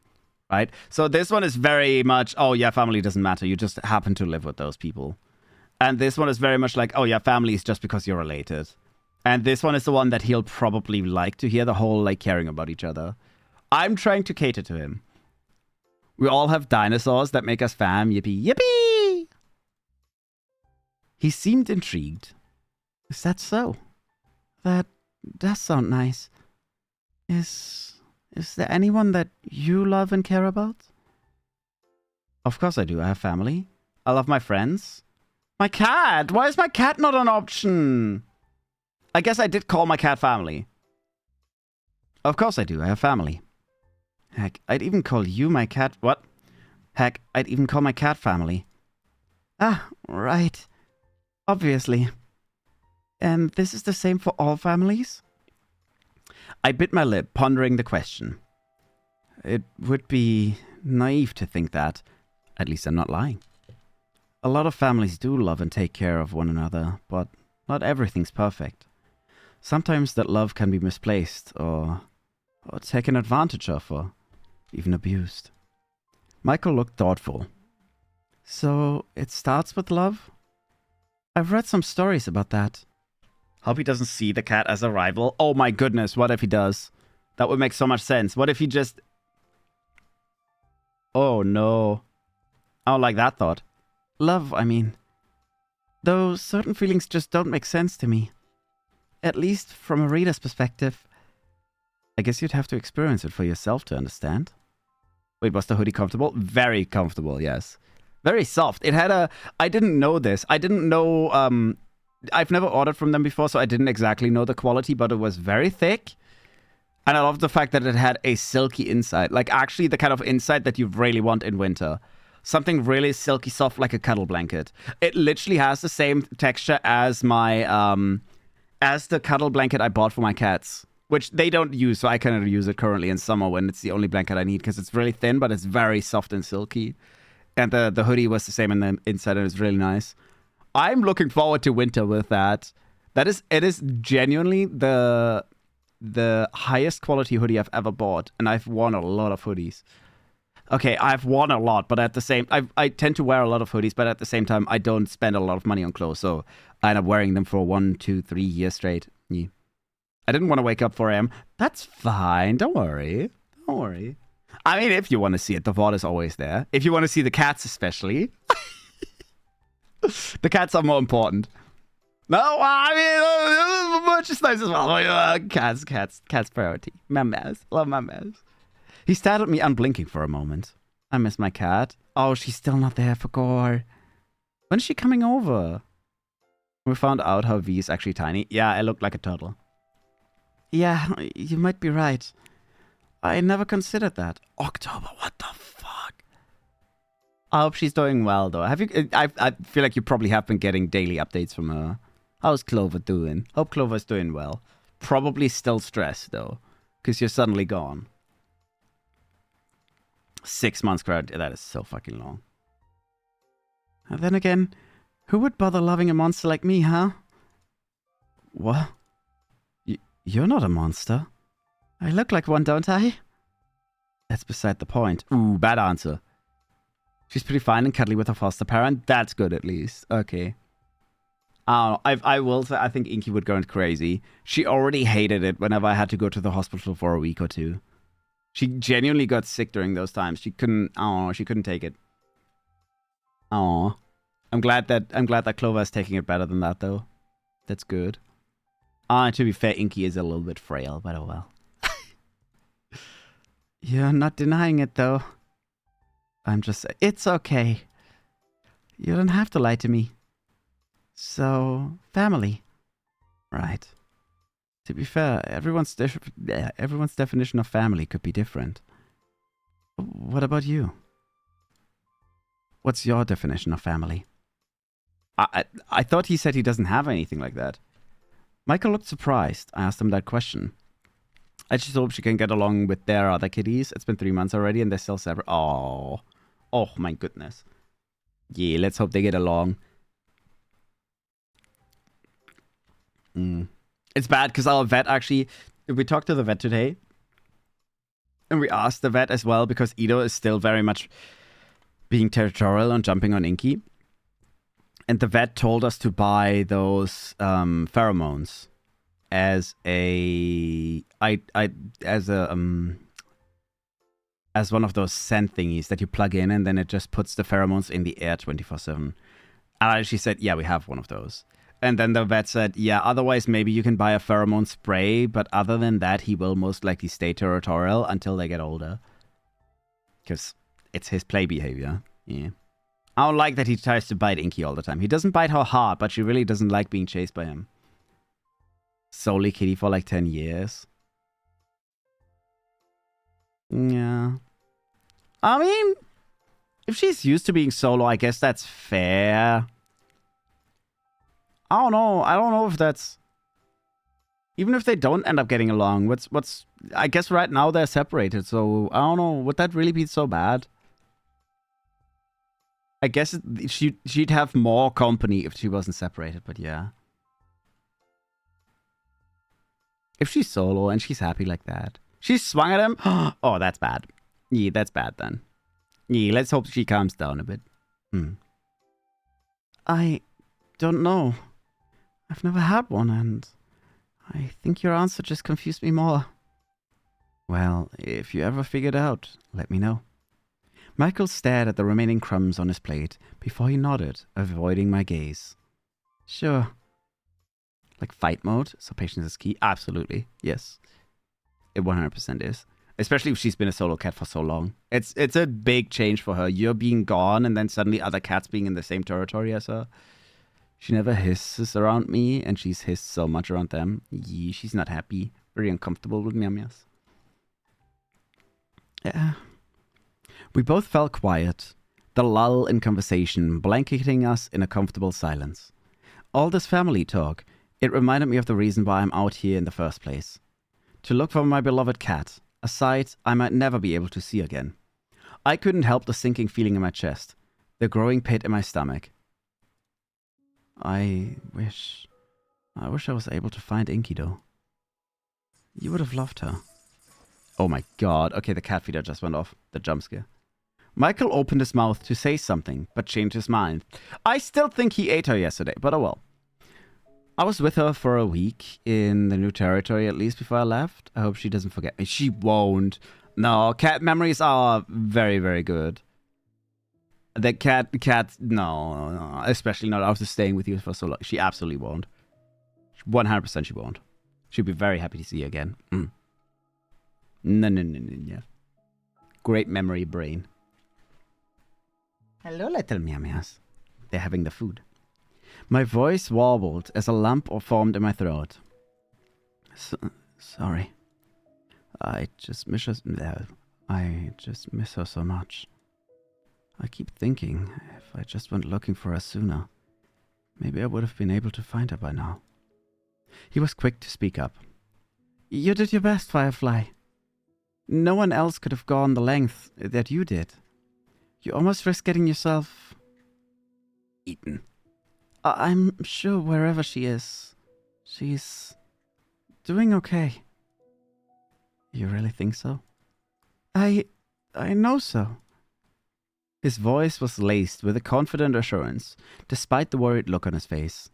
Right? So this one is very much, oh yeah, family doesn't matter. You just happen to live with those people. And this one is very much like, oh yeah, family is just because you're related. And this one is the one that he'll probably like to hear, the whole like caring about each other. I'm trying to cater to him. We all have dinosaurs that make us fam. Yippee, yippee! He seemed intrigued. Is that so? That does sound nice. Is there anyone that you love and care about? Of course I do. I have family. I love my friends. My cat! Why is my cat not an option? I guess I did call my cat family. Of course I do. I have family. Heck, I'd even call you my cat... What? Heck, I'd even call my cat family. Ah, right. Obviously. And this is the same for all families? I bit my lip, pondering the question. It would be naive to think that. At least I'm not lying. A lot of families do love and take care of one another, but not everything's perfect. Sometimes that love can be misplaced, or taken advantage of, or even abused. Michael looked thoughtful. So, it starts with love? I've read some stories about that. Hope he doesn't see the cat as a rival. Oh my goodness, what if he does? That would make so much sense. What if he just... Oh no. I don't like that thought. Love, I mean. Though certain feelings just don't make sense to me. At least from a reader's perspective. I guess you'd have to experience it for yourself to understand. Wait, was the hoodie comfortable? Very comfortable, yes. Very soft. It had a... I didn't know this. I didn't know... I've never ordered from them before, so I didn't exactly know the quality, but it was very thick. And I love the fact that it had a silky inside. Like, actually, the kind of inside that you really want in winter. Something really silky soft, like a cuddle blanket. It literally has the same texture as my, as the cuddle blanket I bought for my cats. Which they don't use, so I cannot use it currently in summer when it's the only blanket I need, because it's really thin, but it's very soft and silky. And the hoodie was the same in the inside, and it's really nice. I'm looking forward to winter with that. It is genuinely the highest quality hoodie I've ever bought, and I've worn a lot of hoodies. Okay, I've worn a lot, but at the same... I tend to wear a lot of hoodies, but at the same time, I don't spend a lot of money on clothes, so I end up wearing them for 1, 2, 3 years straight. Yeah. I didn't want to wake up 4 a.m. That's fine. Don't worry. Don't worry. I mean, if you want to see it, the VOD is always there. If you want to see the cats especially. The cats are more important. No, I mean, much is nice as well. Cats priority. My mouse. Love my mouse. He stared at me unblinking for a moment. I miss my cat. Oh, she's still not there for gore. When is she coming over? We found out how V is actually tiny. Yeah, I look like a turtle. Yeah, you might be right. I never considered that. October, what the fuck? I hope she's doing well, though. Have you? I feel like you probably have been getting daily updates from her. How's Clover doing? Hope Clover's doing well. Probably still stressed, though, because you're suddenly gone. 6 months, crowd. That is so fucking long. And then again, who would bother loving a monster like me, huh? What? You're not a monster. I look like one, don't I? That's beside the point. Ooh, bad answer. She's pretty fine and cuddly with her foster parent. That's good, at least. Okay. I will say, I think Inky would go crazy. She already hated it whenever I had to go to the hospital for a week or two. She genuinely got sick during those times. She couldn't take it. Oh, I'm glad that Clover is taking it better than that, though. That's good. To be fair, Inky is a little bit frail, but oh well. You're not denying it, though. I'm just... It's okay. You don't have to lie to me. So, family. Right. To be fair, everyone's definition of family could be different. What about you? What's your definition of family? I thought he said he doesn't have anything like that. Michael looked surprised. I asked him that question. I just hope she can get along with their other kitties. It's been 3 months already and they're still separate. Oh my goodness. Yeah, let's hope they get along. It's bad because our vet actually... We talked to the vet today. And we asked the vet as well because Ido is still very much being territorial and jumping on Inky. And the vet told us to buy those pheromones as as one of those scent thingies that you plug in and then it just puts the pheromones in the air 24/7. And I actually said, yeah, we have one of those. And then the vet said, yeah, otherwise maybe you can buy a pheromone spray, but other than that, he will most likely stay territorial until they get older. Because it's his play behavior. Yeah. I don't like that he tries to bite Inky all the time. He doesn't bite her hard, but she really doesn't like being chased by him. Solely kitty for like 10 years. Yeah. I mean, if she's used to being solo, I guess that's fair. I don't know if that's... Even if they don't end up getting along, what's... I guess right now they're separated, so I don't know. Would that really be so bad? I guess she'd have more company if she wasn't separated, but yeah. If she's solo and she's happy like that. She swung at him? Oh, that's bad. Yeah, that's bad then. Yeah, let's hope she calms down a bit. I don't know. I've never had one, and I think your answer just confused me more. Well, if you ever figure it out, let me know. Michael stared at the remaining crumbs on his plate before he nodded, avoiding my gaze. Sure. Like fight mode, so patience is key? Absolutely, yes. It 100% is. Especially if she's been a solo cat for so long. It's a big change for her. You're being gone, and then suddenly other cats being in the same territory as her. She never hisses around me, and she's hissed so much around them. Yeah, she's not happy. Very uncomfortable with Miamias. Yeah. We both fell quiet, the lull in conversation blanketing us in a comfortable silence. All this family talk, it reminded me of the reason why I'm out here in the first place. To look for my beloved cat, a sight I might never be able to see again. I couldn't help the sinking feeling in my chest, the growing pit in my stomach. I wish I was able to find Inky, though. You would have loved her. Oh my god. Okay, the cat feeder just went off. The jump scare. Michael opened his mouth to say something, but changed his mind. I still think he ate her yesterday, but oh well. I was with her for a week in the new territory, at least before I left. I hope she doesn't forget me. She won't. No, cat memories are very, very good. The cat, no, especially not after staying with you for so long. She absolutely won't. 100% she won't. She'll be very happy to see you again. No. Great memory brain. Hello, little meow-meows. They're having the food. My voice warbled as a lump formed in my throat. Sorry. I just miss her so much. I keep thinking, if I just went looking for her sooner, maybe I would have been able to find her by now. He was quick to speak up. You did your best, Firefly. No one else could have gone the length that you did. You almost risked getting yourself eaten. I'm sure wherever she is, she's doing okay. You really think so? I know so. His voice was laced with a confident assurance, despite the worried look on his face.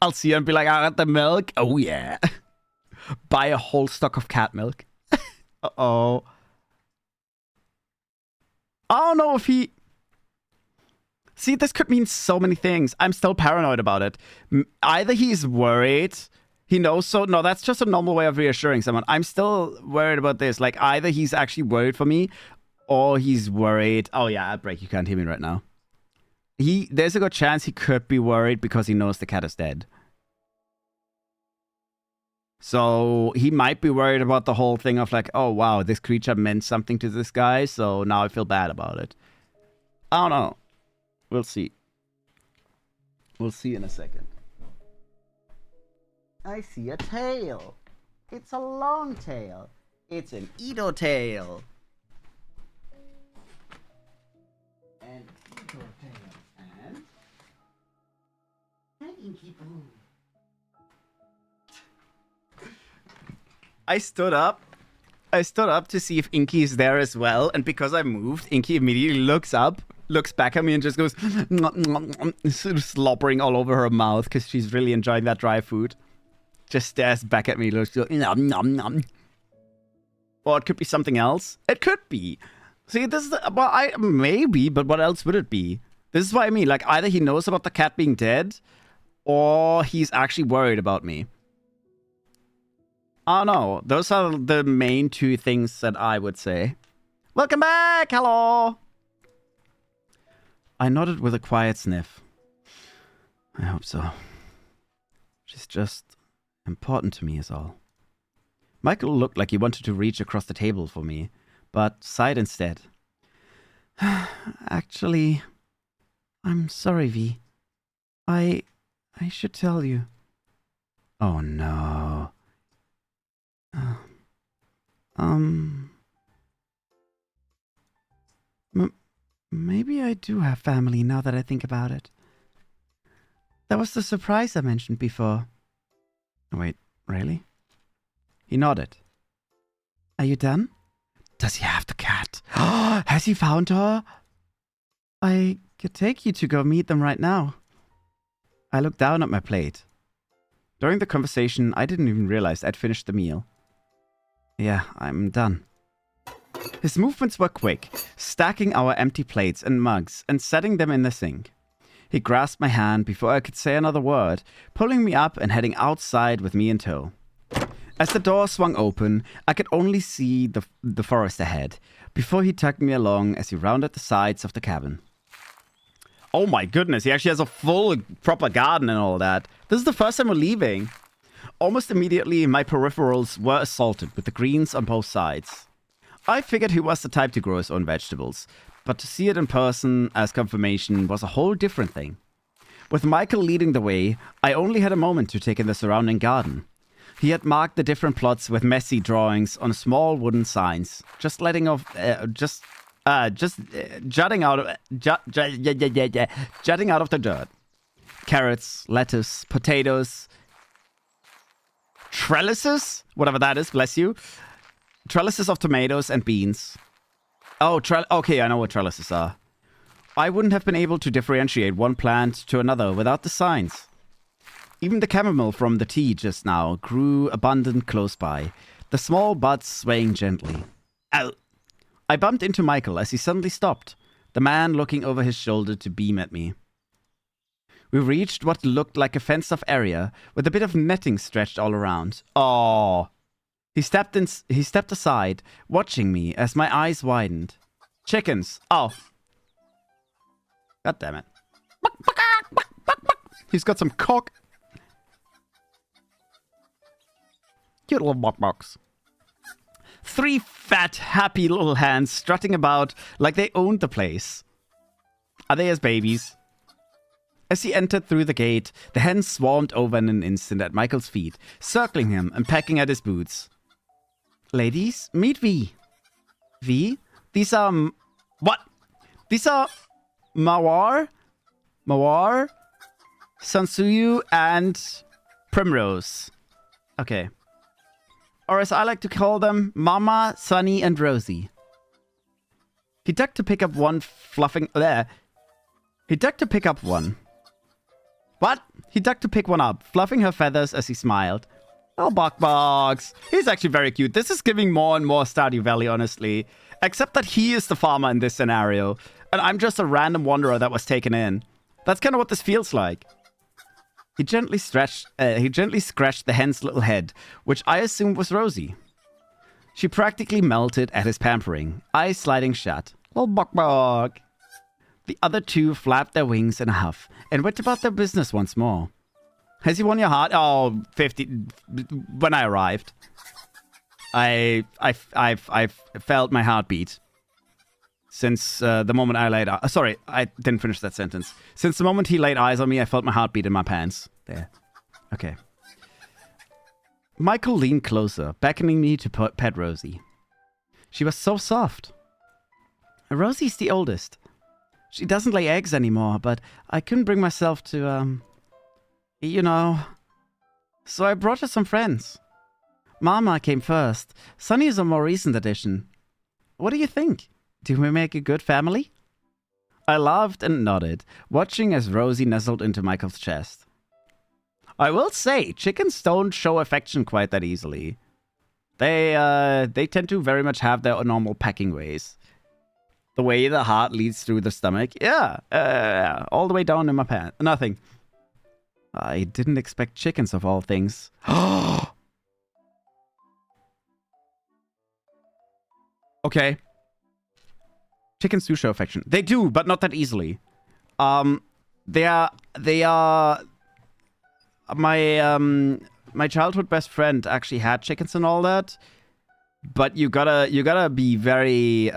I'll see her and be like, I got the milk. Oh yeah. Buy a whole stock of cat milk. Uh-oh. I don't know if he... See, this could mean so many things. I'm still paranoid about it. Either he's worried... He knows so... No, that's just a normal way of reassuring someone. I'm still worried about this. Like, either he's actually worried for me, or he's worried... Oh, yeah, Outbreak, you can't hear me right now. There's a good chance he could be worried because he knows the cat is dead. So, he might be worried about the whole thing of like, oh, wow, this creature meant something to this guy, so now I feel bad about it. I don't know. We'll see. We'll see in a second. I see a tail. It's a long tail. It's an Edo tail. An Edo tail. And Inky Boo. I stood up to see if Inky is there as well, and because I moved, Inky immediately looks up, looks back at me, and just goes sort of slobbering all over her mouth because she's really enjoying that dry food. Just stares back at me, looks nom nom nom. Or it could be something else. It could be. See, this is maybe, but what else would it be? This is what I mean. Like, either he knows about the cat being dead, or he's actually worried about me. I don't know. Those are the main two things that I would say. Welcome back! Hello! I nodded with a quiet sniff. I hope so. She's just important to me is all. Michael looked like he wanted to reach across the table for me, but sighed instead. Actually, I'm sorry, V. I should tell you. Oh no. Maybe I do have family now that I think about it. That was the surprise I mentioned before. Wait, really? He nodded. Are you done? Does he have the cat? Has he found her? I could take you to go meet them right now. I looked down at my plate. During the conversation, I didn't even realize I'd finished the meal. Yeah, I'm done. His movements were quick, stacking our empty plates and mugs and setting them in the sink. He grasped my hand before I could say another word, pulling me up and heading outside with me in tow. As the door swung open, I could only see the forest ahead, before he tugged me along as he rounded the sides of the cabin. Oh my goodness, he actually has a full, proper garden and all that. This is the first time we're leaving. Almost immediately, my peripherals were assaulted with the greens on both sides. I figured he was the type to grow his own vegetables, but to see it in person as confirmation was a whole different thing. With Michael leading the way, I only had a moment to take in the surrounding garden. He had marked the different plots with messy drawings on small wooden signs, jutting out of the dirt. Carrots, lettuce, potatoes, trellises, whatever that is, bless you. Trellises of tomatoes and beans. Oh, okay, I know what trellises are. I wouldn't have been able to differentiate one plant to another without the signs. Even the chamomile from the tea just now grew abundant close by, the small buds swaying gently. Ow! I bumped into Michael as he suddenly stopped, the man looking over his shoulder to beam at me. We reached what looked like a fenced-off area with a bit of netting stretched all around. Oh! He stepped aside, watching me as my eyes widened. Chickens. Oh. God damn it. He's got some cock. Cute little box. 3 fat, happy little hands strutting about like they owned the place. Are they his babies? As he entered through the gate, the hens swarmed over in an instant at Michael's feet, circling him and pecking at his boots. Ladies, meet V. V? These are... What? These are... Mawar, Sansuyu, and Primrose. Okay. Or as I like to call them, Mama, Sunny, and Rosie. He ducked to pick up one fluffing... There. He ducked to pick up one. What? He ducked to pick one up, fluffing her feathers as he smiled. Oh, Box. He's actually very cute. This is giving more and more Stardew Valley, honestly. Except that he is the farmer in this scenario. And I'm just a random wanderer that was taken in. That's kind of what this feels like. He gently scratched the hen's little head, which I assumed was Rosie. She practically melted at his pampering, eyes sliding shut. Oh, Bok. The other two flapped their wings in a huff and went about their business once more. Has he won your heart? Oh, 50. When I arrived, I felt my heartbeat. Since the moment I laid... sorry, I didn't finish that sentence. Since the moment he laid eyes on me, I felt my heartbeat in my pants. There. Okay. Michael leaned closer, beckoning me to pet Rosie. She was so soft. Rosie's the oldest. She doesn't lay eggs anymore, but I couldn't bring myself to, you know... So I brought her some friends. Mama came first. Sunny is a more recent addition. What do you think? Do we make a good family? I laughed and nodded, watching as Rosie nestled into Michael's chest. I will say, chickens don't show affection quite that easily. They tend to very much have their normal pecking ways. The way the heart leads through the stomach. Yeah, all the way down in my pants. Nothing. I didn't expect chickens of all things. Okay. Chickens do show affection. They do, but not that easily. They are my childhood best friend actually had chickens and all that. But you gotta be very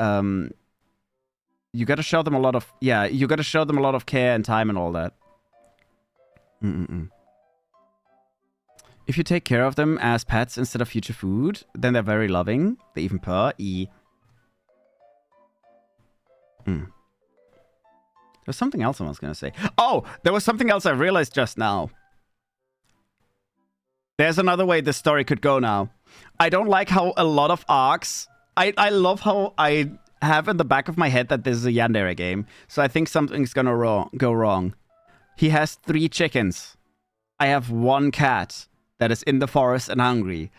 you gotta show them a lot of you gotta show them a lot of care and time and all that. If you take care of them as pets instead of future food, then they're very loving. They even purr. There's something else I was gonna say. Oh, there was something else I realized just now. There's another way this story could go now. I don't like how a lot of arcs... I love how I have in the back of my head that this is a Yandere game. So I think something's gonna go wrong. He has 3 chickens. I have 1 cat that is in the forest and hungry.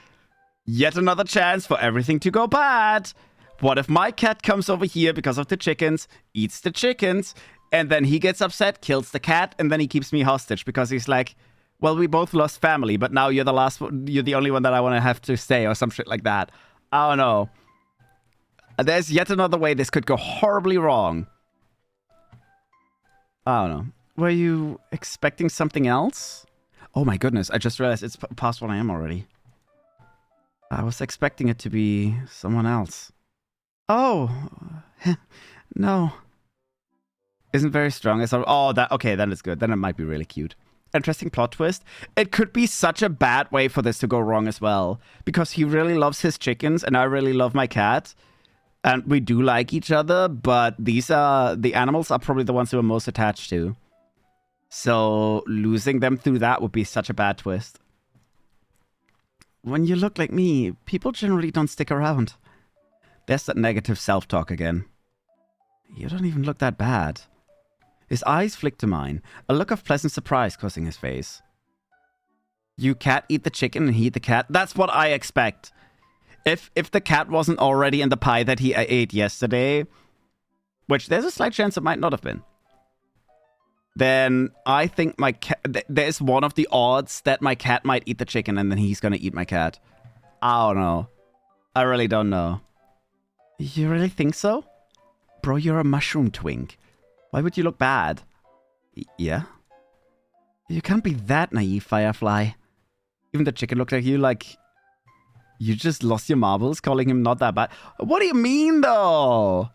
Yet another chance for everything to go bad. What if my cat comes over here because of the chickens, eats the chickens, and then he gets upset, kills the cat, and then he keeps me hostage because he's like, well, we both lost family, but now you're the last one, you're the only one that I want to have to stay, or some shit like that. I don't know. There's yet another way this could go horribly wrong. I don't know. Were you expecting something else? Oh my goodness, I just realized it's past 1 AM already. I was expecting it to be someone else. Oh, no. Isn't very strong. Oh, that okay, then it's good. Then it might be really cute. Interesting plot twist. It could be such a bad way for this to go wrong as well. Because he really loves his chickens and I really love my cat. And we do like each other, but the animals are probably the ones who are most attached to. So losing them through that would be such a bad twist. when you look like me, people generally don't stick around. There's that negative self-talk again. You don't even look that bad. His eyes flicked to mine, a look of pleasant surprise crossing his face. You cat eat the chicken and he eat the cat? That's what I expect. If the cat wasn't already in the pie that he ate yesterday, which there's a slight chance it might not have been, then I think my cat... There's one of the odds that my cat might eat the chicken and then he's gonna eat my cat. I don't know. I really don't know. You really think so? Bro, you're a mushroom twink. Why would you look bad? Yeah? You can't be that naive, Firefly. Even the chicken looked like you, like... You just lost your marbles calling him not that bad. What do you mean, though?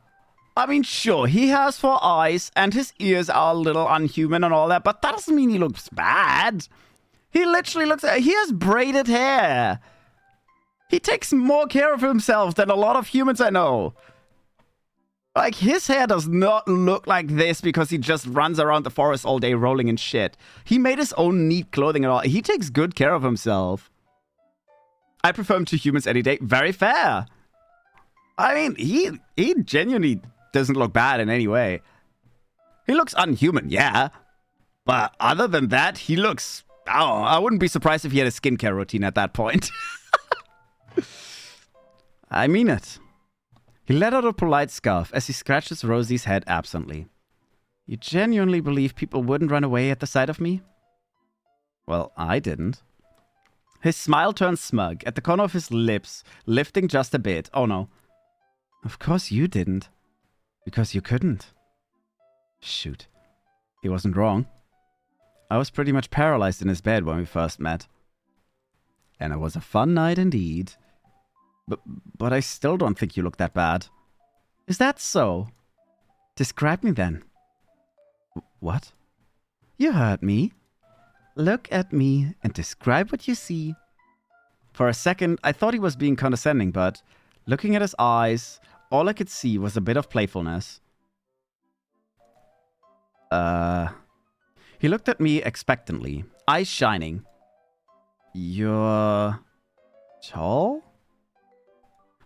I mean, sure, he has 4 eyes, and his ears are a little unhuman and all that, but that doesn't mean he looks bad. He literally looks... He has braided hair. He takes more care of himself than a lot of humans I know. Like, his hair does not look like this because he just runs around the forest all day rolling in shit. He made his own neat clothing and all. He takes good care of himself. I prefer him to humans any day. Very fair. I mean, he genuinely doesn't look bad in any way. He looks unhuman, yeah. But other than that, he looks... Oh, I wouldn't be surprised if he had a skincare routine at that point. I mean it. He let out a polite scoff as he scratches Rosie's head absently. You genuinely believe people wouldn't run away at the sight of me? Well, I didn't. His smile turned smug, at the corner of his lips, lifting just a bit. Oh no. Of course you didn't. Because you couldn't. Shoot. He wasn't wrong. I was pretty much paralyzed in his bed when we first met. And it was a fun night indeed. But I still don't think you look that bad. Is that so? Describe me then. What? You heard me. Look at me and describe what you see. For a second, I thought he was being condescending, but looking at his eyes, all I could see was a bit of playfulness. He looked at me expectantly, eyes shining. You're... tall?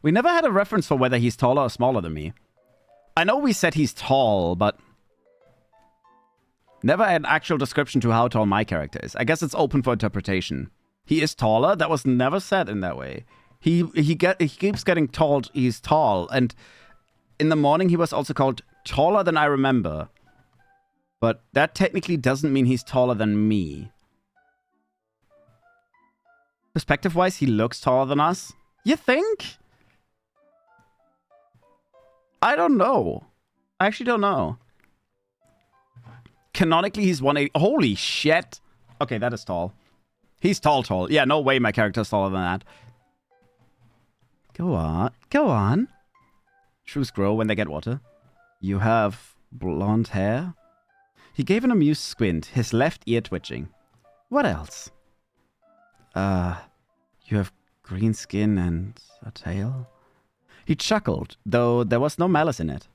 We never had a reference for whether he's taller or smaller than me. I know we said he's tall, but... never an actual description to how tall my character is. I guess it's open for interpretation. He is taller? That was never said in that way. He keeps getting told he's tall, and in the morning he was also called taller than I remember. But that technically doesn't mean he's taller than me. Perspective-wise, he looks taller than us. You think? I don't know. I actually don't know. Canonically, he's 180. Holy shit. Okay, that is tall. He's tall. Yeah, no way my character's taller than that. Go on. Go on. Shrews grow when they get water. You have blonde hair? He gave an amused squint, his left ear twitching. What else? You have green skin and a tail? He chuckled, though there was no malice in it.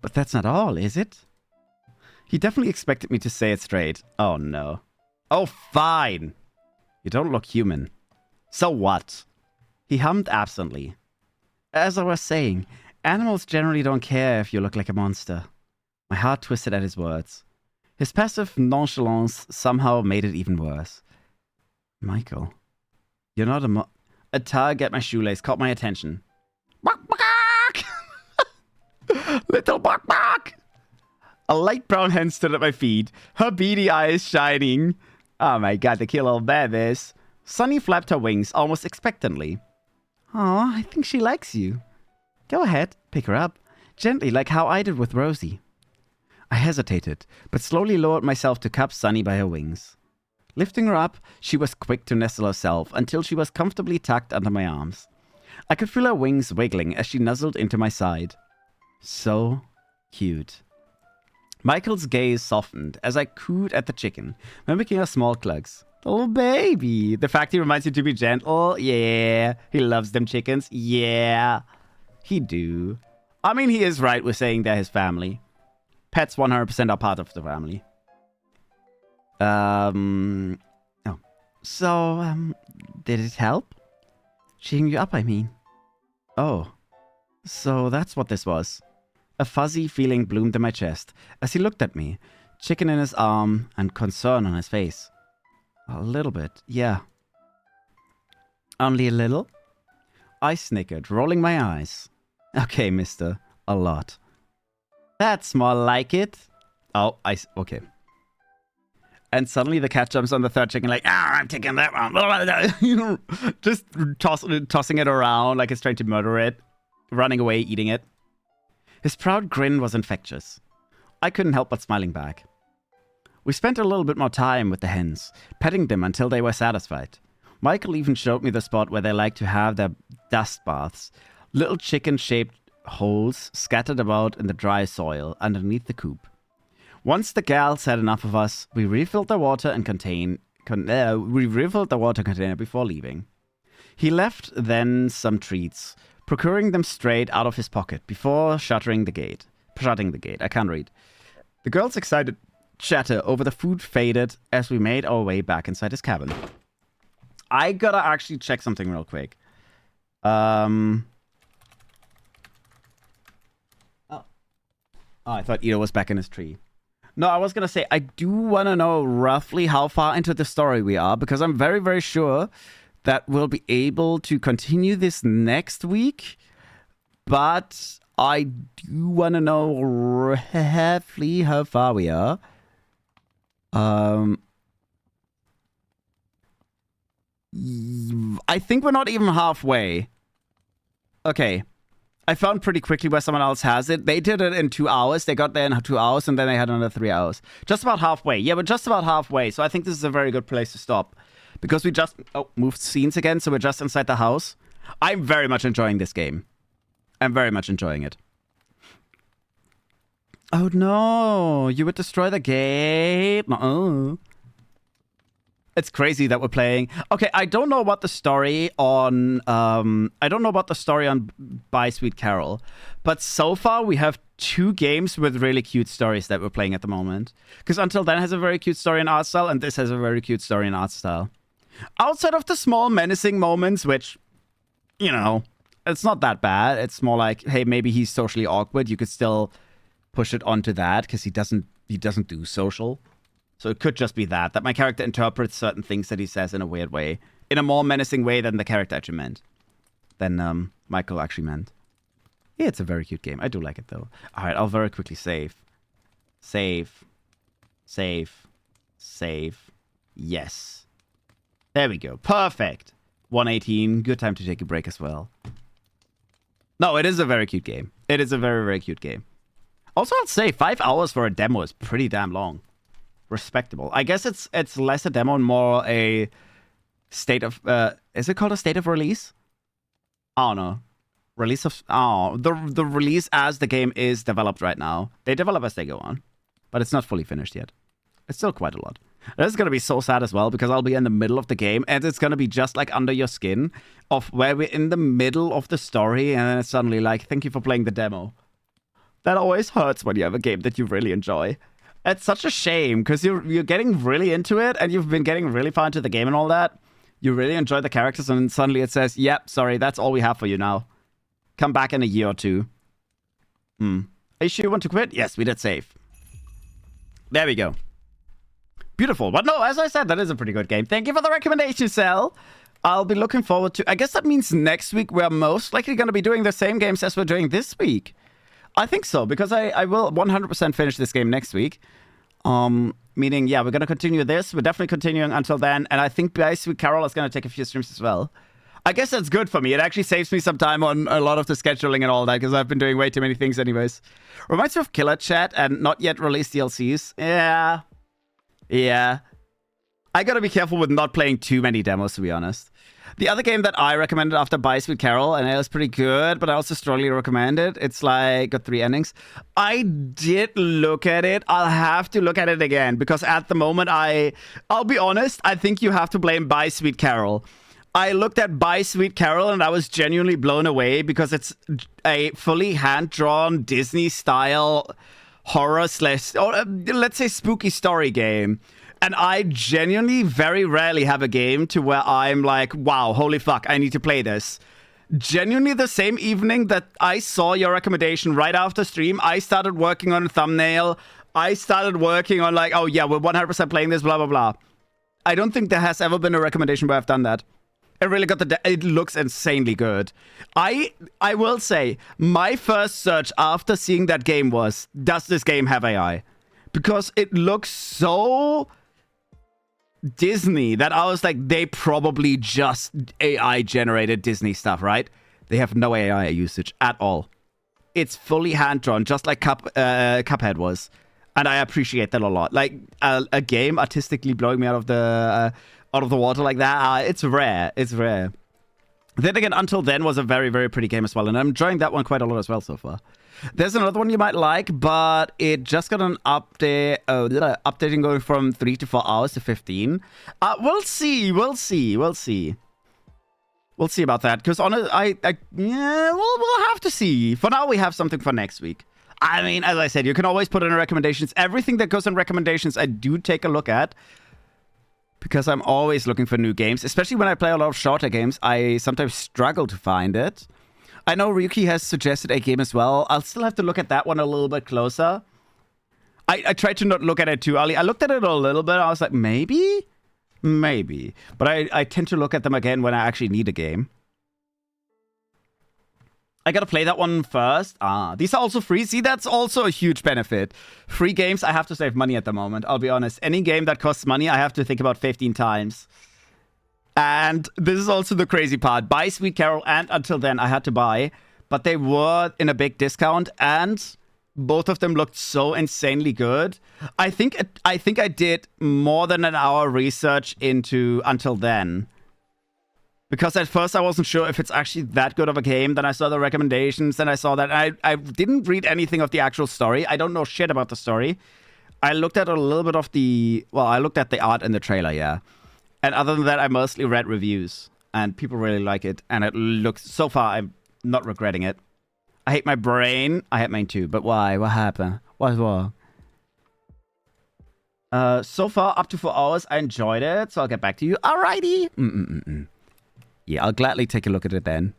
But that's not all, is it? He definitely expected me to say it straight. Oh, no. Oh, fine. You don't look human. So what? He hummed absently. As I was saying, animals generally don't care if you look like a monster. My heart twisted at his words. His passive nonchalance somehow made it even worse. Michael, you're not a tug at my shoelace caught my attention. Bark, bark! Little bark, bark! A light brown hen stood at my feet, her beady eyes shining. Oh my god, the cute little babies. Sunny flapped her wings almost expectantly. Aw, I think she likes you. Go ahead, pick her up. Gently, like how I did with Rosie. I hesitated, but slowly lowered myself to cup Sunny by her wings. Lifting her up, she was quick to nestle herself until she was comfortably tucked under my arms. I could feel her wings wiggling as she nuzzled into my side. So cute. Michael's gaze softened as I cooed at the chicken, mimicking her small clucks. Oh, baby. The fact he reminds you to be gentle? Yeah. He loves them chickens? Yeah. He do. I mean, he is right with saying they're his family. Pets 100% are part of the family. Did it help? Cheering you up, I mean. Oh. So that's what this was. A fuzzy feeling bloomed in my chest as he looked at me, chicken in his arm and concern on his face. A little bit, yeah. Only a little? I snickered, rolling my eyes. Okay, mister. A lot. That's more like it. Oh, okay. And suddenly the cat jumps on the third chicken like, I'm taking that one. Just tossing it around like it's trying to murder it. Running away, eating it. His proud grin was infectious. I couldn't help but smiling back. We spent a little bit more time with the hens, petting them until they were satisfied. Michael even showed me the spot where they like to have their dust baths. Little chicken-shaped holes scattered about in the dry soil underneath the coop. Once the gals had enough of us, we refilled the water container before leaving. He left then some treats, procuring them straight out of his pocket before shutting the gate. I can't read. The girls' excited chatter over the food faded as we made our way back inside his cabin. I gotta actually check something real quick. Oh, I thought Ito was back in his tree. No, I was gonna say, I do want to know roughly how far into the story we are, because I'm very, very sure that we'll be able to continue this next week. But I do want to know roughly how far we are. I think we're not even halfway. Okay. I found pretty quickly where someone else has it. They did it in 2 hours. They got there in 2 hours, and then they had another 3 hours. Just about halfway. Yeah, but just about halfway. So I think this is a very good place to stop. Because we just... Oh, moved scenes again, so we're just inside the house. I'm very much enjoying this game. I'm very much enjoying it. Oh no, you would destroy the game. Uh-oh. It's crazy that we're playing. Okay, I don't know about the story on Bye Sweet Carol, but so far we have 2 games with really cute stories that we're playing at the moment. Because Until Then has a very cute story and art style, and this has a very cute story and art style. Outside of the small menacing moments, which, you know, it's not that bad. It's more like, hey, maybe he's socially awkward. You could still push it onto that because he doesn't do social. So it could just be that my character interprets certain things that he says in a weird way, in a more menacing way than the character actually meant, than Michael actually meant. Yeah, it's a very cute game. I do like it though. All right, I'll very quickly save. Save. Yes. There we go. Perfect. 118. Good time to take a break as well. No, it is a very cute game. It is a very, very cute game. Also, I'd say 5 hours for a demo is pretty damn long. Respectable. I guess it's less a demo and more a state of... is it called a state of release? I don't know. Release of... Oh, the release as the game is developed right now. They develop as they go on. But it's not fully finished yet. It's still quite a lot. This is going to be so sad as well, because I'll be in the middle of the game, and it's going to be just like Under Your Skin, of where we're in the middle of the story, and then it's suddenly like, thank you for playing the demo. That always hurts when you have a game that you really enjoy. It's such a shame, because you're getting really into it, and you've been getting really far into the game and all that. You really enjoy the characters, and suddenly it says, yep, sorry, that's all we have for you now. Come back in a year or 2. Are you sure you want to quit? Yes, we did save. There we go. Beautiful. But no, as I said, that is a pretty good game. Thank you for the recommendation, Cell. I'll be looking forward to... I guess that means next week we're most likely going to be doing the same games as we're doing this week. I think so, because I will 100% finish this game next week. Meaning, yeah, we're going to continue this. We're definitely continuing Until Then. And I think Bye Sweet Carol is going to take a few streams as well. I guess that's good for me. It actually saves me some time on a lot of the scheduling and all that, because I've been doing way too many things anyways. Reminds me of Killer Chat and not yet released DLCs. Yeah. I gotta be careful with not playing too many demos, to be honest. The other game that I recommended after Bye Sweet Carol, and it was pretty good, but I also strongly recommend it. It's like got 3 endings. I did look at it. I'll have to look at it again, because at the moment I'll be honest, I think you have to blame Bye Sweet Carol. I looked at Bye Sweet Carol and I was genuinely blown away, because it's a fully hand-drawn Disney-style horror / or let's say spooky story game. And I genuinely very rarely have a game to where I'm like, wow, holy fuck, I need to play this. Genuinely the same evening that I saw your recommendation right after stream, I started working on a thumbnail. I started working on like, oh yeah, we're 100% playing this, blah, blah, blah. I don't think there has ever been a recommendation where I've done that. It really got it looks insanely good. I will say, my first search after seeing that game was, does this game have AI? Because it looks so Disney that I was like, they probably just AI generated Disney stuff, right? They have no AI usage at all. It's fully hand-drawn, just like Cuphead was. And I appreciate that a lot. Like, a game artistically blowing me out of the water like that, it's rare. It's rare. Then again, Until Then was a very, very pretty game as well. And I'm enjoying that one quite a lot as well so far. There's another one you might like, but it just got an update. Updating going from 3 to 4 hours to 15. We'll see. We'll see. We'll see. We'll see about that. Because yeah, we'll have to see. For now, we have something for next week. I mean, as I said, you can always put in recommendations. Everything that goes in recommendations, I do take a look at. Because I'm always looking for new games. Especially when I play a lot of shorter games, I sometimes struggle to find it. I know Ryuki has suggested a game as well. I'll still have to look at that one a little bit closer. I tried to not look at it too early. I looked at it a little bit. I was like, maybe? Maybe. But I tend to look at them again when I actually need a game. I gotta play that one first. These are also free. See, that's also a huge benefit. Free games, I have to save money at the moment. I'll be honest. Any game that costs money, I have to think about 15 times. And this is also the crazy part. Buy Sweet Carol and Until Then, I had to buy. But they were in a big discount. And both of them looked so insanely good. I think I did more than an hour research into Until Then. Because at first I wasn't sure if it's actually that good of a game. Then I saw the recommendations, and I saw that. I didn't read anything of the actual story. I don't know shit about the story. I looked at a little bit of the... Well, I looked at the art and the trailer, yeah. And other than that, I mostly read reviews. And people really like it. And it looks... So far, I'm not regretting it. I hate my brain. I hate mine too. But why? What happened? What's wrong? So far, up to 4 hours, I enjoyed it. So I'll get back to you. Alrighty. Yeah, I'll gladly take a look at it then.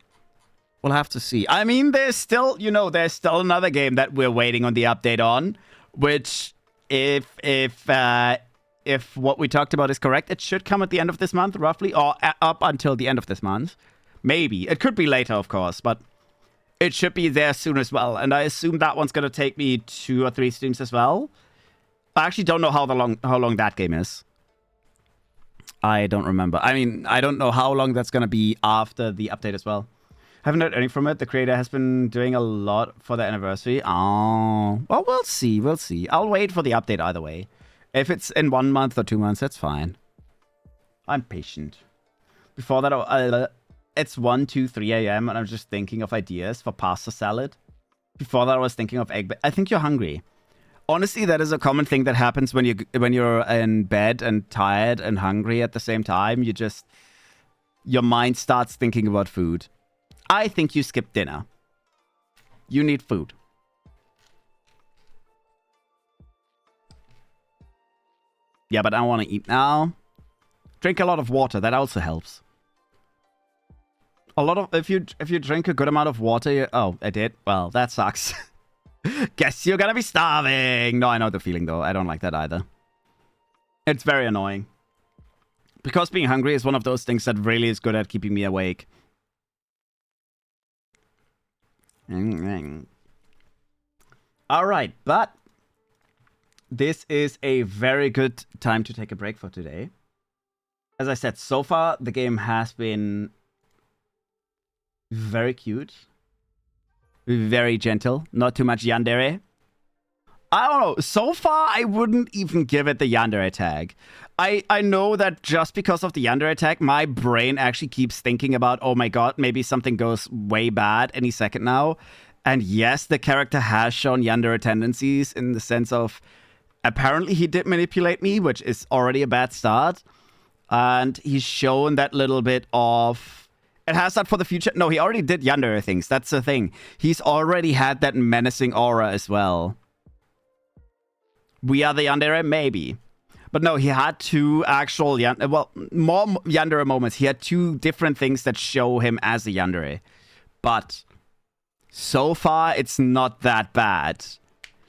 We'll have to see. I mean, there's still, there's still another game that we're waiting on the update on, which, if what we talked about is correct, it should come at the end of this month, roughly, or up until the end of this month. Maybe. It could be later, of course, but it should be there soon as well. And I assume that one's going to take me 2 or 3 streams as well. I actually don't know how long that game is. I don't remember. I mean, I don't know how long that's going to be after the update as well. Haven't heard anything from it. The creator has been doing a lot for the anniversary. Oh, well, we'll see. We'll see. I'll wait for the update either way. If it's in 1 month or 2 months, that's fine. I'm patient. Before that, it's 1, 2, 3 a.m. and I'm just thinking of ideas for pasta salad. Before that, I was thinking of egg. I think you're hungry. Honestly, that is a common thing that happens when you're in bed and tired and hungry at the same time. Your mind starts thinking about food. I think you skipped dinner. You need food. Yeah, but I want to eat now. Drink a lot of water. That also helps. If you drink a good amount of water, oh, I did. Well, that sucks. Guess you're gonna be starving. No, I know the feeling, though. I don't like that either. It's very annoying. Because being hungry is one of those things that really is good at keeping me awake. Alright, but this is a very good time to take a break for today. As I said, so far, the game has been very cute. Very gentle. Not too much yandere. I don't know. So far, I wouldn't even give it the yandere tag. I know that just because of the yandere tag, my brain actually keeps thinking about, oh my god, maybe something goes way bad any second now. And yes, the character has shown yandere tendencies in the sense of, apparently he did manipulate me, which is already a bad start. And he's shown that little bit of... It has that for the future. No, he already did yandere things. That's the thing. He's already had that menacing aura as well. We are the yandere? Maybe. But no, he had two actual, more yandere moments. He had two different things that show him as a yandere. But so far, it's not that bad.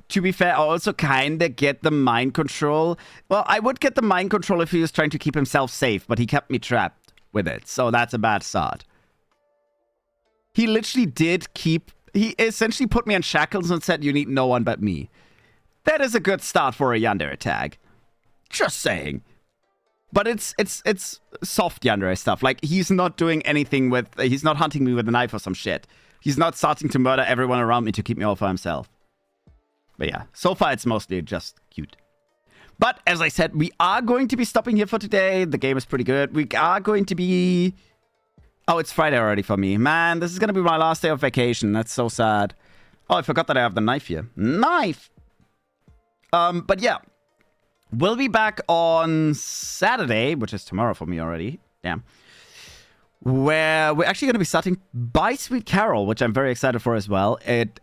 To be fair, I also kind of get the mind control. Well, I would get the mind control if he was trying to keep himself safe, but he kept me trapped with it. So that's a bad start. He literally did keep... He essentially put me in shackles and said, you need no one but me. That is a good start for a yandere tag. Just saying. But it's soft yandere stuff. Like, he's not doing anything with... He's not hunting me with a knife or some shit. He's not starting to murder everyone around me to keep me all for himself. But yeah, so far it's mostly just cute. But as I said, we are going to be stopping here for today. The game is pretty good. We are going to be... Oh, it's Friday already for me. Man, this is going to be my last day of vacation. That's so sad. Oh, I forgot that I have the knife here. Knife! But yeah. We'll be back on Saturday, which is tomorrow for me already. Damn. Where we're actually going to be starting by Sweet Carol, which I'm very excited for as well. It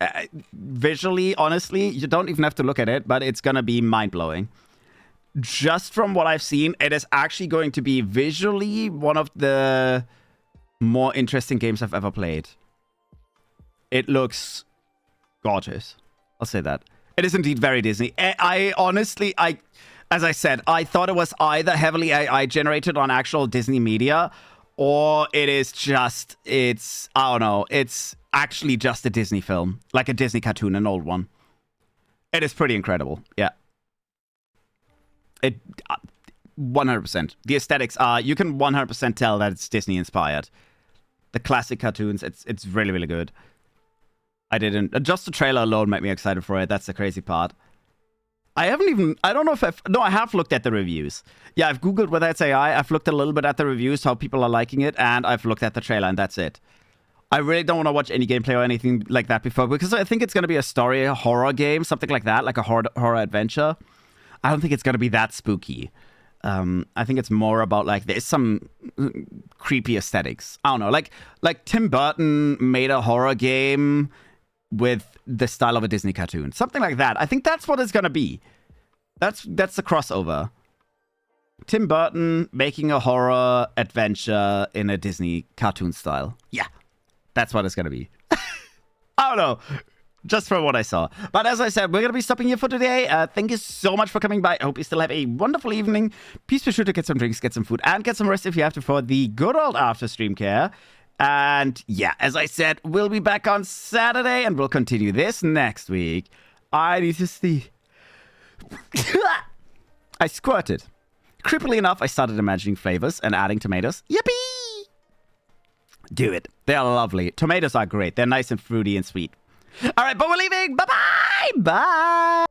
visually, honestly, you don't even have to look at it, but it's going to be mind-blowing. Just from what I've seen, it is actually going to be visually one of the more interesting games I've ever played. It looks gorgeous. I'll say that. It is indeed very Disney. I honestly, as I said, I thought it was either heavily AI generated on actual Disney media, or it is just, I don't know, it's actually just a Disney film. Like a Disney cartoon, an old one. It is pretty incredible, yeah. It, 100%. The aesthetics are, you can 100% tell that it's Disney inspired. The classic cartoons, it's really, really good. Just the trailer alone made me excited for it. That's the crazy part. I don't know if no, I have looked at the reviews. Yeah, I've Googled whether it's AI. I've looked a little bit at the reviews, how people are liking it, and I've looked at the trailer, and that's it. I really don't want to watch any gameplay or anything like that before, because I think it's going to be a story, a horror game, something like that, like a horror adventure. I don't think it's going to be that spooky. I think it's more about, like, there's some creepy aesthetics. I don't know, like Tim Burton made a horror game with the style of a Disney cartoon. Something like that. I think that's what it's gonna be. That's the crossover. Tim Burton making a horror adventure in a Disney cartoon style. Yeah, that's what it's gonna be. I don't know. Just from what I saw. But as I said, we're going to be stopping here for today. Thank you so much for coming by. I hope you still have a wonderful evening. Please be sure to get some drinks, get some food, and get some rest if you have to for the good old after stream care. And yeah, as I said, we'll be back on Saturday, and we'll continue this next week. I need to see. I squirted. Creepily enough, I started imagining flavors and adding tomatoes. Yippee! Do it. They are lovely. Tomatoes are great. They're nice and fruity and sweet. All right, but we're leaving. Bye-bye. Bye.